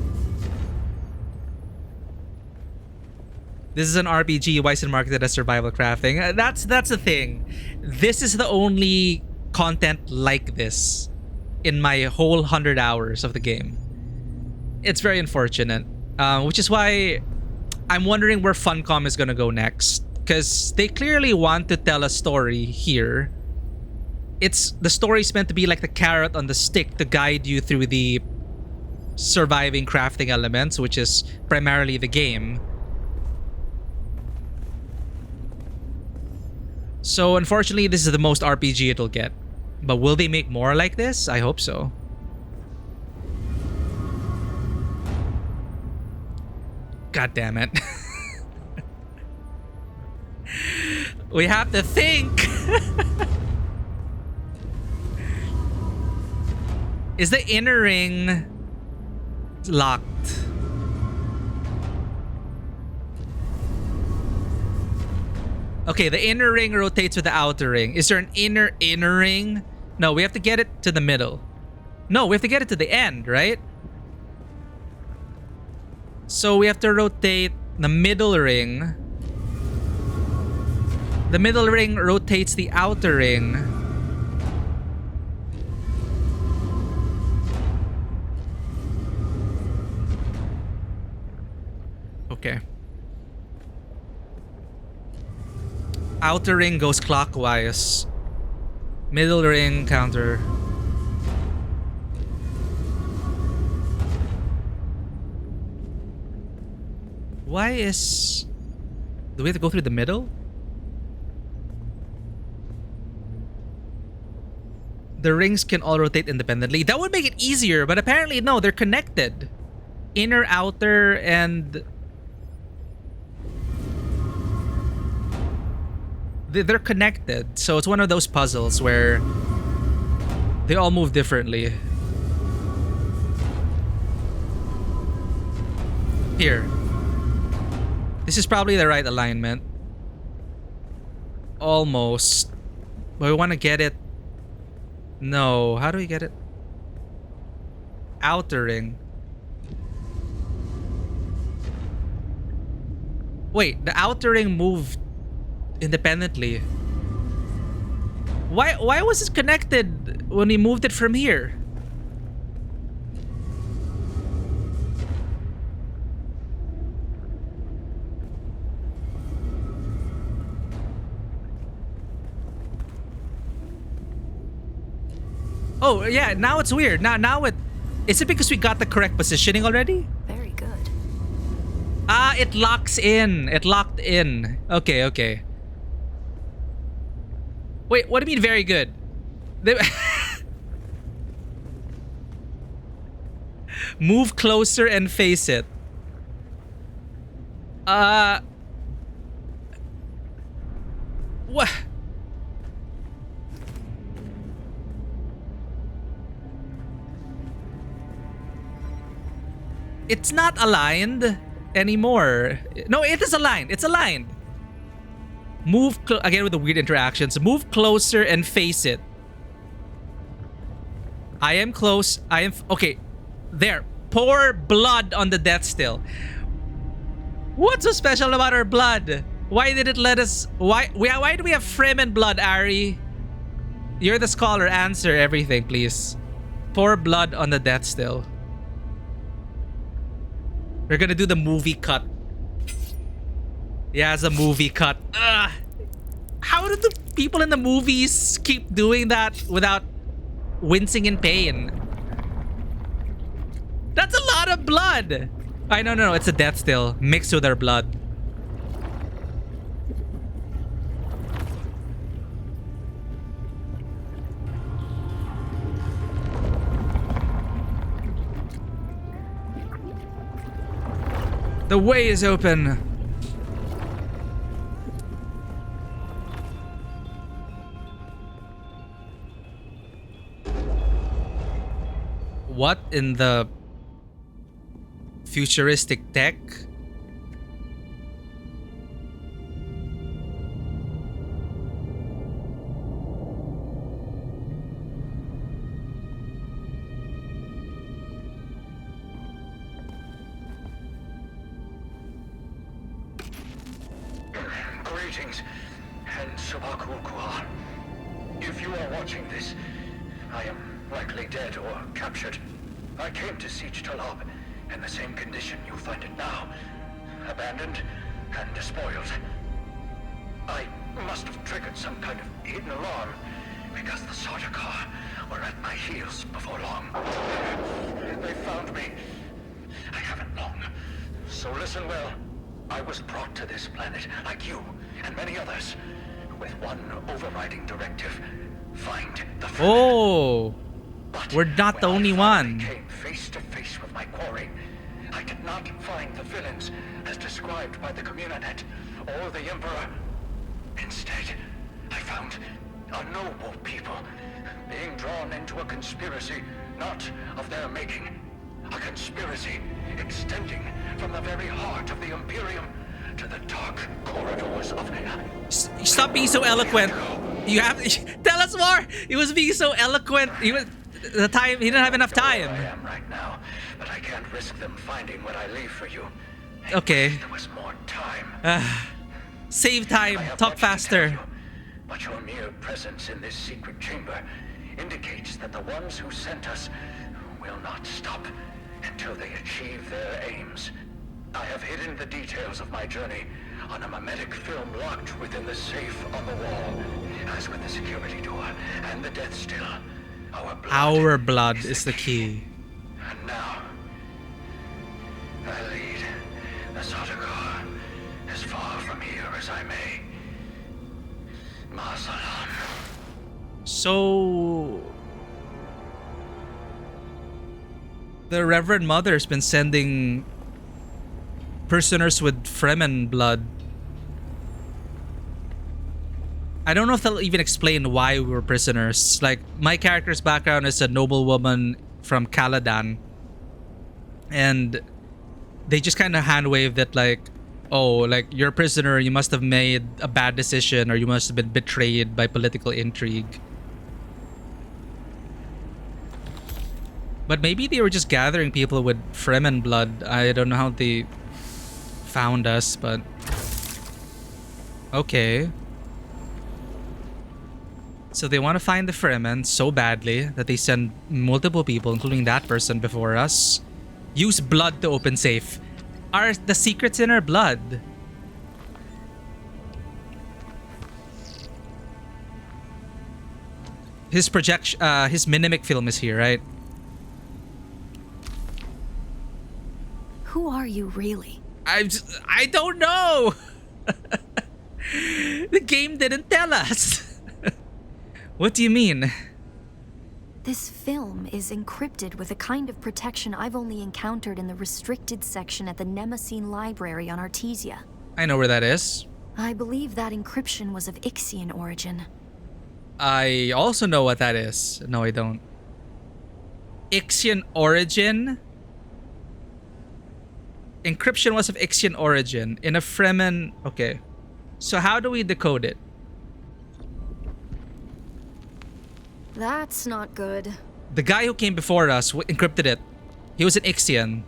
This is an RPG. Why is it marketed as survival crafting? That's the thing. This is the only content like this in my whole 100 hours of the game. It's very unfortunate. Which is why I'm wondering where Funcom is gonna go next. Because they clearly want to tell a story here. The story's meant to be like the carrot on the stick to guide you through the surviving crafting elements, which is primarily the game. So unfortunately, this is the most RPG it'll get. But will they make more like this? I hope so. God damn it. We have to think. Is the inner ring locked? Okay, the inner ring rotates with the outer ring. Is there an inner ring? No, we have to get it to the middle. No, we have to get it to the end, right? So we have to rotate the middle ring. The middle ring rotates the outer ring. Okay. Outer ring goes clockwise. Middle ring counter. Why is... Do we have to go through the middle? The rings can all rotate independently. That would make it easier, but apparently no, they're connected. Inner, outer, and... They're connected. So it's one of those puzzles where they all move differently. Here. This is probably the right alignment. Almost. But we want to get it. No. How do we get it? Outer ring. Wait, the outer ring moved independently. Why was it connected when we moved it from here? Oh, yeah, now it's weird. Now it... Is it because we got the correct positioning already? Very good. Ah, it locks in. It locked in. Okay, okay. Wait, what do you mean very good? Move closer and face it. What? It's not aligned anymore. No, it is aligned. It's aligned. Move again with the weird interactions. Move closer and face it. I am close. I am okay. There. Pour blood on the death still. What's so special about our blood? Why did it let us? Why do we have Fremen blood, Ari? You're the scholar. Answer everything, please. Pour blood on the death still. We're gonna do the movie cut. Yeah, it's a movie cut. Ugh. How do the people in the movies keep doing that without wincing in pain? That's a lot of blood. No, it's a death still mixed with our blood. The way is open. What in the futuristic tech? Greetings, and Sabakul Kuar. If you are watching this, I am likely dead or captured. I came to Siege Talab in the same condition you find it now. Abandoned and despoiled. I must have triggered some kind of hidden alarm because the Sardaukar were at my heels before long. They found me. I haven't long. So listen well. I was brought to this planet, like you and many others, with one overriding directive. Find the Fremen. Oh, we're not the only one. I came face to face with my quarry. I did not find the villains as described by the Communanet or the Emperor. Instead, I found a noble people being drawn into a conspiracy not of their making. A conspiracy extending from the very heart of the Imperium to the dark corridors of... Stop being so eloquent. You have tell us more. He was being so eloquent. He didn't have enough time. I am right now, but I can't risk them finding what I leave for you. Okay. There was more time. Save time. Talk faster. But your mere presence in this secret chamber indicates that the ones who sent us will not stop until they achieve their aims. I have hidden the details of my journey on a mimetic film locked within the safe on the wall. As with the security door and the death still, our blood is the key. And now, I lead the Sardaukar as far from here as I may. Masalam. So the Reverend Mother's been sending prisoners with Fremen blood. I don't know if they'll even explain why we were prisoners. Like, my character's background is a noblewoman from Caladan. And they just kind of hand-waved it like, oh, like, you're a prisoner, you must have made a bad decision, or you must have been betrayed by political intrigue. But maybe they were just gathering people with Fremen blood. I don't know how they found us, but... okay. So they want to find the Fremen so badly that they send multiple people, including that person before us. Use blood to open safe. Are the secrets in our blood? His projection, his mimic film is here, right? Who are you really? I don't know. The game didn't tell us. What do you mean? This film is encrypted with a kind of protection I've only encountered in the restricted section at the Nemesine Library on Artesia. I know where that is. I believe that encryption was of Ixian origin. I also know what that is. No, I don't. Ixian origin? Encryption was of Ixian origin in a Fremen... okay. So how do we decode it? That's not good. The guy who came before us encrypted it. He was an Ixian.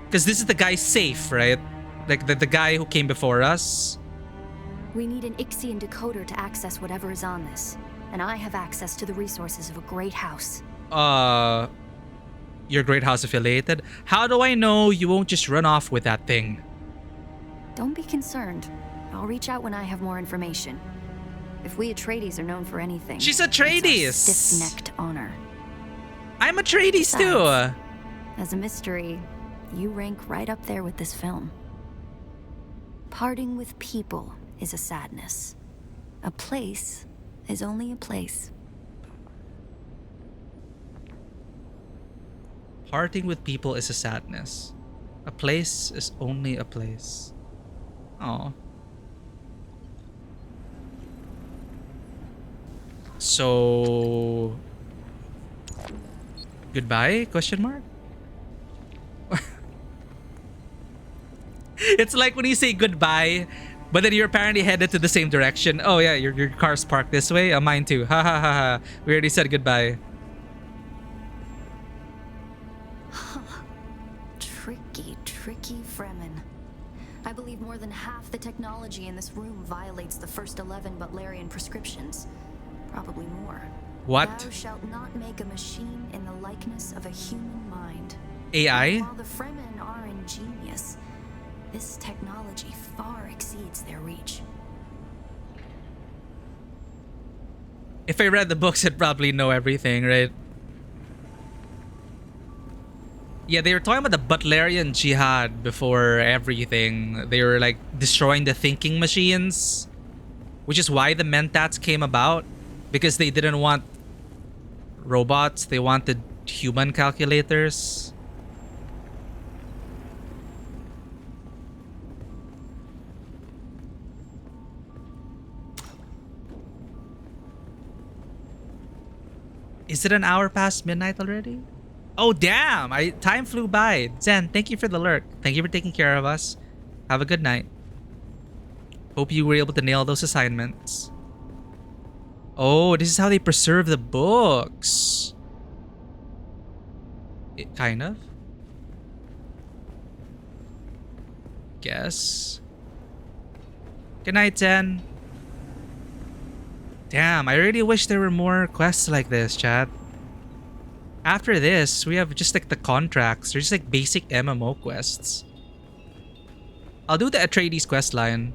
Because this is the guy's safe, right? Like the guy who came before us. We need an Ixian decoder to access whatever is on this. And I have access to the resources of a great house. Your great house affiliated? How do I know you won't just run off with that thing? Don't be concerned. I'll reach out when I have more information. If we Atreides are known for anything, she's Atreides! Stiff-necked honor. I'm Atreides too! As a mystery, you rank right up there with this film. Parting with people is a sadness. A place is only a place. Parting with people is a sadness. A place is only a place. Oh. So... goodbye? Question mark? It's like when you say goodbye, but then you're apparently headed to the same direction. Oh yeah, your car's parked this way. Mine too. Ha ha ha ha. We already said goodbye. Tricky Fremen. I believe more than half the technology in this room violates the first 11 Butlerian prescriptions. Probably more. What? Thou shalt not make a machine in the likeness of a human mind. AI? And while the Fremen are ingenious, this technology far exceeds their reach. If I read the books, I'd probably know everything, right? Yeah, they were talking about the Butlerian Jihad before everything. They were like destroying the thinking machines, which is why the Mentats came about, because they didn't want robots, they wanted human calculators. Is it an hour past midnight already? Oh damn! Time flew by. Zen, thank you for the lurk. Thank you for taking care of us. Have a good night. Hope you were able to nail those assignments. Oh, this is how they preserve the books. Kind of. Guess. Good night, Zen. Damn, I really wish there were more quests like this, chat. After this, we have just like the contracts. They're just like basic MMO quests. I'll do the Atreides quest line.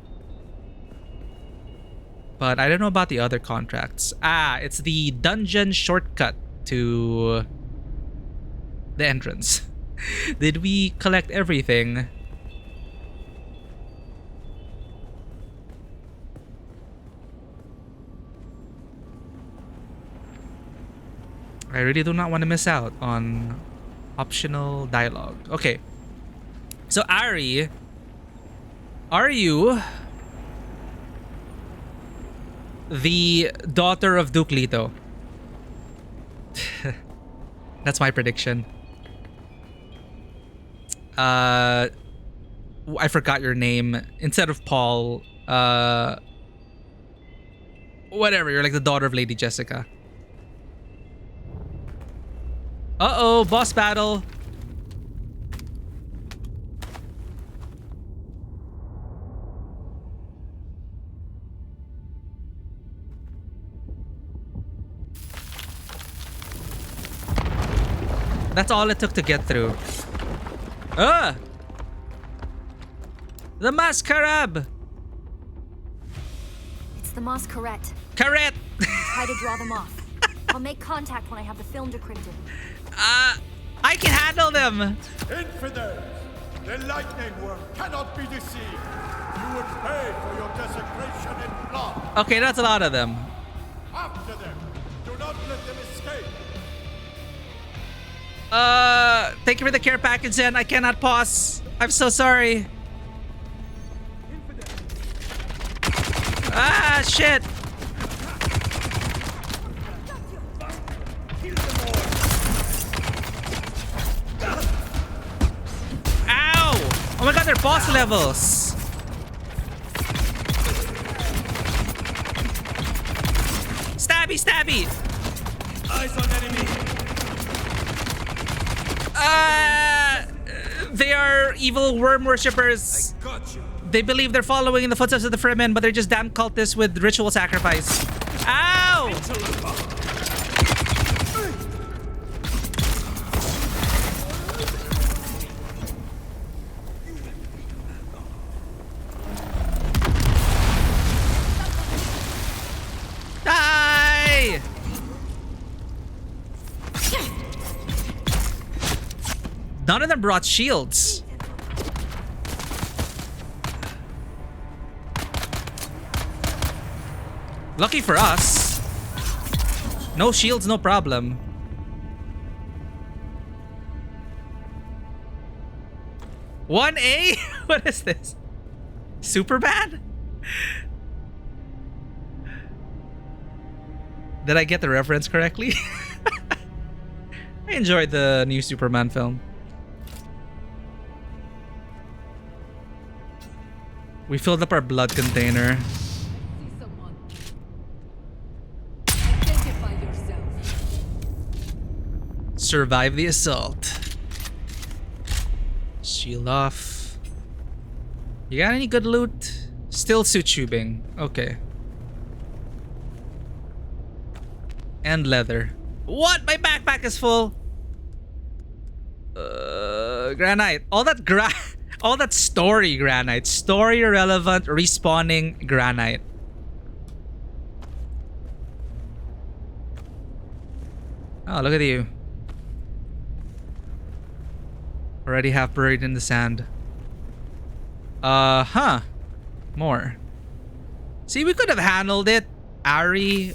But I don't know about the other contracts. Ah, it's the dungeon shortcut to the entrance. Did we collect everything? I really do not want to miss out on optional dialogue. Okay. So Ari, are you the daughter of Duke Leto? That's my prediction. I forgot your name. Instead of Paul, whatever, you're like the daughter of Lady Jessica. Uh-oh, boss battle. That's all it took to get through. The masquerade. It's the masquerade. Correct. Try to draw them off. I'll make contact when I have the film decrypted. I can handle them. Infidels! The lightning worm cannot be deceived. You would pay for your desecration in blood. Okay, that's a lot of them. After them. Do not let them escape. Thank you for the care package, Zen. I cannot pause. I'm so sorry. Ah, shit. Ow! Oh my god, they're boss levels. Stabby, stabby. Eyes on enemy. They are evil worm worshippers. I got you. They believe they're following in the footsteps of the Fremen, but they're just damn cultists with ritual sacrifice. Ow! Die! None of them brought shields. Lucky for us. No shields, no problem. One A? What is this? Superman? Did I get the reference correctly? I enjoyed the new Superman film. We filled up our blood container. Survive the assault. Shield off. You got any good loot? Still suit tubing. Okay. And leather. What? My backpack is full. Granite. All that story granite. Story relevant respawning granite. Oh, look at you. Already half buried in the sand. Huh. More. See, we could have handled it. Ari.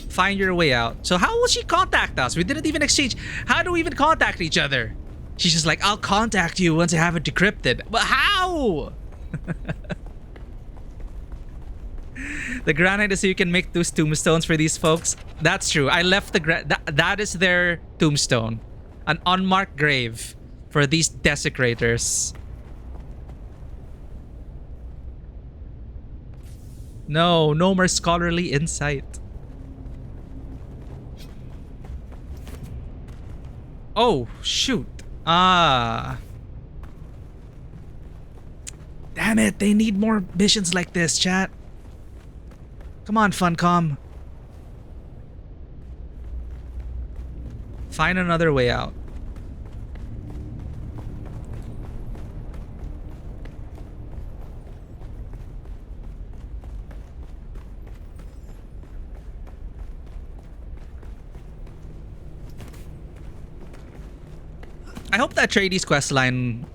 Find your way out. So how will she contact us? We didn't even exchange. How do we even contact each other? She's just like, I'll contact you once I have it decrypted. But how? The granite is so you can make those tombstones for these folks. That's true. I left the that is their tombstone. An unmarked grave for these desecrators. No more scholarly insight. Oh, shoot. Damn it, they need more missions like this, chat. Come on, Funcom. Find another way out. I hope that Atreides questline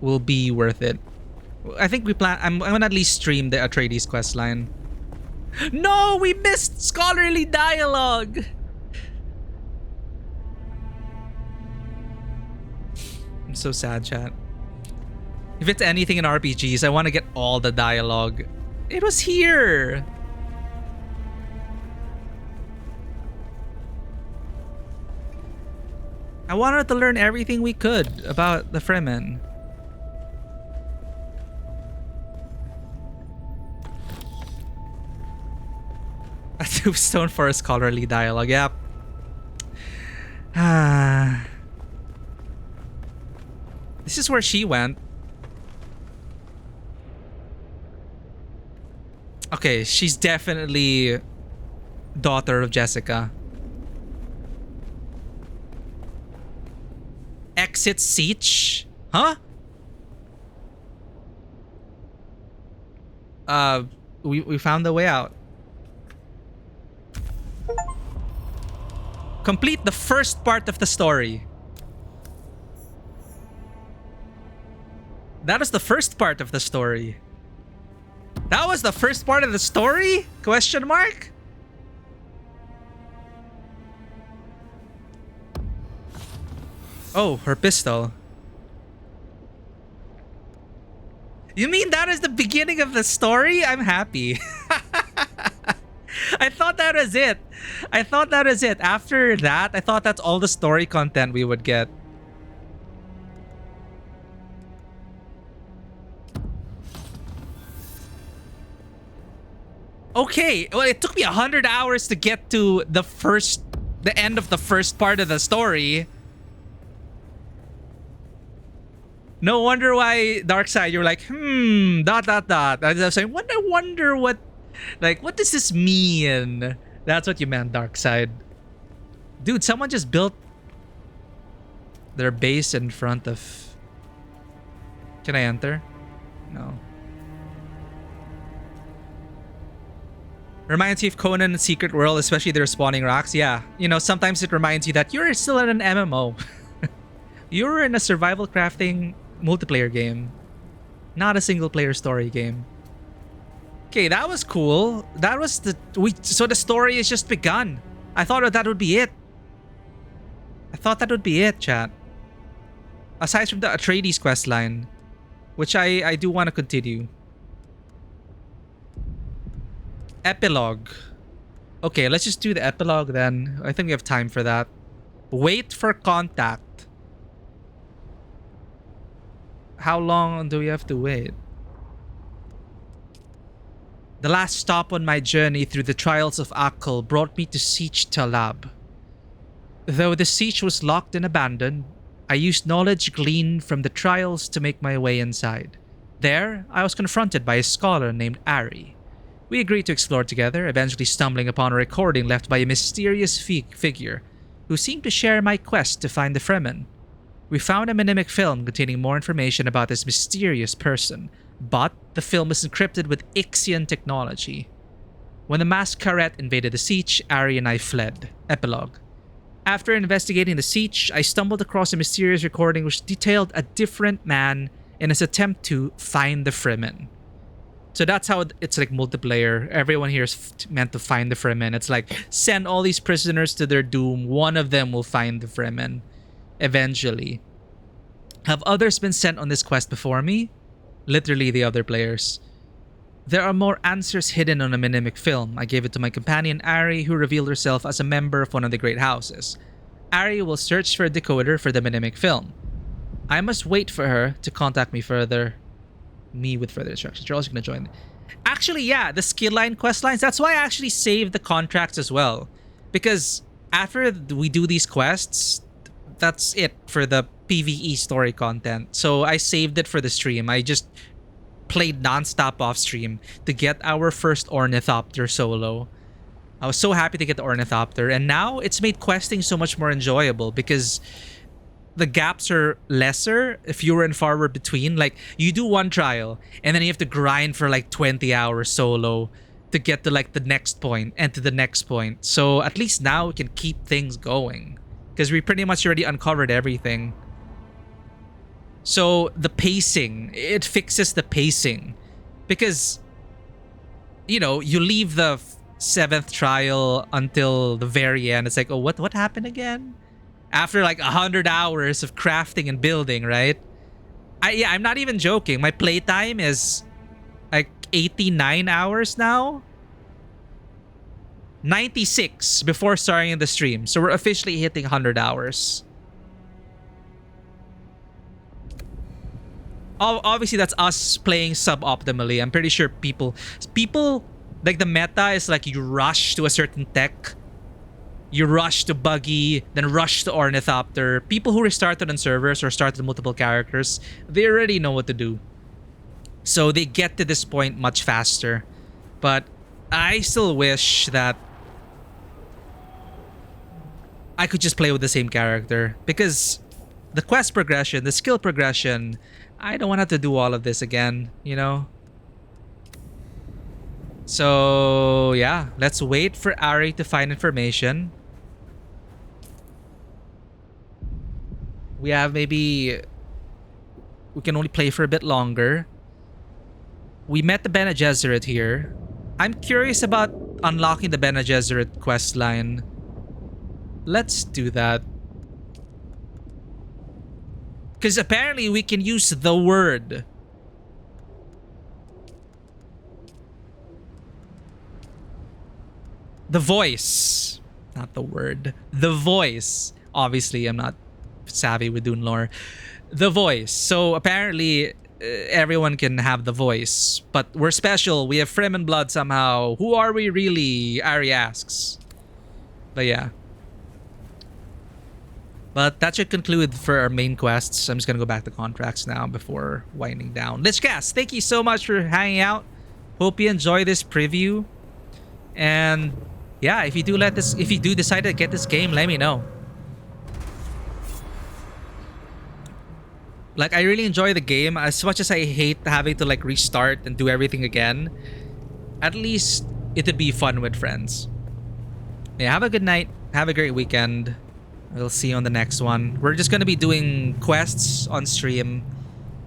will be worth it. I think we plan. I'm gonna at least stream the Atreides questline. No, we missed scholarly dialogue. I'm so sad, chat. If it's anything in RPGs, I want to get all the dialogue. It was here. I wanted to learn everything we could about the Fremen. A tombstone for a scholarly dialogue. Yep. This is where she went. Okay, she's definitely daughter of Jessica. Exit Siege? Huh? We found a way out. Complete the first part of the story. That was the first part of the story. That was the first part of the story? Question mark? Oh, her pistol. You mean that is the beginning of the story? I'm happy. I thought that was it. I thought that was it. After that, I thought that's all the story content we would get. Okay, well, it took me 100 hours to get to the end of the first part of the story. No wonder why Darkseid, you're like, dot. I was saying, I wonder what, like, what does this mean? That's what you meant, Darkseid. Dude, someone just built their base in front of... Can I enter? No. Reminds you of Conan and Secret World, especially the respawning rocks. Yeah, you know, sometimes it reminds you that you're still in an MMO. You're in a survival crafting multiplayer game, not a single player story game. Okay, that was cool. That was so the story is just begun. I thought that would be it. I thought that would be it, chat. Aside from the Atreides questline, which I do want to continue. Epilogue. Okay, let's just do the epilogue then. I think we have time for that. Wait for contact. How long do we have to wait? The last stop on my journey through the trials of Akal brought me to Siege Talab. Though the siege was locked and abandoned, I used knowledge gleaned from the trials to make my way inside. There, I was confronted by a scholar named Ari. We agreed to explore together, eventually stumbling upon a recording left by a mysterious figure who seemed to share my quest to find the Fremen. We found a mnemonic film containing more information about this mysterious person, but the film was encrypted with Ixian technology. When the Masquerade invaded the siege, Ari and I fled. Epilogue. After investigating the siege, I stumbled across a mysterious recording which detailed a different man in his attempt to find the Fremen. So that's how it's like multiplayer. Everyone here is meant to find the Fremen. It's like, send all these prisoners to their doom. One of them will find the Fremen. Eventually. Have others been sent on this quest before me? Literally the other players. There are more answers hidden on a mnemonic film. I gave it to my companion Ari, who revealed herself as a member of one of the great houses. Ari will search for a decoder for the mnemonic film. I must wait for her to contact me with further instructions. You're also going to join. Actually, yeah, the skill line quest lines. That's why I actually saved the contracts as well. Because after we do these quests, that's it for the PvE story content. So I saved it for the stream. I just played non-stop off stream to get our first Thopter solo. I was so happy to get the Ornithopter, and now it's made questing so much more enjoyable because the gaps are lesser, fewer and farther between. Like, you do one trial, and then you have to grind for like 20 hours solo to get to like the next point and to the next point. So at least now we can keep things going because we pretty much already uncovered everything. So the pacing, it fixes the pacing because, you know, you leave the 7th trial until the very end. It's like, oh, what happened again? After like 100 hours of crafting and building, right? I'm not even joking. My playtime is like 89 hours now. 96 before starting the stream. So we're officially hitting 100 hours. Obviously, that's us playing suboptimally. I'm pretty sure people, like, the meta is like you rush to a certain tech, you rush to buggy, then rush to Ornithopter. People who restarted on servers or started multiple characters, they already know what to do. So they get to this point much faster. But I still wish that I could just play with the same character because the quest progression, the skill progression, I don't want to have to do all of this again, you know? So, yeah. Let's wait for Ari to find information. We have maybe... We can only play for a bit longer. We met the Bene Gesserit here. I'm curious about unlocking the Bene Gesserit quest line. Let's do that. Because apparently we can use the word. The voice. Not the word. The voice. Obviously, I'm not savvy with Dune lore. The voice. So apparently, everyone can have the voice. But we're special. We have Fremen blood somehow. Who are we really? Ari asks. But yeah. But that should conclude for our main quests. I'm just going to go back to contracts now before winding down. Lichcast, thank you so much for hanging out. Hope you enjoy this preview. And yeah, if you do decide to get this game, let me know. Like, I really enjoy the game. As much as I hate having to like restart and do everything again, at least it would be fun with friends. Yeah, have a good night. Have a great weekend. We'll see you on the next one. We're just going to be doing quests on stream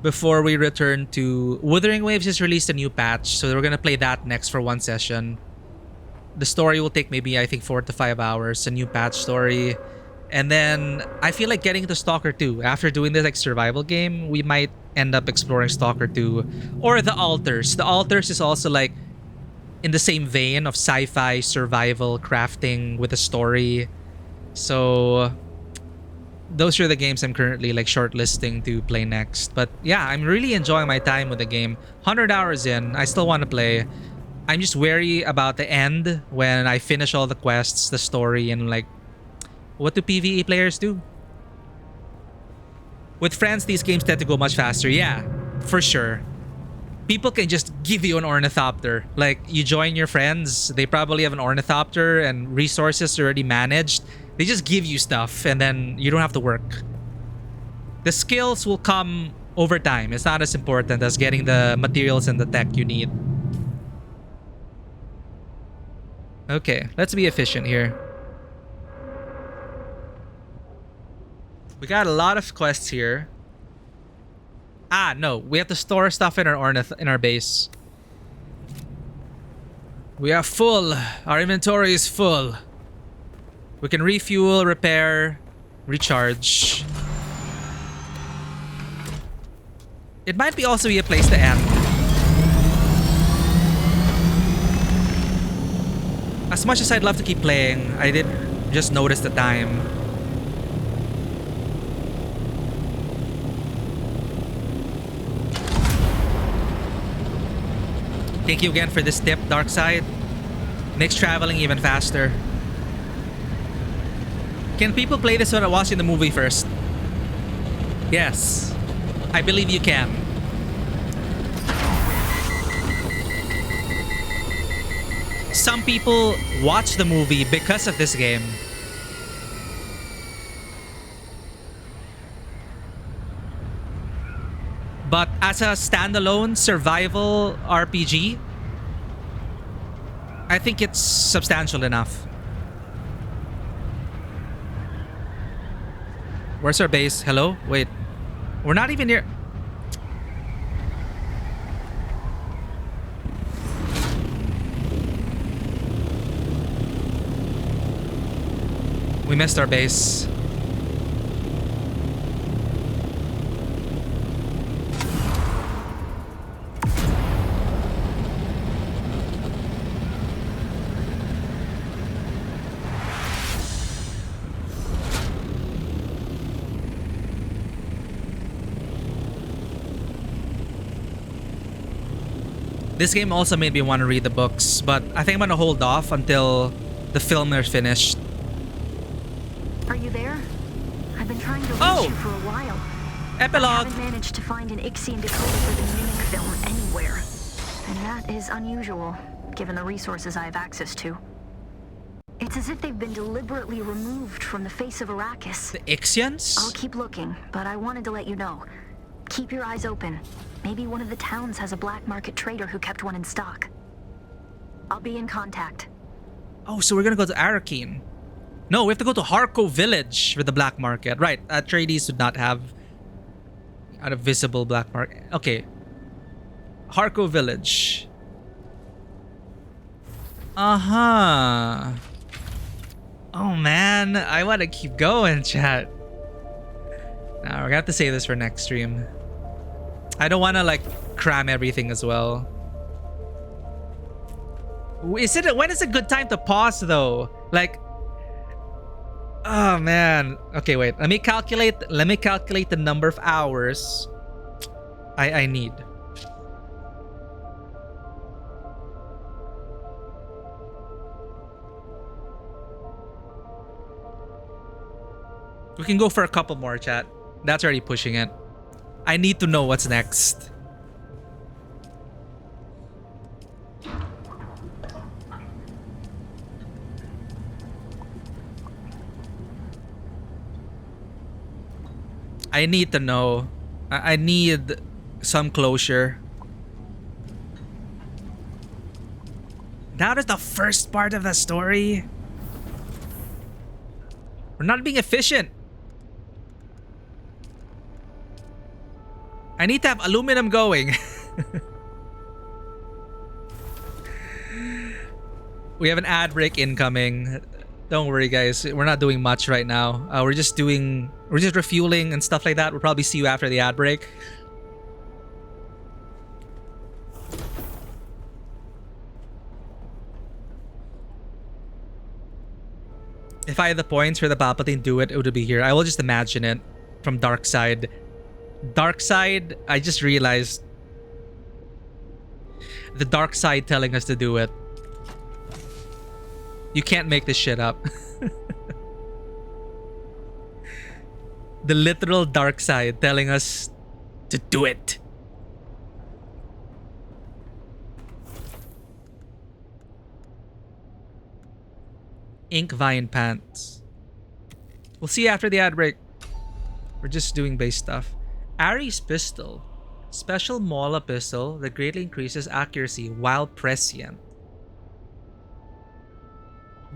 before we return to... Wuthering Waves just released a new patch, so we're going to play that next for one session. The story will take maybe, I think, 4 to 5 hours. A new patch story. And then I feel like getting to Stalker 2. After doing this like survival game, we might end up exploring Stalker 2. Or The Altars. The Altars is also like in the same vein of sci-fi, survival, crafting with a story. So those are the games I'm currently like shortlisting to play next. But yeah, I'm really enjoying my time with the game. 100 hours in, I still want to play. I'm just wary about the end when I finish all the quests, the story, and like, what do PvE players do? With friends, these games tend to go much faster. Yeah, for sure. People can just give you an Ornithopter. Like, you join your friends, they probably have an Ornithopter and resources already managed. They just give you stuff and then you don't have to work. The skills will come over time. It's not as important as getting the materials and the tech you need. Okay, let's be efficient here. We got a lot of quests here. Ah, no. We have to store stuff in our base. We are full. Our inventory is full. We can refuel, repair, recharge. It might be also be a place to end. As much as I'd love to keep playing, I did just notice the time. Thank you again for this tip, Darkside. Makes traveling even faster. Can people play this without watching the movie first? Yes. I believe you can. some people watch the movie because of this game. But as a standalone survival RPG, I think it's substantial enough. Where's our base? Hello? Wait. We're not even near... We missed our base. This game also made me want to read the books, but I think I'm gonna hold off until the film is finished. Are you there? I've been trying to reach you for a while. Epilogue. I haven't managed to find an Ixian decoder for the mimic film anywhere. And that is unusual, given the resources I have access to. It's as if they've been deliberately removed from the face of Arrakis. The Ixians? I'll keep looking, but I wanted to let you know. Keep your eyes open. Maybe one of the towns has a black market trader who kept one in stock. I'll be in contact. Oh, so we're gonna go to Arrakeen. No, we have to go to Harko Village for the black market. Right, Atreides would not have a visible black market. Okay. Harko Village. Uh-huh. Oh, man. I want to keep going, chat. Nah, we're gonna have to save this for next stream. I don't want to, like, cram everything as well. When is a good time to pause, though? Like... Oh, man. Okay, wait. Let me calculate the number of hours I need. We can go for a couple more, chat. That's already pushing it. I need to know what's next. I need to know. I need some closure. That is the first part of the story. We're not being efficient. I need to have aluminum going. We have an ad break incoming. Don't worry, guys. We're not doing much right now. We're just refueling and stuff like that. We'll probably see you after the ad break. If I had the points for the Palpatine do it, it would be here. I will just imagine it from Dark Side. Dark Side, I just realized the Dark Side telling us to do it. You can't make this shit up. The literal Dark Side telling us to do it. Ink Vine Pants. We'll see you after the ad break. We're just doing base stuff. Ares Pistol. Special Mola Pistol that greatly increases accuracy while prescient.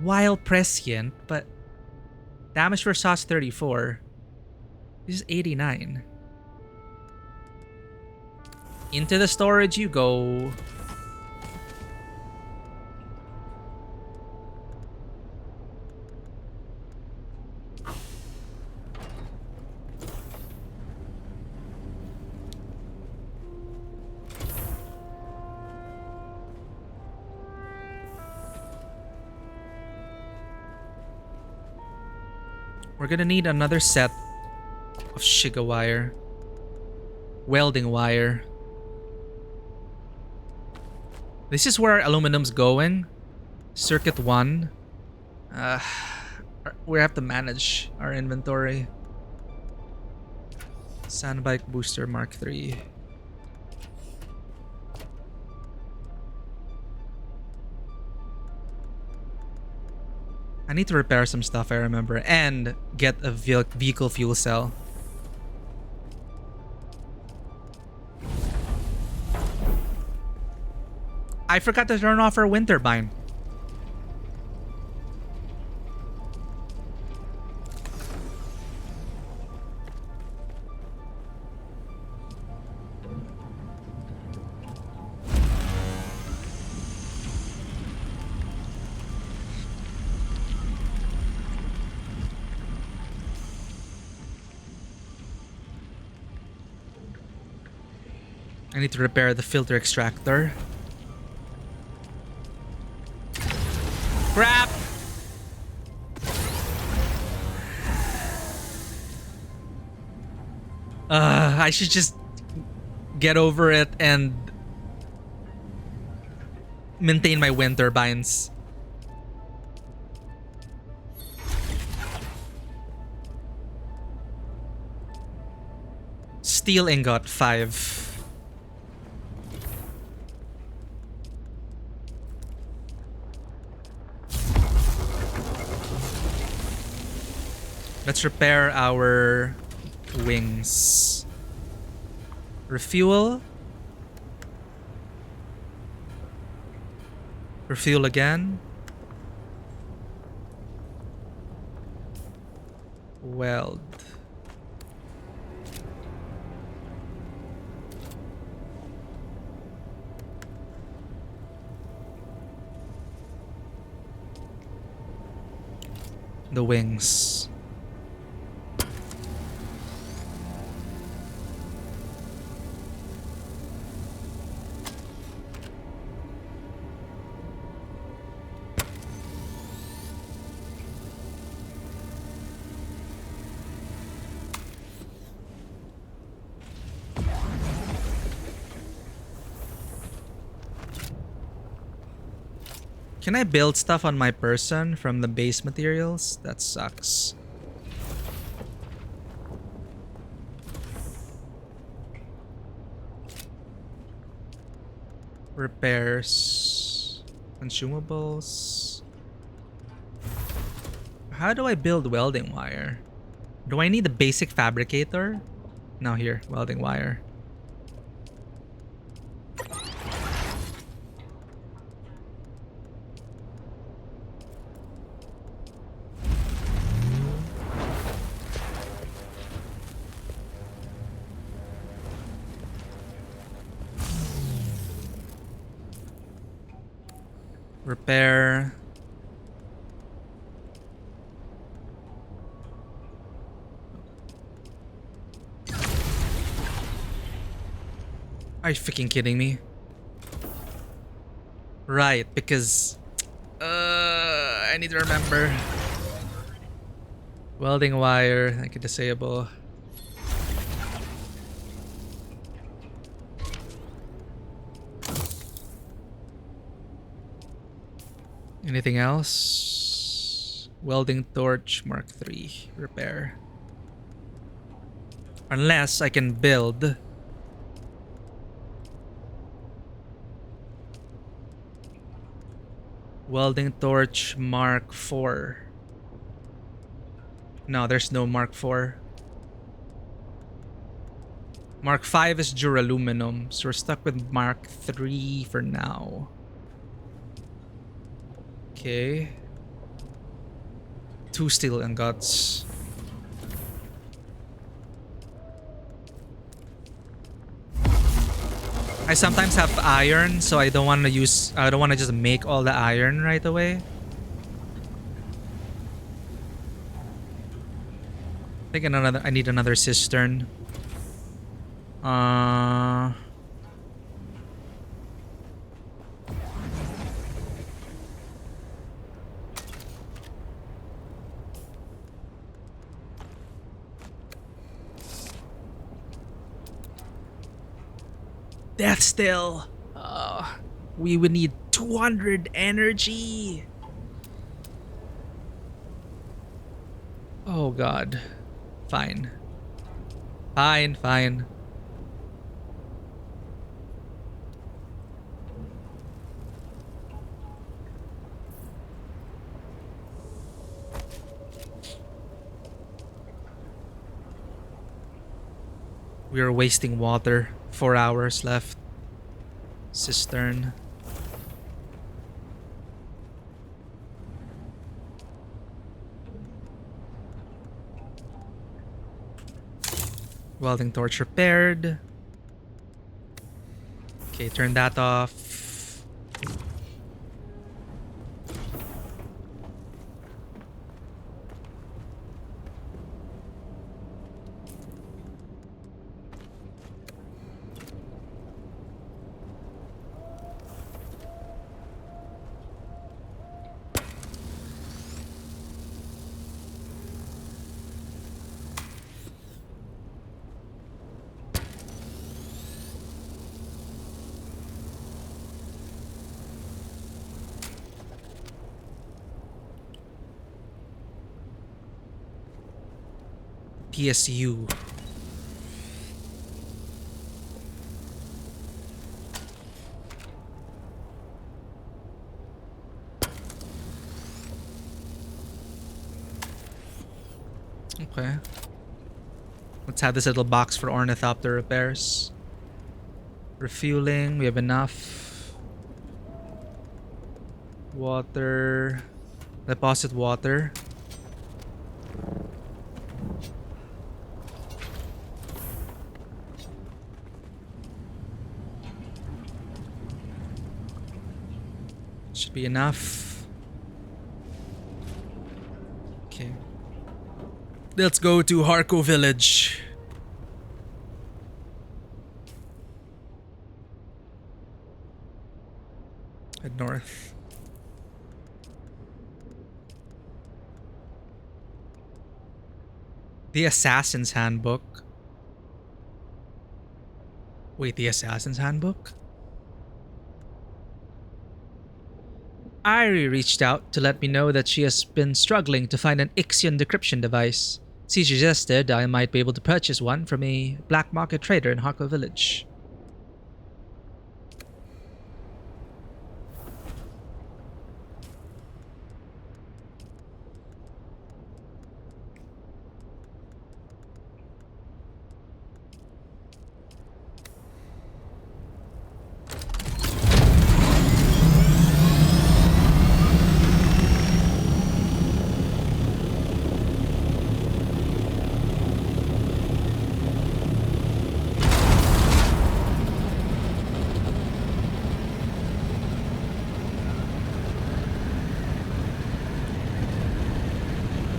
While prescient, but damage per sauce 34. This is 89. Into the storage you go. We're gonna need another set of Shiga wire. Welding wire. This is where our aluminum's going. Circuit 1. We have to manage our inventory. Sandbike Booster Mark III. I need to repair some stuff, I remember, and get a vehicle fuel cell. I forgot to turn off our wind turbine. I need to repair the filter extractor. Crap! I should just get over it and maintain my wind turbines. Steel ingot 5. Let's repair our wings. Refuel. Refuel again. Weld. The wings. Can I build stuff on my person from the base materials? That sucks. Repairs. Consumables. How do I build welding wire? Do I need a basic fabricator? No, here. Welding wire. Repair. Are you freaking kidding me? Right, because I need to remember. Welding wire, I can disable. Anything else? Welding torch Mark III. Repair. Unless I can build welding torch Mark IV. No, there's no Mark IV. Mark V is duraluminum, so we're stuck with Mark III for now. Okay. 2 steel ingots. I sometimes have iron, so I don't want to just make all the iron right away. I think I need another cistern. Death still. We would need 200 energy. Oh god. Fine. Fine. We are wasting water. 4 hours left. Cistern. Welding torch repaired. Okay, turn that off. PSU. Okay. Let's have this little box for Ornithopter repairs. Refueling, we have enough. Water. Deposit water. Should be enough. Okay. Let's go to Harko Village. Head north. The Assassin's Handbook. Wait, the Assassin's Handbook? Irie reached out to let me know that she has been struggling to find an Ixion decryption device. She suggested I might be able to purchase one from a black market trader in Harko Village.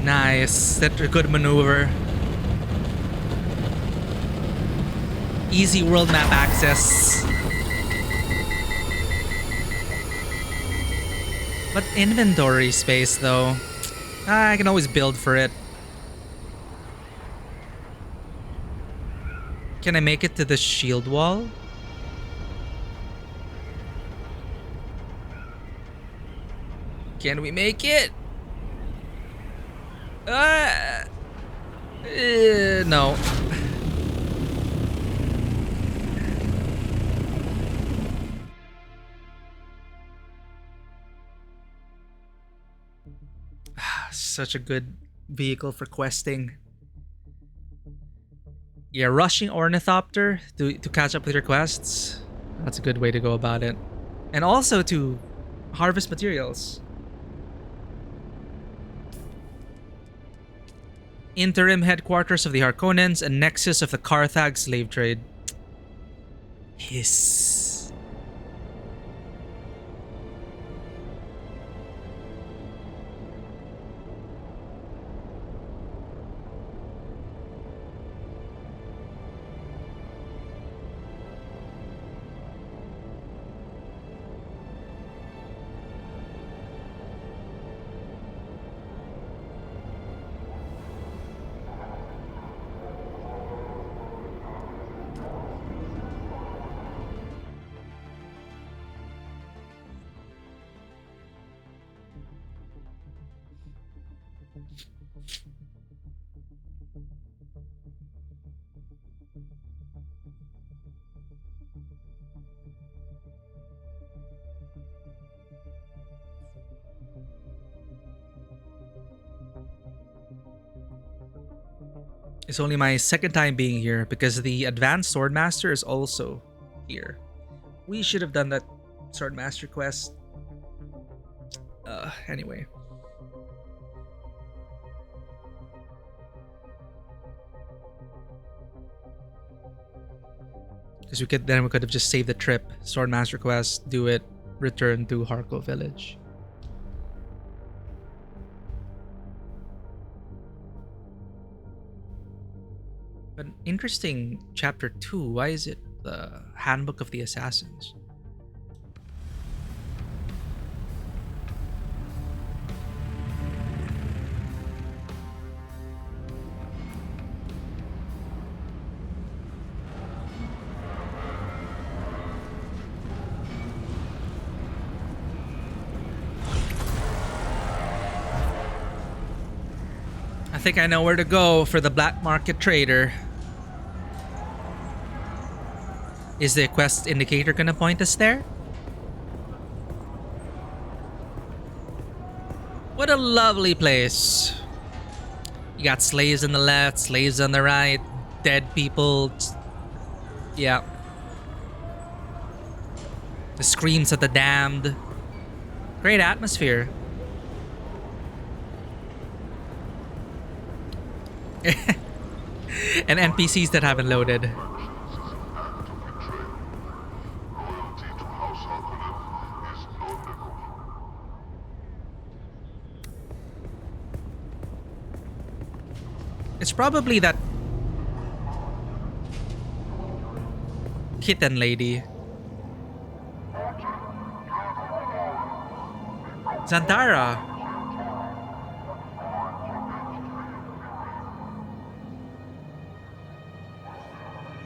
Nice. That's a good maneuver. Easy world map access. But inventory space though. I can always build for it. Can I make it to the shield wall? Can we make it? No. Such a good vehicle for questing. Yeah, rushing Ornithopter to catch up with your quests. That's a good way to go about it. And also to harvest materials. Interim headquarters of the Harkonnens and nexus of the Carthag slave trade. Hiss. It's only my second time being here because the advanced swordmaster is also here. We should have done that swordmaster quest. Anyway. Because we could have just saved the trip. Swordmaster quest, do it, return to Harko village. But interesting chapter 2. Why is it the Handbook of the Assassins? I think I know where to go for the black market trader. Is the quest indicator gonna point us there? What a lovely place. You got slaves on the left, slaves on the right, dead people. Yeah. The screams of the damned. Great atmosphere. And NPCs that haven't loaded. It's probably that kitten lady. Zandara.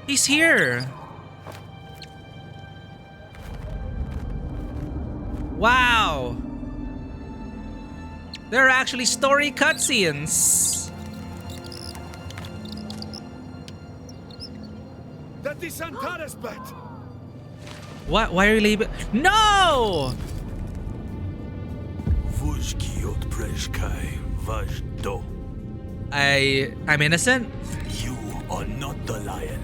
He's here. Wow. There are actually story cutscenes. That is Zandara's bat. What? Why are you leaving? No! I'm innocent. You are not the lion,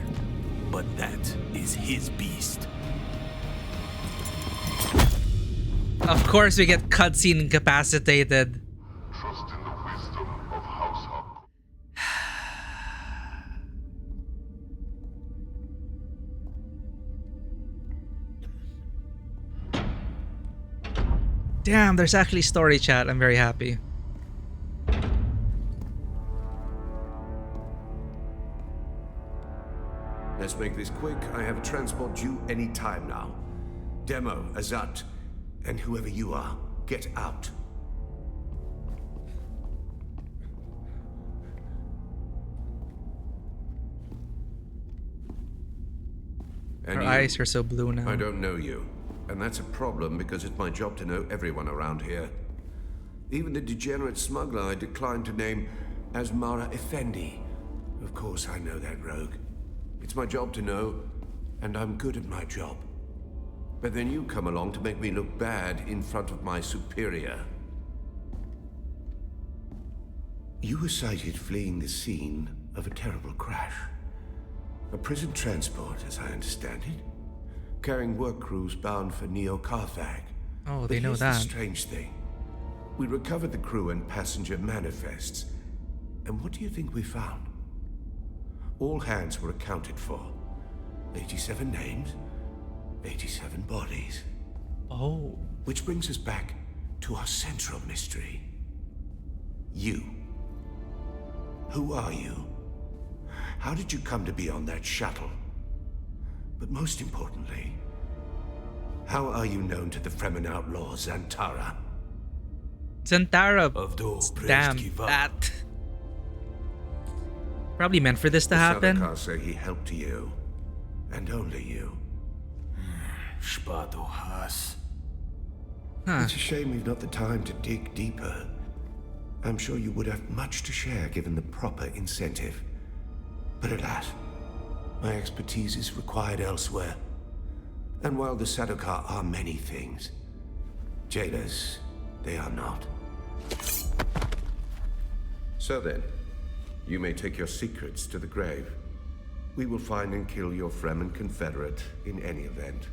but that is his beast. Of course we get cutscene incapacitated. Trust in the wisdom of House Hub. Damn, there's actually story chat. I'm very happy. Let's make this quick. I have a transport due any time now. Demo, Azat, and whoever you are, get out. Her eyes are so blue now. I don't know you. And that's a problem because it's my job to know everyone around here. Even the degenerate smuggler I declined to name as Mara Effendi. Of course I know that rogue. It's my job to know, and I'm good at my job. But then you come along to make me look bad in front of my superior. You were sighted fleeing the scene of a terrible crash. A prison transport, as I understand it, carrying work crews bound for Neo-Carthag. Oh, they know here's that. The strange thing. We recovered the crew and passenger manifests. And what do you think we found? All hands were accounted for. 87 names, 87 bodies. Oh. Which brings us back to our central mystery. You. Who are you? How did you come to be on that shuttle? But most importantly, how are you known to the Fremen outlaw Zantara? Zantara. Damn that. Probably meant for this to happen. The say he helped you. And only you. Spado has. It's a shame we've not the time to dig deeper. I'm sure you would have much to share given the proper incentive. But alas, my expertise is required elsewhere. And while the Sadokar are many things, jailers, they are not. So then, You may take your secrets to the grave. We will find and kill your Fremen confederate in any event.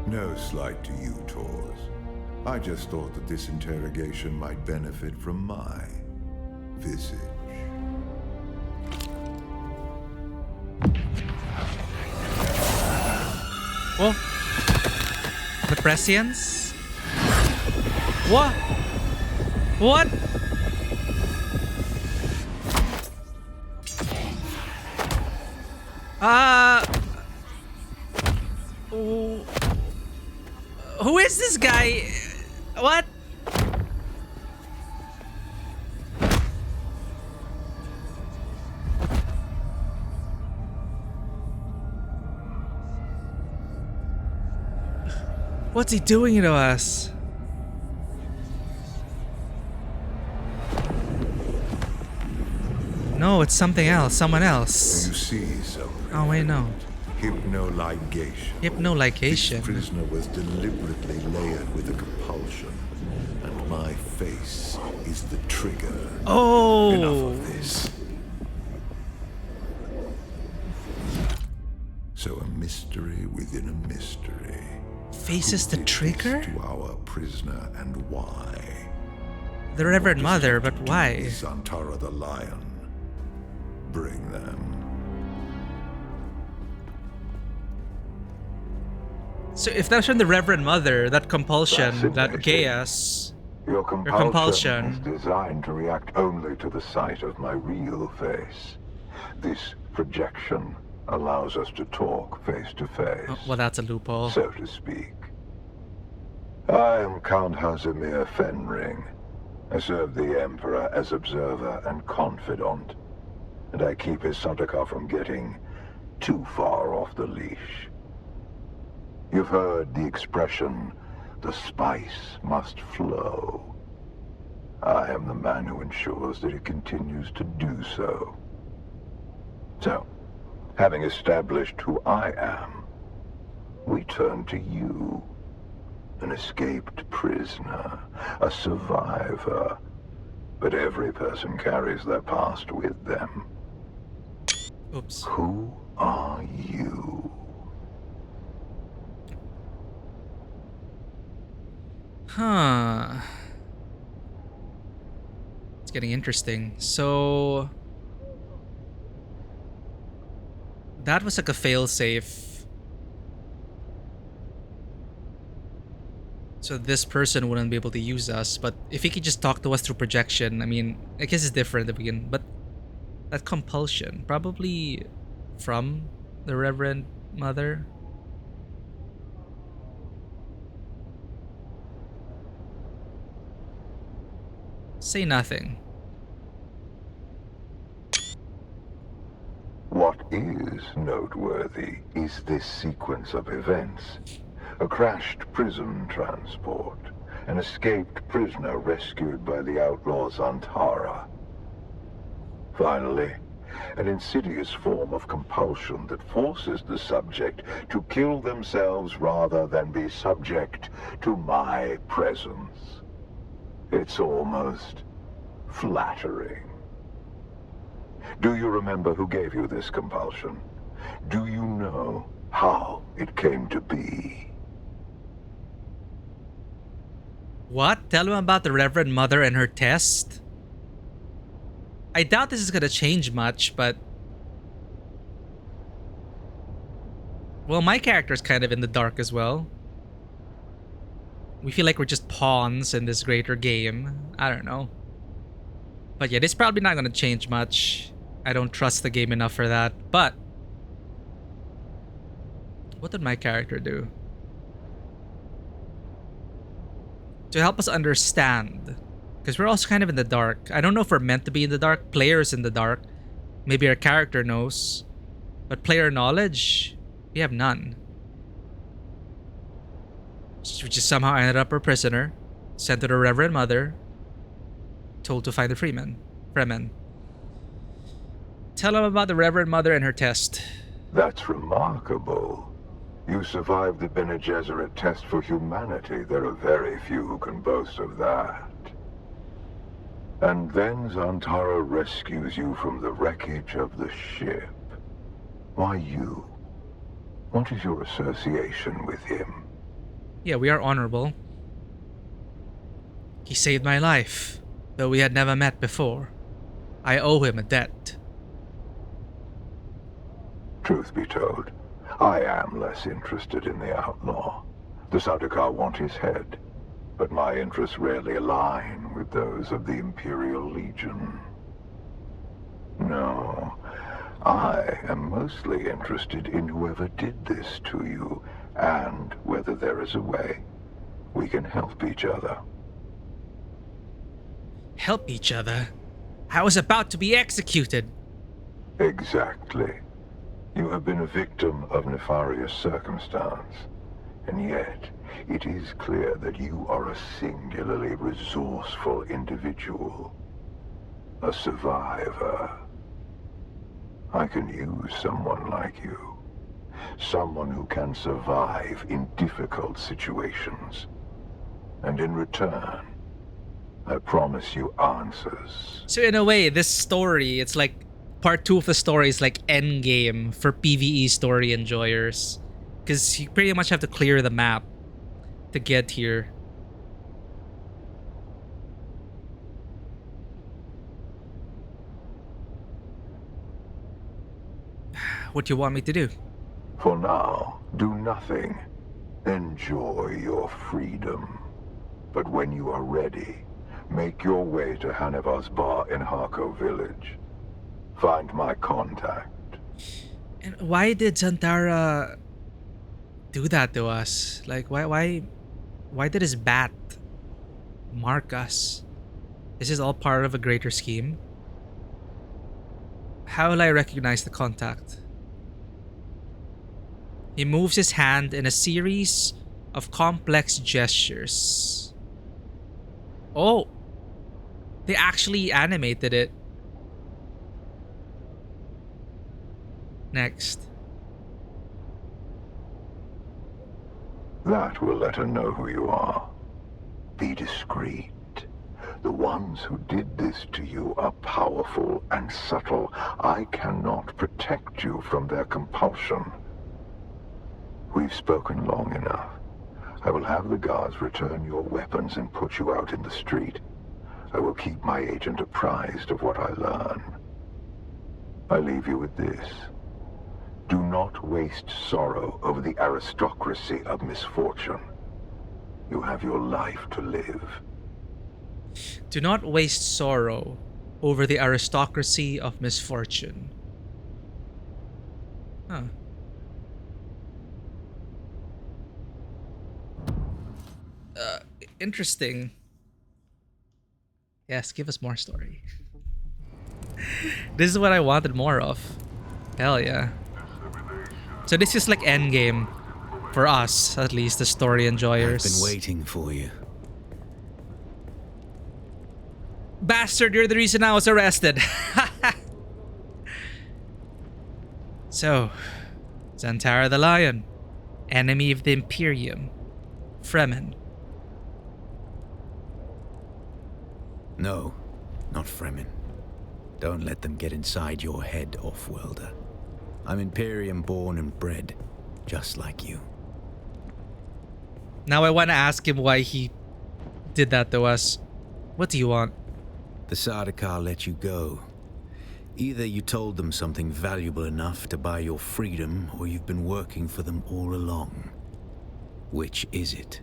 No slight to you, Tors. I just thought that this interrogation might benefit from my visage. Oh, the prescience? What? What? Who is this guy? What? What's he doing to us? No, it's something else. Someone else. You see something? Oh, wait, no. Hypnoligation. Hypnoligation. This prisoner was deliberately layered with a compulsion, and my face is the trigger. Oh! Enough of this. So a mystery within a mystery. Face is the trigger? To our prisoner, and why? The Reverend Mother, but why? Zantara the Lion. Bring them. So if that's from the Reverend Mother, that compulsion, that chaos, Your or compulsion is compulsion. designed to react only to the sight of my real face. This projection allows us to talk face to face. Oh, well, that's a loophole. So to speak. I am Count Hazimir Fenring. I serve the Emperor as observer and confidant, and I keep his Sardaukar from getting too far off the leash. You've heard the expression, the spice must flow. I am the man who ensures that it continues to do so. So, having established who I am, we turn to you. An escaped prisoner, a survivor. But every person carries their past with them. Oops. Who are you? Huh. It's getting interesting. So that was like a failsafe. So this person wouldn't be able to use us, but if he could just talk to us through projection, I mean, I guess it's different if we can, but that compulsion, probably from the Reverend Mother. Say nothing. What is noteworthy is this sequence of events. A crashed prison transport, an escaped prisoner rescued by the outlaw Zantara. Finally, an insidious form of compulsion that forces the subject to kill themselves rather than be subject to my presence. It's almost flattering. Do you remember who gave you this compulsion? Do you know how it came to be? What? Tell him about the Reverend Mother and her test? I doubt this is gonna change much, but... well, my character's kind of in the dark as well. We feel like we're just pawns in this greater game. I don't know. But yeah, this is probably not gonna change much. I don't trust the game enough for that. But... what did my character do? To help us understand, because we're also kind of in the dark. I don't know if we're meant to be in the dark. Player's in the dark. Maybe our character knows. But player knowledge, we have none. We just somehow ended up a prisoner, sent to the Reverend Mother, told to find the Fremen. Tell him about the Reverend Mother and her test. That's remarkable. You survived the Bene Gesserit test for humanity. There are very few who can boast of that. And then Zantara rescues you from the wreckage of the ship. Why you? What is your association with him? Yeah, we are honorable. He saved my life, though we had never met before. I owe him a debt. Truth be told, I am less interested in the outlaw. The Sardaukar want his head, but my interests rarely align with those of the Imperial Legion. No, I am mostly interested in whoever did this to you, and whether there is a way we can help each other. Help each other? I was about to be executed. Exactly. You have been a victim of nefarious circumstance, and yet it is clear that you are a singularly resourceful individual. A survivor. I can use someone like you. Someone who can survive in difficult situations. And in return, I promise you answers. So in a way, this story, it's like part 2 of the story is like endgame for PvE story enjoyers. Because you pretty much have to clear the map to get here. What do you want me to do? For now, do nothing. Enjoy your freedom. But when you are ready, make your way to Hanevar's bar in Harko village. Find my contact. And why did Zantara do that to us? Like, why did his bat mark us? Is this all part of a greater scheme? How will I recognize the contact? He moves his hand in a series of complex gestures. Oh! They actually animated it. Next. That will let her know who you are. Be discreet. The ones who did this to you are powerful and subtle. I cannot protect you from their compulsion. We've spoken long enough. I will have the guards return your weapons and put you out in the street. I will keep my agent apprised of what I learn. I leave you with this. Do not waste sorrow over the aristocracy of misfortune. You have your life to live. Do not waste sorrow over the aristocracy of misfortune. Huh. Interesting. Yes, give us more story. This is what I wanted more of. Hell yeah. So this is like endgame. For us, at least, the story enjoyers. I've been waiting for you. Bastard, you're the reason I was arrested. So, Zantara the Lion, enemy of the Imperium, Fremen. No, not Fremen. Don't let them get inside your head, off-worlder. I'm Imperium born and bred, just like you. Now I want to ask him why he did that to us. What do you want? The Sardaukar let you go. Either you told them something valuable enough to buy your freedom, or you've been working for them all along. Which is it?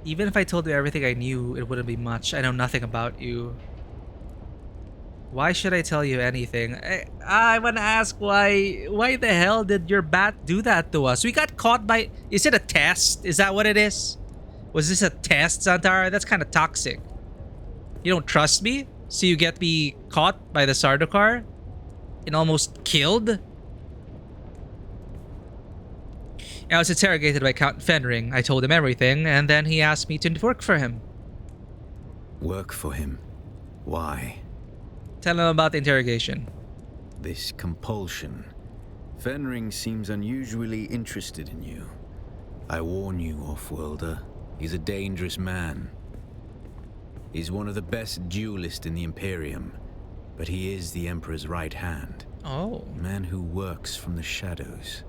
Even if I told you everything I knew, it wouldn't be much. I know nothing about you. Why should I tell you anything? I want to ask why the hell did your bat do that to us? We got caught by... Is it a test? Is that what it is? Was this a test, Zantara? That's kind of toxic. You don't trust me? So you get me caught by the Sardaukar? And almost killed? I was interrogated by Count Fenring. I told him everything, and then he asked me to work for him. Work for him? Why? Tell him about the interrogation. This compulsion. Fenring seems unusually interested in you. I warn you, off-worlder. He's a dangerous man. He's one of the best duelists in the Imperium, but he is the Emperor's right hand. Oh. A man who works from the shadows.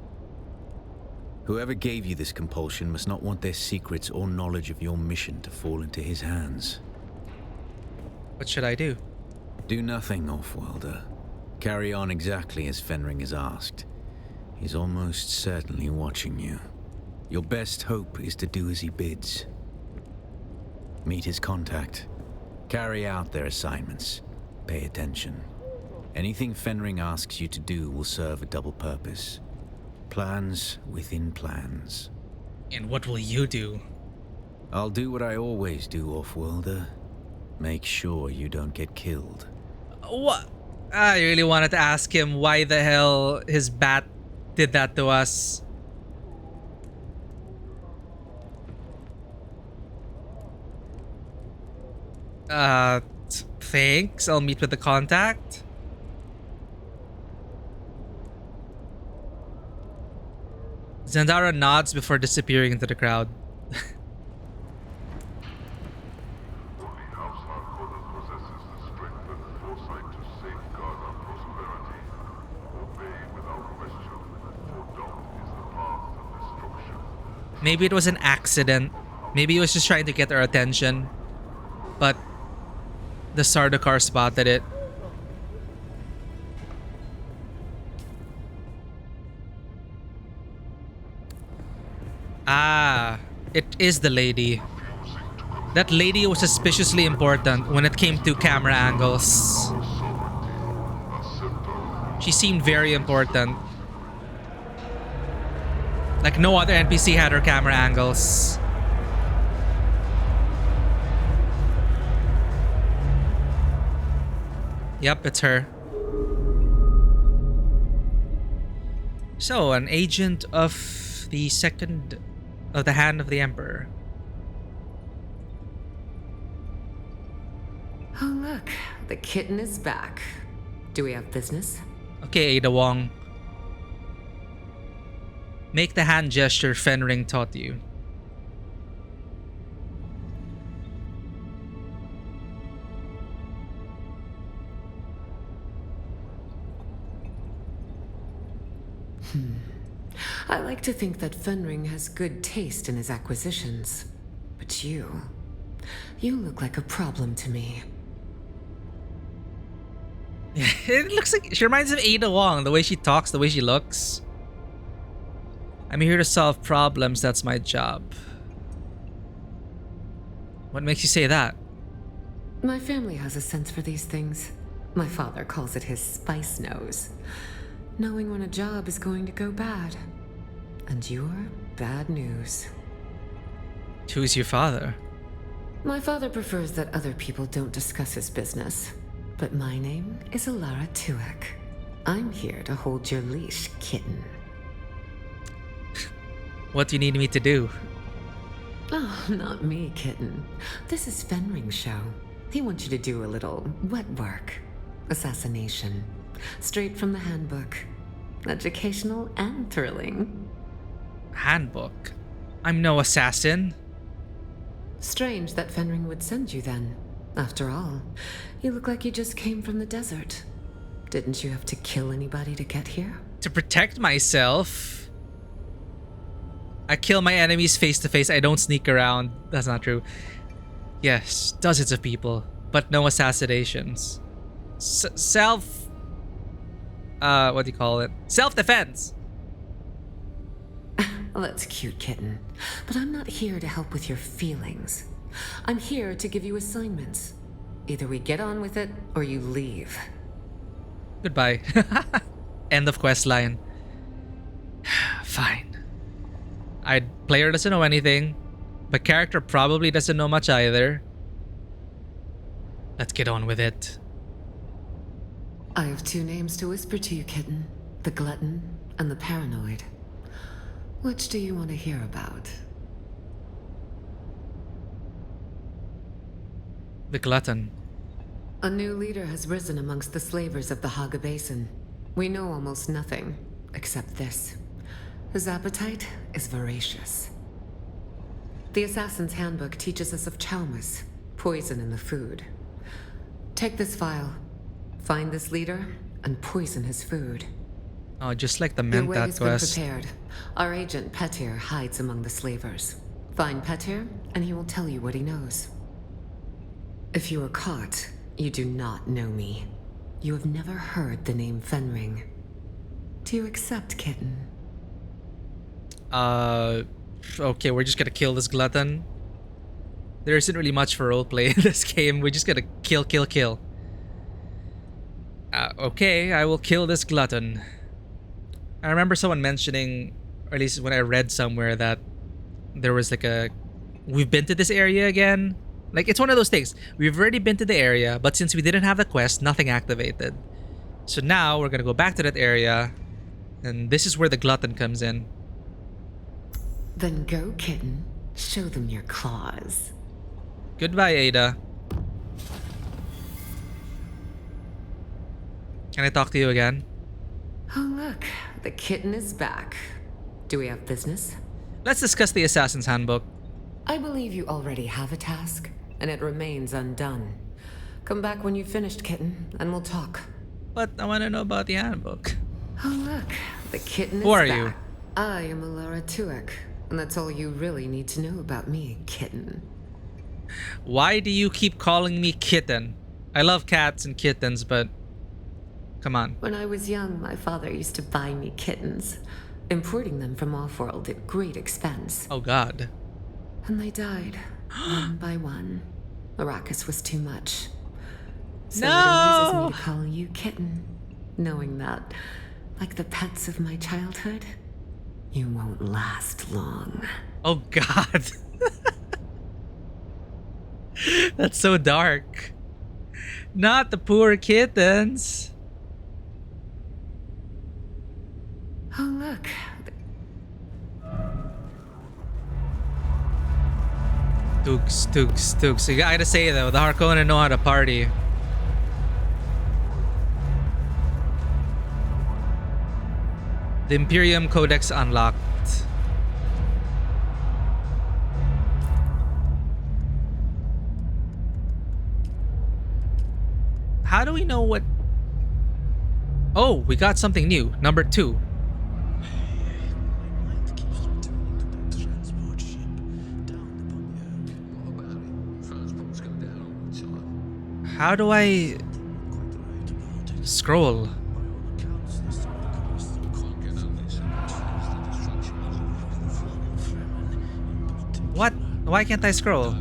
Whoever gave you this compulsion must not want their secrets or knowledge of your mission to fall into his hands. What should I do? Do nothing, Offworlder. Carry on exactly as Fenring has asked. He's almost certainly watching you. Your best hope is to do as he bids. Meet his contact. Carry out their assignments. Pay attention. Anything Fenring asks you to do will serve a double purpose. Plans within plans. And what will you do? I'll do what I always do, Offworlder. Make sure you don't get killed. What? I really wanted to ask him why the hell his bat did that to us. Thanks. I'll meet with the contact. Zandara nods before disappearing into the crowd. Maybe it was an accident. Maybe he was just trying to get our attention. But the Sardaukar spotted it. Ah, it is the lady. That lady was suspiciously important when it came to camera angles. She seemed very important. Like no other NPC had her camera angles. Yep, it's her. So, an agent of the Hand of the Emperor. Oh look, the kitten is back. Do we have business? Okay, Ada Wong. Make the hand gesture Fenring taught you. I like to think that Fenring has good taste in his acquisitions. But you look like a problem to me. It looks like she reminds me of Ada Wong, the way she talks, the way she looks. I'm here to solve problems, that's my job. What makes you say that? My family has a sense for these things. My father calls it his spice nose. Knowing when a job is going to go bad. And you're bad news. Who's your father? My father prefers that other people don't discuss his business. But my name is Alara Tuek. I'm here to hold your leash, kitten. What do you need me to do? Oh, not me, kitten. This is Fenring's show. He wants you to do a little wet work. Assassination. Straight from the handbook. Educational and thrilling. Handbook? I'm no assassin. Strange that Fenring would send you then. After all, you look like you just came from the desert. Didn't you have to kill anybody to get here? To protect myself. I kill my enemies face to face. I don't sneak around. That's not true. Yes, dozens of people, but no assassinations. Self... what do you call it? Self-defense! Well, that's cute, kitten. But I'm not here to help with your feelings. I'm here to give you assignments. Either we get on with it, or you leave. Goodbye. End of quest line. Fine. Player doesn't know anything, but character probably doesn't know much either. Let's get on with it. I have two names to whisper to you, kitten. The Glutton and the Paranoid. Which do you want to hear about? The Glutton. A new leader has risen amongst the slavers of the Haga Basin. We know almost nothing, except this. His appetite is voracious. The Assassin's Handbook teaches us of Chalmers, poison in the food. Take this file, find this leader, and poison his food. Oh, just like the Your way Mentat has been quest. prepared. Our agent Petir hides among the slavers. Find Petir, and he will tell you what he knows. If you are caught, you do not know me. You have never heard the name Fenring. Do you accept, kitten? Okay, we're just gonna kill this glutton. There isn't really much for roleplay in this game. We're just gonna kill, kill, kill. Okay, I will kill this glutton. I remember someone mentioning, or at least when I read somewhere, that there was like we've been to this area again. Like, it's one of those things. We've already been to the area, but since we didn't have the quest, nothing activated. So now we're gonna go back to that area, and this is where the glutton comes in. Then go, kitten. Show them your claws. Goodbye, Ada. Can I talk to you again? Oh, look. The kitten is back. Do we have business? Let's discuss the Assassin's Handbook. I believe you already have a task, and it remains undone. Come back when you've finished, kitten, and we'll talk. But I want to know about the handbook. Oh, look. The kitten is Who are back. you? I am Alara Tuek, and that's all you really need to know about me, kitten. Why do you keep calling me kitten? I love cats and kittens, but come on. When I was young, my father used to buy me kittens, importing them from off-world at great expense. Oh god. And they died, one by one. Arrakis was too much. So it amuses me to call you kitten, knowing that, like the pets of my childhood, you won't last long. Oh god. That's so dark. Not the poor kittens. Oh, look. Tooks. You gotta say though, the Harkonnen know how to party. The Imperium Codex unlocked. How do we know what... Oh, we got something new. Number 2. How do I scroll? What? Why can't I scroll?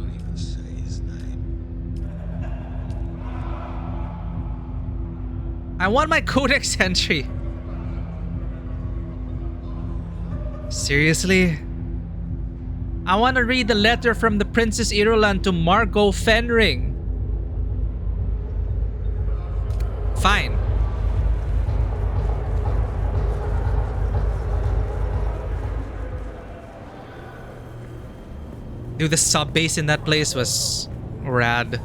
I want my codex entry. Seriously? I want to read the letter from the Princess Irulan to Margot Fenring. Fine. Dude, the sub base in that place was rad.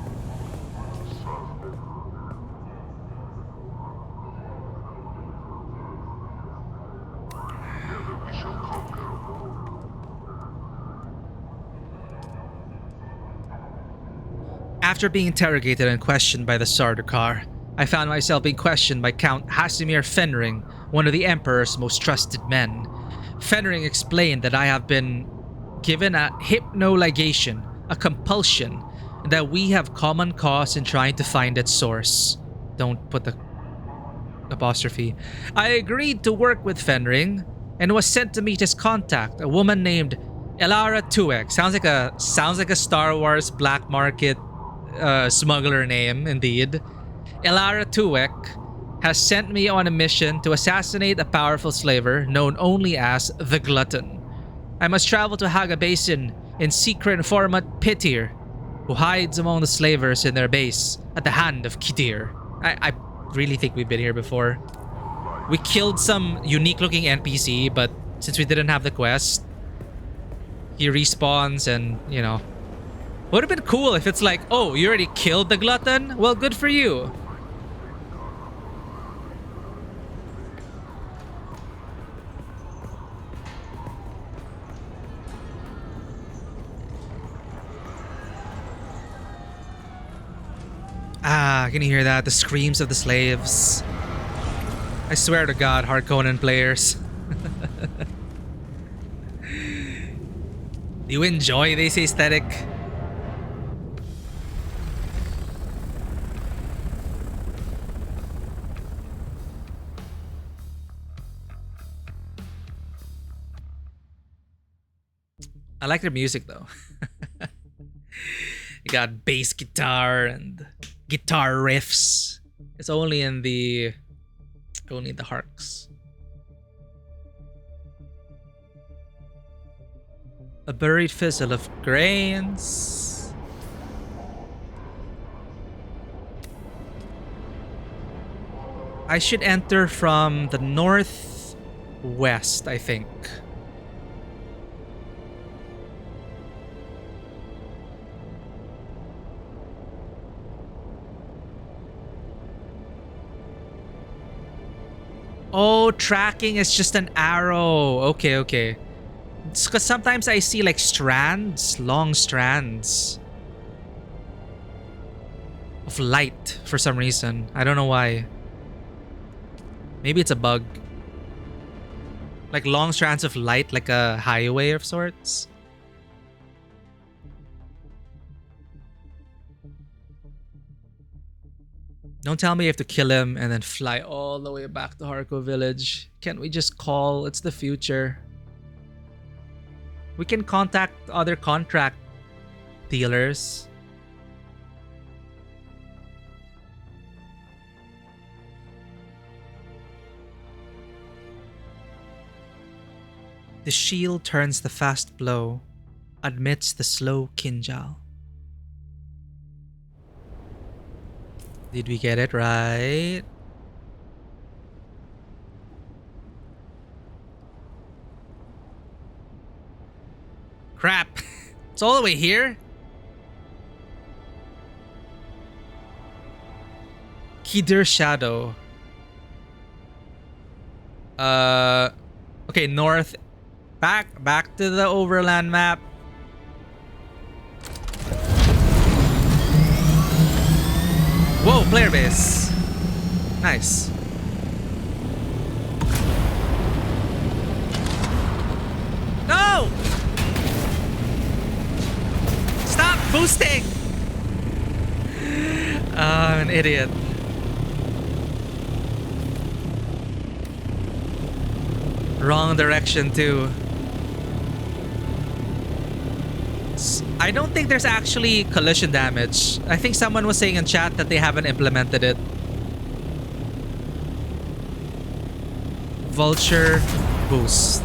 After being interrogated and questioned by the Sardaukar, I found myself being questioned by Count Hasimir Fenring, one of the Emperor's most trusted men. Fenring explained that I have been given a hypnoligation, a compulsion, and that we have common cause in trying to find its source. Don't put the apostrophe. I agreed to work with Fenring and was sent to meet his contact, a woman named Alara Tuek. Sounds like a Star Wars black market smuggler name, indeed. Alara Tuek has sent me on a mission to assassinate a powerful slaver known only as the Glutton. I must travel to Haga Basin in secret informant Petir, who hides among the slavers in their base at the hand of Kidir. I really think we've been here before. We killed some unique looking NPC, but since we didn't have the quest, he respawns and, you know. Would have been cool if it's like, oh, you already killed the Glutton? Well, good for you. can you hear that? The screams of the slaves. I swear to God, Harkonnen players. Do you enjoy this aesthetic? I like their music though. You got bass guitar and guitar riffs. It's only in the harks. A buried fizzle of grains. I should enter from the northwest, I think. Oh, tracking is just an arrow. Okay, okay. It's because sometimes I see like strands, long strands of light for some reason. I don't know why. Maybe it's a bug. Like long strands of light, like a highway of sorts. Don't tell me you have to kill him and then fly all the way back to Harko village. Can't we just call? It's the future. We can contact other contract dealers. The shield turns the fast blow, admits the slow kinjal. Did we get it right? Crap! It's all the way here? Kidir Shadow. Okay, north. Back to the overland map. Whoa, player base. Nice. No! Stop boosting! I'm an idiot. Wrong direction too. I don't think there's actually collision damage. I think someone was saying in chat that they haven't implemented it. Vulture boost.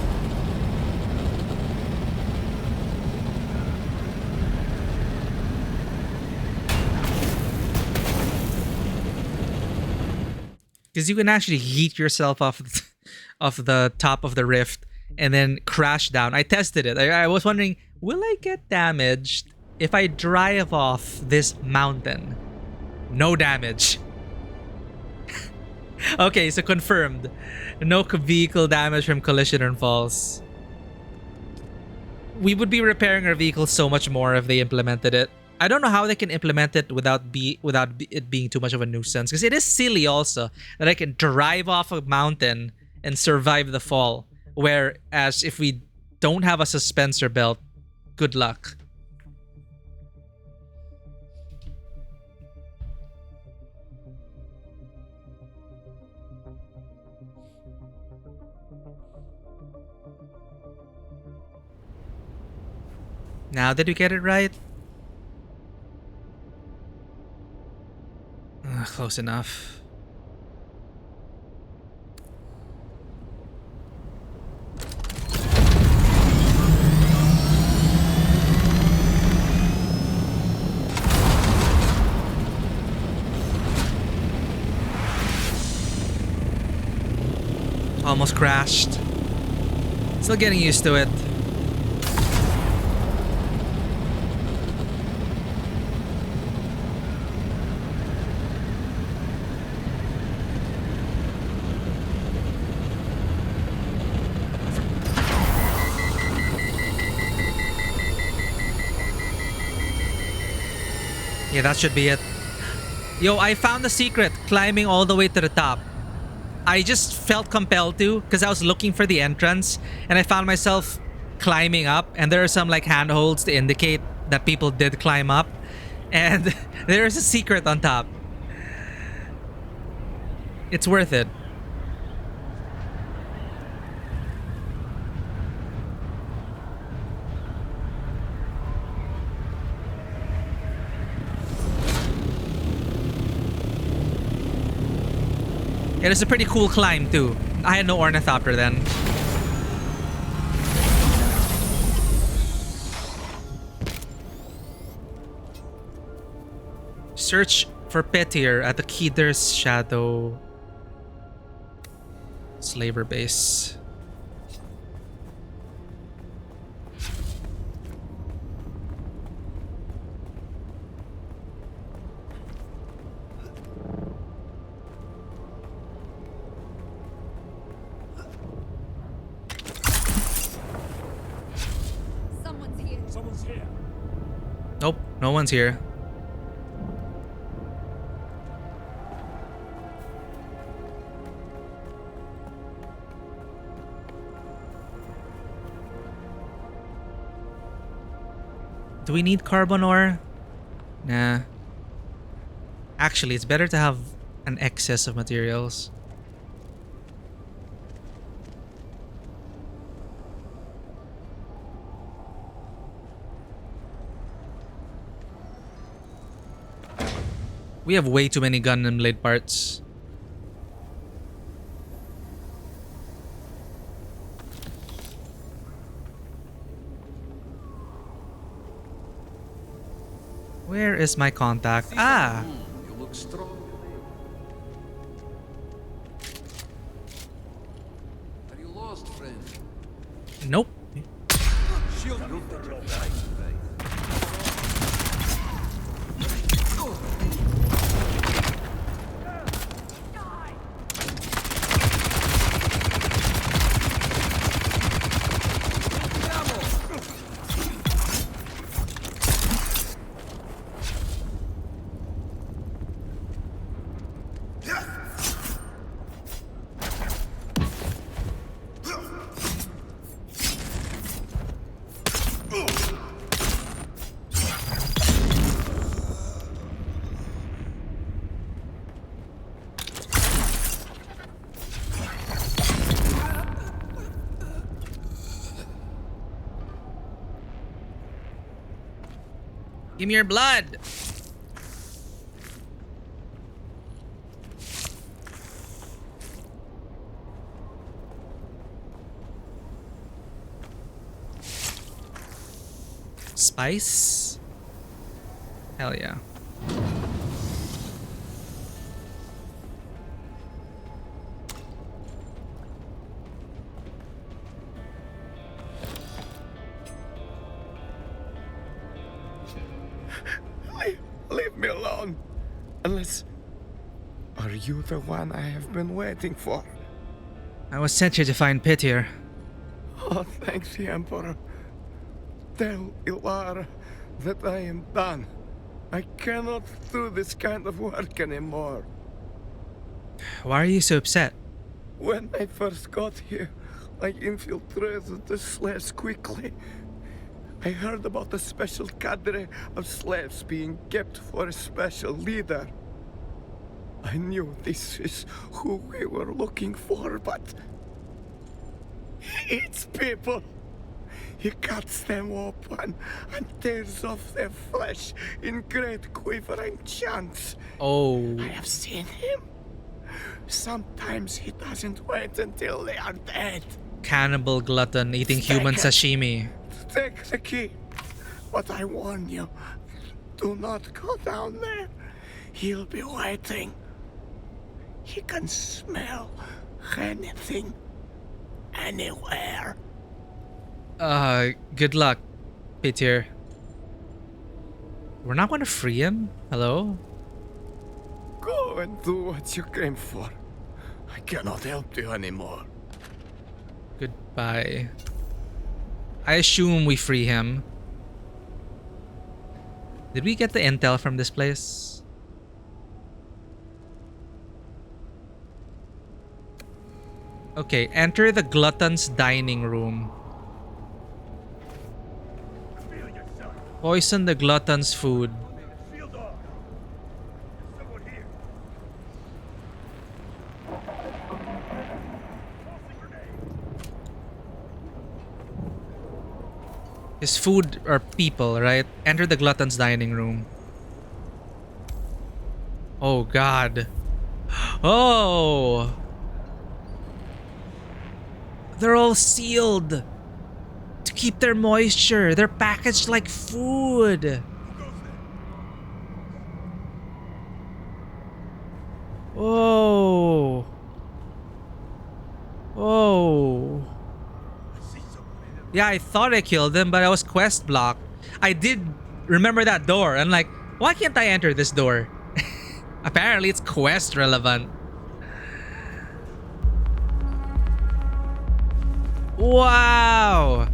Because you can actually yeet yourself off the top of the rift and then crash down. I tested it. I was wondering, will I get damaged if I drive off this mountain? No damage. Okay, so confirmed. No vehicle damage from collision or falls. We would be repairing our vehicle so much more if they implemented it. I don't know how they can implement it without it being too much of a nuisance. Because it is silly also that I can drive off a mountain and survive the fall. Whereas if we don't have a suspensor belt, good luck. Now did we get it right? Close enough. Almost crashed. Still getting used to it. Yeah, that should be it. Yo, I found the secret climbing all the way to the top. I just felt compelled to because I was looking for the entrance and I found myself climbing up, and there are some like handholds to indicate that people did climb up, and there is a secret on top. It's worth it. It is a pretty cool climb too. I had no ornithopter then. Search for Petir at the Keeder's Shadow Slaver base. Someone's here. Someone's here. Nope, no one's here. Do we need carbon ore? Nah. Actually, it's better to have an excess of materials. We have way too many Gundam blade parts. Where is my contact? Ah! You look strong. Are you lost, friend? Nope. Shield roof. Give me your blood! Spice? Hell yeah. Leave me alone. Unless... Are you the one I have been waiting for? I was sent here to find Petir. Oh, thanks, the Emperor. Tell Ilara that I am done. I cannot do this kind of work anymore. Why are you so upset? When I first got here, I infiltrated the slaves quickly. I heard about a special cadre of slaves being kept for a special leader. I knew this is who we were looking for, but... It's people! He cuts them open and tears off their flesh in great quivering chunks. Oh. I have seen him. Sometimes he doesn't wait until they are dead. Cannibal glutton eating human sashimi. Take the key. But I warn you, do not go down there. He'll be waiting. He can smell anything, anywhere. Good luck, Petir. We're not going to free him? Hello? Go and do what you came for. I cannot help you anymore. Goodbye. I assume we free him. Did we get the intel from this place? Okay, enter the glutton's dining room. Poison the glutton's food. His food are people, right? Enter the glutton's dining room. Oh God. Oh. They're all sealed to keep their moisture. They're packaged like food. Oh. Oh. Yeah, I thought I killed him, but I was quest blocked. I did remember that door. I'm like, why can't I enter this door? Apparently, it's quest relevant. Wow.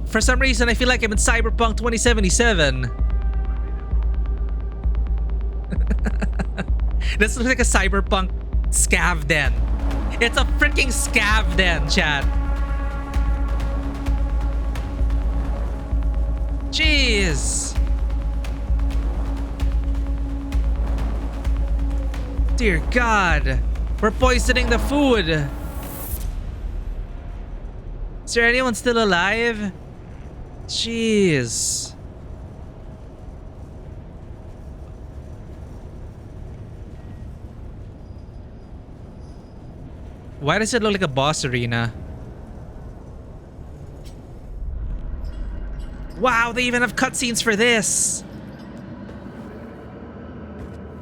For some reason, I feel like I'm in Cyberpunk 2077. This looks like a Cyberpunk scav den. It's a freaking scav den, chat. Jeez. Dear God. We're poisoning the food. Is there anyone still alive? Jeez. Why does it look like a boss arena? Wow, they even have cutscenes for this.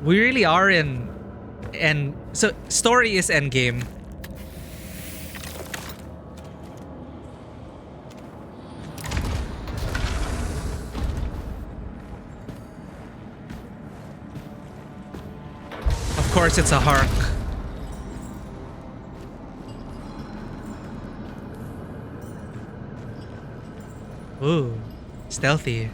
We really are in... And so story is endgame. Of course it's a hark. Ooh, stealthy.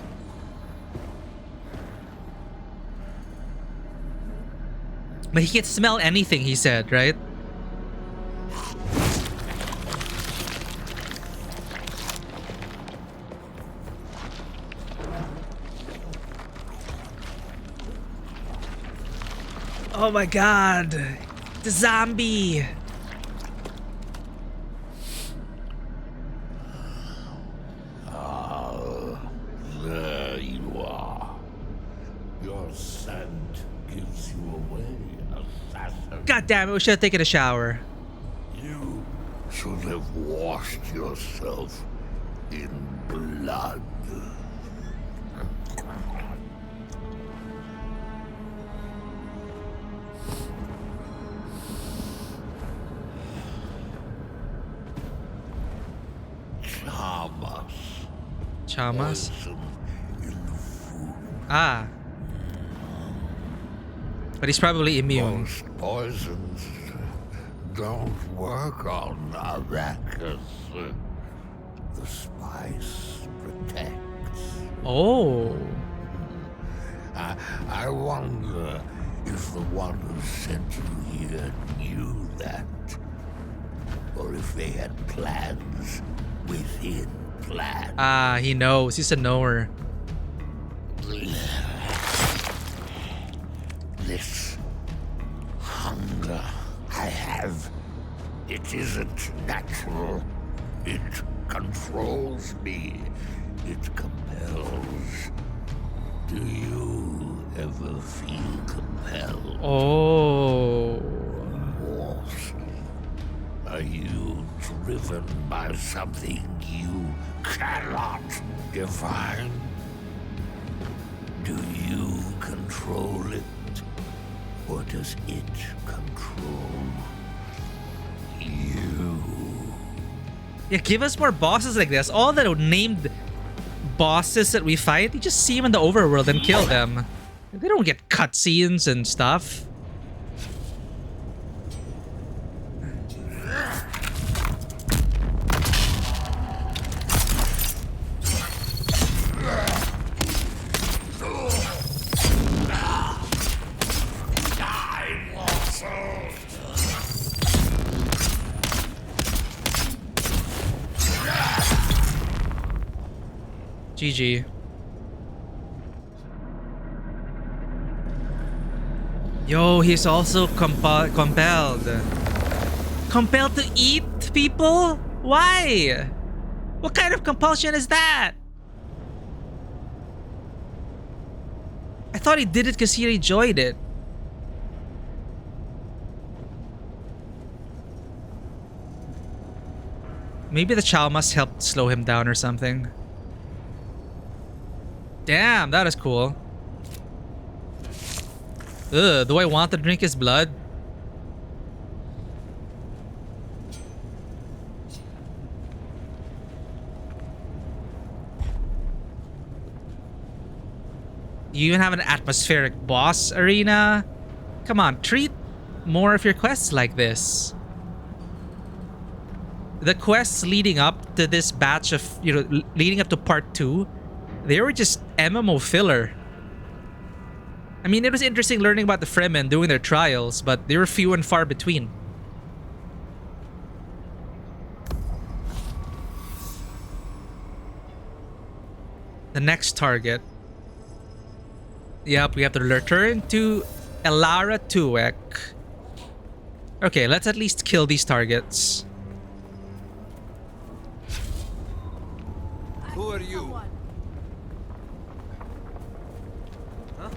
But he can smell anything, he said, right? Oh my God, the zombie. There you are. Your scent gives you away, assassin. God damn it, we should have taken a shower. You should have washed yourself in blood. Chamas. Ah. But he's probably immune. Most poisons don't work on Arrakis. The spice protects. Oh. I wonder if the one who sent you here knew that. Or if they had plans within plans. Ah, he knows. He's a knower. This hunger I have, it isn't natural. It controls me. It compels. Do you ever feel compelled? Oh. Morse, are you driven by something you cannot define? Do you control it? Or does it control you? Yeah, give us more bosses like this. All the named bosses that we fight, you just see them in the overworld and kill them. They don't get cutscenes and stuff. GG. Yo, he's also compelled. Compelled to eat people? Why? What kind of compulsion is that? I thought he did it because he enjoyed it. Maybe the chow must help slow him down or something. Damn, that is cool. Ugh, do I want to drink his blood? You even have an atmospheric boss arena? Come on, treat more of your quests like this. The quests leading up to this batch of, leading up to part 2, they were just MMO filler. I mean, it was interesting learning about the Fremen doing their trials, but they were few and far between. The next target. Yep, we have to return to Elara Tuek. Okay, let's at least kill these targets. Who are you? Huh?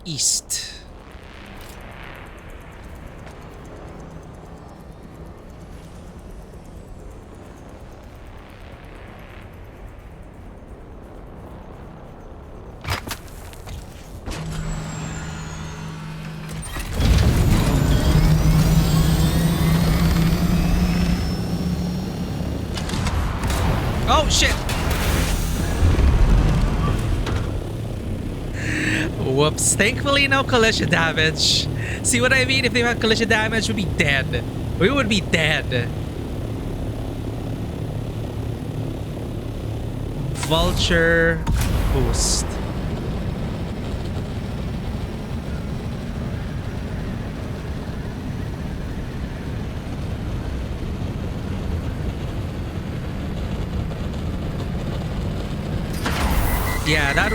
East. Oh shit! Whoops. Thankfully, no collision damage. See what I mean? If they had collision damage, we'd be dead. We would be dead. Vulture boost. Yeah, that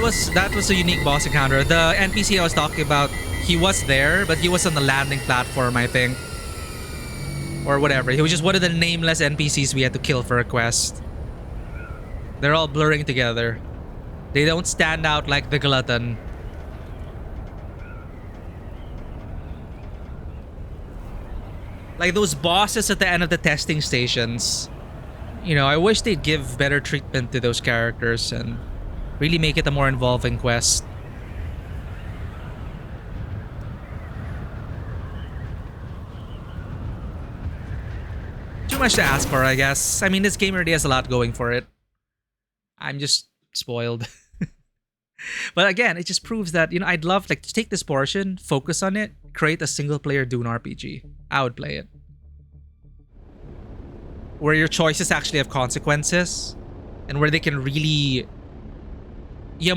was a unique boss encounter. The NPC I was talking about, he was there, but he was on the landing platform, I think. Or whatever. He was just one of the nameless NPCs we had to kill for a quest. They're all blurring together. They don't stand out like the glutton. Like those bosses at the end of the testing stations. You know, I wish they'd give better treatment to those characters and really make it a more involving quest. Too much to ask for, I guess. I mean, this game already has a lot going for it. I'm just spoiled. But again, it just proves that, I'd love to take this portion, focus on it, create a single-player Dune RPG. I would play it. Where your choices actually have consequences, and where they can really...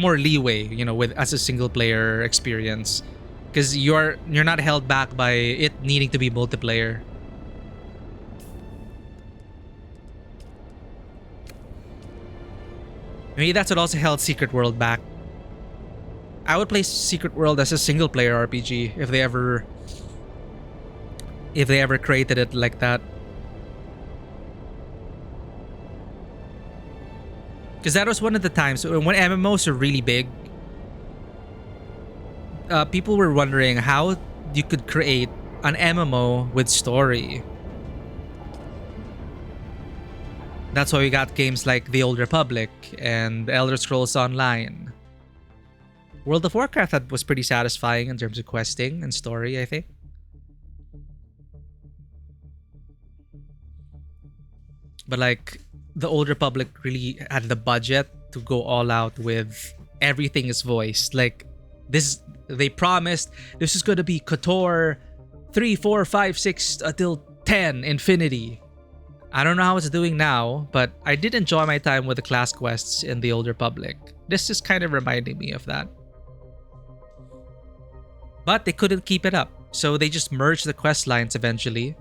more leeway, with as a single-player experience. Because you're not held back by it needing to be multiplayer. Maybe that's what also held Secret World back. I would play Secret World as a single-player RPG if they ever created it like that. Because that was one of the times when MMOs are really big. People were wondering how you could create an MMO with story. That's why we got games like The Old Republic and Elder Scrolls Online. World of Warcraft was pretty satisfying in terms of questing and story, I think. But like, The Old Republic really had the budget to go all out with everything is voiced. Like, this, they promised this is going to be KOTOR 3, 4, 5, 6 until 10 infinity. I don't know how it's doing now, but I did enjoy my time with the class quests in The Old Republic. This is kind of reminding me of that. But they couldn't keep it up, so they just merged the quest lines eventually.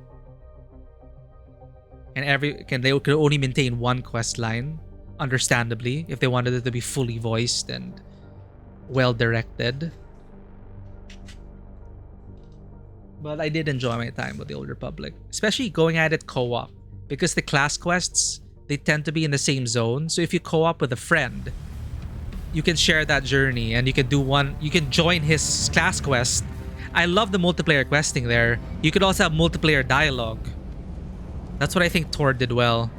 And they could only maintain one quest line, understandably, if they wanted it to be fully voiced and well directed. But I did enjoy my time with the Old Republic, especially going at it co-op, because the class quests, they tend to be in the same zone. So if you co-op with a friend, you can share that journey and you can join his class quest. I love the multiplayer questing there. You could also have multiplayer dialogue. That's what I think Tor did well.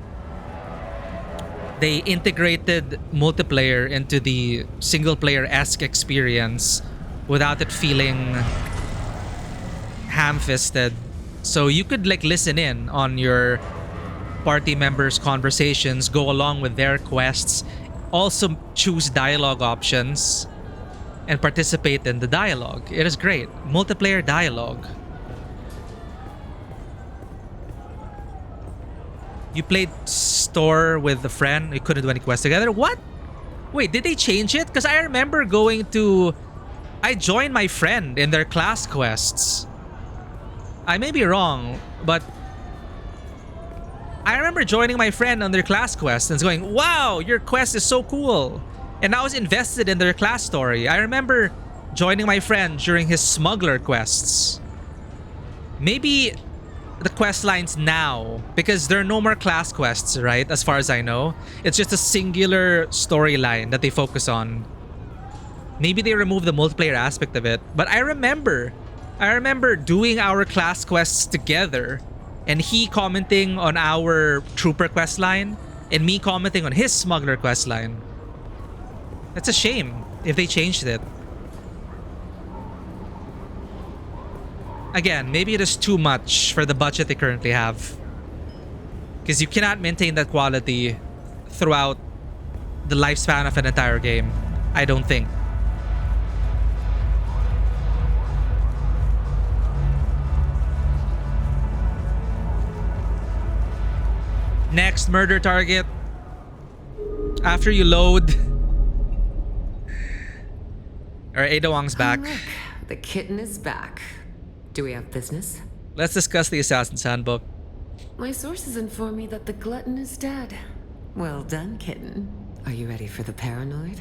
They integrated multiplayer into the single player-esque experience without it feeling ham-fisted. So you could like listen in on your party members' conversations, go along with their quests, also choose dialogue options and participate in the dialogue. It is great. Multiplayer dialogue. You played store with a friend, you couldn't do any quests together. What? Wait, did they change it? Because I remember I joined my friend in their class quests. I may be wrong, but I remember joining my friend on their class quest and going, wow, your quest is so cool. And I was invested in their class story. I remember joining my friend during his smuggler quests. Maybe the quest lines now, because there are no more class quests, right? As far as I know, it's just a singular storyline that they focus on. Maybe they remove the multiplayer aspect of it, but I remember doing our class quests together and he commenting on our trooper quest line and me commenting on his smuggler quest line. That's a shame if they changed it. Again, maybe it is too much for the budget they currently have. Because you cannot maintain that quality throughout the lifespan of an entire game. I don't think. Next murder target. After you load. Alright, Ada Wong's back. Oh, look, the kitten is back. Do we have business? Let's discuss the Assassin's Handbook. My sources inform me that the glutton is dead. Well done, kitten. Are you ready for the paranoid?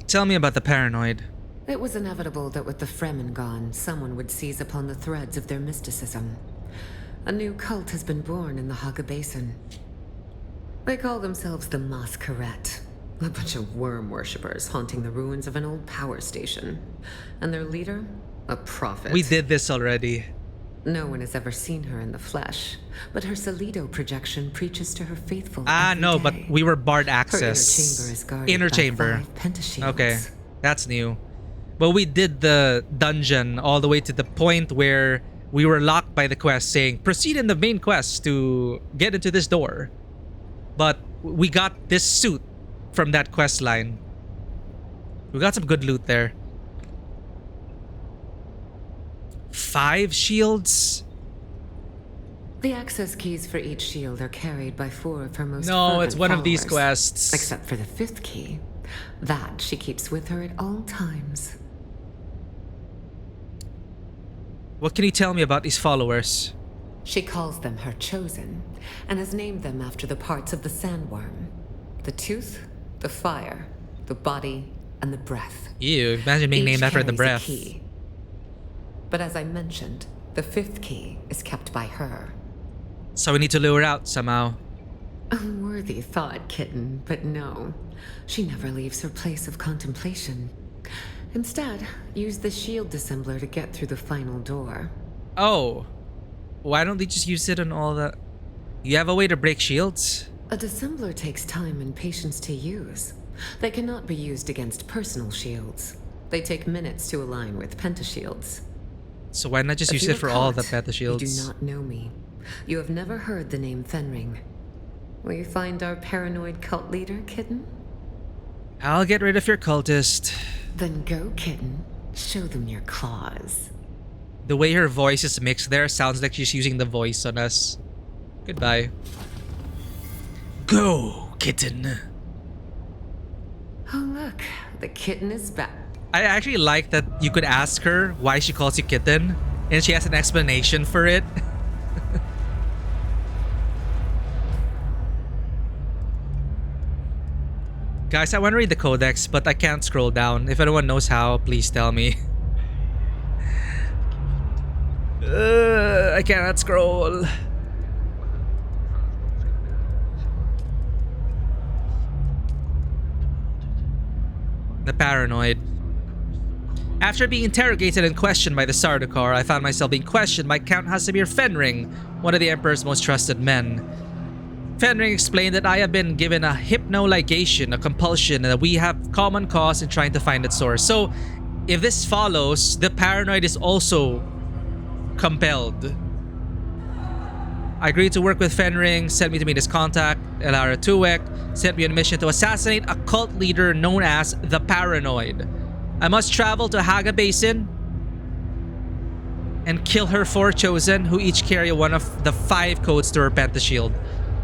Tell me about the paranoid. It was inevitable that with the Fremen gone, someone would seize upon the threads of their mysticism. A new cult has been born in the Haga Basin. They call themselves the Masquerette. A bunch of worm worshippers haunting the ruins of an old power station. And their leader? A prophet. We did this already. No one has ever seen her in the flesh, but her Solido projection preaches to her faithful no, day. but we were barred access. Her inner chamber is guarded Inner by chamber. 5 pentashields. Okay, that's new. But we did the dungeon all the way to the point where we were locked by the quest saying, proceed in the main quest to get into this door. But we got this suit from that quest line. We got some good loot there. 5 shields? The access keys for each shield are carried by 4 of her most No, it's one fervent of these followers. quests. Except for the 5th key. That she keeps with her at all times. What can you tell me about these followers? She calls them her chosen, and has named them after the parts of the sandworm. The tooth, the fire, the body, and the breath. Ew, imagine being Each named after the carries a breath. key. But as I mentioned, the 5th key is kept by her. So we need to lure her out somehow. A worthy thought, kitten, but no. She never leaves her place of contemplation. Instead, use the shield dissembler to get through the final door. Oh. Why don't they just use it on all the... You have a way to break shields? A dissembler takes time and patience to use. They cannot be used against personal shields. They take minutes to align with pentashields. So why not just If use you it are for all the caught, penta shields? You do not know me. You have never heard the name Fenring. Will you find our paranoid cult leader, kitten? I'll get rid of your cultist. Then go, kitten. Show them your claws. The way her voice is mixed there sounds like she's using the voice on us. Goodbye. Go, kitten. Oh, look. The kitten is back. I actually like that you could ask her why she calls you kitten, and she has an explanation for it. Guys, I want to read the codex, but I can't scroll down. If anyone knows how, please tell me. I cannot scroll. The paranoid. After being interrogated and questioned by the Sardaukar, I found myself being questioned by Count Hasamir Fenring, one of the Emperor's most trusted men. Fenring explained that I have been given a hypnoligation, a compulsion, and that we have common cause in trying to find its source. So, if this follows, the paranoid is also compelled. I agreed to work with Fenring, sent me to meet his contact, Elara Tuek, sent me on a mission to assassinate a cult leader known as the Paranoid. I must travel to Haga Basin and kill her 4 chosen, who each carry one of the 5 codes to her pentashield.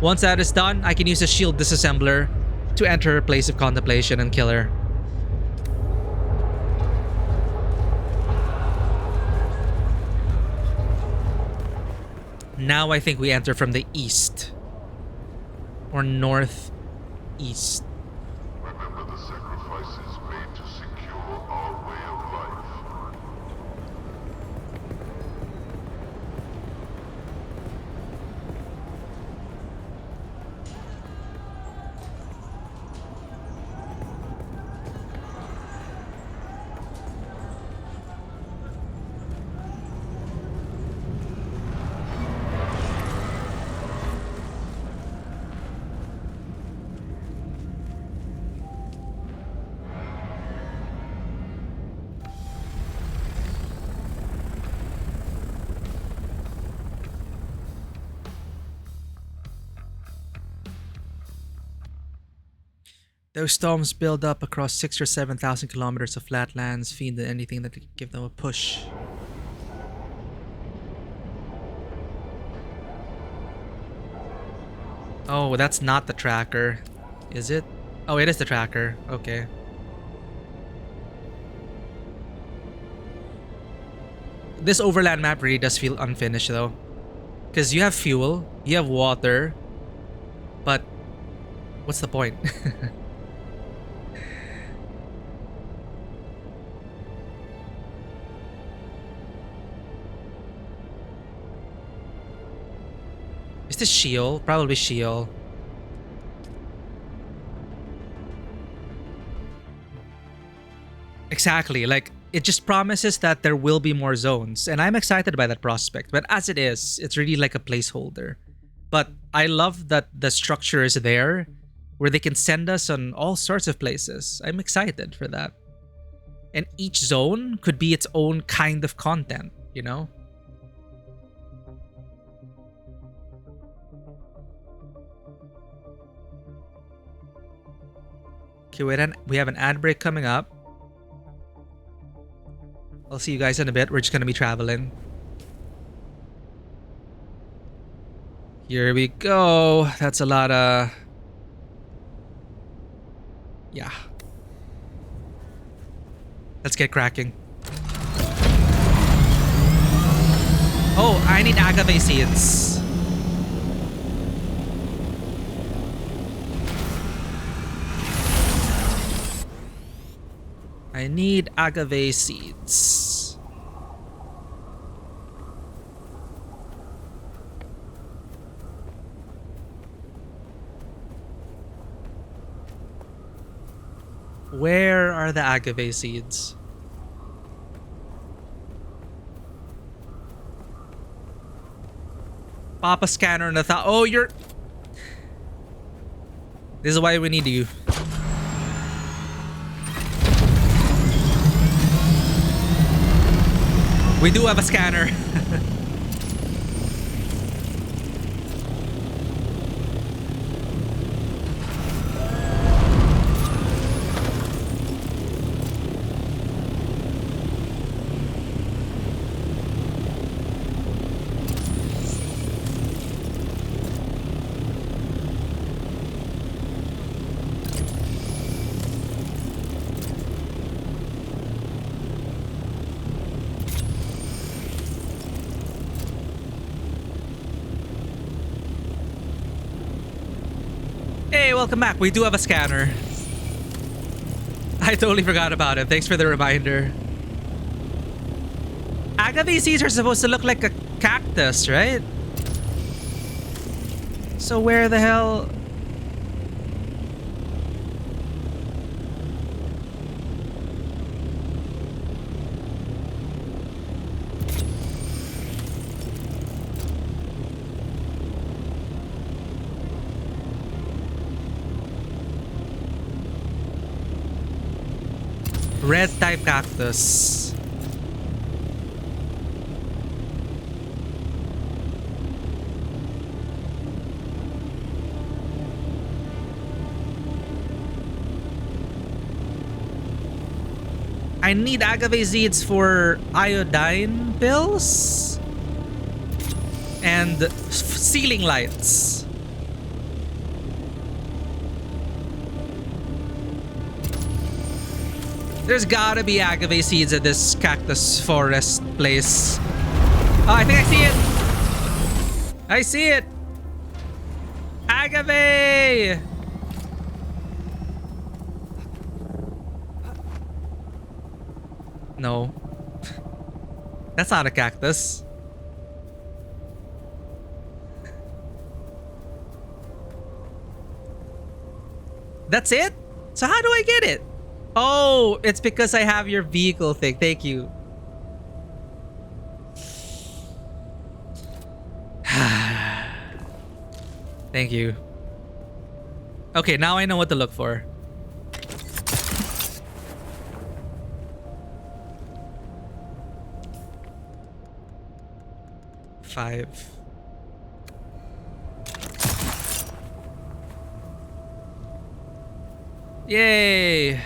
Once that is done, I can use a shield disassembler to enter her place of contemplation and kill her. Now I think we enter from the east. Or northeast. Remember the sacrifices made to secure our way of life. Those storms build up across 6,000 or 7,000 kilometers of flatlands, feed anything that could give them a push. Oh, that's not the tracker. Is it? Oh, it is the tracker. Okay. This overland map really does feel unfinished though. Because you have fuel, you have water, but what's the point? Is this Sheol? Probably Sheol. Exactly, like it just promises that there will be more zones, and I'm excited by that prospect. But as it is, it's really like a placeholder. But I love that the structure is there, where they can send us on all sorts of places. I'm excited for that. And each zone could be its own kind of content, you know? Okay, we have an ad break coming up. I'll see you guys in a bit. We're just gonna be traveling. Here we go. That's a lot of... yeah. Let's get cracking. Oh, I need agave seeds. I need agave seeds. Where are the agave seeds? Papa scanner in the oh, you're... This is why we need you. We do have a scanner. welcome back. We do have a scanner. I totally forgot about it. Thanks for the reminder. Agave seeds are supposed to look like a cactus, right? So where the hell... Red type cactus. I need agave seeds for iodine pills and ceiling lights. There's gotta be agave seeds at this cactus forest place. Oh, I think I see it. I see it. Agave. No. That's not a cactus. That's it? So how do I get it? Oh, it's because I have your vehicle thing. Thank you. Thank you. Okay, now I know what to look for. Five. Yay!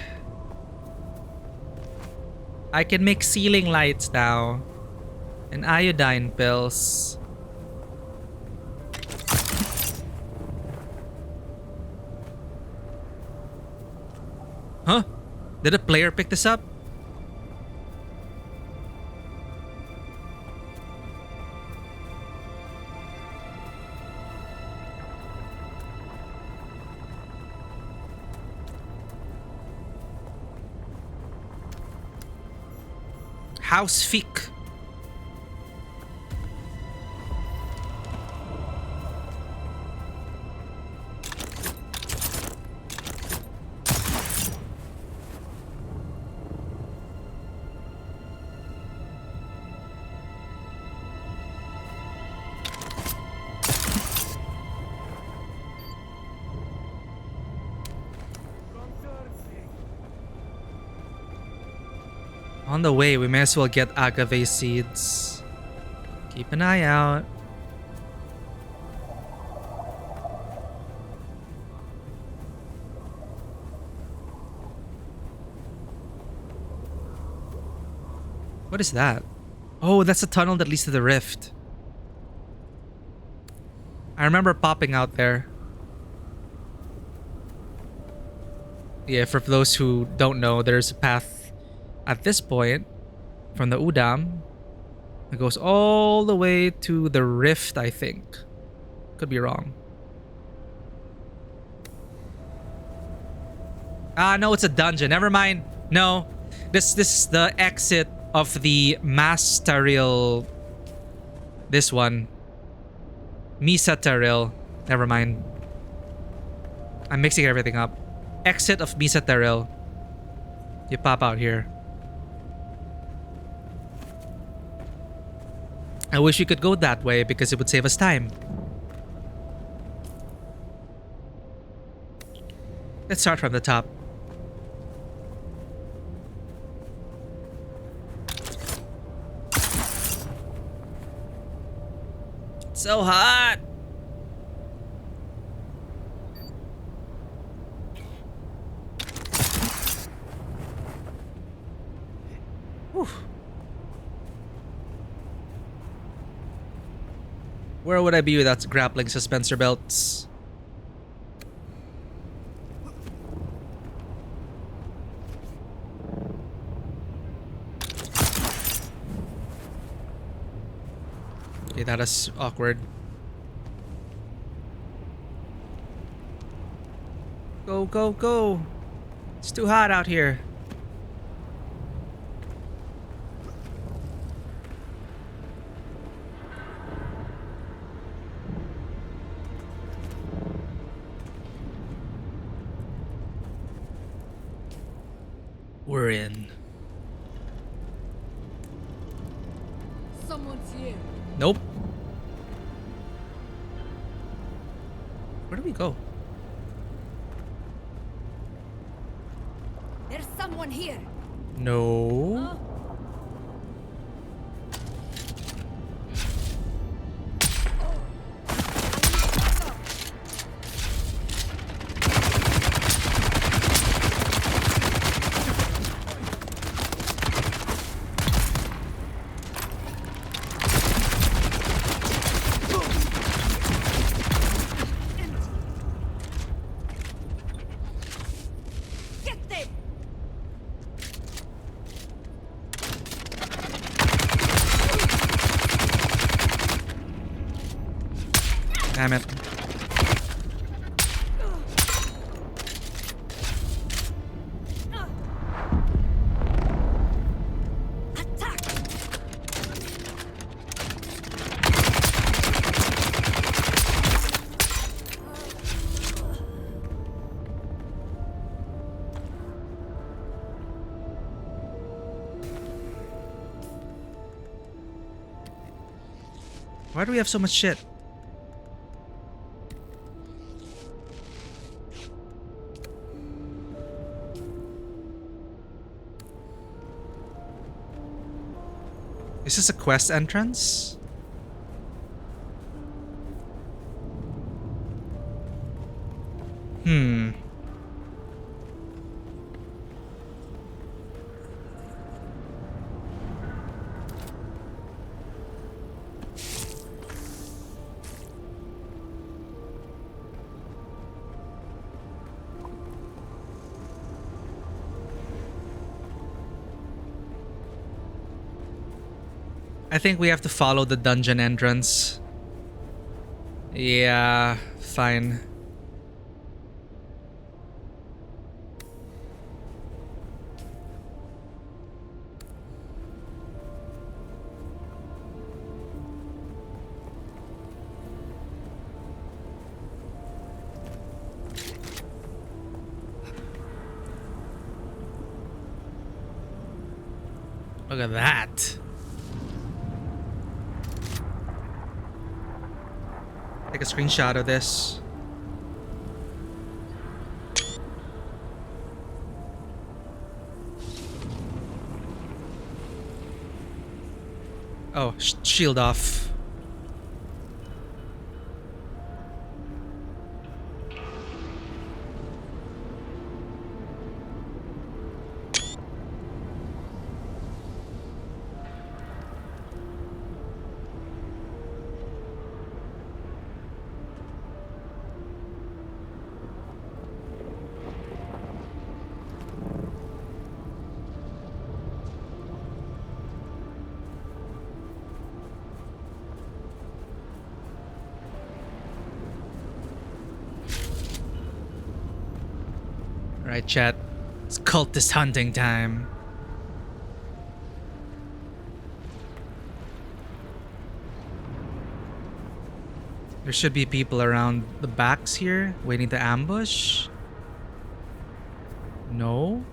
I can make ceiling lights now. And iodine pills. Huh? Did a player pick this up? House Fick. On the way, we may as well get agave seeds. Keep an eye out. What is that? Oh, that's a tunnel that leads to the rift. I remember popping out there. Yeah, for those who don't know, there's a path at this point from the Udam. It goes all the way to the rift, I think. Could be wrong. Ah, no, it's a dungeon. Never mind. No, this is the exit of the Mastaril. This one. Misataril. Never mind. I'm mixing everything up. Exit of Misataril. You pop out here. I wish we could go that way because it would save us time. Let's start from the top. It's so hot. Whew. Where would I be without grappling suspensor belts? Okay, that is awkward. Go, go, go. It's too hot out here. We're in. Someone's here. Nope. Where do we go? There's someone here. No. Get them. Damn it. Why do we have so much shit? Is this a quest entrance? Hmm. I think we have to follow the dungeon entrance. Yeah, fine. Look at that. Take a screenshot of this. Oh, shield off. Alright, chat. It's cultist hunting time. There should be people around the backs here waiting to ambush. No?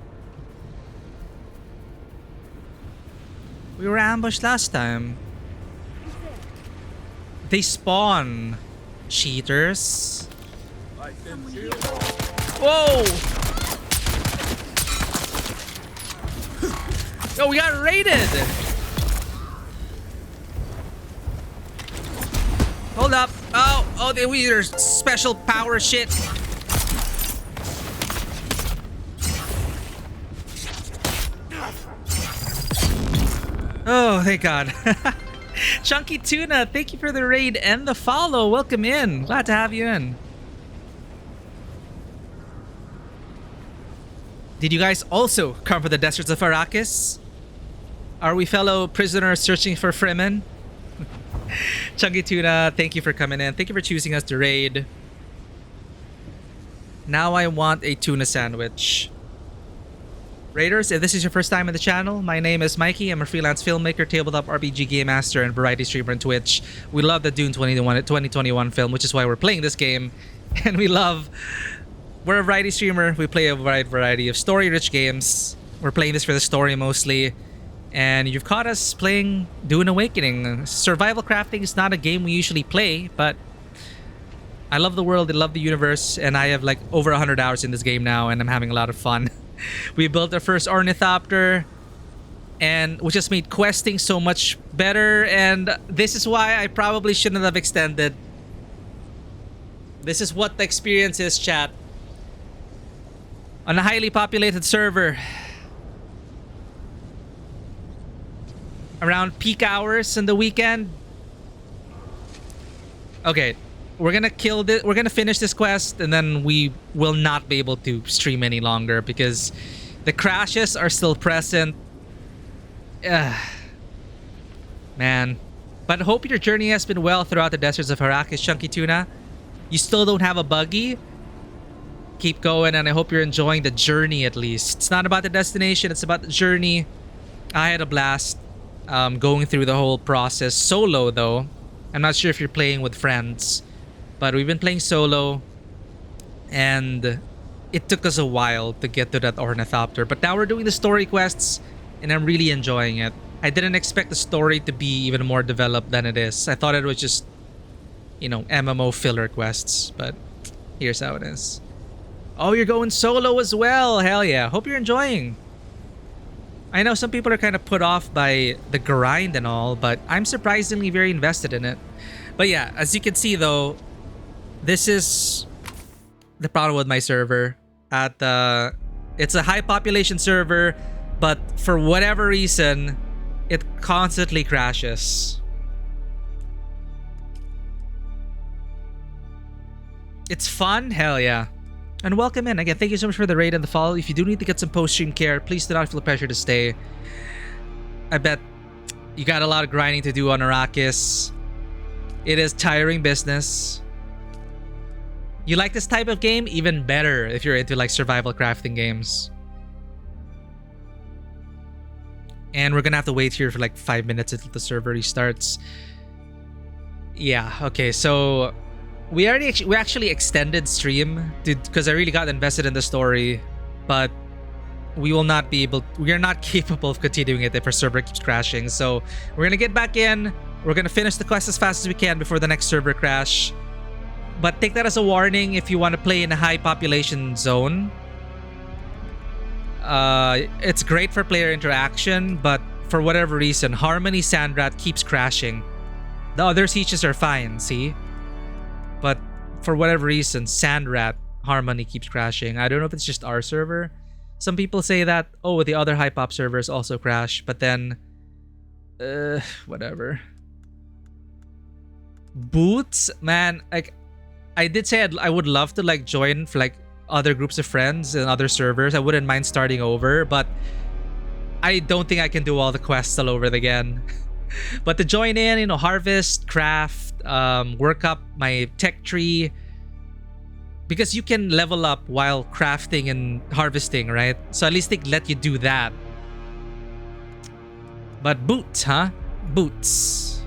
We were ambushed last time. They spawn. Cheaters. Whoa! Yo, we got raided! Hold up. Oh, we are special power shit. Oh, thank God. Chunky Tuna, thank you for the raid and the follow. Welcome in. Glad to have you in. Did you guys also come from the deserts of Arrakis? Are we fellow prisoners searching for Fremen? Chunky Tuna, thank you for coming in. Thank you for choosing us to raid. Now I want a tuna sandwich. Raiders, if this is your first time on the channel, my name is Mikey. I'm a freelance filmmaker, tabletop RPG game master, and variety streamer on Twitch. We love the Dune 2021 film, which is why we're playing this game. And we're a variety streamer. We play a wide variety of story-rich games. We're playing this for the story mostly. And you've caught us playing Dune Awakening. Survival crafting is not a game we usually play, but I love the world, I love the universe, and I have like over 100 hours in this game now, and I'm having a lot of fun. We built our first Thopter, and which has made questing so much better, and this is why I probably shouldn't have extended. This is what the experience is, chat. On a highly populated server, around peak hours in the weekend. Okay, we're gonna kill this. We're gonna finish this quest, and then we will not be able to stream any longer because the crashes are still present. Man, but hope your journey has been well throughout the deserts of Arrakis, Chunky Tuna. You still don't have a buggy? Keep going, and I hope you're enjoying the journey at least. It's not about the destination; it's about the journey. I had a blast going through the whole process solo, though. I'm not sure if you're playing with friends. But we've been playing solo, and it took us a while to get to that Ornithopter. But now we're doing the story quests, and I'm really enjoying it. I didn't expect the story to be even more developed than it is. I thought it was just, you know, MMO filler quests, but here's how it is. Oh, you're going solo as well. Hell yeah. Hope you're enjoying. I know some people are kind of put off by the grind and all, but I'm surprisingly very invested in it. But yeah, as you can see though, this is the problem with my server. It's a high population server, but for whatever reason, it constantly crashes. It's fun? Hell yeah. And welcome in. Again, thank you so much for the raid and the follow. If you do need to get some post-stream care, please do not feel the pressure to stay. I bet you got a lot of grinding to do on Arrakis. It is tiring business. You like this type of game? Even better if you're into like survival crafting games. And we're gonna have to wait here for like 5 minutes until the server restarts. Yeah, okay, so we actually extended stream because I really got invested in the story, but we are not capable of continuing it if our server keeps crashing. So we're gonna get back in. We're gonna finish the quest as fast as we can before the next server crash. But take that as a warning if you want to play in a high population zone. It's great for player interaction, but for whatever reason, Harmony Sandrat keeps crashing. The other sieges are fine, see? But for whatever reason, Sandrat Harmony keeps crashing. I don't know if it's just our server. Some people say that, oh, the other high pop servers also crash, but then whatever. Boots, man, like I did say I would love to like join for like other groups of friends and other servers. I wouldn't mind starting over, but I don't think I can do all the quests all over again. But to join in, you know, harvest, craft, work up my tech tree, because you can level up while crafting and harvesting, right? So at least they let you do that. But boots, huh? Boots.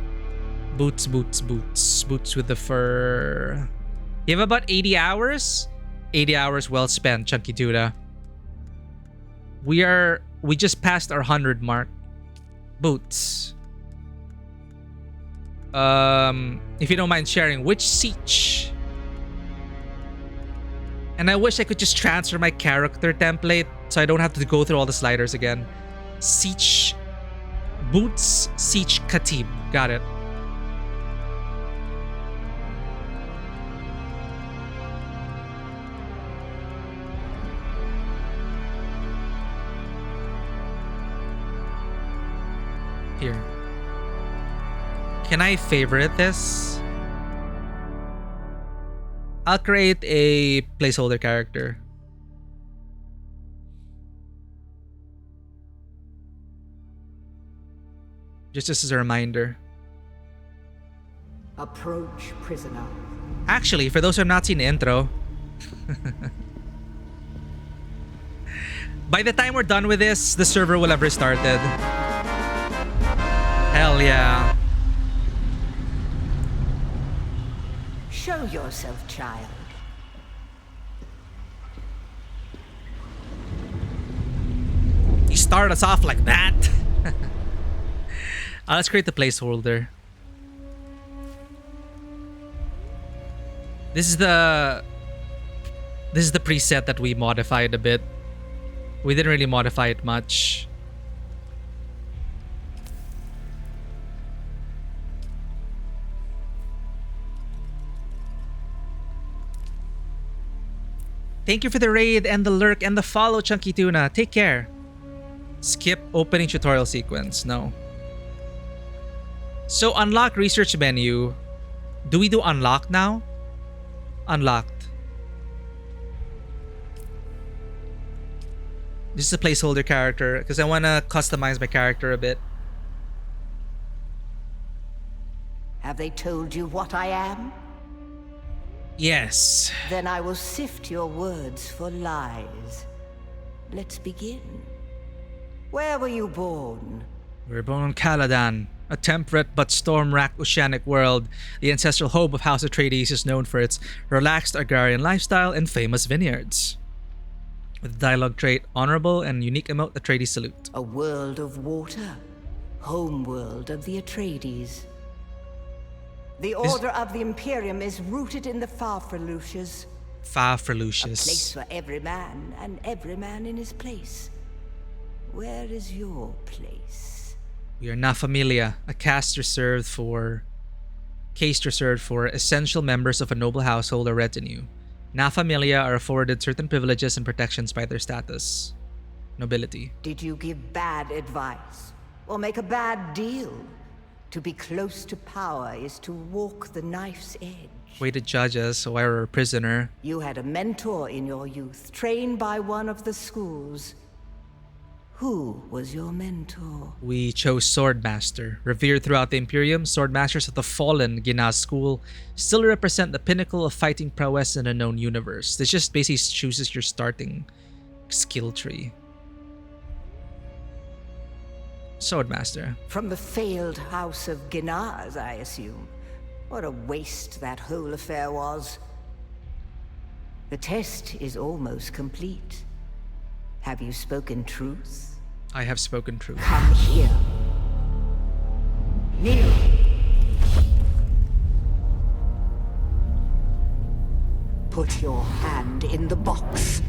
Boots with the fur. You have about 80 hours? 80 hours well spent, Chunky Duda. We just passed our 100 mark. Boots. If you don't mind sharing, which siege? And I wish I could just transfer my character template so I don't have to go through all the sliders again. Siege. Boots, Siege Khatib. Got it. Here. Can I favorite this? I'll create a placeholder character. Just as a reminder. Approach, prisoner. Actually, for those who have not seen the intro, By the time we're done with this, the server will have restarted. Hell yeah. Show yourself, child. You start us off like that. Let's create the placeholder. This is the preset that we modified a bit. We didn't really modify it much. Thank you for the raid and the lurk and the follow, Chunky Tuna. Take care. Skip opening tutorial sequence. No. So unlock research menu. Do we do unlock now? Unlocked. This is a placeholder character because I want to customize my character a bit. Have they told you what I am? Yes. Then I will sift your words for lies. Let's begin. Where were you born? We were born on Caladan, a temperate but storm-racked oceanic world. The ancestral home of House Atreides is known for its relaxed agrarian lifestyle and famous vineyards. With the dialogue trait honorable and unique emote Atreides salute. A world of water. Homeworld of the Atreides. The Order of the Imperium is rooted in the Farfreluches. Farfreluches. A place for every man and every man in his place. Where is your place? We are Na Familia, a caste reserved for essential members of a noble household or retinue. Na Familia are afforded certain privileges and protections by their status. Nobility. Did you give bad advice? Or make a bad deal? To be close to power is to walk the knife's edge. Way to judge us, so I were a prisoner. You had a mentor in your youth, trained by one of the schools. Who was your mentor? We chose Swordmaster. Revered throughout the Imperium, Swordmasters of the fallen Ginaz school still represent the pinnacle of fighting prowess in a known universe. This just basically chooses your starting skill tree. Swordmaster. From the failed house of Ginaz, I assume. What a waste that whole affair was. The test is almost complete. Have you spoken truth? I have spoken truth. Come here. Kneel. Put your hand in the box.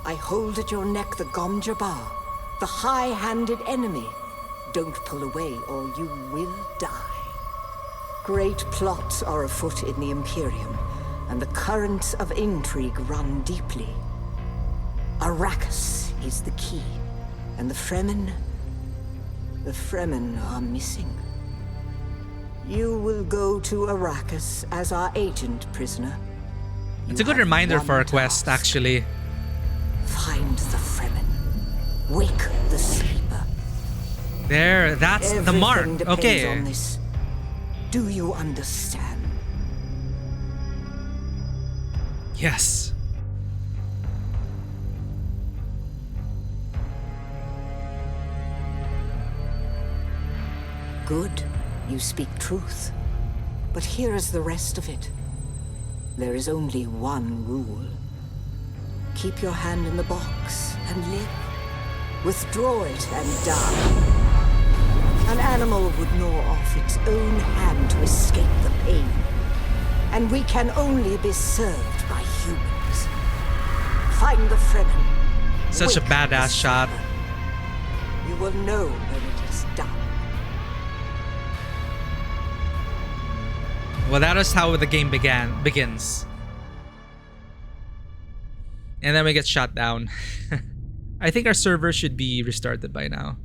I hold at your neck the Gom Jabbar, the high-handed enemy. Don't pull away or you will die. Great plots are afoot in the Imperium, and the currents of intrigue run deeply. Arrakis is the key, and the Fremen are missing. You will go to Arrakis as our agent, prisoner. It's a good reminder for our quest, actually. Find the Fremen. Wake the sleeper. There, that's the mark. Okay. On this. Do you understand? Yes. Good. You speak truth. But here is the rest of it. There is only one rule. Keep your hand in the box and live. Withdraw it and die. An animal would gnaw off its own hand to escape the pain. And we can only be served by humans. Find the Fremen. Such a badass shot. You will know when it is done. Well, that is how the game begins. And then we get shot down. I think our server should be restarted by now.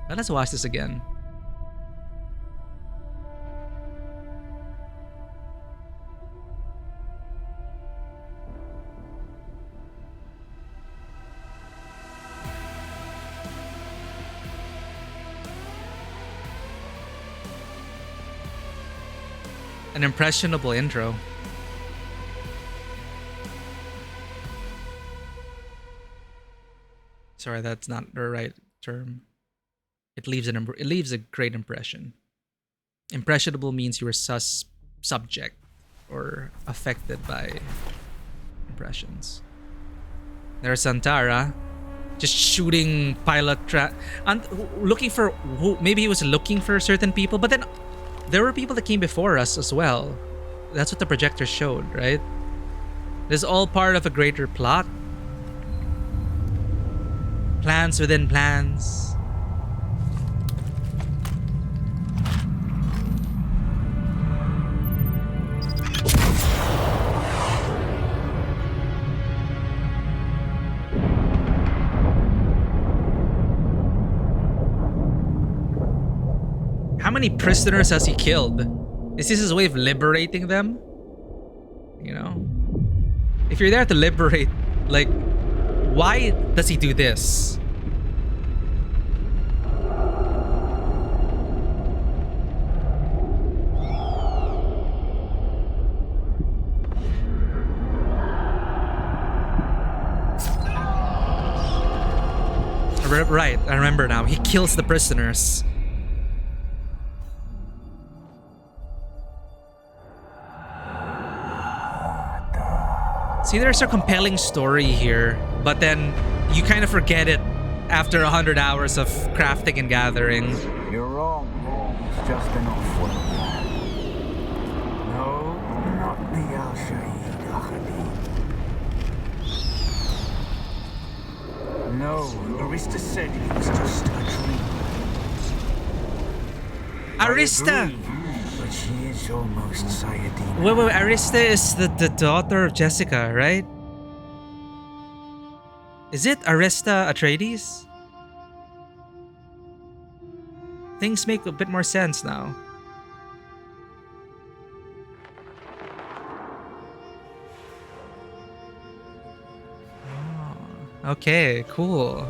Let us watch this again. An impressionable intro. Sorry, that's not the right term. It leaves a great impression. Impressionable means you were subject or affected by impressions. There's Santara, just shooting pilot and looking for who. Maybe he was looking for certain people, but then there were people that came before us as well. That's what the projector showed, right? This is all part of a greater plot. Plans within plans. How many prisoners has he killed? Is this his way of liberating them? You know? If you're there to liberate, like, why does he do this? Right, I remember now. He kills the prisoners. See, there's a compelling story here, but then you kind of forget it after 100 hours of crafting and gathering. You're wrong. It's just an off-world plan. No, not the Al-Shaheed Ahadi. No, Arista said it was just a dream. Arista! But she is almost Sayadina. Wait, Arista is the daughter of Jessica, right? Is it Arista Atreides? Things make a bit more sense now. Oh, okay, cool.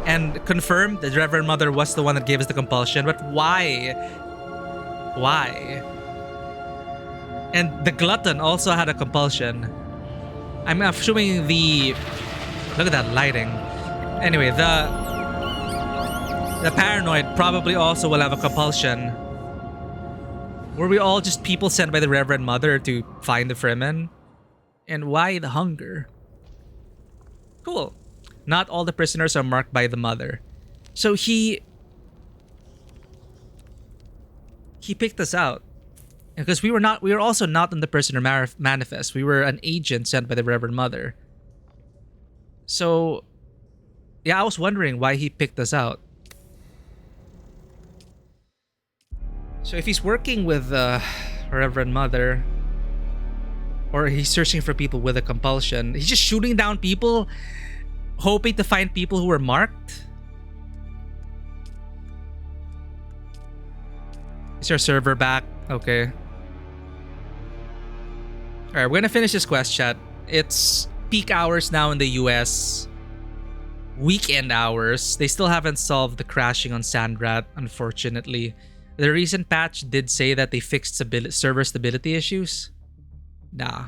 And confirmed the Reverend Mother was the one that gave us the compulsion, but why? Why? And the glutton also had a compulsion. I'm assuming the... Look at that lighting. Anyway, the paranoid probably also will have a compulsion. Were we all just people sent by the Reverend Mother to find the Fremen? And why the hunger? Cool. Not all the prisoners are marked by the Mother. So he picked us out. Because we were also not in the prisoner manifest. We were an agent sent by the Reverend Mother. So, yeah, I was wondering why he picked us out. So if he's working with the Reverend Mother, or he's searching for people with a compulsion, he's just shooting down people, hoping to find people who were marked. Is our server back? Okay. Alright, we're gonna finish this quest, chat. It's peak hours now in the US. Weekend hours. They still haven't solved the crashing on Sandrat, unfortunately. The recent patch did say that they fixed server stability issues. Nah.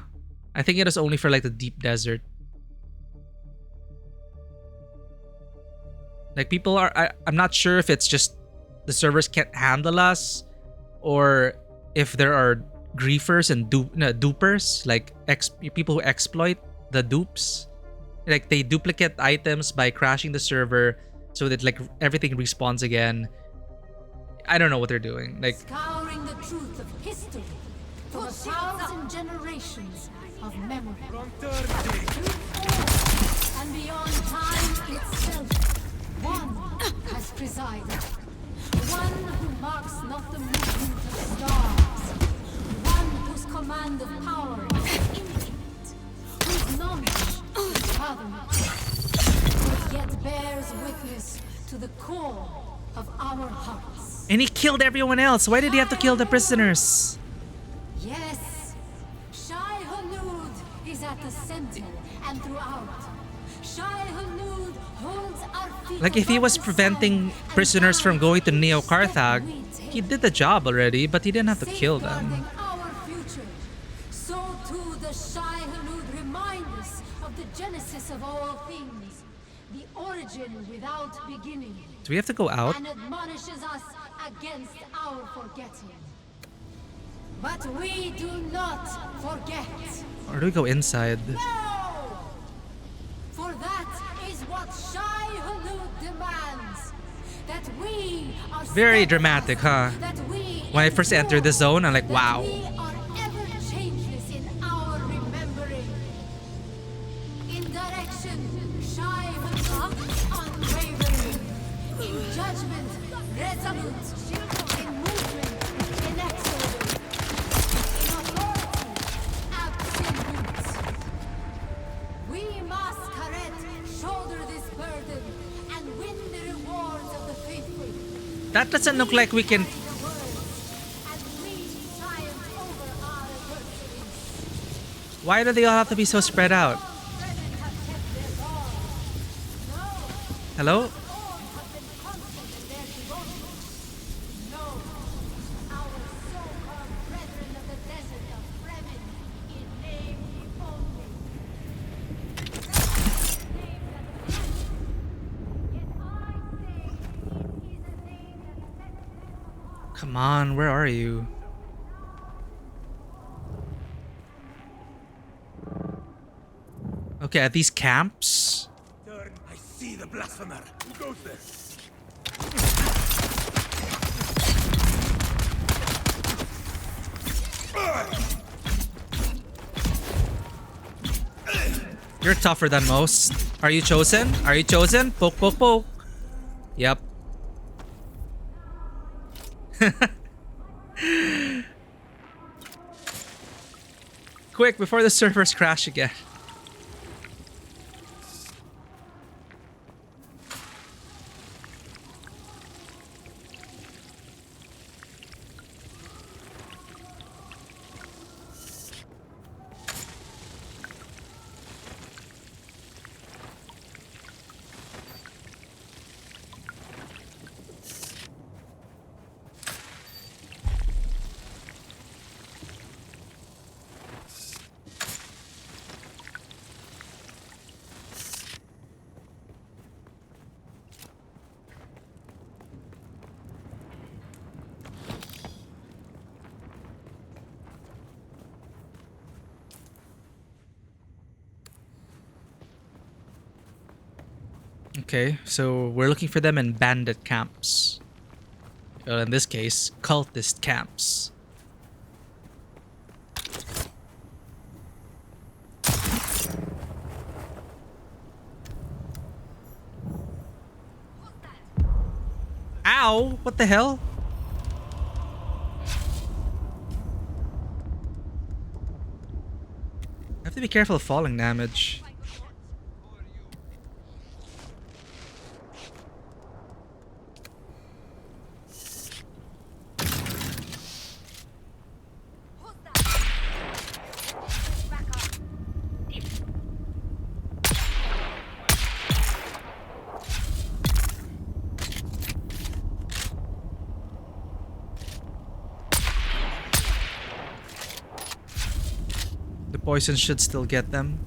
I think it was only for like the deep desert. Like people are... I'm not sure if it's just the servers can't handle us, or if there are griefers and dupers, like people who exploit the dupes. Like they duplicate items by crashing the server so that like everything respawns again. I don't know what they're doing. Like Scouring the truth of history for 1,000 generations of memory. And beyond time itself, one has presided. One who marks not the movement of stars. One whose command of power is infinite. Whose knowledge is fathomless. But yet bears witness to the core of our hearts. and he killed everyone else. Why did he have to kill the prisoners? Yes, Shai Hulud is at the center and throughout. Shai Hulud holds our feet. Like if he was preventing prisoners from going to Neo Carthage, he did the job already, but he didn't have to kill them. Our genesis of all things, the origin without beginning. Do we have to go out? And admonishes us against our forgetting. But we do not forget. Or do we go inside? No! For that is what Shai Hulud demands. That we are Very dramatic, huh? When I first entered the zone, I'm like, wow. we are ever changeless in our remembering. In direction, Shai Hulud unwavering. In judgment, resolute. In movement, inexorable. In authority, absolute. We must, Karet, shoulder this burden and win the rewards of the faithful. That doesn't look like we can. Why do they all have to be so spread out? Hello? Come on, where are you? Okay, at these camps? I see the blasphemer. Who goes there? You're tougher than most. Are you chosen? Are you chosen? Poke, poke, poke. Yep. Quick, before the servers crash again. Okay, so we're looking for them in bandit camps. Well, in this case, cultist camps. Ow! What the hell? I have to be careful of falling damage. Poison should still get them.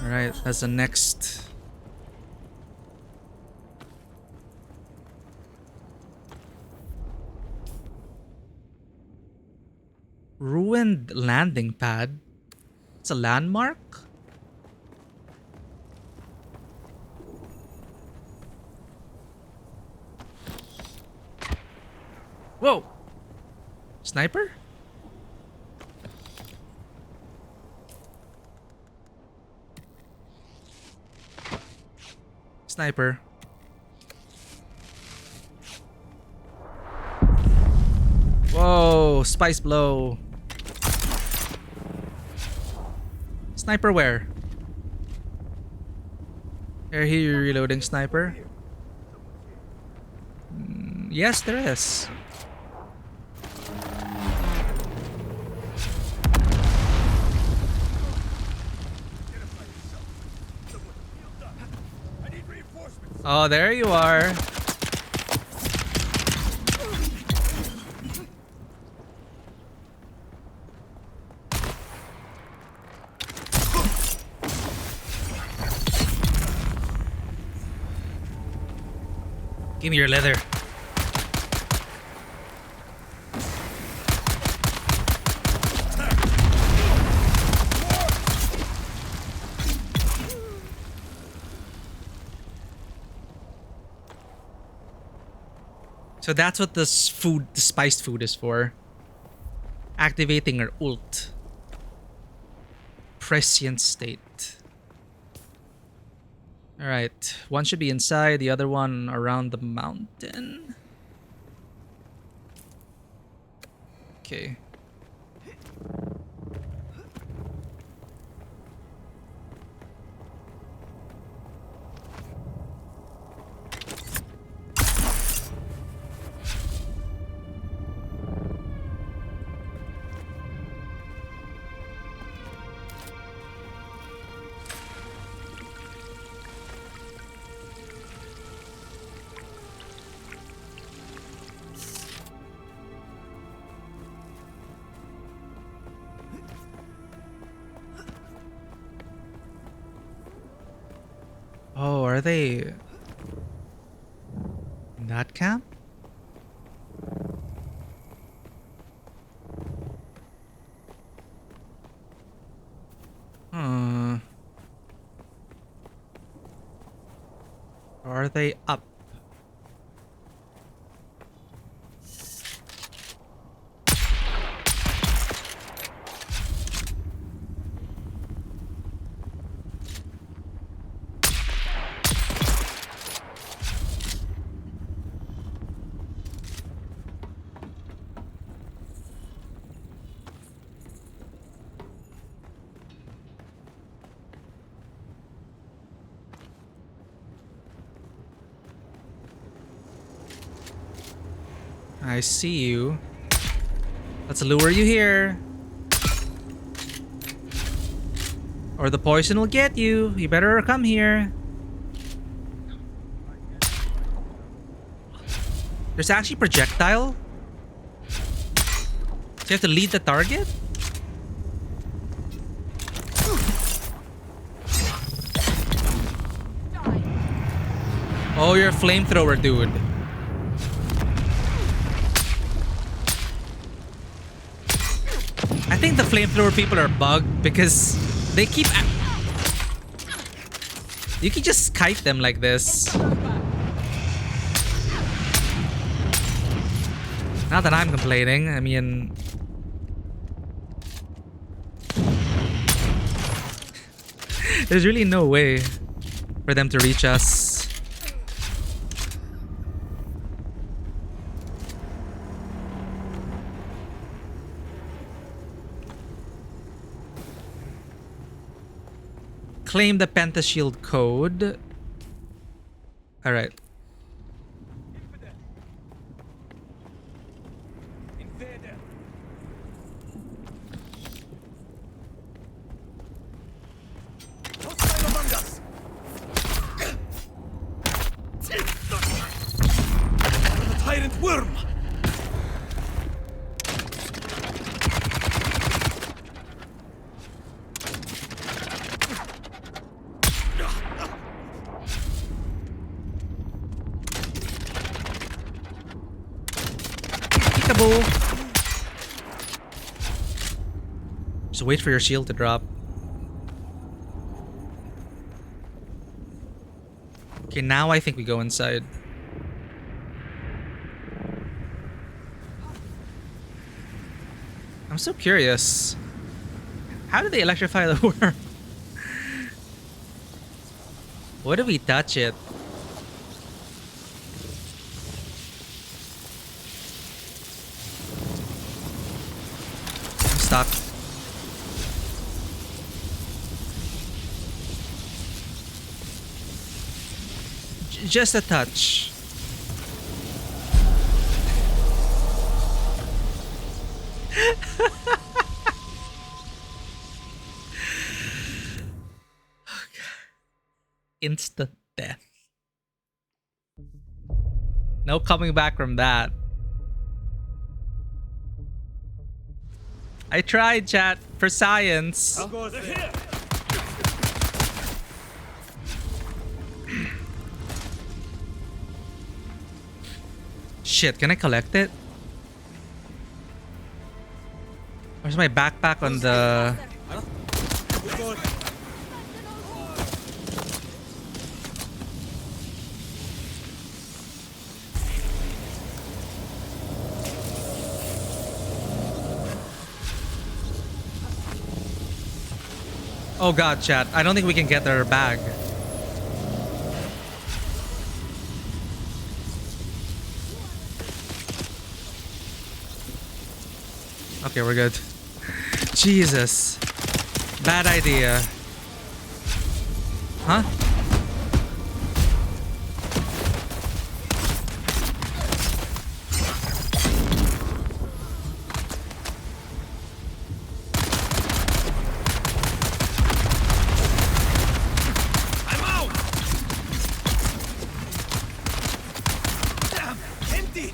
Alright, that's the next. Ruined landing pad. It's a landmark? Whoa! Sniper? Sniper. Whoa! Spice blow. Sniper where? Are you reloading sniper? Yes, there is. Oh, there you are. Give me your leather. So that's what this food, the spiced food, is for. Activating her ult. Prescient state. Alright. One should be inside, the other one around the mountain. Okay. Oh, are they in that camp? Or are they up? I see you. Let's lure you here. Or the poison will get you. You better come here. There's actually projectile. So you have to lead the target? Oh, you're a flamethrower, dude. I think the flamethrower people are bugged because they keep... You can just kite them like this. Not that I'm complaining, I mean... There's really no way for them to reach us. Claim the Pentashield code. Alright. Tyrant worm! Just wait for your shield to drop. Okay, now I think we go inside. I'm so curious. How did they electrify the worm? What if we touch it? I'm stuck. Just a touch. Instant death. No coming back from that. I tried, chat, for science. Shit, can I collect it? Where's my backpack on the... Oh god, chat. I don't think we can get our bag. Okay, we're good. Jesus. Bad idea. Huh? I'm out! Damn! Empty!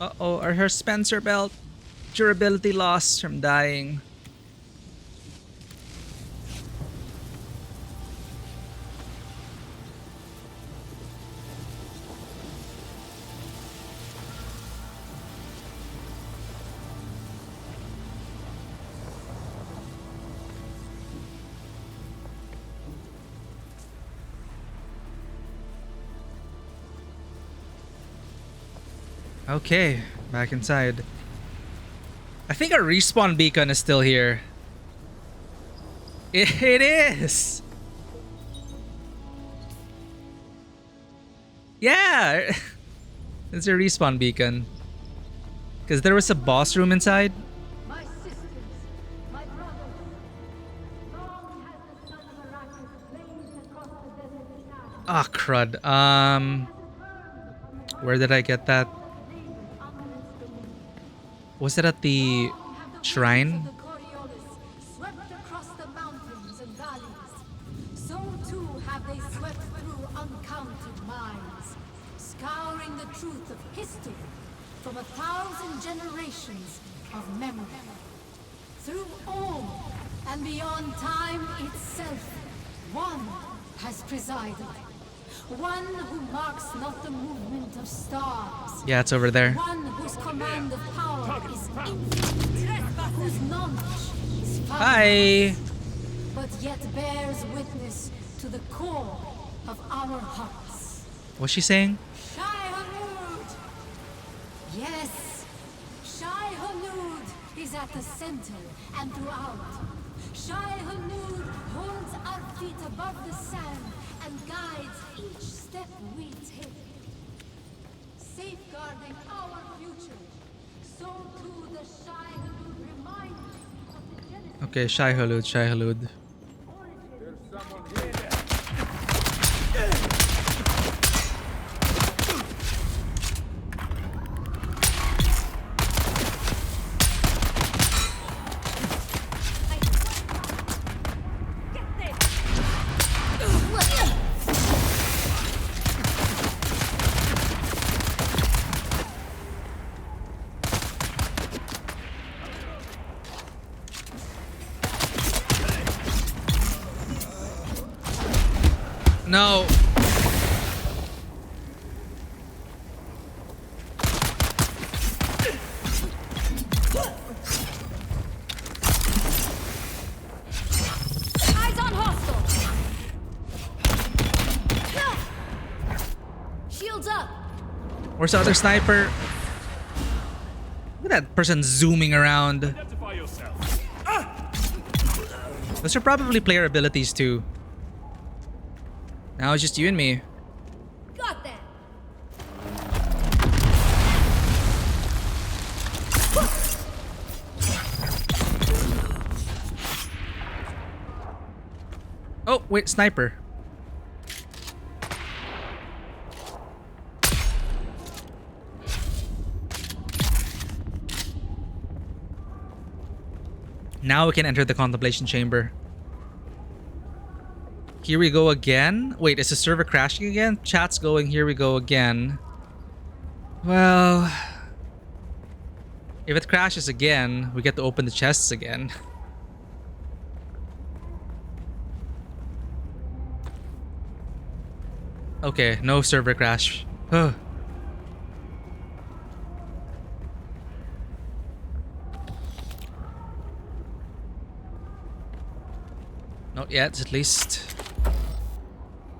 Uh-oh, her Spencer belt. Durability loss from dying. Okay, back inside. I think our respawn beacon is still here. It is! Yeah! It's a respawn beacon. Because there was a boss room inside. My sisters, my brothers, long has the sun of Arrakis blazed across the desert sky. Ah, crud. Where did I get that? Was it at the shrine? Swept across the mountains and valleys. So too have they swept through uncounted miles, scouring the truth of history from 1,000 generations of memory. Through all and beyond time itself, one has presided. One who marks not the movement of stars. Yeah, it's over there. One whose command of power is infinite, whose knowledge is Hi. but yet bears witness to the core of our hearts. What's she saying? Shai-Hulud! Yes, Shai-Hulud is at the center and throughout. Shai-Hulud holds our feet above the sand and guides each step we take. Safeguarding our future, so too the Shai-Hulud reminds me of the genesis. Okay, Shai-Hulud, Shai-Hulud. No. Eyes on hostile. Shields up. Where's the other sniper? Look at that person zooming around. Identify yourself. Those are probably player abilities too. Now it's just you and me. Got that. Oh, wait, sniper. Now we can enter the contemplation chamber. Here we go again. Wait, is the server crashing again? Chat's going, here we go again. Well, if it crashes again, we get to open the chests again. Okay, no server crash. Ugh. Not yet, at least.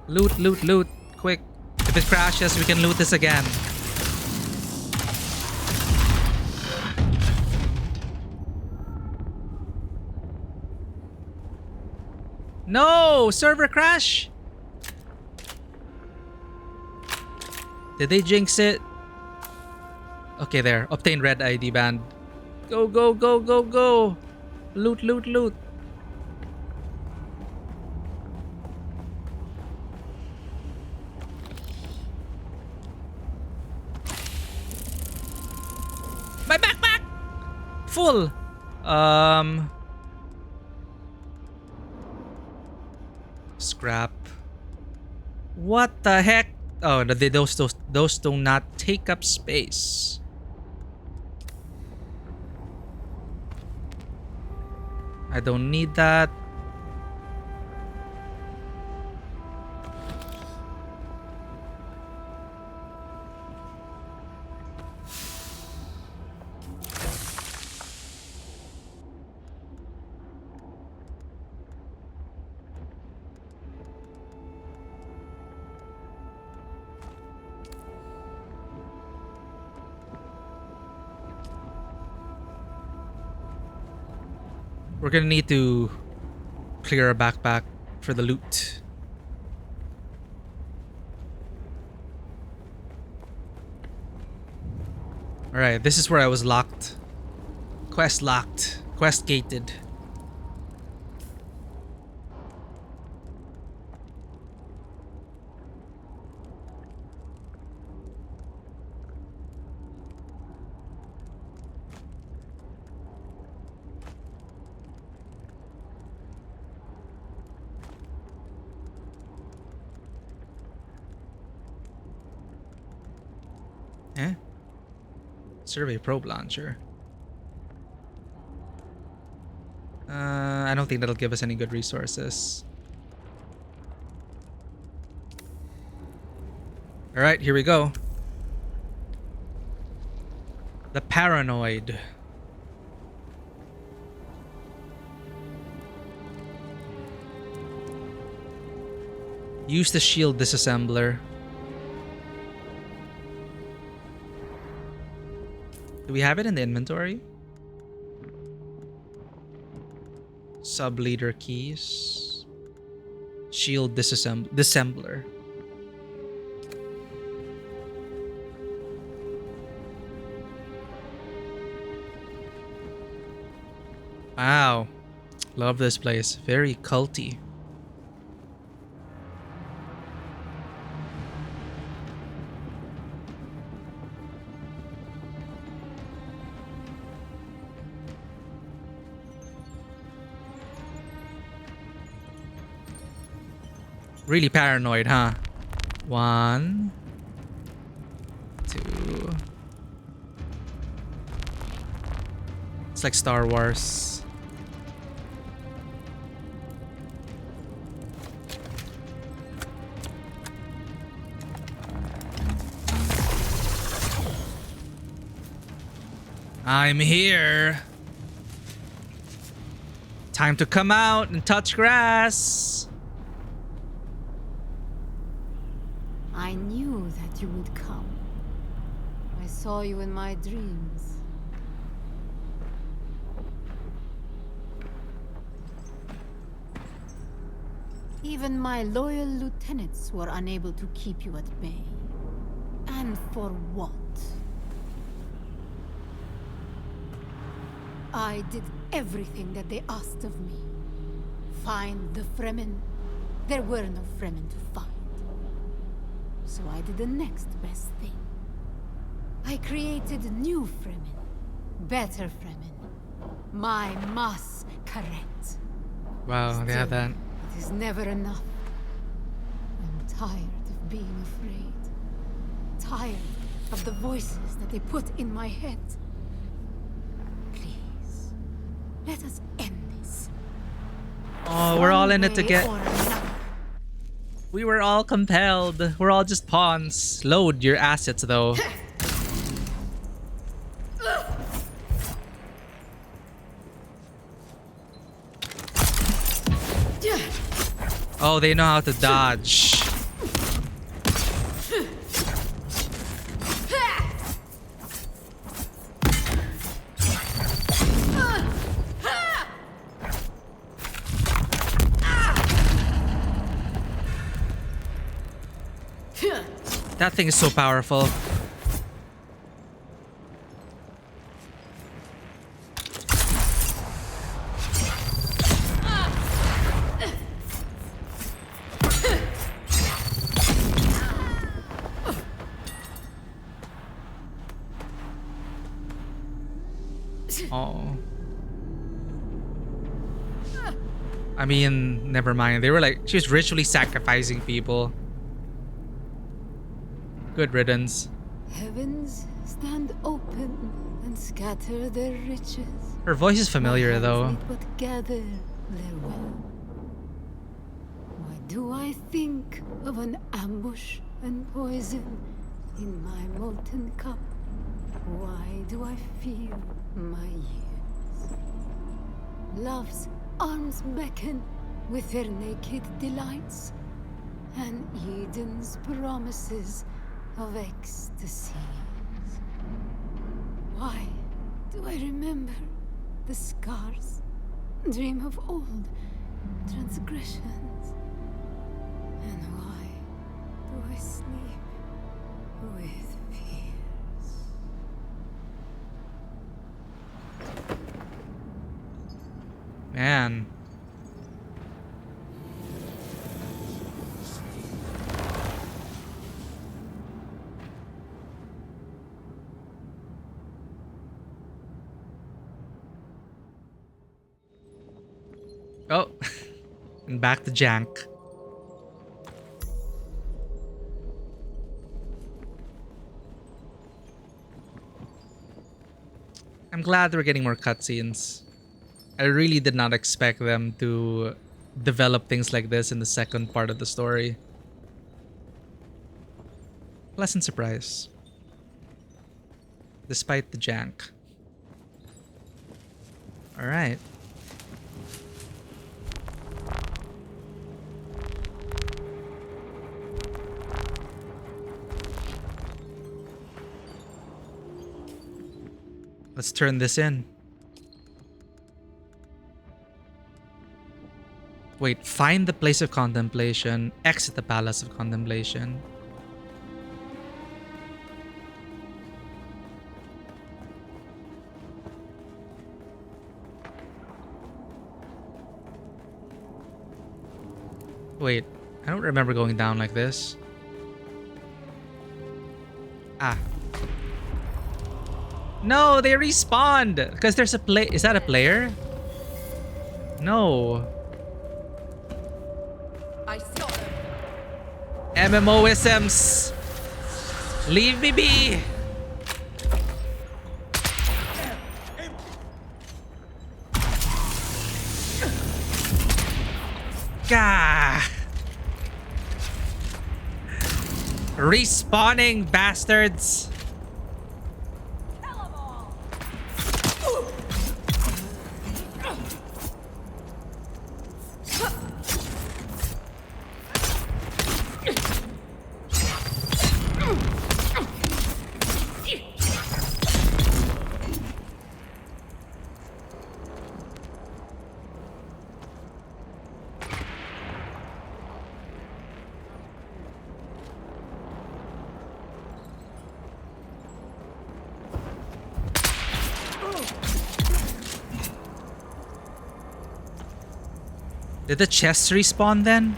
Loot, loot, loot. Quick. If it crashes, we can loot this again. No! Server crash! Did they jinx it? Okay, there. Obtain red ID band. Go, go, go, go, go! Loot, loot, loot. My backpack! Full! Scrap. What the heck? Oh, those do not take up space. I don't need that. We're gonna need to clear a backpack for the loot. Alright, this is where I was locked. Quest locked. Quest gated. Eh? Survey probe launcher. I don't think that'll give us any good resources. Alright, here we go. The Paranoid. Use the shield disassembler. Do we have it in the inventory? Sub-leader keys. Shield disassembler. Wow. Love this place. Very culty. Really paranoid, huh? 1, 2. It's like Star Wars. I'm here. Time to come out and touch grass. I knew that you would come. I saw you in my dreams. Even my loyal lieutenants were unable to keep you at bay. And for what? I did everything that they asked of me. Find the Fremen. There were no Fremen to find. So I did the next best thing. I created new Fremen. Better Fremen. My mass correct. Wow, they have that. It is never enough. I'm tired of being afraid. Tired of the voices that they put in my head. Please, let us end this. Oh, we're all in it One way together. or another. We were all compelled. We're all just pawns. Load your assets, though. Oh, they know how to dodge. That thing is so powerful. Oh. I mean, never mind. They were like, she was ritually sacrificing people. Good riddance. Heavens stand open and scatter their riches. Her voice is familiar, though. Need but gather their wealth. Why do I think of an ambush and poison in my molten cup? Why do I feel my years? Love's arms beckon with their naked delights, and Eden's promises of ecstasies. Why do I remember the scars, dream of old transgressions? And why do I sleep with fears? Man. Oh, and back to Jank. I'm glad we're getting more cutscenes. I really did not expect them to develop things like this in the second part of the story. Pleasant surprise. Despite the jank. Alright. Let's turn this in. Wait, find the place of contemplation, exit the palace of contemplation. Wait, I don't remember going down like this. Ah. No, they respawned! Because there's a play. Is that a player? No. I saw them. MMOisms! Leave me be! Gah! Respawning bastards! Did the chests respawn then?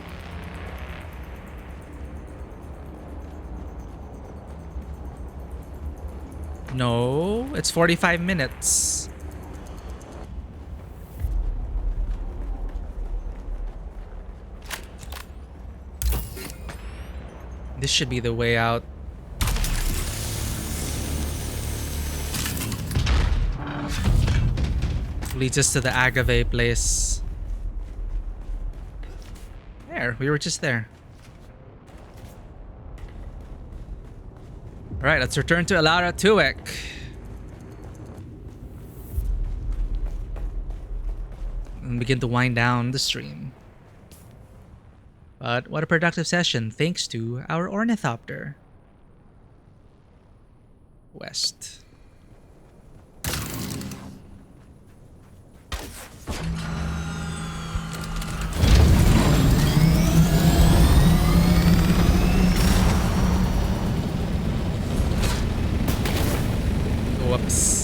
No, it's 45 minutes. This should be the way out. Leads us to the Agave place. There, we were just there. Alright, let's return to Alara Tuek. And begin to wind down the stream. But what a productive session, thanks to our Ornithopter. West. Whoops.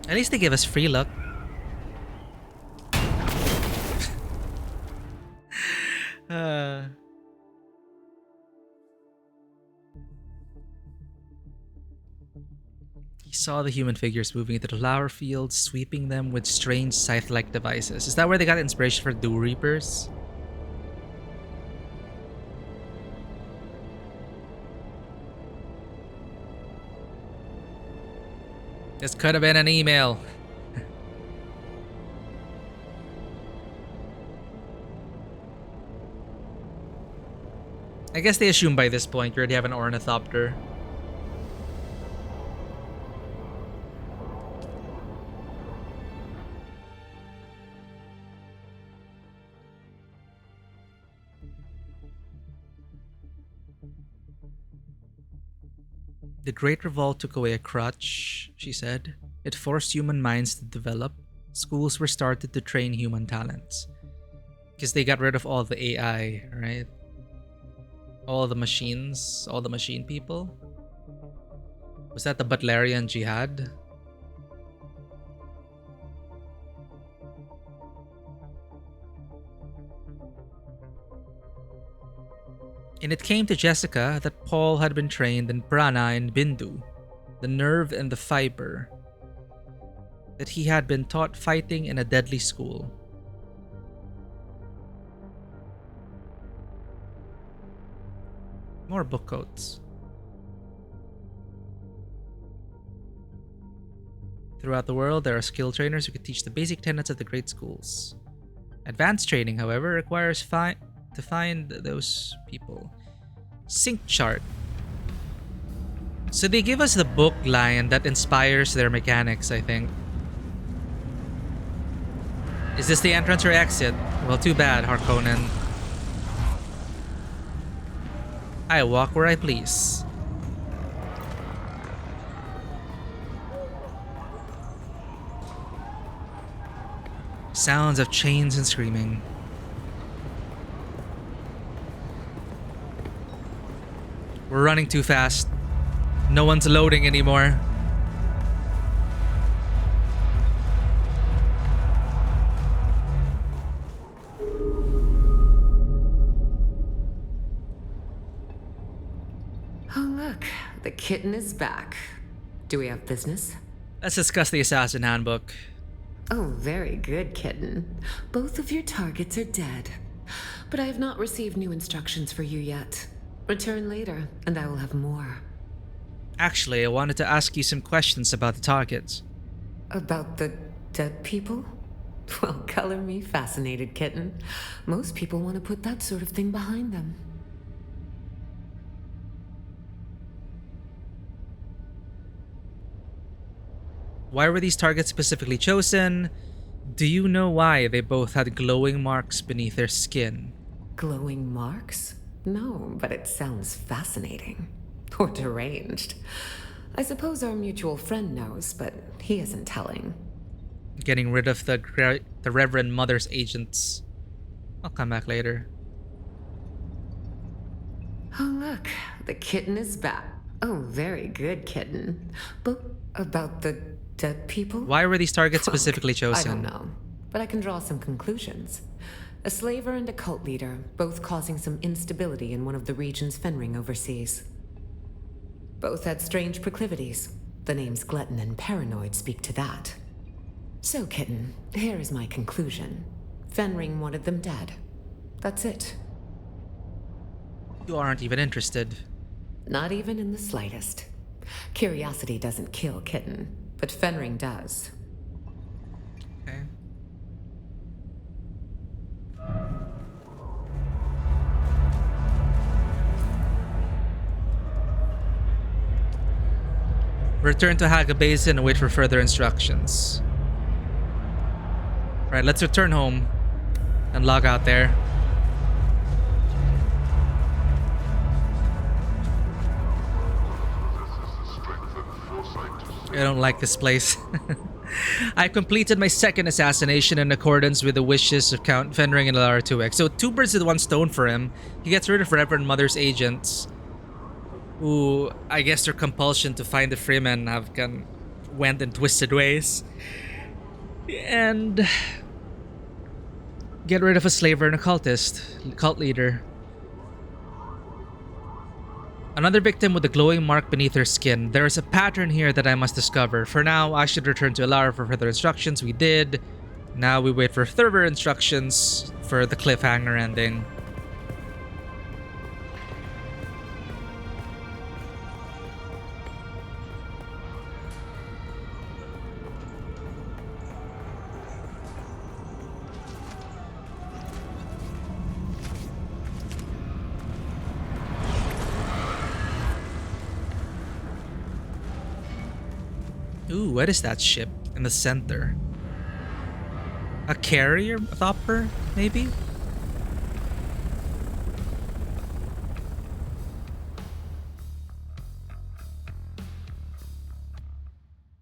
At least they give us free luck. He saw the human figures moving into the flower fields, sweeping them with strange scythe-like devices. Is that where they got inspiration for Dew Reapers? This could have been an email. I guess they assume by this point you already have an Ornithopter. The Great Revolt took away a crutch, she said. It forced human minds to develop. Schools were started to train human talents. Because they got rid of all the AI, right? All the machines, all the machine people. Was that the Butlerian Jihad? And it came to Jessica that Paul had been trained in Prana and Bindu, the nerve and the fiber, that he had been taught fighting in a deadly school. More book quotes. Throughout the world, there are skill trainers who can teach the basic tenets of the great schools. Advanced training, however, requires to find those people. Sync chart. So they give us the book line that inspires their mechanics, I think. Is this the entrance or exit? Well, too bad, Harkonnen. I walk where I please. Sounds of chains and screaming. We're running too fast. No one's loading anymore. Oh, look. The kitten is back. Do we have business? Let's discuss the Assassin Handbook. Oh, very good, kitten. Both of your targets are dead. But I have not received new instructions for you yet. Return later, and I will have more. Actually, I wanted to ask you some questions about the targets. About the dead people? Well, color me fascinated, kitten. Most people want to put that sort of thing behind them. Why were these targets specifically chosen? Do you know why they both had glowing marks beneath their skin? Glowing marks? No, but it sounds fascinating. Or deranged. I suppose our mutual friend knows, but he isn't telling. Getting rid of the Reverend Mother's agents. I'll come back later. Oh, look, the kitten is back. Oh, very good, kitten. But about the dead people? Why were these targets Well, specifically chosen? I don't know, but I can draw some conclusions. A slaver and a cult leader, both causing some instability in one of the regions Fenring oversees. Both had strange proclivities. The names Glutton and Paranoid speak to that. So, kitten, here is my conclusion. Fenring wanted them dead. That's it. You aren't even interested. Not even in the slightest. Curiosity doesn't kill, kitten, but Fenring does. Okay. Return to Haga Basin and wait for further instructions. Right, let's return home and log out there. I don't like this place. I completed my second assassination in accordance with the wishes of Count Fenring and Alara 2X. So 2 birds with 1 stone for him. He gets rid of Reverend Mother's agents, who I guess their compulsion to find the Freeman went in twisted ways. And get rid of a slaver and a cult leader. Another victim with a glowing mark beneath her skin. There is a pattern here that I must discover. For now, I should return to Alara for further instructions. We did. Now we wait for further instructions for the cliffhanger ending. Ooh, what is that ship in the center? A carrier Thopter, maybe?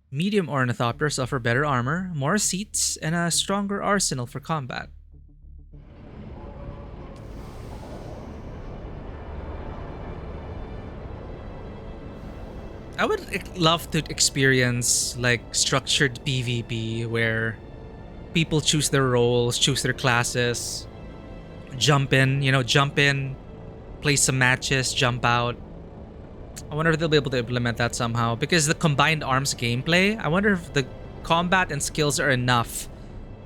Medium ornithopters offer better armor, more seats, and a stronger arsenal for combat. I would love to experience like structured PvP where people choose their roles, choose their classes, jump in, play some matches, jump out. I wonder if they'll be able to implement that somehow, because the combined arms gameplay, I wonder if the combat and skills are enough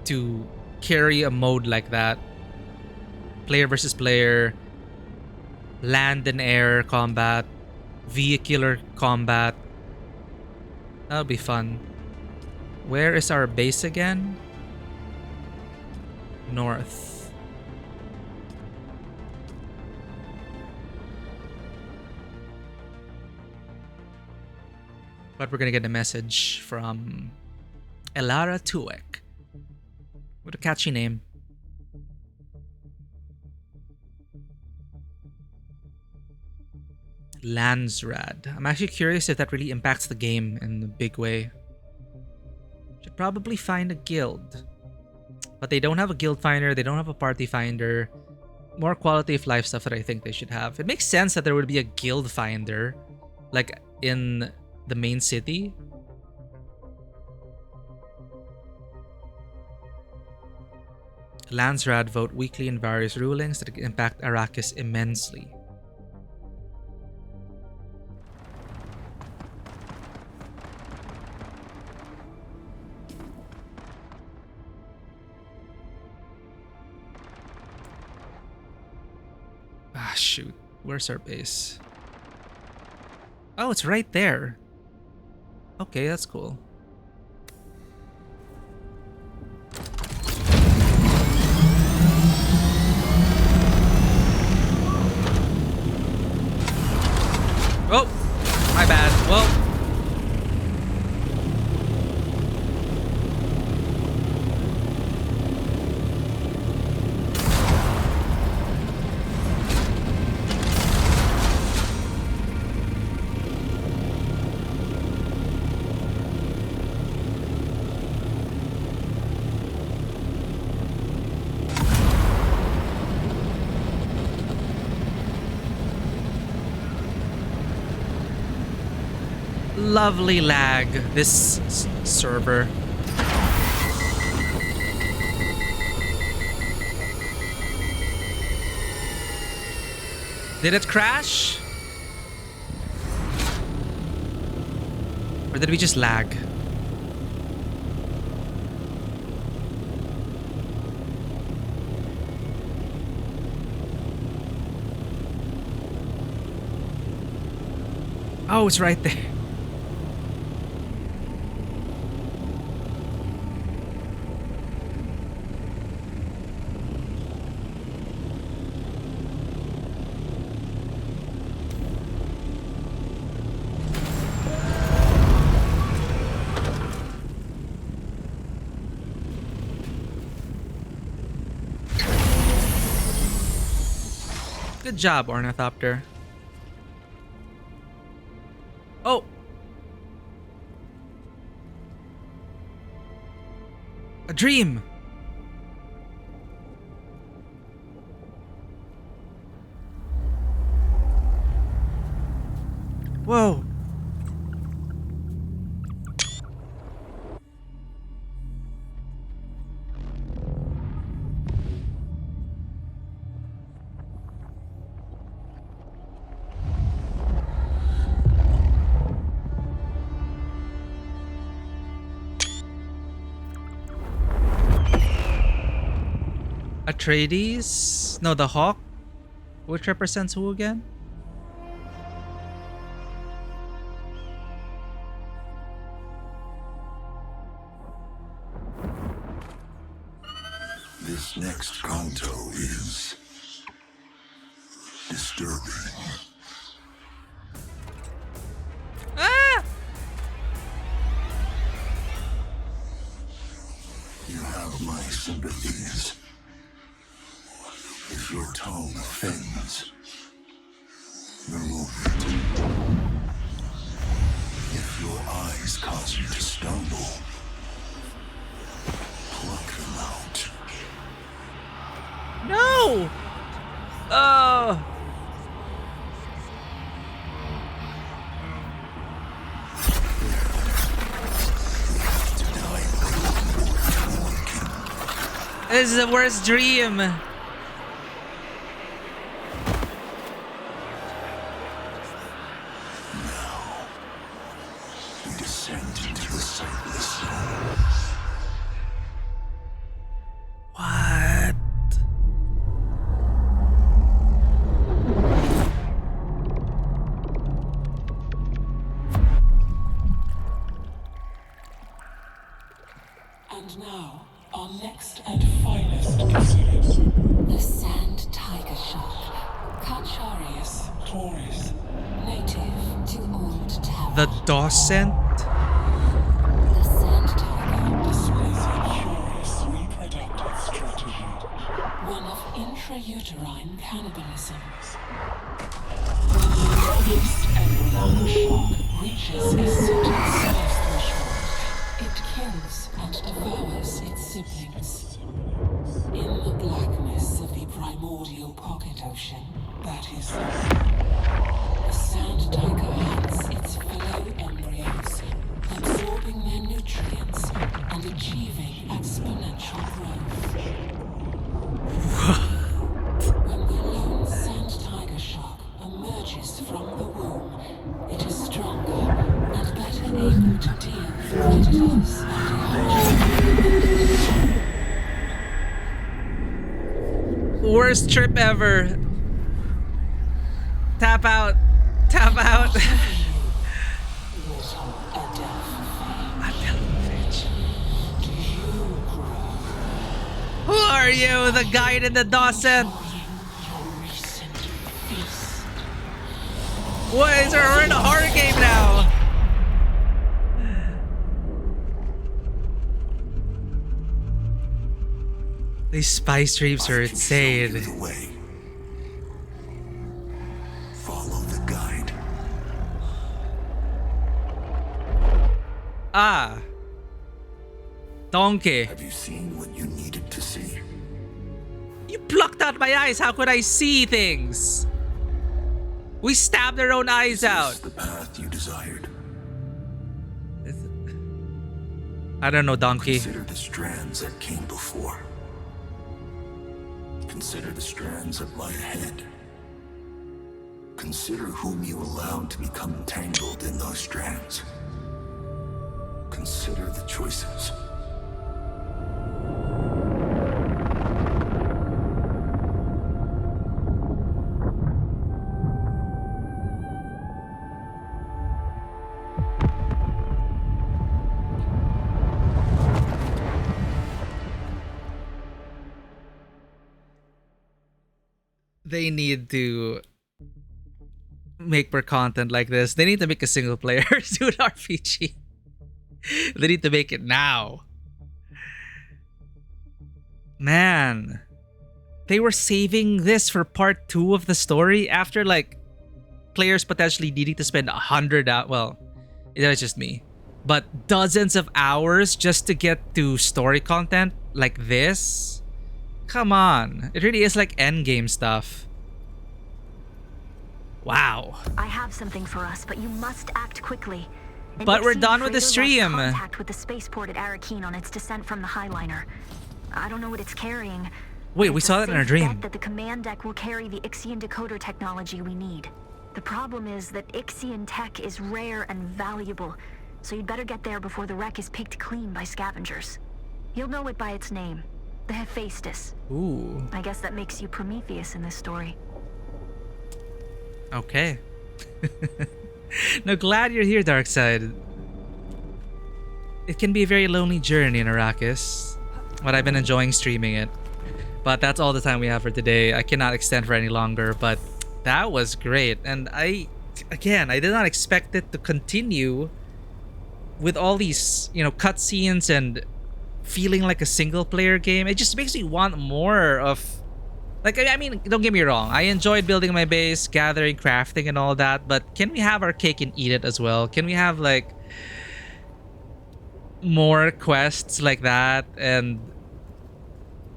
to carry a mode like that. Player versus player, land and air combat, vehicular combat. That'll be fun. Where is our base again? North. But we're gonna get a message from Alara 2X. What a catchy name. Landsrad. I'm actually curious if that really impacts the game in a big way. Should probably find a guild. But they don't have a guild finder, they don't have a party finder. More quality of life stuff that I think they should have. It makes sense that there would be a guild finder, like in the main city. Landsrad vote weekly in various rulings that impact Arrakis immensely. Ah, shoot. Where's our base? Oh, it's right there. Okay, that's cool. Oh, my bad. Well. Lovely lag, this server. Did it crash? Or did we just lag? Oh, it's right there. Good job, Ornithopter. Oh! A dream! Whoa! Atreides? No, the hawk? Which represents who again? This next canto is disturbing. Ah! You have my sympathies. If your tongue offends, remove it. If your eyes cause you to stumble, pluck them out. No! Oh! This is the worst dream. And now, our next and finest exhibit. The sand tiger shark, Cacharius taurus, native to Old Terra. The docent? The sand tiger displays a curious reproductive strategy, one of intrauterine cannibalism. When the youngest embryonic shark reaches a certain size threshold, it kills and devours its siblings. In the blackness of the primordial pocket ocean, that is, the sand tiger hunts its fellow embryos, absorbing their nutrients and achieving exponential growth. When the lone sand tiger shark emerges from the womb, it is stronger and better able to deal with predators and Worst trip ever. Tap out. Tap out. Who are you? The guide in the Dawson? What is there? We're in a horror game now. These spy streams are insane. Follow the guide. Ah. Donkey. Have you seen what you needed to see? You plucked out my eyes. How could I see things? We stabbed our own eyes out. Is the path you desired. I don't know, donkey. Consider the strands that came before. Consider the strands that lie ahead. Consider whom you allowed to become entangled in those strands. Consider the choices. They need to make more content like this. They need to make a single player Dune RPG. They need to make it now. Man. They were saving this for part 2 of the story after like players potentially needing to spend 100 hours. Well, it was just me. But dozens of hours just to get to story content like this. Come on. It really is like endgame stuff. Wow. I have something for us, but you must act quickly. But we're done with the stream. Contact with the spaceport at Arakeen on its descent from the Highliner. I don't know what it's carrying. Wait, we saw that in our dream. That the command deck will carry the Ixian decoder technology we need. The problem is that Ixian tech is rare and valuable, so you'd better get there before the wreck is picked clean by scavengers. You'll know it by its name, the Hephaestus. Ooh. I guess that makes you Prometheus in this story. Okay. No, glad you're here, Darkseid. It can be a very lonely journey in Arrakis, but I've been enjoying streaming it. But that's all the time we have for today. I cannot extend for any longer, but that was great. And I did not expect it to continue with all these, cutscenes and feeling like a single player game. It just makes me want more of... Like, I mean, don't get me wrong. I enjoyed building my base, gathering, crafting, and all that. But can we have our cake and eat it as well? Can we have, like, more quests like that and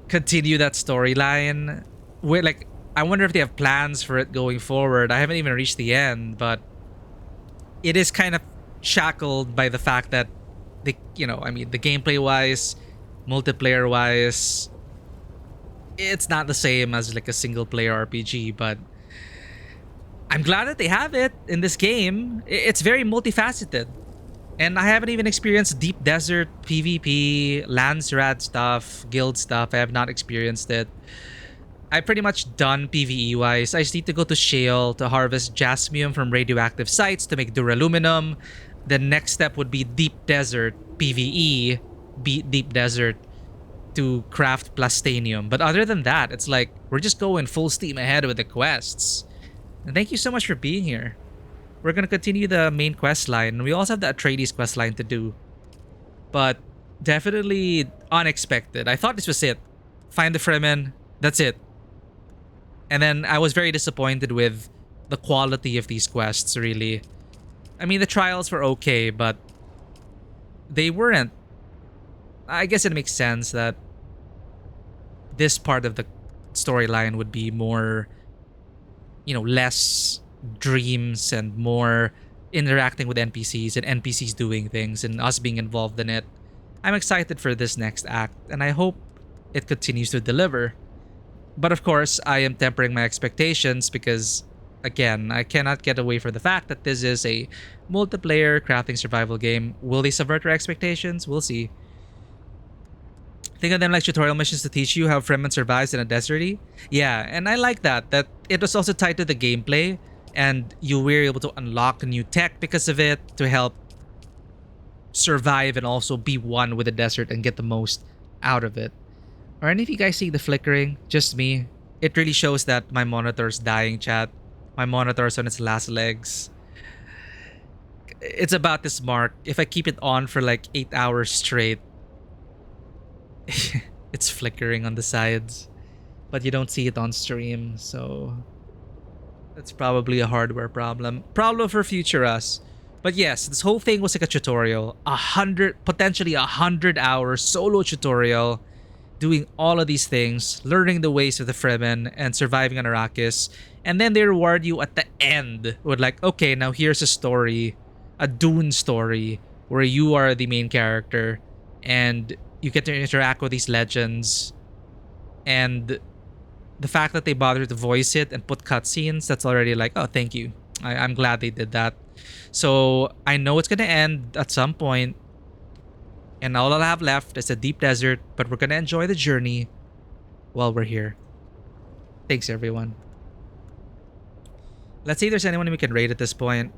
continue that storyline? Like, I wonder if they have plans for it going forward. I haven't even reached the end, but it is kind of shackled by the fact that, the gameplay-wise, multiplayer-wise, it's not the same as like a single player RPG, but I'm glad that they have it in this game. It's very multifaceted. And I haven't even experienced deep desert PvP, Landsrat stuff, guild stuff. I have not experienced it. I've pretty much done PvE wise. I just need to go to Shale to harvest jasmium from radioactive sites to make duraluminum. The next step would be deep desert PvE, deep desert, to craft plastanium. But other than that, it's like we're just going full steam ahead with the quests. And thank you so much for being here. We're gonna continue the main quest line. We also have the Atreides quest line to do, but definitely unexpected. I thought this was it. Find the Fremen, that's it. And then I was very disappointed with the quality of these quests, really. I mean, the trials were okay, but they weren't. I guess it makes sense that this part of the storyline would be more, less dreams and more interacting with NPCs and NPCs doing things and us being involved in it. I'm excited for this next act, and I hope it continues to deliver. But of course, I am tempering my expectations because, again, I cannot get away from the fact that this is a multiplayer crafting survival game. Will they subvert our expectations? We'll see. Think of them like tutorial missions to teach you how Fremen survives in a deserty. Yeah, and I like that it was also tied to the gameplay, and you were able to unlock new tech because of it to help survive and also be one with the desert and get the most out of it. Are any of you guys seeing the flickering? Just me? It really shows that my monitor's dying, chat. My monitor's on its last legs. It's about this mark. If I keep it on for like 8 hours straight, it's flickering on the sides, but you don't see it on stream, so that's probably a hardware problem for future us. But yes, this whole thing was like a tutorial, potentially 100 hours solo tutorial, doing all of these things, learning the ways of the Fremen and surviving on Arrakis, and then they reward you at the end with like, okay, now here's a story, a Dune story where you are the main character. and you get to interact with these legends. And the fact that they bothered to voice it and put cutscenes, that's already like, oh, thank you. I'm glad they did that. So I know it's gonna end at some point, and all I'll have left is a deep desert, but we're gonna enjoy the journey while we're here. Thanks, everyone. Let's see if there's anyone we can raid at this point.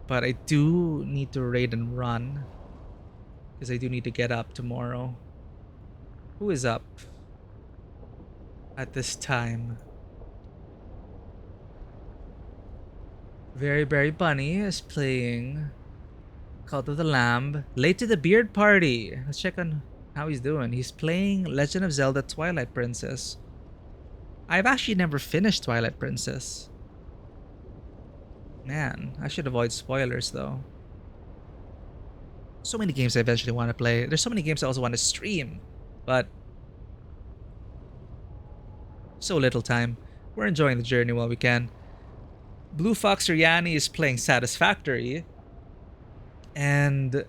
But I do need to raid and run, because I do need to get up tomorrow. Who is up at this time? Very Berry Bunny is playing Cult of the Lamb. Late to the Beard Party. Let's check on how he's doing. He's playing Legend of Zelda Twilight Princess. I've actually never finished Twilight Princess. Man, I should avoid spoilers though. So many games I eventually want to play. There's so many games I also want to stream, but so little time. We're enjoying the journey while we can. Blue Fox Riani is playing Satisfactory, and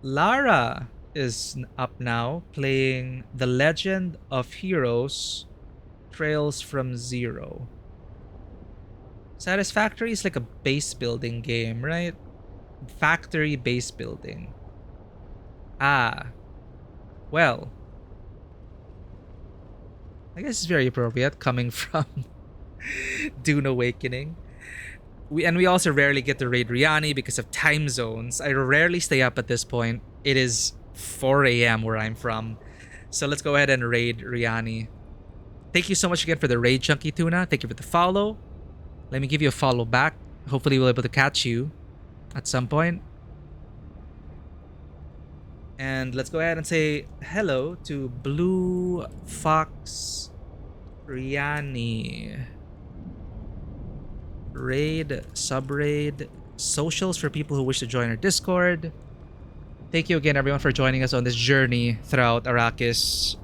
Lara is up now playing The Legend of Heroes Trails from Zero. Satisfactory is like a base building game, right? Factory base building. Ah. Well. I guess it's very appropriate coming from Dune Awakening. We also rarely get to raid Riani because of time zones. I rarely stay up at this point. It is 4 a.m. where I'm from. So let's go ahead and raid Riani. Thank you so much again for the raid, Chunky Tuna. Thank you for the follow. Let me give you a follow back. Hopefully we'll be able to catch you at some point. And let's go ahead and say hello to Blue Fox Riani. Raid, sub-raid, socials for people who wish to join our Discord. Thank you again, everyone, for joining us on this journey throughout Arrakis.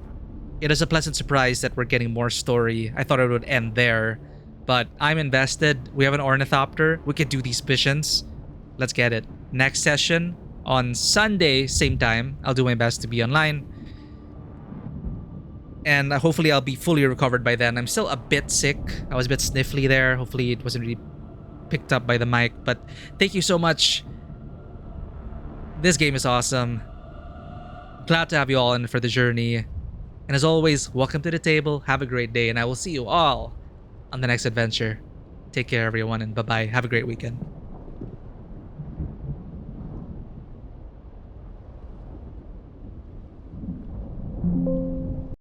It is a pleasant surprise that we're getting more story. I thought it would end there, but I'm invested. We have an ornithopter. We can do these missions. Let's get it. Next session on Sunday, same time. I'll do my best to be online. And hopefully I'll be fully recovered by then. I'm still a bit sick. I was a bit sniffly there. Hopefully it wasn't really picked up by the mic. But thank you so much. This game is awesome. Glad to have you all in for the journey. And as always, welcome to the table. Have a great day. And I will see you all on the next adventure. Take care, everyone. And bye-bye. Have a great weekend.